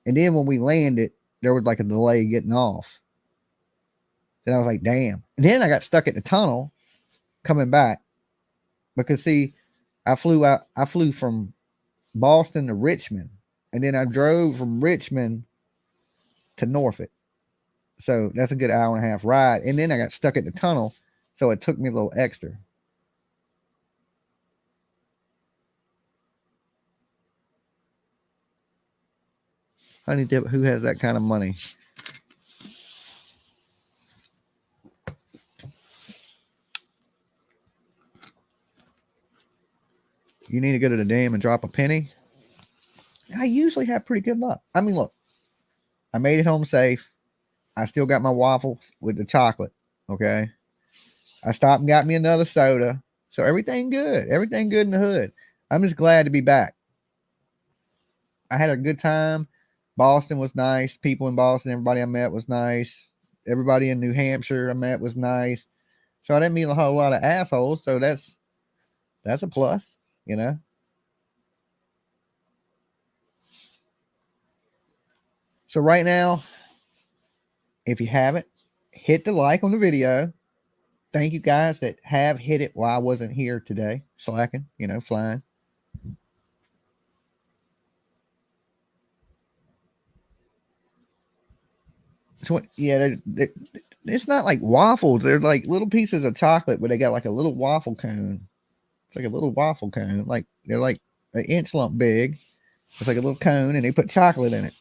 And then when we landed, there was like a delay getting off. Then I was like, damn. And then I got stuck at the tunnel coming back. Because see, I flew from Boston to Richmond. And then I drove from Richmond to Norfolk. So that's a good hour and a half ride. And then I got stuck at the tunnel. So it took me a little extra. Honey Dip, who has that kind of money? You need to go to the dam and drop a penny. I usually have pretty good luck. I mean, look, I made it home safe. I still got my waffles with the chocolate. Okay. I stopped and got me another soda. So everything good. Everything good in the hood. I'm just glad to be back. I had a good time. Boston was nice. People in Boston, everybody I met was nice. Everybody in New Hampshire I met was nice. So I didn't meet a whole lot of assholes. So that's a plus, So right now, if you haven't, hit the like on the video. Thank you guys that have hit it while I wasn't here today. Slacking, flying. So, yeah, it's not like waffles. They're like little pieces of chocolate, but they got like a little waffle cone. It's like a little waffle cone. Like they're like an inch lump big. It's like a little cone, and they put chocolate in it.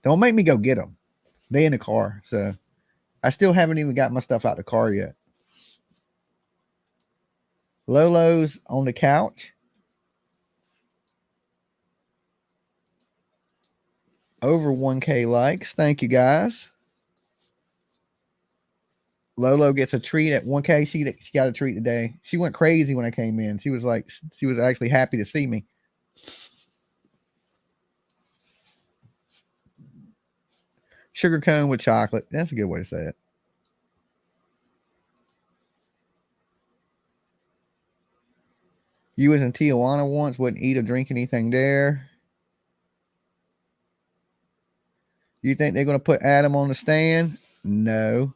Don't make me go get them. They in the car, so I still haven't even got my stuff out the car yet. Lolo's on the couch. Over 1K likes. Thank you guys. Lolo gets a treat at 1K. She got a treat today. She went crazy when I came in. She was actually happy to see me. Sugar cone with chocolate. That's a good way to say it. You was in Tijuana once, wouldn't eat or drink anything there. You think they're going to put Adam on the stand? No.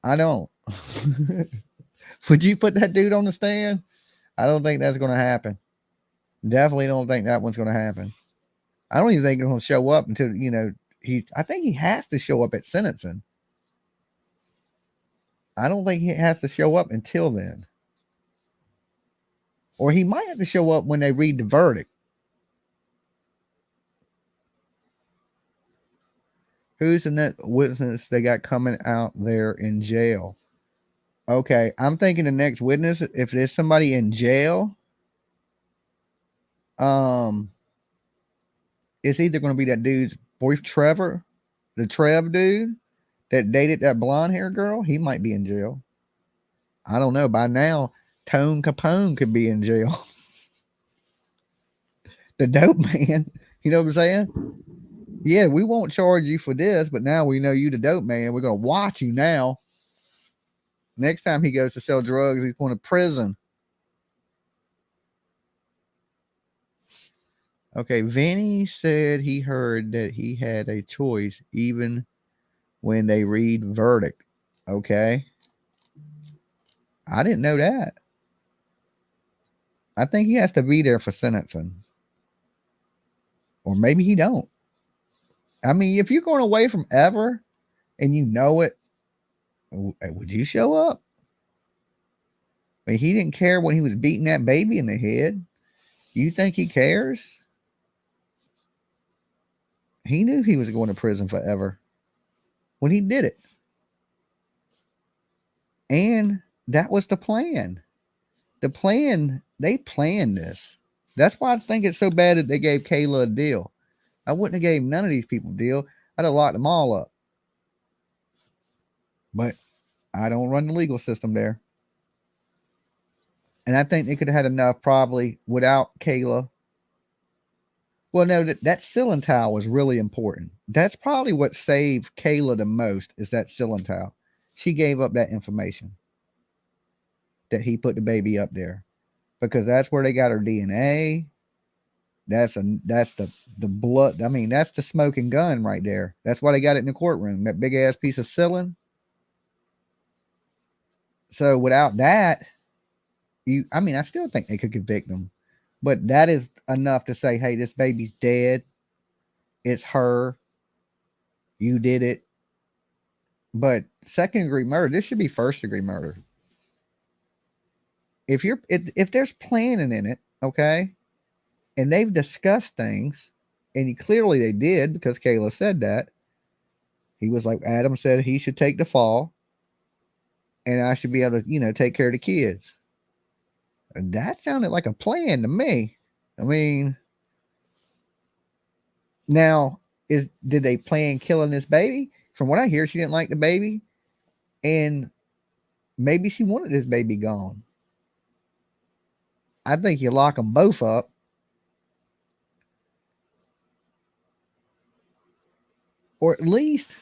I don't. Would you put that dude on the stand? I don't think that's going to happen. Definitely don't think that one's going to happen. I don't even think he's going to show up until, I think he has to show up at sentencing. I don't think he has to show up until then. Or he might have to show up when they read the verdict. Who's the next witness they got coming out there in jail? Okay, I'm thinking the next witness, if there's somebody in jail, it's either going to be that dude's boyfriend, Trevor, the Trev dude that dated that blonde hair girl. He might be in jail. I don't know. By now, Tone Capone could be in jail. The dope man. You know what I'm saying? Yeah, we won't charge you for this, but now we know you the dope man. We're going to watch you now. Next time he goes to sell drugs, he's going to prison. Okay, Vinny said he heard that he had a choice even when they read verdict. Okay. I didn't know that. I think he has to be there for sentencing. Or maybe he don't. I mean, if you're going away from ever and you know it, would you show up? I mean, he didn't care when he was beating that baby in the head. You think he cares? He knew he was going to prison forever when he did it. And that was the plan. The plan, they planned this. That's why I think it's so bad that they gave Kayla a deal. I wouldn't have gave none of these people a deal. I'd have locked them all up. But I don't run the legal system there. And I think they could have had enough probably without Kayla. Well, no, that ceiling tile was really important. That's probably what saved Kayla the most is that ceiling tile. She gave up that information that he put the baby up there because that's where they got her DNA. That's the blood. I mean, that's the smoking gun right there. That's why they got it in the courtroom. That big ass piece of ceiling. So without that, I still think they could convict them, but that is enough to say, hey, this baby's dead. It's her. You did it. But second degree murder, this should be first degree murder. If there's planning in it, okay, and they've discussed things, and clearly they did because Kayla said that. He was like, Adam said he should take the fall, and I should be able to, take care of the kids. And that sounded like a plan to me. I mean, now did they plan killing this baby? From what I hear, she didn't like the baby, and maybe she wanted this baby gone. I think you lock them both up. Or at least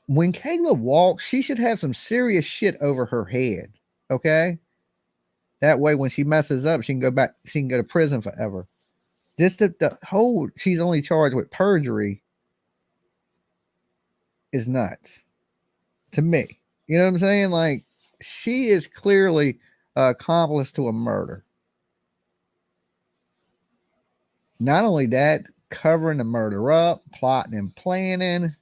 when Kayla walks, she should have some serious shit over her head. Okay? That way when she messes up, she can go back, she can go to prison forever. The whole she's only charged with perjury is nuts to me. You know what I'm saying? Like, she is clearly an accomplice to a murder. Not only that, covering the murder up, plotting and planning.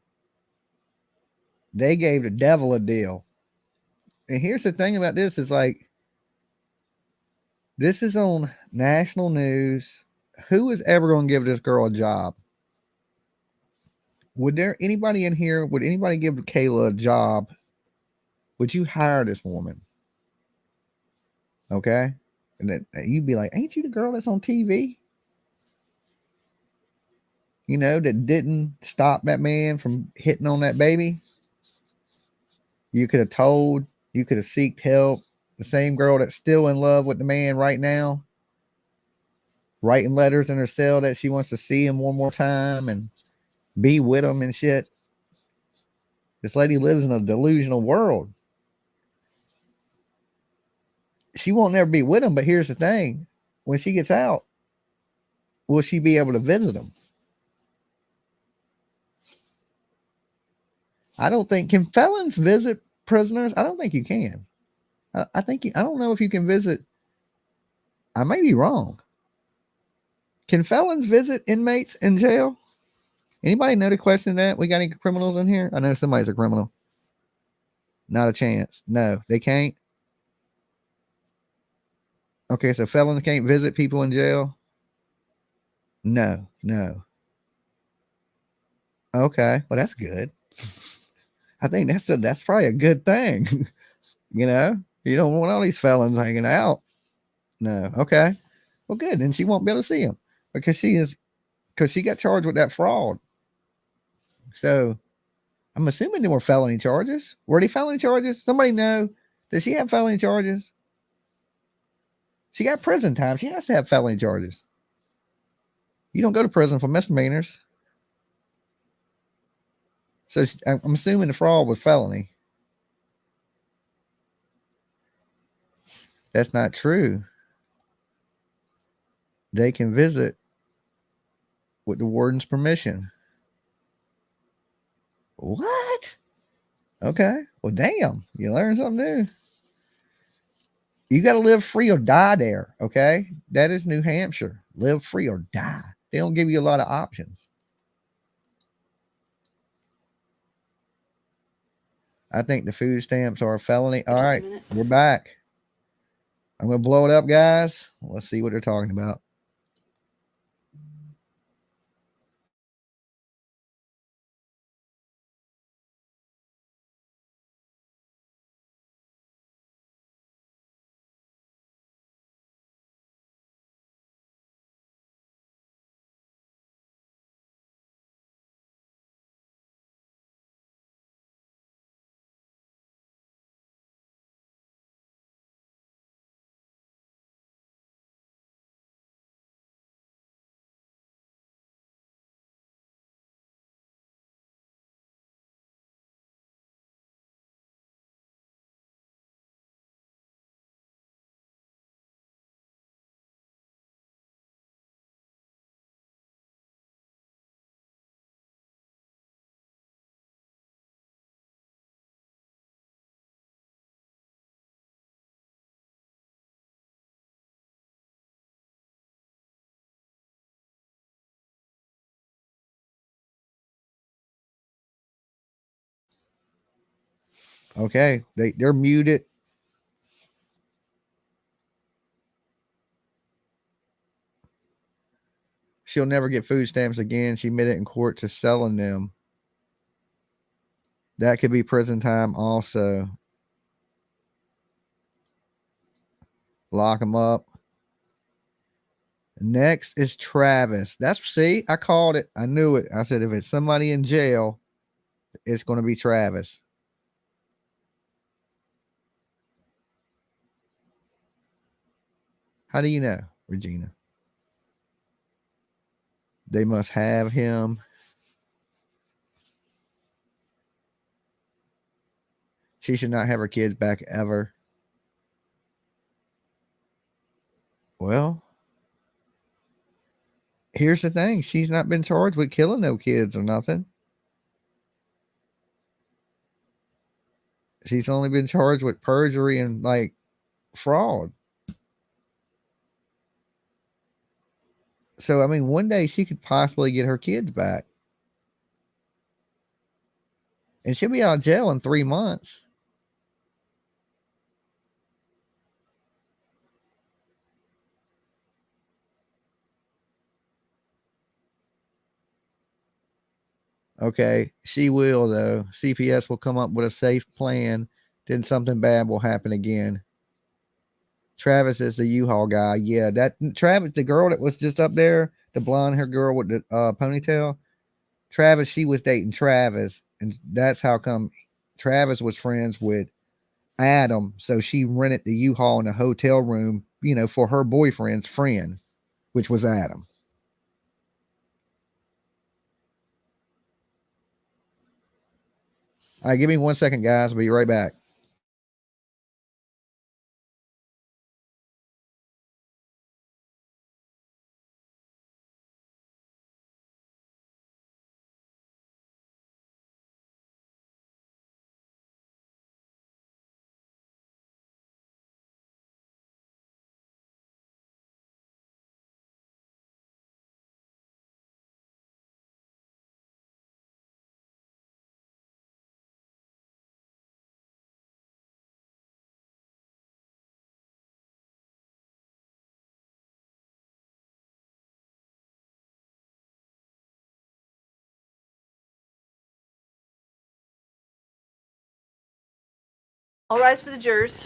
They gave the devil a deal. And here's the thing about this is like, this is on national news. Who is ever going to give this girl a job? Would there anybody in here, would anybody give Kayla a job? Would you hire this woman? Okay. And then you'd be like, ain't you the girl that's on TV? That didn't stop that man from hitting on that baby. You could have told, you could have sought help. The same girl that's still in love with the man right now, writing letters in her cell that she wants to see him one more time and be with him and shit. This lady lives in a delusional world. She won't never be with him, but here's the thing. When she gets out, will she be able to visit him? I don't think, can felons visit prisoners? I don't think you can. I don't know if you can visit. I may be wrong. Can felons visit inmates in jail? Anybody know the question that? We got any criminals in here? I know somebody's a criminal. Not a chance. No, they can't. Okay, so felons can't visit people in jail? No. Okay, well, that's good. I think that's probably a good thing. You don't want all these felons hanging out. No. Okay. Well, good. Then she won't be able to see him because she got charged with that fraud. So I'm assuming there were felony charges. Were they felony charges? Somebody know? Does she have felony charges? She got prison time. She has to have felony charges. You don't go to prison for misdemeanors. So I'm assuming the fraud was felony. That's not true. They can visit with the warden's permission. What? Okay. Well, damn. You learn something new. You got to live free or die there. Okay. That is New Hampshire. Live free or die. They don't give you a lot of options. I think the food stamps are a felony. All right, we're back. I'm going to blow it up, guys. Let's see what they're talking about. Okay, they're muted. She'll never get food stamps again. She admitted in court to selling them. That could be prison time also. Lock them up. Next is Travis. See, I called it. I knew it. I said, if it's somebody in jail, it's going to be Travis. How do you know, Regina? They must have him. She should not have her kids back ever. Well, here's the thing. She's not been charged with killing no kids or nothing. She's only been charged with perjury and like fraud. So, I mean, one day she could possibly get her kids back. And she'll be out of jail in 3 months. Okay, she will, though. CPS will come up with a safe plan. Then something bad will happen again. Travis is the U-Haul guy. Yeah, that Travis, the girl that was just up there, the blonde hair girl with the ponytail. Travis, she was dating Travis, and that's how come Travis was friends with Adam. So she rented the U-Haul in a hotel room, for her boyfriend's friend, which was Adam. All right, give me 1 second, guys. I'll be right back. All rise for the jurors.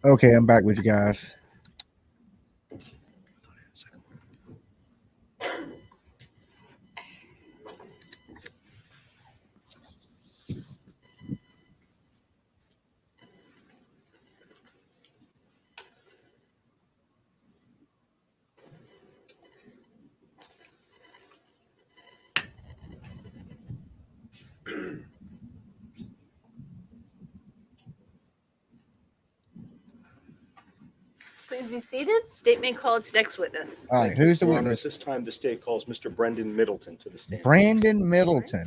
Okay, I'm back with you guys. Please be seated. State may call its next witness. All right, Thank you. who's the Your Honor, witness? at this time, the state calls Mr. Brendan Middleton to the stand. Brandon Middleton.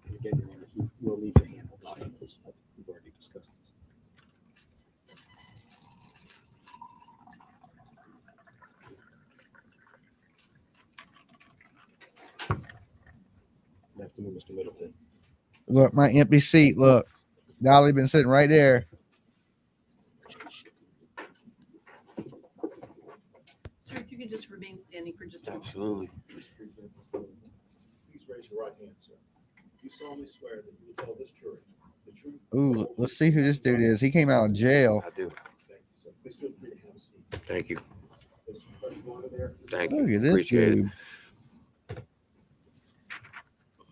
Again, Your Honor, he will need to handle documents. We've already discussed this. Good afternoon, Mr. Middleton. Look, my empty seat. Look, Dolly been sitting right there. Sir, if you could just remain standing for just a moment. Absolutely. Please raise your right hand, sir. You solemnly swear that you will tell this jury the truth. Ooh, let's see who this dude is. He came out of jail. I do. Thank you, sir. Please feel free to have a seat. Thank you. There's some fresh water there. Thank Look you. at this Appreciate dude. it.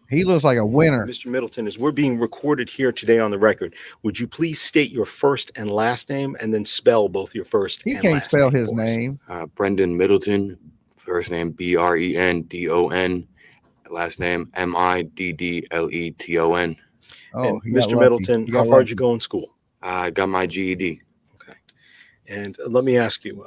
He looks like a winner. Mr. Middleton, as we're being recorded here today on the record, would you please state your first and last name and then spell both your first He and can't last spell name his for us? name. Brendan Middleton, first name Brendon, last name Middleton. Oh, And he got Mr. lucky. Middleton, He how got far did you lucky. go in school? I got my GED. Okay. And let me ask you,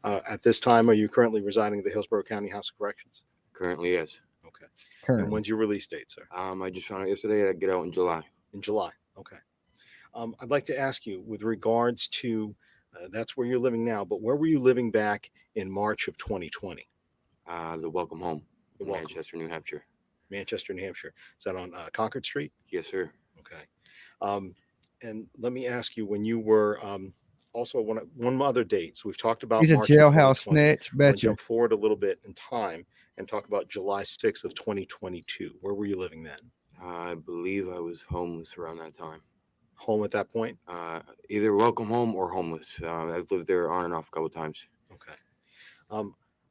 at this time, are you currently residing at the Hillsborough County House of Corrections? Currently, yes. Okay. And Current. when's your release date, sir? I just found out yesterday I get out in July. In July. Okay. I'd like to ask you, with regards to, that's where you're living now, but where were you living back in March of 2020? The Welcome Home in Welcome. Manchester, New Hampshire. Manchester, New Hampshire. Is that on Concord Street? Yes, sir. Okay. And let me ask you, when you were also one other date. So we've talked about He's a March of jailhouse 2020. snitch. I'm gonna Betcha. jump forward a little bit in time and talk about July 6th of 2022. Where were you living then? I believe I was homeless around that time. Home at that point? Either Welcome Home or homeless. I've lived there on and off a couple times. Okay.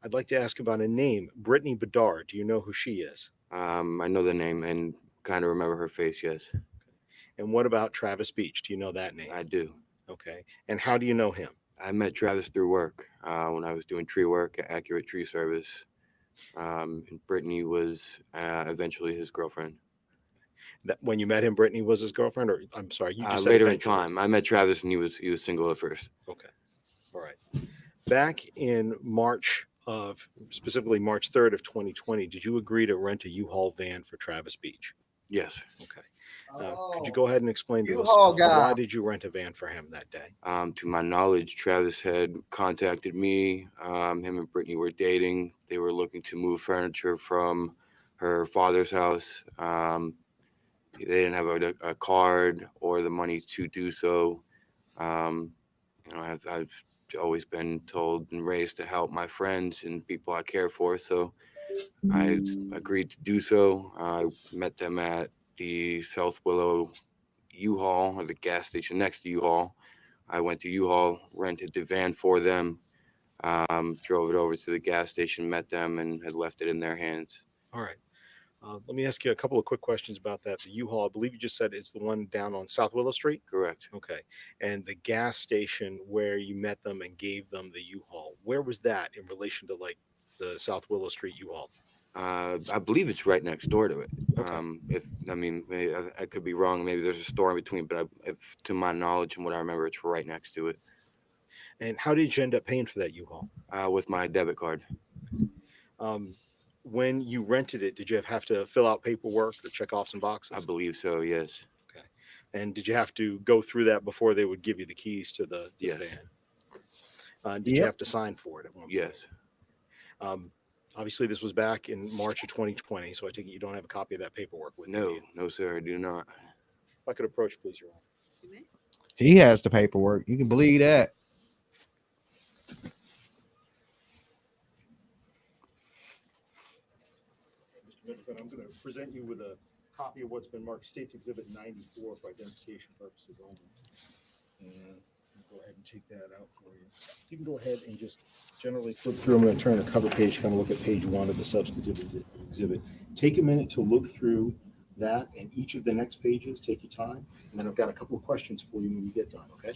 I'd like to ask about a name, Brittany Bedard. Do you know who she is? I know the name and kind of remember her face, yes. And what about Travis Beach? Do you know that name? I do. Okay. And how do you know him? I met Travis through work when I was doing tree work at Accurate Tree Service. And Brittany was eventually his girlfriend. That when you met him, Brittany was his girlfriend, or I'm sorry, you just said later in eventually. time. I met Travis and he was single at first. Okay. All right. Back in March specifically March 3rd of 2020, did you agree to rent a U-Haul van for Travis Beach? Yes. Okay. Could you go ahead and explain to us U-Haul guy. why did you rent a van for him that day? To my knowledge, Travis had contacted me. Him and Brittany were dating. They were looking to move furniture from her father's house. They didn't have a card or the money to do so. I've always been told and raised to help my friends and people I care for. So I agreed to do so. I met them at the South Willow U-Haul, or the gas station next to U-Haul. I went to U-Haul, rented the van for them, drove it over to the gas station, met them, and had left it in their hands. All right. Let me ask you a couple of quick questions about that. The U-Haul, I believe you just said it's the one down on South Willow Street? Correct. Okay. And the gas station where you met them and gave them the U-Haul, where was that in relation to like the South Willow Street U-Haul? I believe it's right next door to it. Okay. Maybe I could be wrong. Maybe there's a store in between, but if to my knowledge and what I remember, it's right next to it. And how did you end up paying for that U-Haul? With my debit card. When you rented it, did you have to fill out paperwork or check off some boxes? I believe so, yes. Okay. And did you have to go through that before they would give you the keys to the Yes. van? Did you have to sign for it at one point? Yes. Obviously, this was back in March of 2020, so I take it you don't have a copy of that paperwork with you. No, sir, I do not. If I could approach, please, Your Honor. He has the paperwork. You can believe that. Mr. Middleton, I'm going to present you with a copy of what's been marked States Exhibit 94 for identification purposes only. And I'll go ahead and take that out for you. You can go ahead and just generally flip through. I'm going to turn the cover page, kind of look at page 1 of the substantive exhibit. Take a minute to look through that and each of the next pages. Take your time. And then I've got a couple of questions for you when you get done, okay?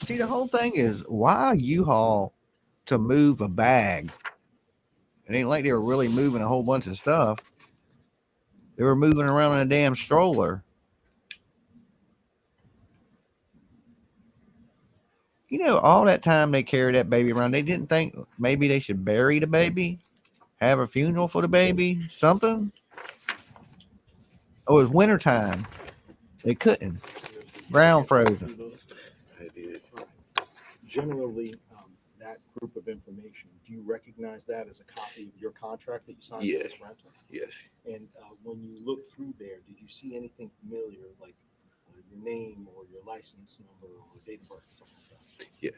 See, the whole thing is why U-Haul to move a bag? It ain't like they were really moving a whole bunch of stuff. They were moving around in a damn stroller. You know, all that time they carried that baby around, they didn't think maybe they should bury the baby, have a funeral for the baby, something. Oh, it was wintertime. They couldn't. Ground frozen. Generally, that group of information, do you recognize that as a copy of your contract that you signed Yeah. for this rental? Yes. And when you look through there, did you see anything familiar, like your name or your license number or date of birth, something like that? Yes.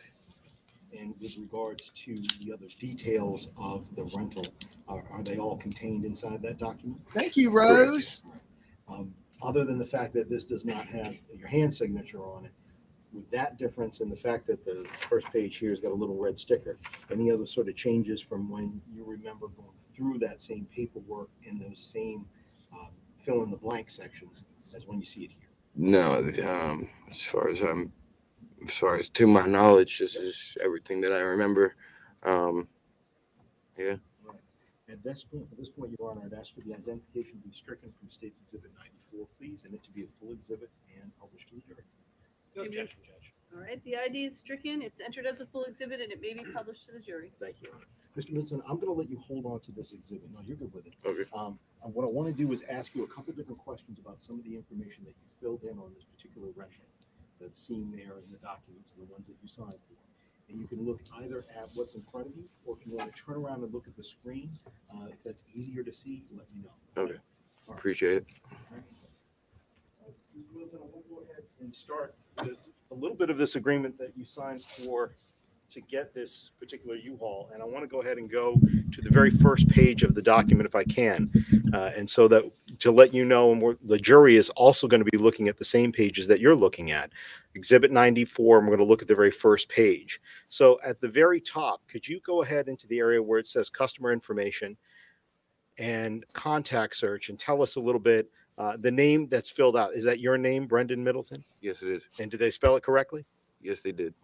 And with regards to the other details of the rental, are they all contained inside that document? Thank you, Rose. Other than the fact that this does not have your hand signature on it, with that difference and the fact that the first page here has got a little red sticker, any other sort of changes from when you remember going through that same paperwork in those same fill in the blank sections as when you see it here? No, as far as to my knowledge, this is everything that I remember. Yeah. Right. At this point, Your Honor, I'd ask for the identification to be stricken from State's Exhibit 94, please, and it to be a full exhibit and published to the jury. No objection, Judge. All right, the ID is stricken, it's entered as a full exhibit, and it may be published to the jury. Thank you. Mr. Middleton, I'm going to let you hold on to this exhibit. No, you're good with it. Okay. What I want to do is ask you a couple different questions about some of the information that you filled in on this particular rental that's seen there in the documents and the ones that you signed for. And you can look either at what's in front of you, or if you want to turn around and look at the screen, if that's easier to see, let me know. Okay. Appreciate it. Mr. Middleton, I want to go ahead and start with a little bit of this agreement that you signed for to get this particular U-Haul. And I want to go ahead and go to the very first page of the document if I can. And so that to let you know, and the jury is also going to be looking at the same pages that you're looking at. Exhibit 94, and we're going to look at the very first page. So at the very top, could you go ahead into the area where it says customer information and contact search and tell us a little bit, the name that's filled out. Is that your name, Brendan Middleton? Yes, it is. And did they spell it correctly? Yes, they did.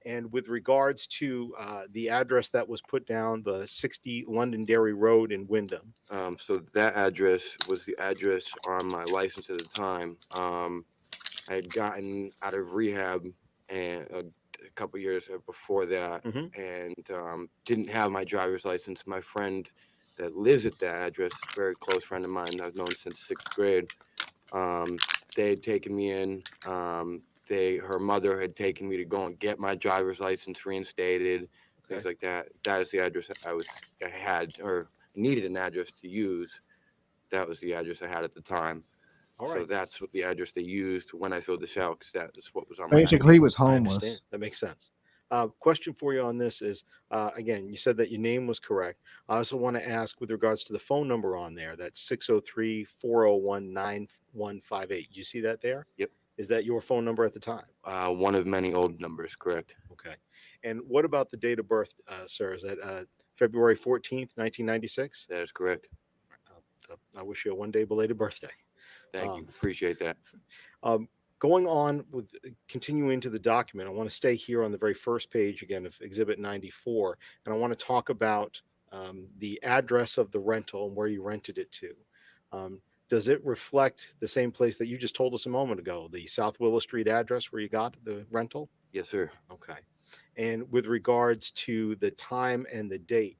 And with regards to the address that was put down, the 60 Londonderry Road in Wyndham. So that address was the address on my license at the time. I had gotten out of rehab and a couple years before that, and didn't have my driver's license. My friend that lives at that address, a very close friend of mine I've known since 6th grade, they had taken me in. Her mother had taken me to go and get my driver's license reinstated, things like that. That is the address I had or needed an address to use. That was the address I had at the time. All right. So that's what the address they used when I filled this out, because that's what was on my Basically, he was I understand. homeless. That makes sense. Question for you on this is, again, you said that your name was correct. I also want to ask with regards to the phone number on there, that's 603-401-9158. You see that there? Yep. Is that your phone number at the time? One of many old numbers, correct. Okay. And what about the date of birth, sir? Is that February 14th, 1996? That is correct. I wish you a one-day belated birthday. Thank you. Appreciate that. Going on with continuing to the document, I want to stay here on the very first page again of Exhibit 94, and I want to talk about the address of the rental and where you rented it to. Does it reflect the same place that you just told us a moment ago, the South Willow Street address where you got the rental? Yes, sir. Okay. And with regards to the time and the date,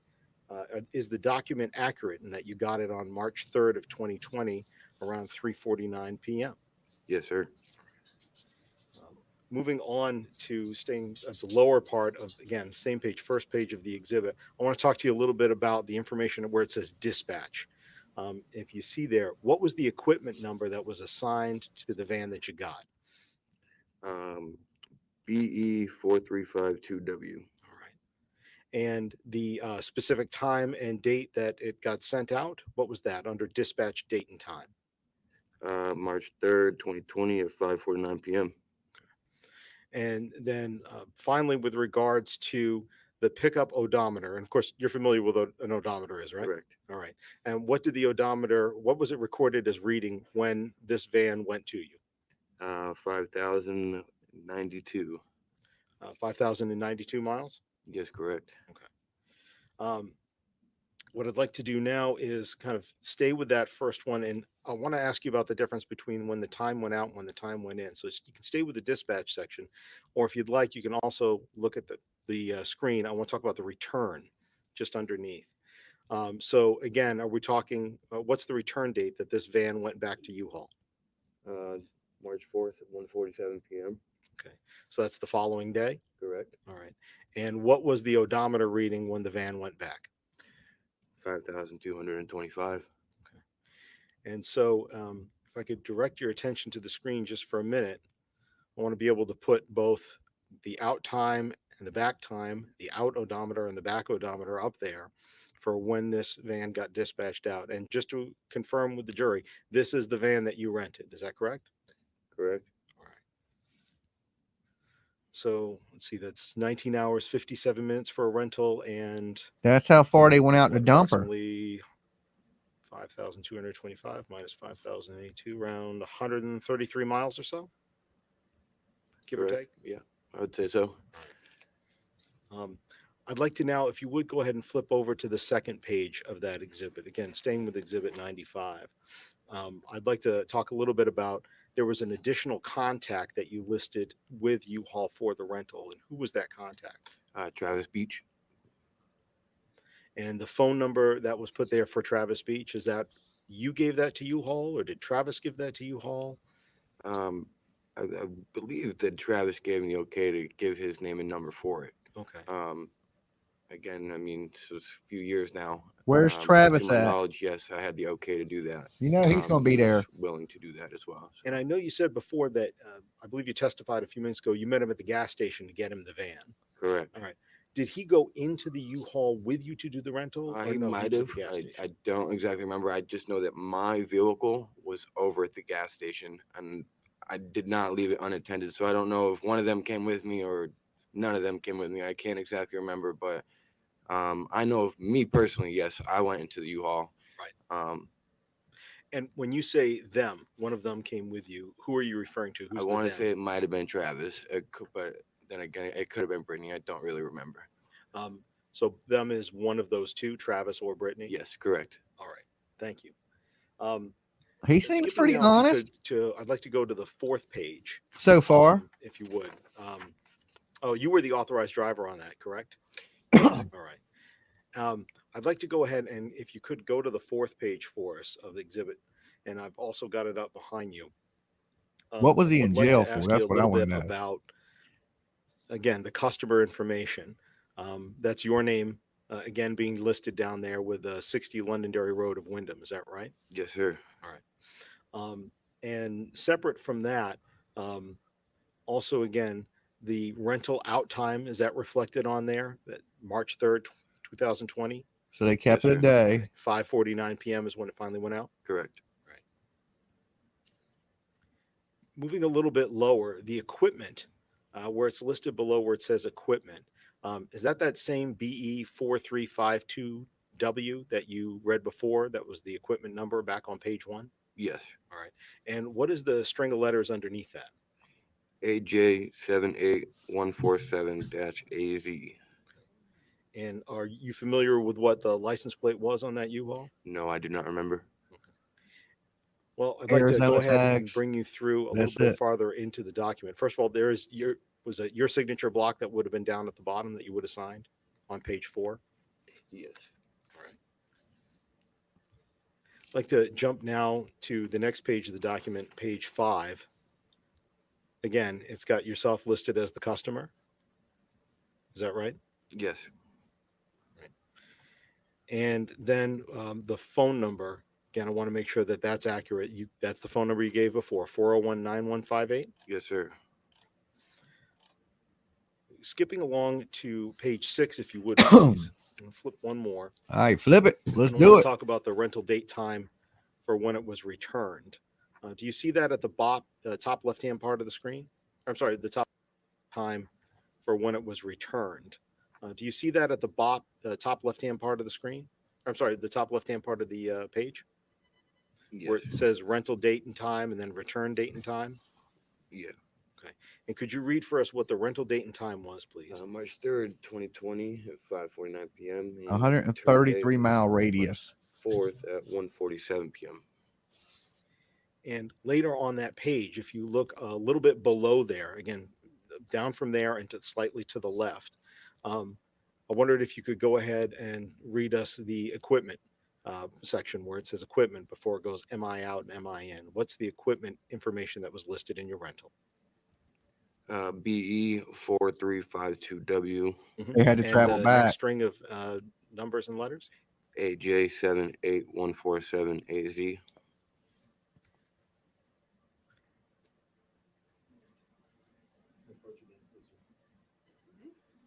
is the document accurate in that you got it on March 3rd of 2020 around 3:49 p.m.? Yes, sir. Moving on to staying at the lower part of, again, same page, first page of the exhibit, I want to talk to you a little bit about the information where it says dispatch. If you see there, what was the equipment number that was assigned to the van that you got? BE4352W. All right. And the specific time and date that it got sent out, what was that under dispatch date and time? March 3rd, 2020 at 5:49 p.m. And then finally, with regards to the pickup odometer, and of course, you're familiar with what an odometer is, right? Correct. All right. And what did the odometer, what was it recorded as reading when this van went to you? 5,092. 5,092 miles. Yes, correct. What I'd like to do now is kind of stay with that first one, and I want to ask you about the difference between when the time went out and when the time went in. So you can stay with the dispatch section, or if you'd like, you can also look at the screen. I want to talk about the return just underneath. So again, are we talking? What's the return date that this van went back to U-Haul? March 4th at 1:47 p.m. Okay, so that's the following day. Correct. All right. And what was the odometer reading when the van went back? 5,225. And so, if I could direct your attention to the screen just for a minute, I want to be able to put both the out time and the back time, the out odometer and the back odometer up there for when this van got dispatched out. And just to confirm with the jury, this is the van that you rented. Is that correct? Correct. So let's see, that's 19 hours, 57 minutes for a rental, and That's how far they went out to dump her. approximately 5,225 minus 5,082, around 133 miles or so, give or take. Yeah, I would say so. I'd like to now, if you would go ahead and flip over to the second page of that exhibit. Again, staying with exhibit 95. I'd like to talk a little bit about, there was an additional contact that you listed with U-Haul for the rental. And who was that contact? Travis Beach. And the phone number that was put there for Travis Beach, is that you gave that to U-Haul, or did Travis give that to U-Haul? I believe that Travis gave me the okay to give his name and number for it. Okay. Again, I mean, it's a few years now. Where's Travis to my at? knowledge, yes, I had the okay to do that. You know he's gonna be he was there. willing to do that as well. So. And I know you said before that, I believe you testified a few minutes ago, you met him at the gas station to get him the van. Correct. All right. Did he go into the U-Haul with you to do the rental? or He no, might was have. at the gas station? I don't exactly remember. I just know that my vehicle was over at the gas station, and I did not leave it unattended. So I don't know if one of them came with me or none of them came with me. I can't exactly remember, but I know of me personally, yes, I went into the U-Haul. Right. And when you say them, one of them came with you, who are you referring to? Who's I want to say it might have been Travis, but then again, it could have been Brittany. I don't really remember. So them is one of those two, Travis or Brittany? Yes, correct. All right. Thank you. He seems Skipping pretty now, if you honest could, I'd like to go to the fourth page, so far. if you would. Oh, you were the authorized driver on that, correct? All right. I'd like to go ahead and if you could go to the fourth page for us of the exhibit, and I've also got it up behind you. What was he in I'd like jail to for? ask That's you a what I little want bit to know. about, again, the customer information. That's your name, again, being listed down there with 60 Londonderry Road of Wyndham. Is that right? Yes, sir. All right. And separate from that, also, again, the rental out time, is that reflected on there? That March 3rd, 2020? So they kept it a day. 5:49 p.m. is when it finally went out? Correct. Right. Moving a little bit lower, the equipment, where it's listed below where it says equipment, is that same BE 4352W that you read before? That was the equipment number back on page 1? Yes. All right. And what is the string of letters underneath that? AJ78147-AZ. And are you familiar with what the license plate was on that U-Haul? No, I do not remember. Well, I'd like to Arizona go ahead and tags. bring you through a That's little bit it. farther into the document. First of all, there is your signature block that would have been down at the bottom that you would have signed on page 4. Yes. All right. I'd like to jump now to the next page of the document, page 5. Again, it's got yourself listed as the customer. Is that right? Yes. Right. And then the phone number. Again, I want to make sure that that's accurate. That's the phone number you gave before, 401-9158? Yes, sir. Skipping along to page 6, if you would, please. I'm gonna flip one more. All right, flip it. Let's And I do want it. to talk about the rental date time for when it was returned. Do you see that at the top left-hand part of the screen? I'm sorry, the top time for when it was returned. Do you see that at the top left-hand part of the screen? I'm sorry, the top left-hand part of the page? Yes. Where it says rental date and time and then return date and time? Yeah. Okay. And could you read for us what the rental date and time was, please? March 3rd, 2020 at 5:49 p.m. and 133 mile radius. 4th at 1:47 p.m. And later on that page, if you look a little bit below there, again, down from there and to slightly to the left, I wondered if you could go ahead and read us the equipment section where it says equipment before it goes MI out and MI in. What's the equipment information that was listed in your rental? BE 4352W. They had to And travel the back. next string of numbers and letters? AJ 78147AZ.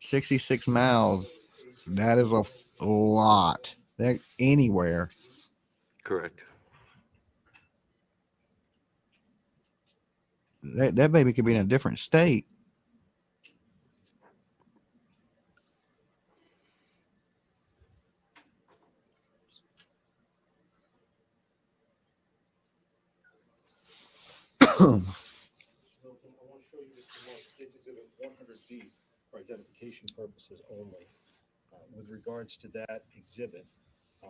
66 miles. That is a lot. That anywhere. Correct. That baby could be in a different state. I want to show you this remote States Exhibit 100B for identification purposes only. With regards to that exhibit, do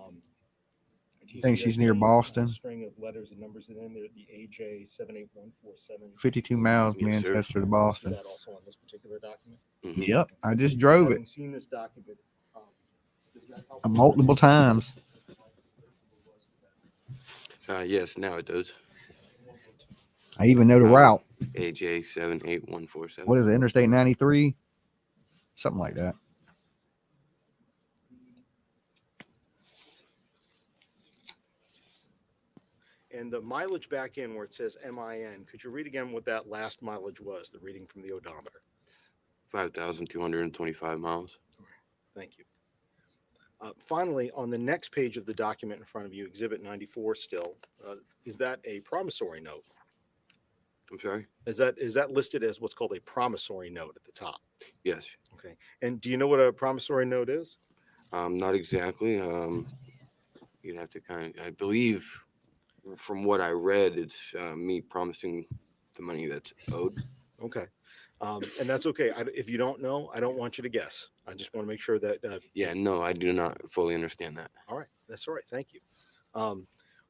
you Think see she's that near same, Boston? string of letters and numbers in there, the AJ 78147. 52 miles, Yes, sir. Manchester to See Boston. that also on this particular document? Yep, I just drove it Having seen this document, does that help you multiple times. Yes, now it does. I even know the route. AJ 78147. What is it, Interstate 93? Something like that. And the mileage back in where it says MIN, could you read again what that last mileage was, the reading from the odometer? 5,225 miles. Thank you. Finally, on the next page of the document in front of you, Exhibit 94 still, is that a promissory note? I'm sorry? Is that listed as what's called a promissory note at the top? Yes. Okay. And do you know what a promissory note is? Not exactly. You'd have to I believe from what I read, it's me promising the money that's owed. Okay. And that's okay. If you don't know, I don't want you to guess. I just want to make sure that. Yeah, no, I do not fully understand that. All right. That's all right. Thank you.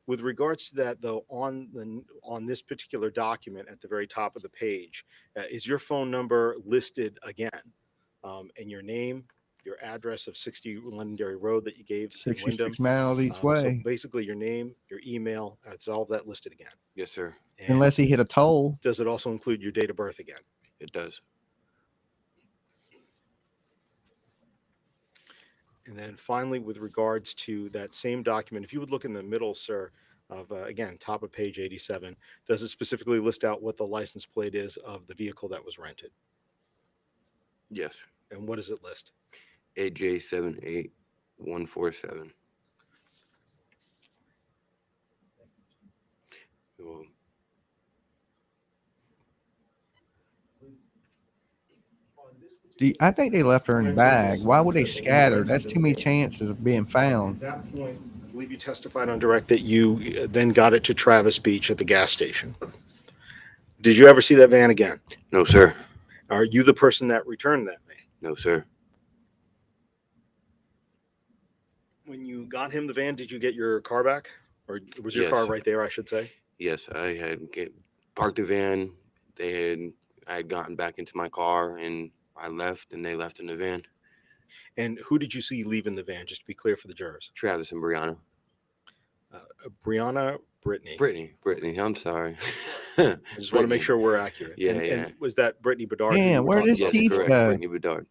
With regards to that, though, on this particular document at the very top of the page, is your phone number listed again? And your name, your address of 60 Londonderry Road that you gave in 66 Wyndham. miles each So way. basically your name, your email, it's all of that listed again. Yes, sir. And Unless he hit a toll. does it also include your date of birth again? It does. And then finally, with regards to that same document, if you would look in the middle, sir, of again, top of page 87, does it specifically list out what the license plate is of the vehicle that was rented? Yes. And what does it list? AJ 78147. Well, I think they left her in the bag. Why would they scatter? That's too many chances of being found. At that point, I believe you testified on direct that you then got it to Travis Beach at the gas station. Did you ever see that van again? No, sir. Are you the person that returned that van? No, sir. When you got him the van, did you get your car back? Or was your Yes. car right there, I should say? Yes, I had parked the van. I had gotten back into my car and I left and they left in the van. And who did you see leaving the van, just to be clear for the jurors? Travis and Brianna. Brianna, Brittany. Brittany, I'm sorry. I just want to make sure we're accurate. Yeah, and was that Brittany Bedard? Man, where does Yes, teeth correct. go? Brittany Bedard.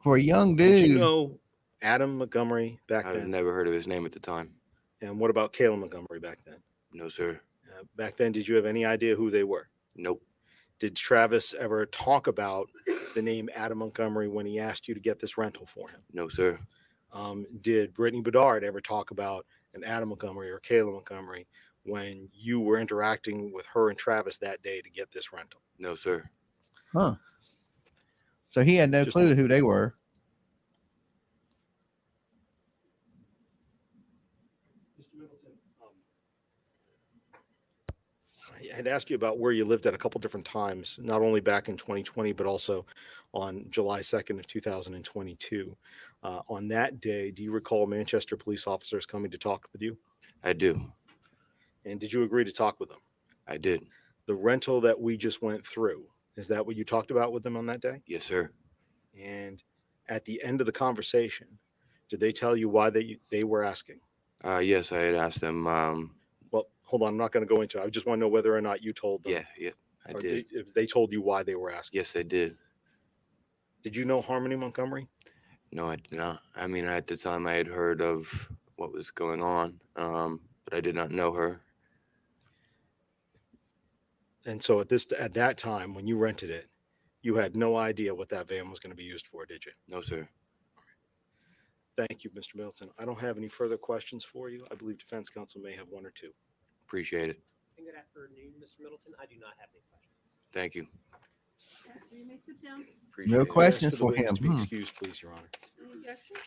For a young Did you dude. know Adam Montgomery back I've then? never heard of his name at the time. And what about Caleb Montgomery back then? No, sir. Back then, did you have any idea who they were? Nope. Did Travis ever talk about the name Adam Montgomery when he asked you to get this rental for him? No, sir. Did Brittany Bedard ever talk about an Adam Montgomery or Caleb Montgomery when you were interacting with her and Travis that day to get this rental? No, sir. Huh. So he had no clue who they were. I had asked you about where you lived at a couple different times, not only back in 2020, but also on July 2nd of 2022. On that day, do you recall Manchester police officers coming to talk with you? I do. And did you agree to talk with them? I did. The rental that we just went through, is that what you talked about with them on that day? Yes, sir. And at the end of the conversation, did they tell you why they were asking? Yes, I had asked them. Well, hold on, I'm not going to go into it. I just want to know whether or not you told them. Yeah, I Or did. if they told you why they were asking. Yes, I did. Did you know Harmony Montgomery? No, I did not. I mean, at the time I had heard of what was going on, but I did not know her. And so at that time when you rented it, you had no idea what that van was going to be used for, did you? No, sir. Thank you, Mr. Middleton. I don't have any further questions for you. I believe defense counsel may have one or two. Appreciate it. Good afternoon, Mr. Middleton. I do not have any questions. Thank you. You may sit down. No Ask questions the for witness him. to be excused, please, Your Honor. Any objection?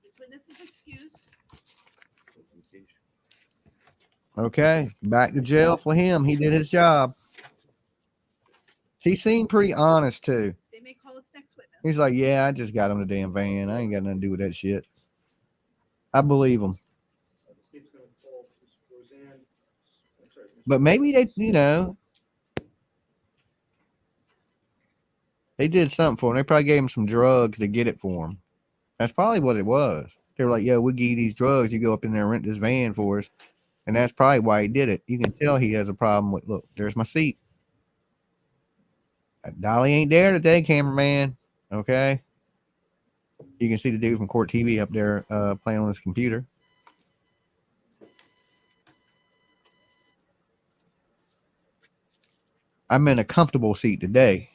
This witness is excused. Okay, back to jail for him. He did his job. He seemed pretty honest too. They may call its next witness. He's like, yeah, I just got him the damn van. I ain't got nothing to do with that shit. I believe him. But maybe they, they did something for him. They probably gave him some drugs to get it for him. That's probably what it was. They were like, yo, we'll give you these drugs. You go up in there and rent this van for us. And that's probably why he did it. You can tell he has a problem with, look, there's my seat. Dolly ain't there today, cameraman. Okay. You can see the dude from Court TV up there playing on his computer. I'm in a comfortable seat today.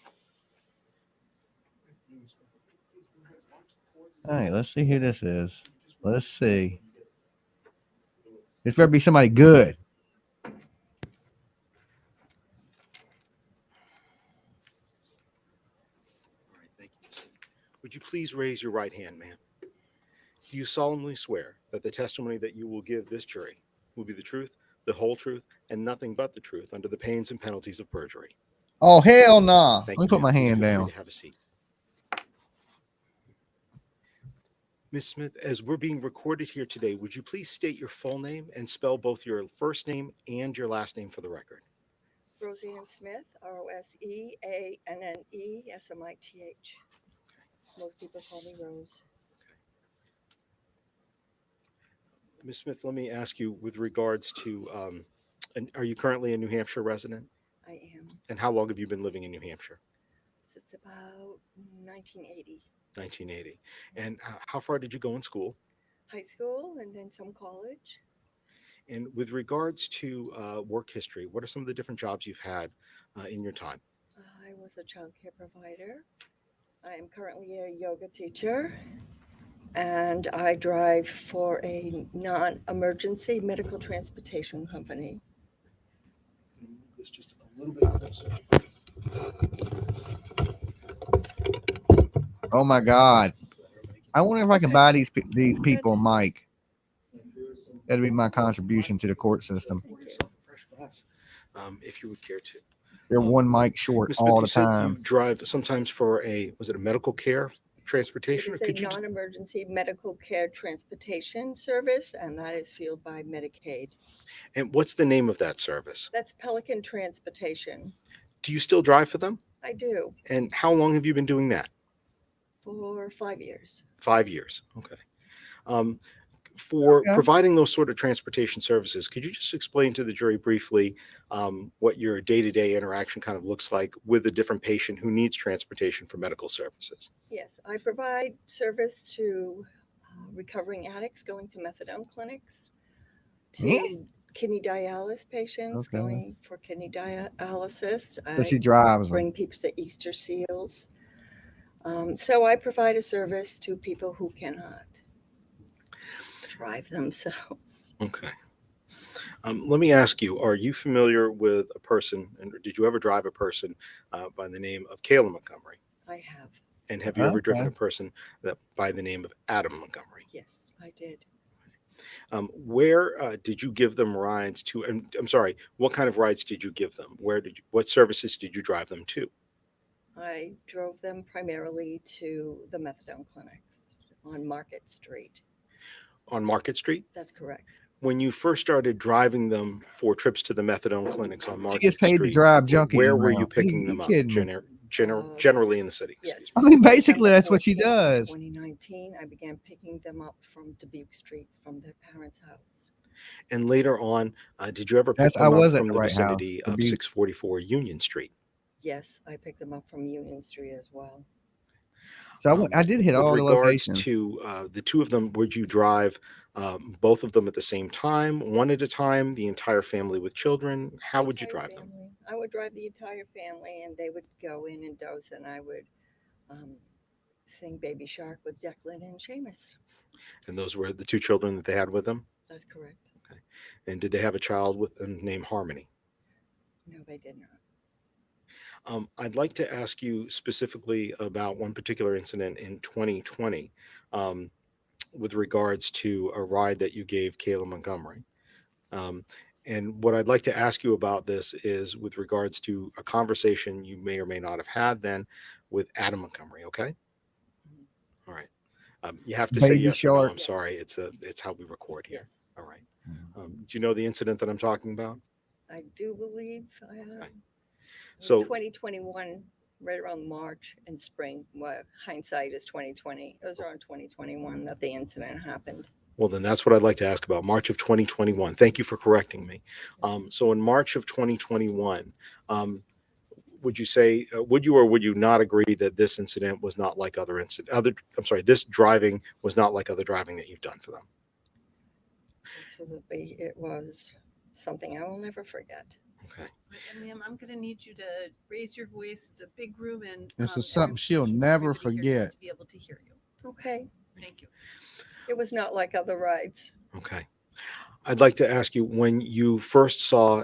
All right, let's see who this is. Let's see. This better be somebody good. Would you please raise your right hand, ma'am? Do you solemnly swear that the testimony that you will give this jury will be the truth, the whole truth, and nothing but the truth under the pains and penalties of perjury? Oh, hell nah. Thank Let me you, put my ma'am. Please hand feel free down. to have a seat. Ms. Smith, as we're being recorded here today, would you please state your full name and spell both your first name and your last name for the record? Roseanne Smith, Roseanne, Smith. Most people call me Rose. Ms. Smith, let me ask you with regards to, and are you currently a New Hampshire resident? I am. And how long have you been living in New Hampshire? Since about 1980. 1980. And how far did you go in school? High school and then some college. And with regards to work history, what are some of the different jobs you've had in your time? I was a child care provider. I am currently a yoga teacher. And I drive for a non-emergency medical transportation company. This just a little bit closer. Oh my God. I wonder if I can buy these people a mic. That'd be my contribution to the court system. If you would care to. They're one mic short Ms. Smith, all you the said time. you drive sometimes for was it a medical care transportation? It is a non-emergency medical care transportation service, and that is fueled by Medicaid. And what's the name of that service? That's Pelican Transportation. Do you still drive for them? I do. And how long have you been doing that? For 5 years. 5 years. Okay. For providing those sort of transportation services, could you just explain to the jury briefly what your day-to-day interaction kind of looks like with a different patient who needs transportation for medical services? Yes, I provide service to recovering addicts going to methadone clinics, to kidney dialysis patients going for kidney dialysis. So she drives them. Bring people to Easter seals. So I provide a service to people who cannot drive themselves. Okay. Let me ask you, are you familiar with a person, and did you ever drive a person by the name of Kayla Montgomery? I have. And have you ever driven a person by the name of Adam Montgomery? Yes, I did. Where did you give them rides to? And I'm sorry, what kind of rides did you give them? What services did you drive them to? I drove them primarily to the methadone clinics on Market Street. On Market Street? That's correct. When you first started driving them for trips to the methadone clinics on She Market gets paid to Street, drive junkies where were around. you picking them You up? kidding me? Generally in the city. Yes. I mean, December basically, that's what she 14th, does. 2019, I began picking them up from Dubuque Street from their parents' house. And later on, did you ever pick I them up was at from the the right house. vicinity The of Butte. 644 Union Street? Yes, I picked them up from Union Street as well. So I did hit With all the regards locations. to the two of them, would you drive both of them at the same time, one at a time, the entire family with children? How would you drive them? I would drive the entire family, and they would go in and dose, and I would sing Baby Shark with Declan and Seamus. And those were the two children that they had with them? That's correct. Okay. And did they have a child with them named Harmony? No, they did not. I'd like to ask you specifically about one particular incident in 2020 with regards to a ride that you gave Kayla Montgomery. And what I'd like to ask you about this is with regards to a conversation you may or may not have had then with Adam Montgomery, okay? All right. You have to say Baby yes or no. Shark. I'm sorry. It's how we record here. Yes. All right. Do you know the incident that I'm talking about? I do believe I have. So 2021, right around March and spring. Well, hindsight is 2020. It was around 2021 that the incident happened. well, then that's what I'd like to ask about. March of 2021. Thank you for correcting me. So in March of 2021, would you say, would you or would you not agree that this incident was not like this driving was not like other driving that you've done for them? Absolutely. It was something I will never forget. Okay. And ma'am, I'm going to need you to raise your voice. It's a big room, and This is something she'll never forget. to be able to hear you. Okay. Thank you. It was not like other rides. Okay. I'd like to ask you, when you first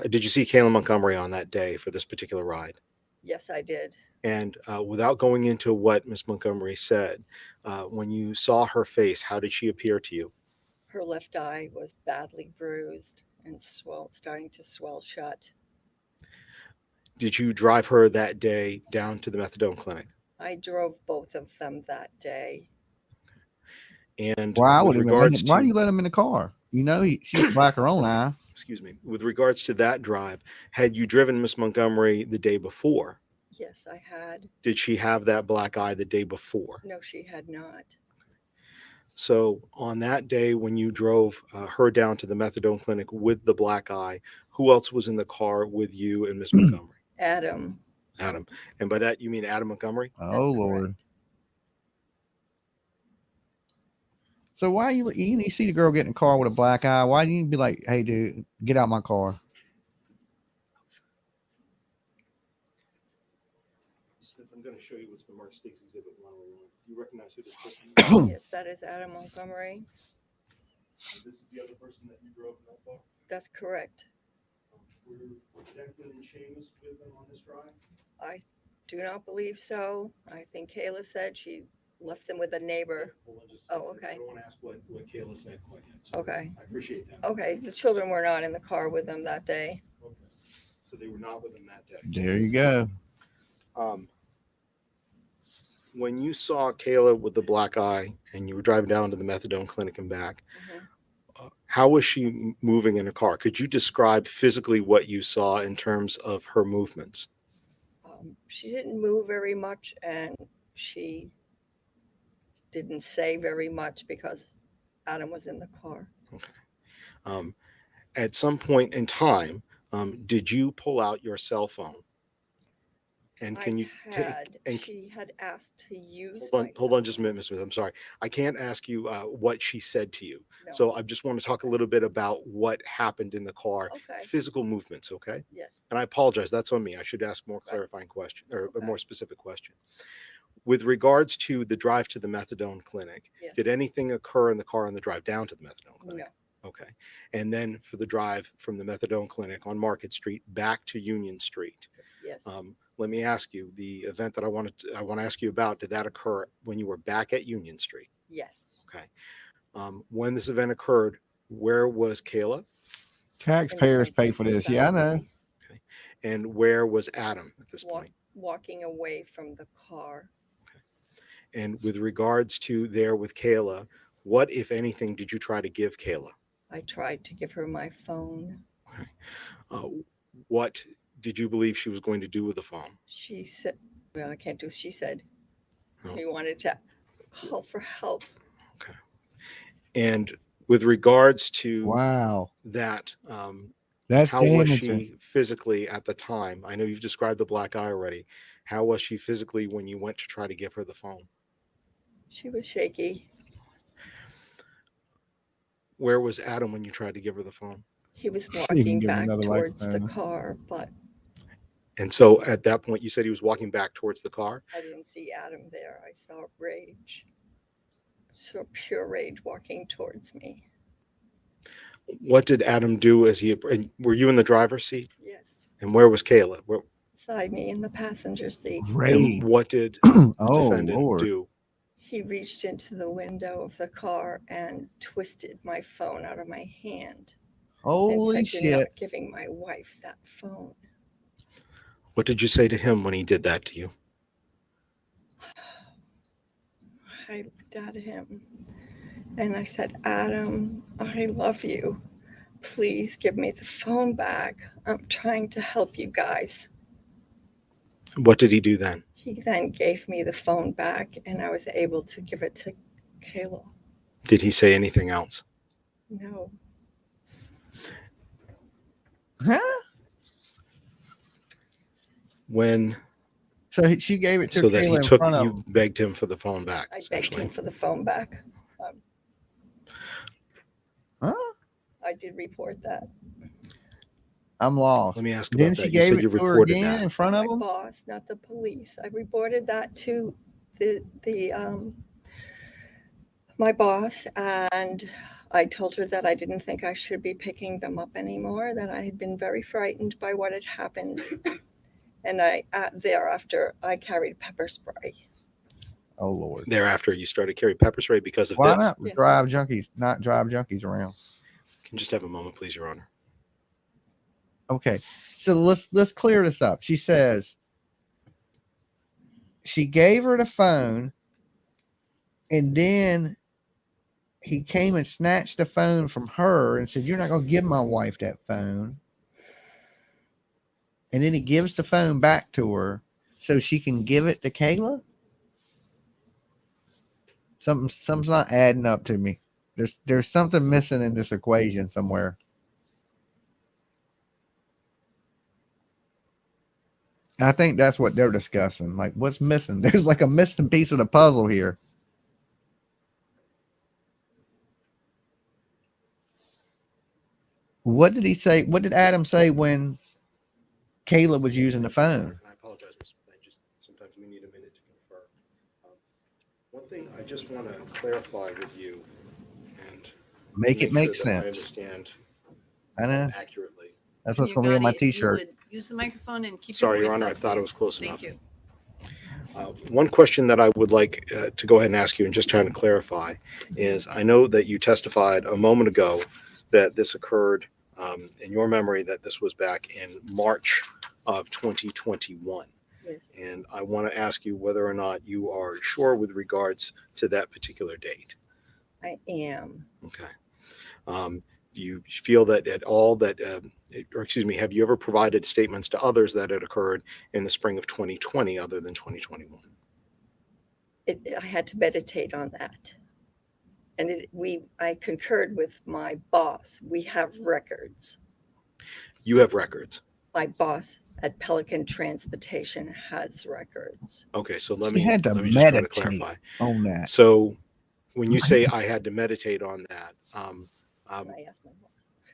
did you see Kayla Montgomery on that day for this particular ride? Yes, I did. And without going into what Miss Montgomery said, when you saw her face, how did she appear to you? Her left eye was badly bruised and starting to swell shut. Did you drive her that day down to the methadone clinic? I drove both of them that day. And Why with regards why do to, you let him in the car? You know, she's black her own eye. excuse me, with regards to that drive, had you driven Miss Montgomery the day before? Yes, I had. Did she have that black eye the day before? No, she had not. So on that day when you drove her down to the methadone clinic with the black eye, who else was in the car with you and Miss Montgomery? Adam. Adam. And by that, you mean Adam Montgomery? Oh, Lord. So why you see the girl get in the car with a black eye? Why didn't you be like, hey, dude, get out my car? Smith, I'm going to show you what's been marked State's Exhibit 101. You recognize who this person is? Yes, that is Adam Montgomery. This is the other person that you drove in that car? That's correct. Were Declan and Seamus with them on this drive? I do not believe so. I think Kayla said she left them with a neighbor. Oh, okay. I don't want to ask what Kayla said quite yet. So Okay. I appreciate that. Okay. The children were not in the car with them that day. Okay. So they were not with them that day. There you go. When you saw Kayla with the black eye and you were driving down to the methadone clinic and back, how was she moving in her car? Could you describe physically what you saw in terms of her movements? She didn't move very much, and she didn't say very much because Adam was in the car. Okay. At some point in time, did you pull out your cell phone? And can you She had asked to use. hold on just a minute, Ms. Smith. I'm sorry. I can't ask you what she said to you. No. So I just want to talk a little bit about what happened in the car, Okay. physical movements, okay? Yes. And I apologize. That's on me. I should ask more clarifying question or a more specific question. With regards to the drive to the methadone clinic, Yes. did anything occur in the car on the drive down to the methadone clinic? No. Okay. And then for the drive from the methadone clinic on Market Street back to Union Street. Yes. Let me ask you, the event that I want to ask you about, did that occur when you were back at Union Street? Yes. Okay. When this event occurred, Where was Kayla? Taxpayers pay for this. Yeah, I know. And where was Adam at this point? Walking away from the car. And with regards to there with Kayla, what, if anything, did you try to give Kayla? I tried to give her my phone. What did you believe she was going to do with the phone? She said, well, I can't do, she said, No. we wanted to call for help. And with regards to Wow, that, that's how was damaging. she physically at the time? I know you've described the black eye already. How was she physically when you went to try to give her the phone? She was shaky. Where was Adam when you tried to give her the phone? He was Even walking give him back another towards the microphone. car, but And so at that point, you said he was walking back towards the car. I didn't see Adam there. I saw rage. Saw pure rage walking towards me. What did Adam do as he, and were you in the driver's seat? Yes. And where was Kayla? Beside me in the passenger seat. And what did Oh, defendant Lord. do? He reached into the window of the car and twisted my phone out of my hand. Holy and said, "You're shit. not giving my wife that phone." What did you say to him when he did that to you? I looked at him and I said, "Adam, I love you. Please give me the phone back. I'm trying to help you guys." What did he do then? He then gave me the phone back and I was able to give it to Kayla. Did he say anything else? No. Huh? When She gave it to so that Kayla he in took front of you him. begged him for the phone back. I begged him for the phone back. Huh? I did report that. I'm lost. Let me ask Then about she that. You gave said it you to her reported again that. in front of My him? boss, not the police. I reported that to my boss, and I told her that I didn't think I should be picking them up anymore, that I had been very frightened by what had happened. And thereafter, I carried pepper spray. Oh, Lord. Thereafter, you started carrying pepper spray because of Why this. not drive junkies around? Can you just have a moment, please, Your Honor? Okay, so let's clear this up. She says she gave her the phone, and then he came and snatched the phone from her and said, "You're not going to give my wife that phone." And then he gives the phone back to her so she can give it to Kayla. Something's not adding up to me. There's something missing in this equation somewhere. I think that's what they're discussing. Like, what's missing? There's like a missing piece of the puzzle here. What did he say? What did Adam say when Kayla was using the phone? I apologize, Mr. Blaine. Just sometimes we need a minute to confer. One thing I just want to clarify with you and Make it make sure that I sense. understand I know. accurately. That's what's going to be on my T-shirt. Use the microphone and keep Sorry, your Your voice Honor, I up, thought it was please. close Thank enough. you. One question that I would like to go ahead and ask you and just trying to clarify is I know that you testified a moment ago that this occurred in your memory, that this was back in March of 2021. Yes. And I want to ask you whether or not you are sure with regards to that particular date. I am. Okay. Do you feel that at all that, or excuse me, have you ever provided statements to others that had occurred in the spring of 2020 other than 2021? I had to meditate on that. And I concurred with my boss. We have records. You have records. My boss at Pelican Transportation has records. Okay, so let She me had to just try to meditate clarify. on that. So when you say I had to meditate on that, I asked my boss.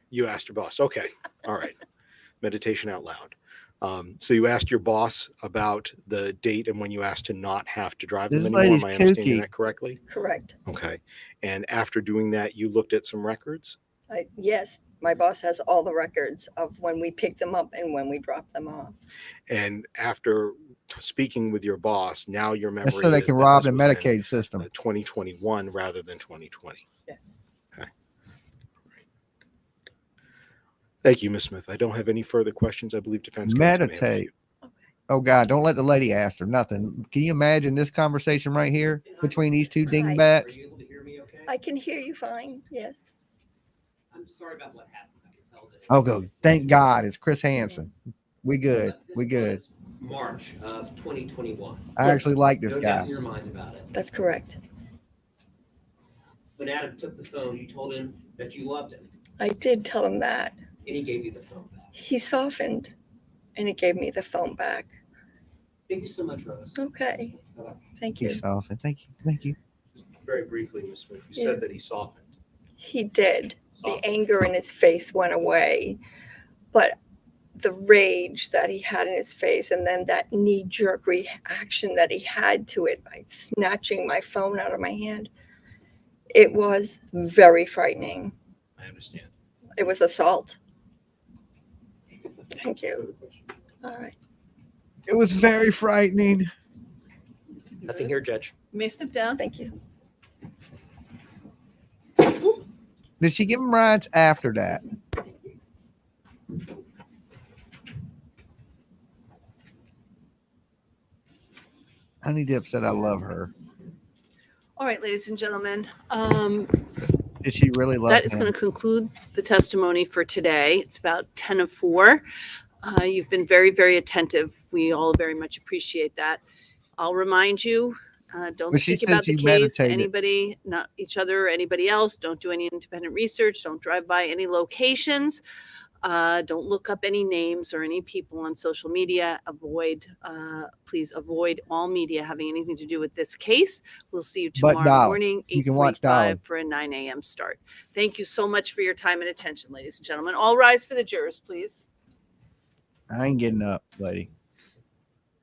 you asked your boss. Okay, all right. Meditation out loud. So you asked your boss about the date and when you asked to not have to drive them This anymore. lady's Am I understanding kooky. that correctly? Correct. Okay. And after doing that, you looked at some records? Yes, my boss has all the records of when we pick them up and when we drop them off. And after speaking with your boss, now your memory That's so they is can that rob this the was in, Medicaid system. 2021 rather than 2020. Yes. Okay. Thank you, Ms. Smith. I don't have any further questions. I believe defense counsel may have a few. Meditate. Oh God, don't let the lady ask her nothing. Can you imagine this conversation right here between these two dingbats? I can hear you fine. Yes. I'm sorry about what happened. I can tell that. Oh, go. Thank God, it's Chris Hansen. We good. We good. March of 2021. I actually like this No guy. doubt in your mind about it. That's correct. When Adam took the phone, you told him that you loved him, I did tell him that. and he gave you the phone back. He softened and he gave me the phone back. Thank you so much, Rose. Okay. Thank you. He's softened. Thank you. Thank you. Very briefly, Ms. Smith, you Yeah. said that he softened. He did. Softened. The anger in his face went away, but the rage that he had in his face and then that knee-jerk reaction that he had to it by snatching my phone out of my hand, it was very frightening. I understand. It was assault. Thank you. All right. It was very frightening. Nothing here, Judge. You may step down. Thank you. Did she give him rides after that? Honey Dip said, I love her. All right, ladies and gentlemen. Did she really love That is him? going to conclude the testimony for today. It's about 10 of 4. You've been very, very attentive. We all very much appreciate that. I'll remind you, don't But she speak said about the she case to meditated. anybody, not each other or anybody else. Don't do any independent research. Don't drive by any locations. Don't look up any names or any people on social media. Please avoid all media having anything to do with this case. We'll see you But tomorrow Dolly, morning, you can watch Dolly. 8:45 for a 9 a.m. start. Thank you so much for your time and attention, ladies and gentlemen. All rise for the jurors, please. I ain't getting up, buddy.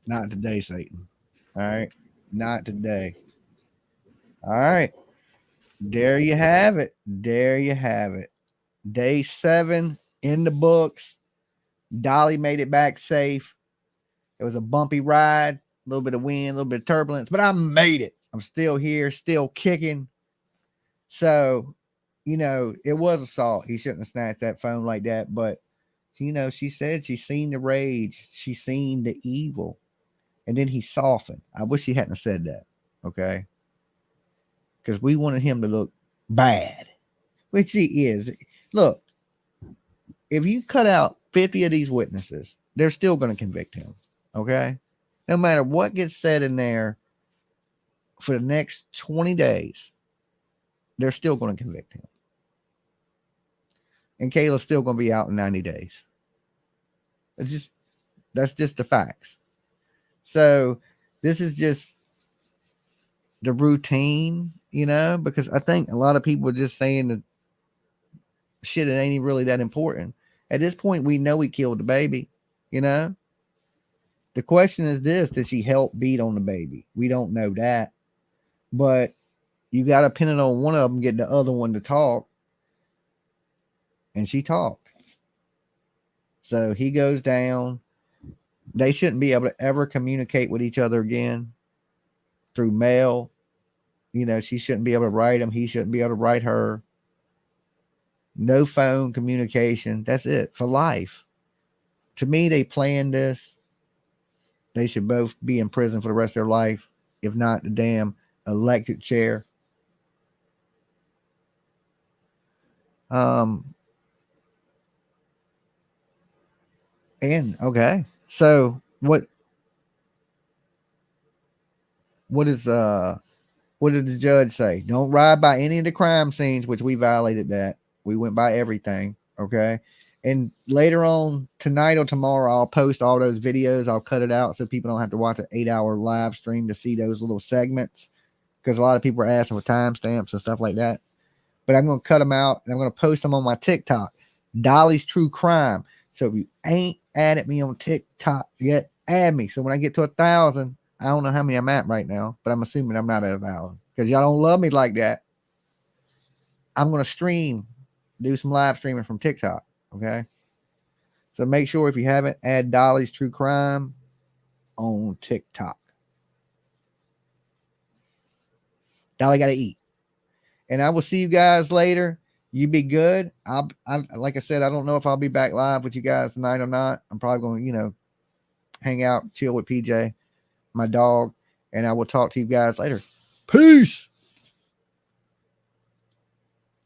Not today, Satan. All right. Not today. All right. There you have it. There you have it. Day 7 in the books. Dolly made it back safe. It was a bumpy ride, a little bit of wind, a little bit of turbulence, but I made it. I'm still here, still kicking. So, it was assault. He shouldn't have snatched that phone like that. But, she said she seen the rage. She seen the evil. And then he softened. I wish he hadn't said that. Okay. Because we wanted him to look bad, which he is. Look, if you cut out 50 of these witnesses, they're still going to convict him. Okay. No matter what gets said in there for the next 20 days, they're still going to convict him. And Kayla's still going to be out in 90 days. That's just the facts. So this is just the routine, because I think a lot of people are just saying that shit, it ain't even really that important. At this point, we know he killed the baby, The question is this: did she help beat on the baby? We don't know that, but you got to pin it on one of them, get the other one to talk, and she talked. So he goes down. They shouldn't be able to ever communicate with each other again through mail. She shouldn't be able to write him. He shouldn't be able to write her. No phone communication. That's it for life. To me, they planned this. They should both be in prison for the rest of their life. If not, the damn electric chair. And okay. So what did the judge say? Don't ride by any of the crime scenes, which we violated that. We went by everything. Okay. And later on tonight or tomorrow, I'll post all those videos. I'll cut it out so people don't have to watch an 8-hour live stream to see those little segments, because a lot of people are asking for timestamps and stuff like that. But I'm going to cut them out and I'm going to post them on my TikTok, Dolly's True Crime. So if you ain't added me on TikTok yet, add me. So when I get to 1,000, I don't know how many I'm at right now, but I'm assuming I'm not at 1,000 because y'all don't love me like that. I'm going to do some live streaming from TikTok. Okay. So make sure if you haven't, add Dolly's True Crime on TikTok. Dolly got to eat. And I will see you guys later. You be good. I like I said, I don't know if I'll be back live with you guys tonight or not. I'm probably going to, you know, hang out, chill with PJ, my dog, and I will talk to you guys later. Peace.